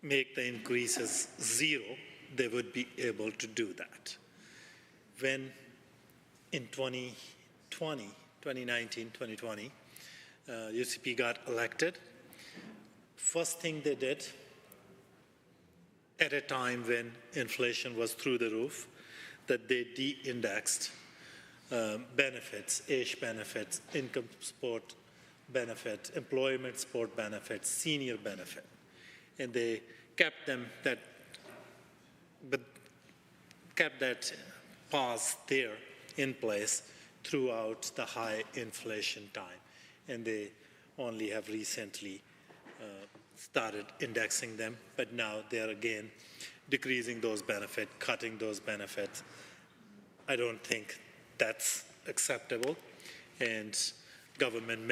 make the increases zero, they would be able to do that. When in 2020, UCP got elected, first thing they did at a time when inflation was through the roof, that they de-indexed benefits, age benefits, income support benefit, employment support benefits, senior benefit. And they kept that pause there in place throughout the high inflation time. And they only have recently started indexing them, but now they're again decreasing those benefits, cutting those benefits. I don't think that's acceptable. And government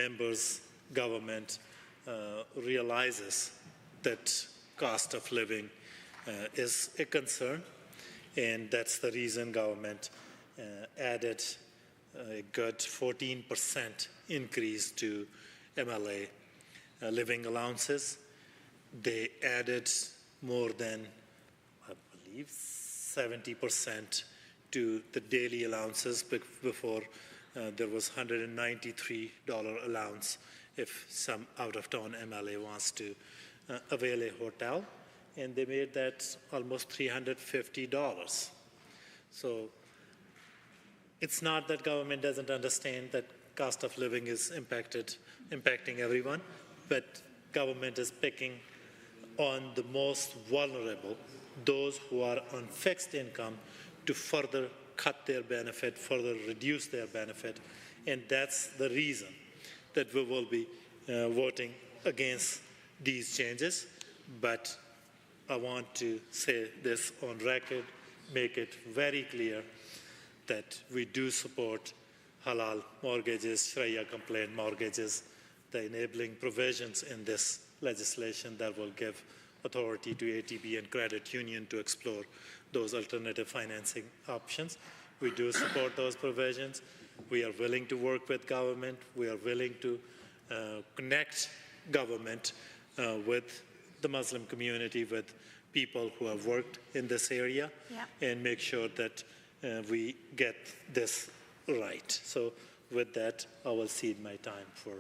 realizes that cost of living is a concern, and that's the reason government added a good 14% increase to MLA living allowances. They added more than, I believe, 70% to the daily allowances. Before, there was $193 allowance if some out-of-town MLA wants to avail a hotel, and they made that almost $350. So it's not that government doesn't understand that cost of living is impacting everyone, but government is picking on the most vulnerable, those who are on fixed income, to further cut their benefit, further reduce their benefit. And that's the reason that we will be voting against these changes. But I want to say this on record, make it very clear that we do support halal mortgages, Sharia compliant mortgages, the enabling provisions in this legislation that will give authority to ATB and credit union to explore those alternative financing options. We do support those provisions. We are willing to work with government. We are willing to connect government with the Muslim community, with people who have worked in this area, and make sure that we get this right. So with that, I will cede my time for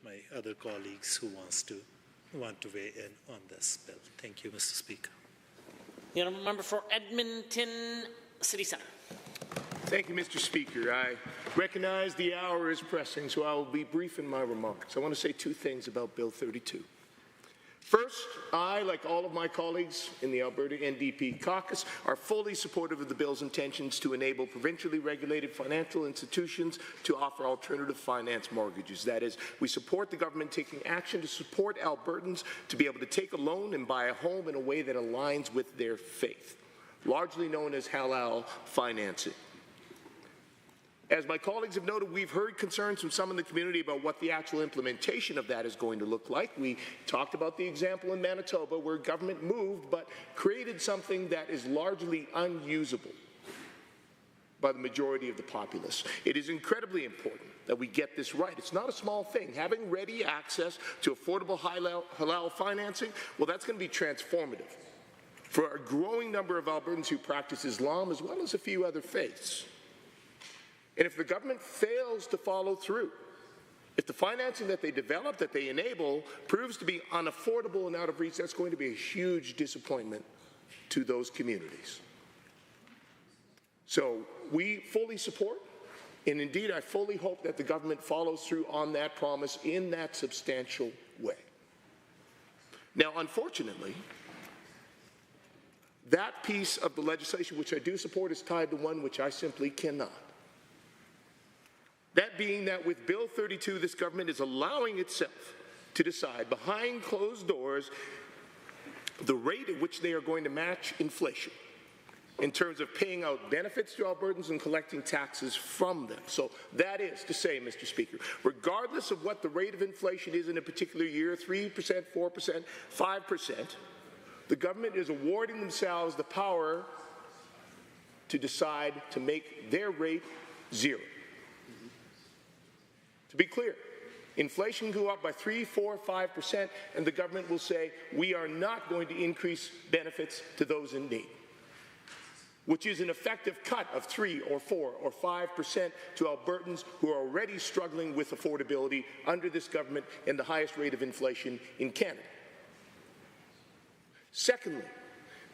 my other colleagues who want to weigh in on this bill. Thank you, Mr. Speaker. The honourable member for Edmonton City Centre. Thank you, Mr. Speaker. I recognize the hour is pressing, so I will be brief in my remarks. I want to say two things about Bill 32. First, I, like all of my colleagues in the Alberta NDP caucus, are fully supportive of the bill's intentions to enable provincially regulated financial institutions to offer alternative finance mortgages. That is, we support the government taking action to support Albertans to be able to take a loan and buy a home in a way that aligns with their faith, largely known as halal financing. As my colleagues have noted, we've heard concerns from some in the community about what the actual implementation of that is going to look like. We talked about the example in Manitoba where government moved but created something that is largely unusable by the majority of the populace. It is incredibly important that we get this right. It's not a small thing. Having ready access to affordable halal financing, well, that's going to be transformative for a growing number of Albertans who practice Islam as well as a few other faiths. And if the government fails to follow through, if the financing that they develop, that they enable, proves to be unaffordable and out of reach, that's going to be a huge disappointment to those communities. So we fully support, and indeed I fully hope that the government follows through on that promise in that substantial way. Now, unfortunately, that piece of the legislation which I do support is tied to one which I simply cannot. That being that with Bill 32, this government is allowing itself to decide behind closed doors the rate at which they are going to match inflation in terms of paying out benefits to Albertans and collecting taxes from them. So that is to say, Mr. Speaker, regardless of what the rate of inflation is in a particular year, 3%, 4%, 5%, the government is awarding themselves the power to decide to make their rate zero. To be clear, inflation can go up by 3, 4, 5%, and the government will say, we are not going to increase benefits to those in need, which is an effective cut of 3 or 4 or 5% to Albertans who are already struggling with affordability under this government and the highest rate of inflation in Canada. Secondly,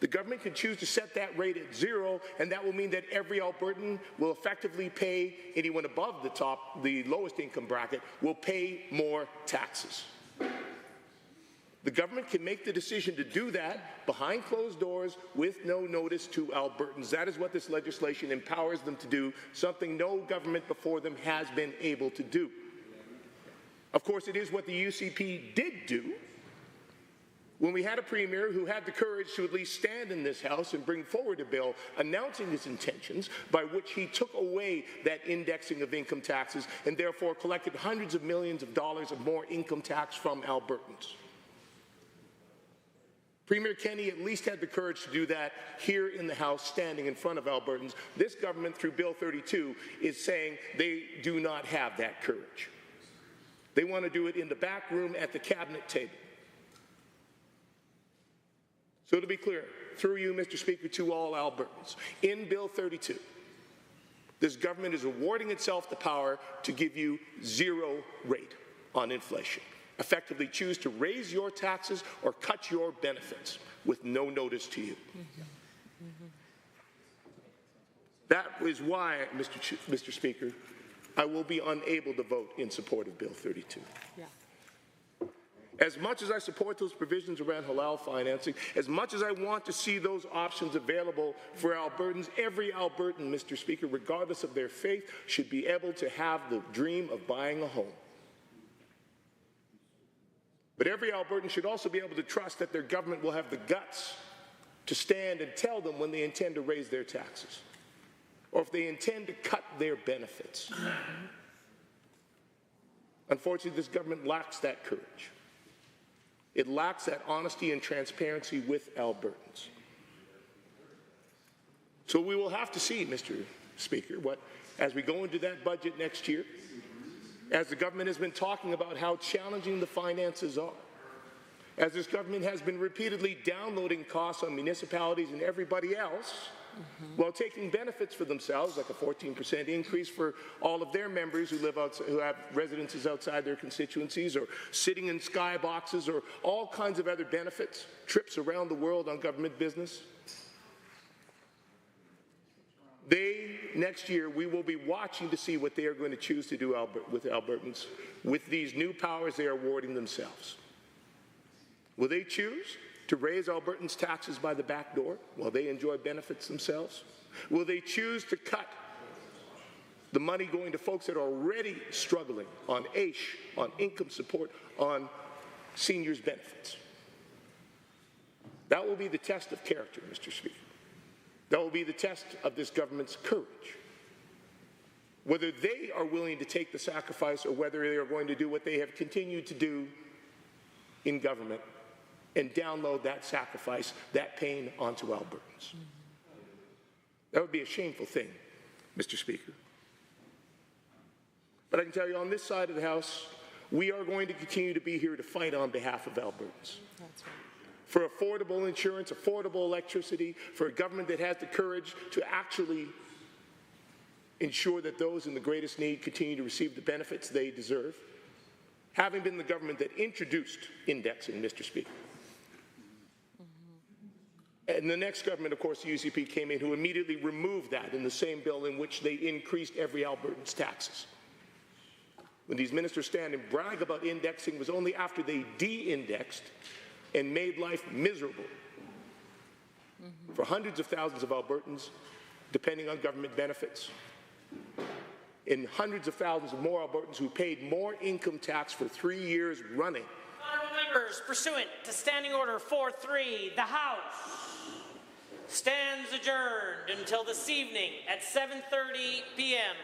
the government can choose to set that rate at zero, and that will mean that every Albertan will effectively pay, anyone above the lowest income bracket, will pay more taxes. The government can make the decision to do that behind closed doors with no notice to Albertans. That is what this legislation empowers them to do, something no government before them has been able to do. Of course, it is what the UCP did do when we had a premier who had the courage to at least stand in this House and bring forward a bill announcing his intentions by which he took away that indexing of income taxes and therefore collected hundreds of millions of dollars of more income tax from Albertans. Premier Kenney at least had the courage to do that here in the House, standing in front of Albertans. This government, through Bill 32, is saying they do not have that courage. They want to do it in the back room at the cabinet table. So to be clear, through you, Mr. Speaker, to all Albertans, in Bill 32, this government is awarding itself the power to give you zero rate on inflation. Effectively choose to raise your taxes or cut your benefits with no notice to you. That is why, Mr. Speaker, I will be unable to vote in support of Bill 32. Yeah. As much as I support those provisions around halal financing, as much as I want to see those options available for Albertans, every Albertan, Mr. Speaker, regardless of their faith, should be able to have the dream of buying a home. But every Albertan should also be able to trust that their government will have the guts to stand and tell them when they intend to raise their taxes, or if they intend to cut their benefits. Unfortunately, this government lacks that courage. It lacks that honesty and transparency with Albertans. So we will have to see, Mr. Speaker, as we go into that budget next year, as the government has been talking about how challenging the finances are, as this government has been repeatedly downloading costs on municipalities and everybody else, while taking benefits for themselves, like a 14% increase for all of their members who live outside, who have residences outside their constituencies, or sitting in skyboxes, or all kinds of other benefits, trips around the world on government business. Next year, we will be watching to see what they are going to choose to do with Albertans, with these new powers they are awarding themselves. Will they choose to raise Albertans' taxes by the back door while they enjoy benefits themselves? Will they choose to cut the money going to folks that are already struggling on AISH, on income support, on seniors' benefits? That will be the test of character, Mr. Speaker. That will be the test of this government's courage. Whether they are willing to take the sacrifice or whether they are going to do what they have continued to do in government and download that sacrifice, that pain onto Albertans. That would be a shameful thing, Mr. Speaker. But I can tell you on this side of the House, we are going to continue to be here to fight on behalf of Albertans. That's right. For affordable insurance, affordable electricity, for a government that has the courage to actually ensure that those in the greatest need continue to receive the benefits they deserve, having been the government that introduced indexing, Mr. Speaker. And the next government, of course, the UCP came in, who immediately removed that in the same bill in which they increased every Albertan's taxes. When these ministers stand and brag about indexing, it was only after they de-indexed and made life miserable for hundreds of thousands of Albertans, depending on government benefits, and hundreds of thousands of more Albertans who paid more income tax for 3 years running. Honourable members, pursuant to Standing Order 4.3, the House stands adjourned until this evening at 7:30 p.m.